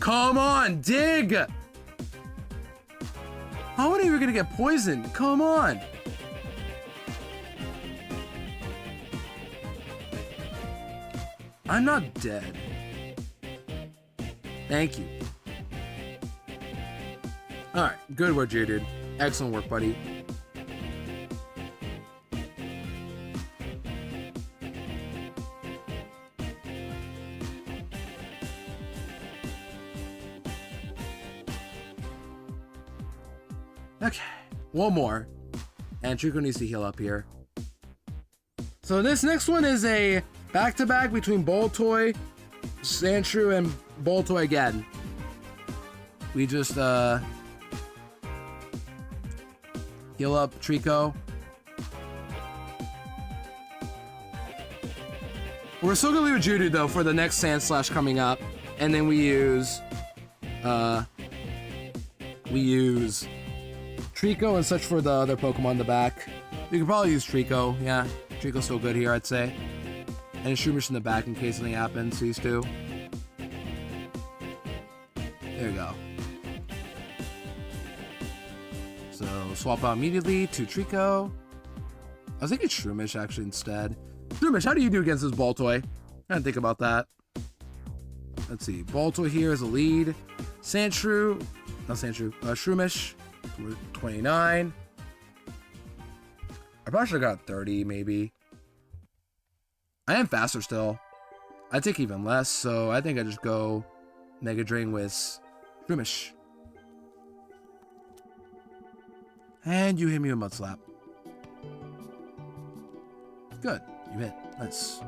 Come on, dig! How many are we gonna get poisoned? Come on. I'm not dead. Thank you. Alright, good work, Geodude. Excellent work, buddy. Okay, one more. And Trico needs to heal up here. So this next one is a back-to-back between Boltoy, Sandshrew, and Boltoy again. We just heal up Trico. We're still gonna leave a Geodude though for the next Sand Slash coming up, and then we use Trico and such for the other Pokemon in the back. We could probably use Trico. Yeah, Trico's still good here, I'd say. And Shroomish in the back in case something happens. These two. There we go. So swap out immediately to Trico. I was thinking Shroomish actually instead. Shroomish, how do you do against this Baltoy? I didn't think about that. Let's see. Baltoy here is a lead. Sandshrew. Not Sandshrew. Shroomish. 29. I probably should have got 30, maybe. I am faster still. I take even less, so I think I just go Mega Drain with Shroomish. And you hit me with Mud Slap. Good. You hit. Nice.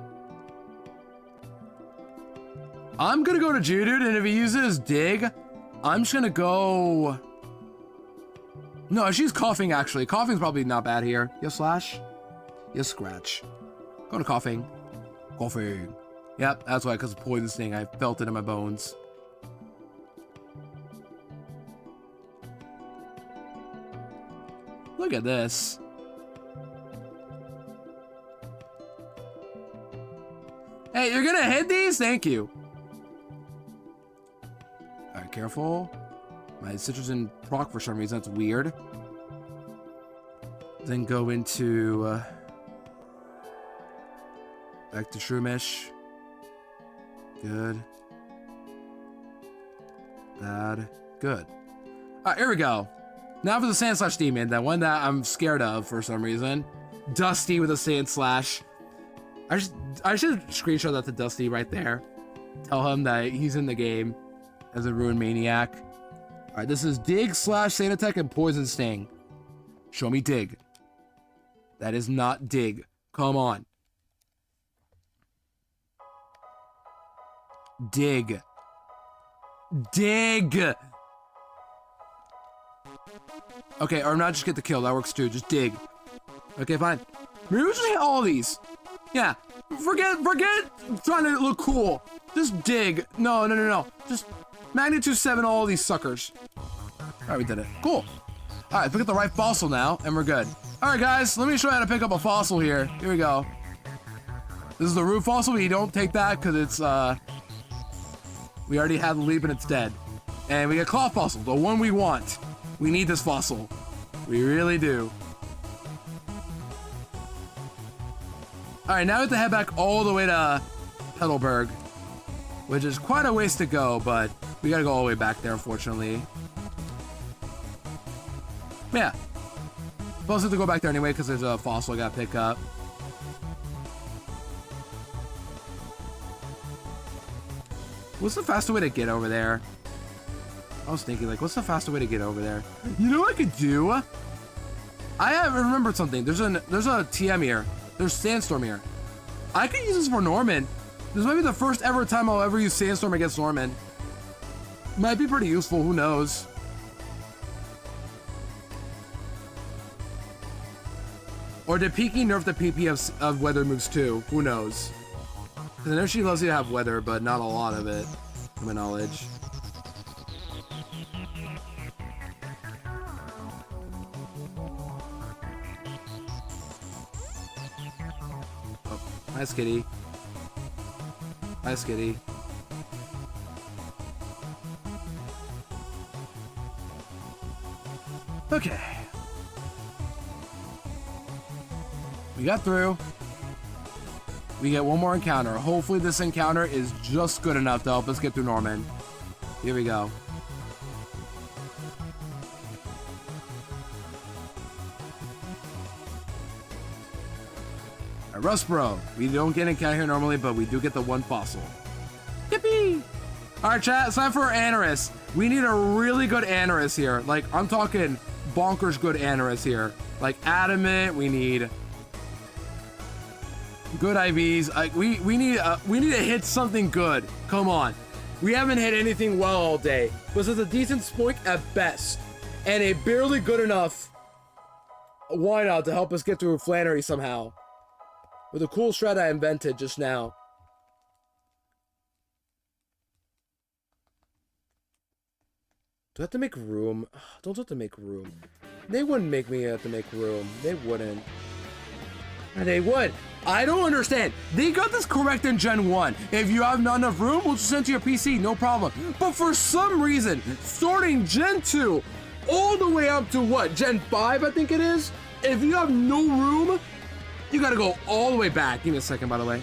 I'm gonna go to Geodude, and if he uses Dig, I'm just gonna go... No, she's Coughing, actually. Coughing's probably not bad here. Yes, Slash. Yes, Scratch. Go to Coughing. Coughing. Yep, that's why, because of Poison Sting. I felt it in my bones. Look at this. Hey, you're gonna hit these? Thank you. Alright, careful. My Citizen proc for some reason. That's weird. Then go into... back to Shroomish. Good. Bad. Good. Alright, here we go. Now for the Sand Slash Demon, that one that I'm scared of for some reason. Dusty with a Sand Slash. I should screenshot that to Dusty right there. Tell him that he's in the game as a Ruin Maniac. Alright, this is Dig, Slash, Sand Attack, and Poison Sting. Show me Dig. That is not Dig. Come on. Dig. Dig! Okay, or not just get the kill. That works too. Just dig. Okay, fine. Maybe we'll just hit all these. Yeah. Forget trying to look cool. Just dig. No. Just magnitude 7 all these suckers. Alright, we did it. Cool. Alright, pick up the right fossil now, and we're good. Alright, guys, let me show you how to pick up a fossil here. Here we go. This is the root fossil, but you don't take that because it's, we already had the leap and it's dead. And we get claw fossil, the one we want. We need this fossil. We really do. Alright, now we have to head back all the way to Petalburg, which is quite a ways to go, but we gotta go all the way back there, unfortunately. Yeah. Supposed to have to go back there anyway, because there's a fossil I gotta pick up. What's the faster way to get over there? I was thinking, like, what's the faster way to get over there? You know what I could do? I have remembered something. There's a TM here. There's Sandstorm here. I could use this for Norman. This might be the first ever time I'll ever use Sandstorm against Norman. Might be pretty useful. Who knows? Or did Piki nerf the PP of weather moves too? Who knows? Because I know she loves you to have weather, but not a lot of it, from my knowledge. Oh, nice kitty. Nice kitty. Okay. We got through. We get one more encounter. Hopefully this encounter is just good enough to help us get through Norman. Here we go. Rustbro. We don't get an encounter here normally, but we do get the one fossil. Yippee! Alright, chat, it's time for Anorus. We need a really good Anorus here. Like, I'm talking bonkers good Anorus here. Like, Adamant, we need good IVs. Like, we need to hit something good. Come on. We haven't hit anything well all day. But it's a decent spoink at best. And a barely good enough why not to help us get through Flannery somehow. With a cool strat I invented just now. Do I have to make room? Don't have to make room. They wouldn't make me have to make room. They wouldn't. They would. I don't understand. They got this correct in Gen 1. If you have not enough room, we'll just send to your PC, no problem. But for some reason, starting Gen 2 all the way up to what? Gen 5, I think it is? If you have no room, You gotta go all the way back. Give me a second, by the way.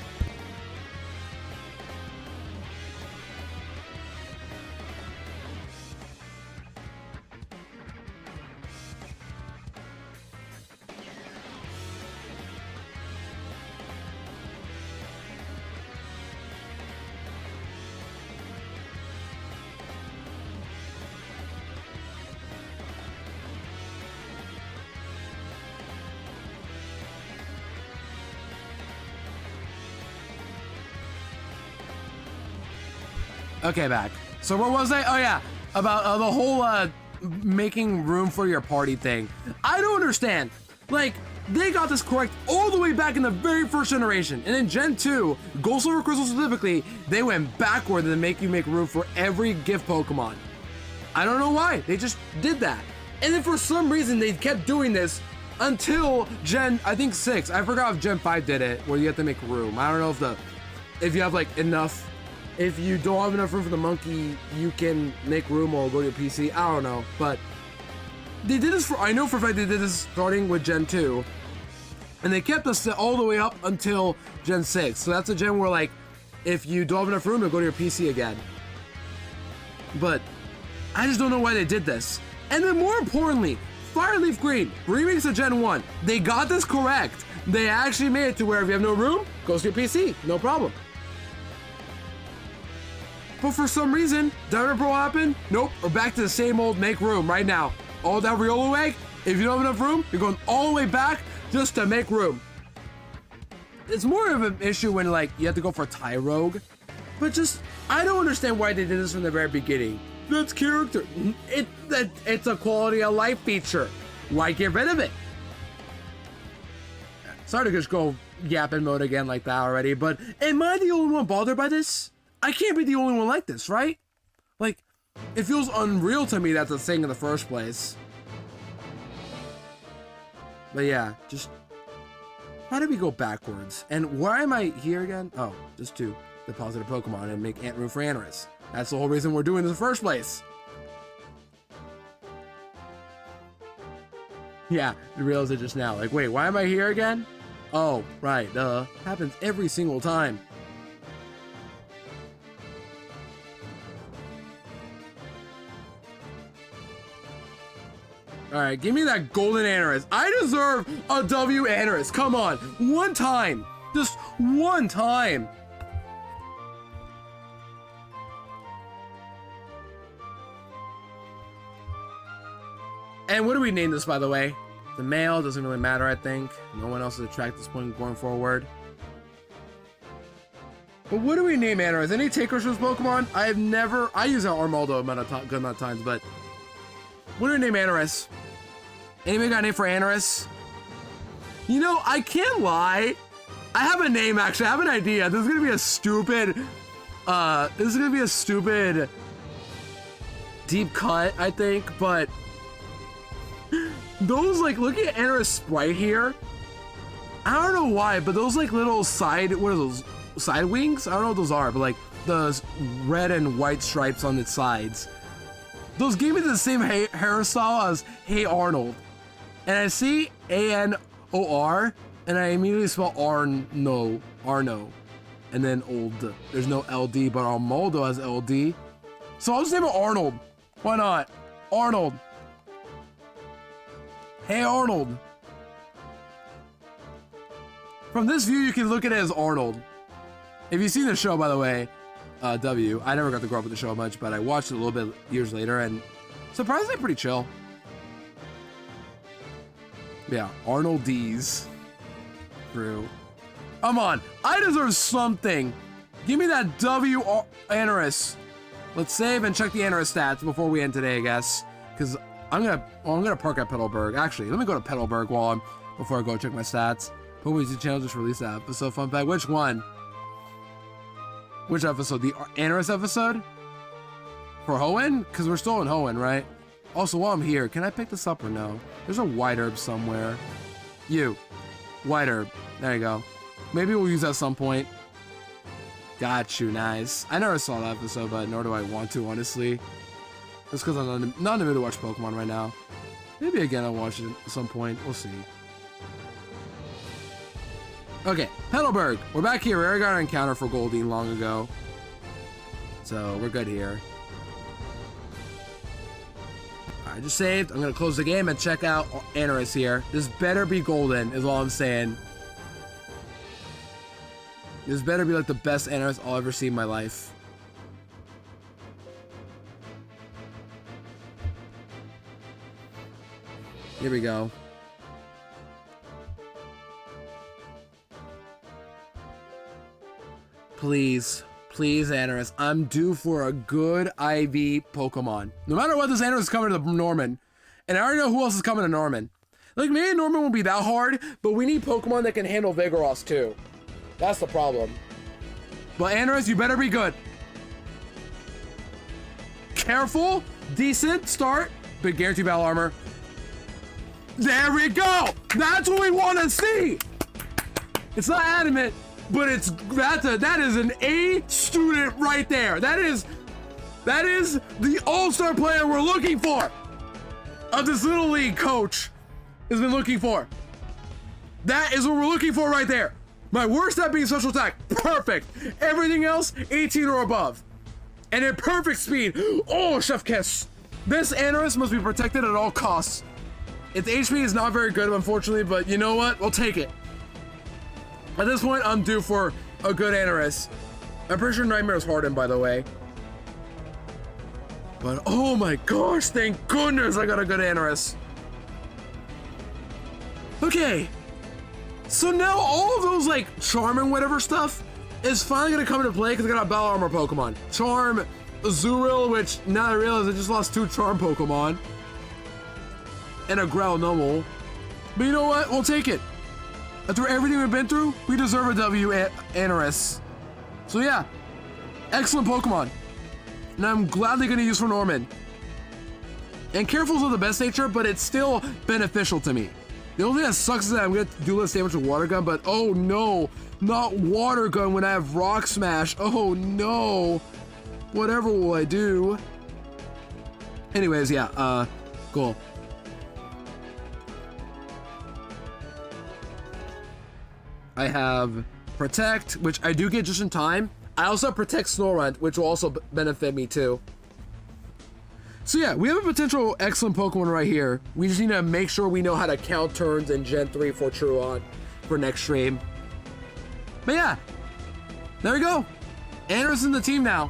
Okay, back. So where was I? Oh yeah, about the whole making room for your party thing. I don't understand. Like, they got this correct all the way back in the very first generation. And in Gen 2, Gold Silver Crystal specifically, they went backward to make you make room for every gift Pokemon. I don't know why. They just did that. And then for some reason, they kept doing this until Gen, I think 6. I forgot if Gen 5 did it, where you have to make room. I don't know if you have like enough. If you don't have enough room for the monkey, you can make room or go to your PC. I don't know, but they did this I know for a fact they did this starting with Gen 2, and they kept us all the way up until Gen 6. So that's a gen where, like, if you don't have enough room, you'll go to your PC again. But I just don't know why they did this. And then more importantly, Fire Leaf Green, remix of Gen 1. They got this correct. They actually made it to where if you have no room, goes to your PC, no problem. But for some reason, Diamond Pearl happened. Nope, we're back to the same old make room right now. All that Riolu egg, if you don't have enough room, you're going all the way back just to make room. It's more of an issue when, like, you have to go for Tyrogue. But just, I don't understand why they did this from the very beginning. That's character. It's a quality of life feature. Why get rid of it? Sorry to just go yapping mode again like that already, but am I the only one bothered by this? I can't be the only one like this, right? Like, it feels unreal to me that's a thing in the first place. But yeah, just, how did we go backwards? And why am I here again? Oh, just to deposit a Pokemon and make ant room for Anorus. That's the whole reason we're doing this in the first place. Yeah, I realized it just now. Like, wait, why am I here again? Oh, right, happens every single time. Alright, give me that golden Anorus. I deserve a W Anorus. Come on. One time. Just one time. And what do we name this, by the way? The male doesn't really matter, I think. No one else is attracted at this point going forward. But what do we name Anorus? Any takers for this Pokemon? I use that Armaldo a good amount of times, but what do we name Anorus? Anybody got a name for Anorus? You know, I can't lie. I have a name, actually. I have an idea. This is gonna be a stupid, deep cut, I think, but those, like, look at Anorus sprite here. I don't know why, but those, like, little side, what are those? Side wings? I don't know what those are, but, like, the red and white stripes on its sides. Those gave me the same hairstyle as Hey Arnold. And I see A-N-O-R, and I immediately spell Arno. And then old. There's no LD, but Armaldo has LD. So I'll just name it Arnold. Why not? Arnold. Hey Arnold. From this view, you can look at it as Arnold. If you've seen the show, by the way, W, I never got to grow up with the show much, but I watched it a little bit years later, and surprisingly pretty chill. Yeah, Arnold D's. True. Come on, I deserve something. Give me that W Anorus. Let's save and check the Anorus stats before we end today, I guess. Because I'm gonna park at Petalburg. Actually, let me go to Petalburg before I go check my stats. Pokemon channel just released that episode. Fun fact, which one? Which episode? The Anorus episode? For Hoenn? Because we're still in Hoenn, right? Also, while I'm here, can I pick this up or no? There's a white herb somewhere. White herb. There you go. Maybe we'll use that at some point. Got you, nice. I never saw that episode, but nor do I want to, honestly. That's because I'm not in the mood to watch Pokemon right now. Maybe again I'll watch it at some point. We'll see. Okay, Heidelberg. We're back here. We already got an encounter for Goldine long ago. So we're good here. I just saved. I'm gonna close the game and check out Anorus here. This better be golden, is all I'm saying. This better be like the best Anorus I'll ever see in my life. Here we go. Please. Please, Anorus. I'm due for a good IV Pokemon. No matter what, this Anorus is coming to the Norman. And I already know who else is coming to Norman. Like, maybe Norman won't be that hard, but we need Pokemon that can handle Vigoroth too. That's the problem. But Anorus, you better be good. Careful. Decent start. Big guarantee battle armor. There we go. That's what we want to see. It's not adamant, but that is an A student right there. That is the all-star player we're looking for. Of this little league coach has been looking for. That is what we're looking for right there. My worst at being special attack, perfect. Everything else, 18 or above. And at perfect speed. Oh, chef kiss. This Anorus must be protected at all costs. Its HP is not very good, unfortunately, but you know what? We'll take it. At this point, I'm due for a good Anorus. I'm pretty sure Nightmare is hardened, by the way. But oh my gosh, thank goodness I got a good Anorus. Okay. So now all of those like Charm and whatever stuff is finally gonna come into play because I got a Battle Armor Pokemon. Charm, Azurill, which now I realize I just lost 2 Charm Pokemon. And a Growlithe. But you know what? We'll take it. After everything we've been through, we deserve a W, Anorus. So yeah, excellent Pokemon. And I'm gladly gonna use for Norman. And Careful's of the best nature, but it's still beneficial to me. The only thing that sucks is that I'm gonna do less damage with Water Gun, but oh no, not Water Gun when I have Rock Smash. Oh no. Whatever will I do? Anyways, yeah, cool. I have Protect, which I do get just in time. I also have Protect Snorunt, which will also benefit me too. So yeah, we have a potential excellent Pokemon right here. We just need to make sure we know how to count turns in Gen 3 for Truon for next stream. But yeah, there we go. Anorus in the team now.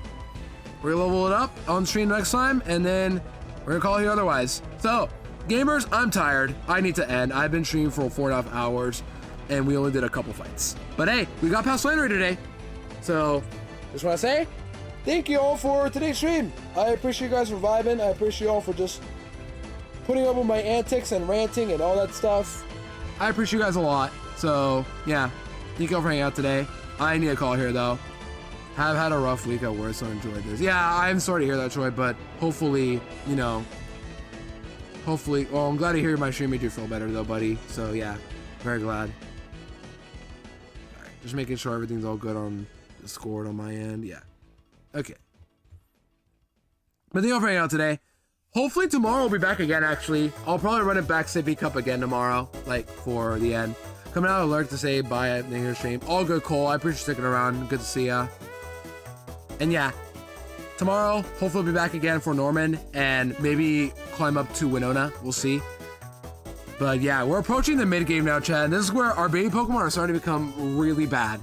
We're gonna level it up on stream next time, and then we're gonna call it here otherwise. So, gamers, I'm tired. I need to end. I've been streaming for 4.5 hours, and we only did a couple fights. But hey, we got past Flannery today. So, just wanna say, thank you all for today's stream. I appreciate you guys for vibing. I appreciate you all for just putting up with my antics and ranting and all that stuff. I appreciate you guys a lot. So, yeah, thank you all for hanging out today. I need a call here, though. Have had a rough week at work, so enjoyed this. Yeah, I'm sorry to hear that, Troy, but hopefully, you know, hopefully, well, I'm glad to hear my stream made you feel better, though, buddy. So, yeah, very glad. All right, just making sure everything's all good on the score on my end. Yeah. Okay. But thank you all for hanging out today. Hopefully tomorrow we'll be back again, actually. I'll probably run it back Sippy Cup again tomorrow, like, for the end. Coming out alert to say bye at the end of the stream. All good, Cole. I appreciate you sticking around. Good to see ya. And yeah, tomorrow, hopefully we'll be back again for Norman and maybe climb up to Winona. We'll see. But yeah, we're approaching the mid game now, Chad. This is where our baby Pokemon are starting to become really bad.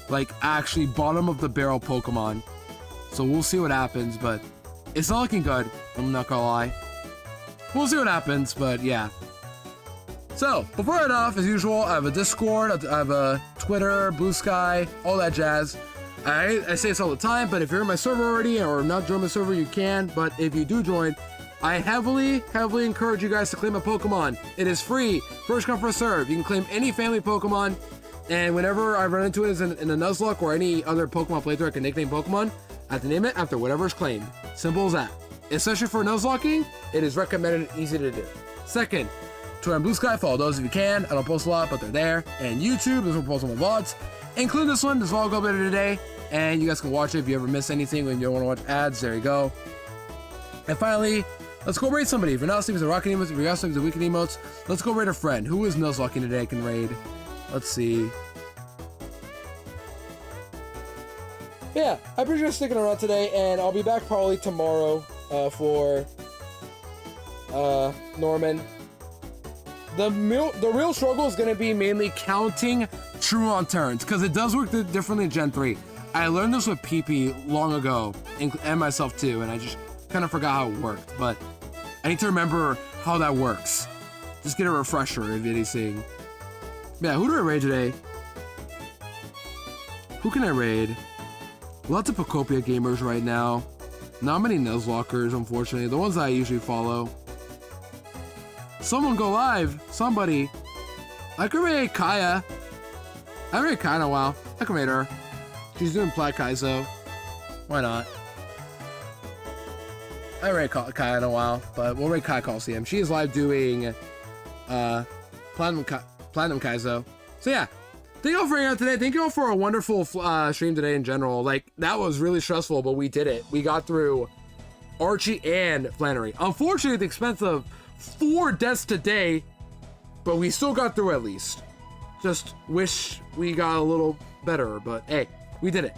Like, actually bottom of the barrel Pokemon. So we'll see what happens, but it's not looking good. I'm not gonna lie. We'll see what happens, but yeah. So, before I head off, as usual, I have a Discord, I have a Twitter, Blue Sky, all that jazz. I say this all the time, but if you're in my server already or not joined my server, you can. But if you do join, I heavily encourage you guys to claim a Pokemon. It is free, first come, first serve. You can claim any family Pokemon, and whenever I run into it in a Nuzlocke or any other Pokemon playthrough I can nickname Pokemon, I have to name it after whatever is claimed. Simple as that. Especially for Nuzlocking, it is recommended and easy to do. Second, Twitter and Blue Sky, follow those if you can. I don't post a lot, but they're there. And YouTube, this will post on my VODs. Including this one, this vlog will go better today. And you guys can watch it if you ever miss anything when you don't want to watch ads. There you go. And finally, let's go raid somebody. If you're not sleeping the rocket emotes, if you're not sleeping the weekend emotes, let's go raid a friend. Who is Nuzlocking today can raid? Let's see. But yeah, I appreciate you sticking around today, and I'll be back probably tomorrow for Norman. The real struggle is going to be mainly counting true on turns, because it does work differently in Gen 3. I learned this with PP long ago, and myself too, and I just kind of forgot how it worked, but I need to remember how that works. Just get a refresher if anything. Yeah, who do I raid today? Who can I raid? Lots of Pocopia gamers right now. Not many Nuzlockers, unfortunately. The ones that I usually follow. Someone go live. Somebody. I can raid Kaya. I haven't raid Kaya in a while. I can raid her. She's doing Plat Kaizo. Why not? I haven't raid Kaya in a while, but we'll raid Kaya Coliseum. She is live doing Platinum Kaizo. So yeah. Thank you all for hanging out today. Thank you all for a wonderful stream today in general. Like, that was really stressful, but we did it. We got through Archie and Flannery. Unfortunately, at the expense of 4 deaths today, but we still got through at least. Just wish we got a little better, but hey, we did it.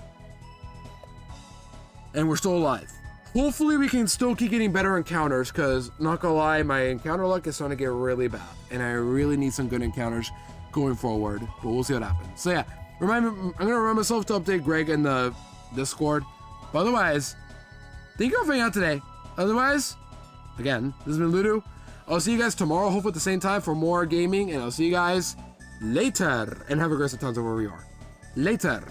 And we're still alive. Hopefully we can still keep getting better encounters, because, not gonna lie, my encounter luck is starting to get really bad. And I really need some good encounters going forward, but we'll see what happens. So yeah, I'm gonna remind myself to update Greg in the Discord. But otherwise, thank you all for hanging out today. Otherwise, again, this has been Ludo. I'll see you guys tomorrow, hopefully at the same time, for more gaming, and I'll see you guys later. And have a great time wherever you are. Later.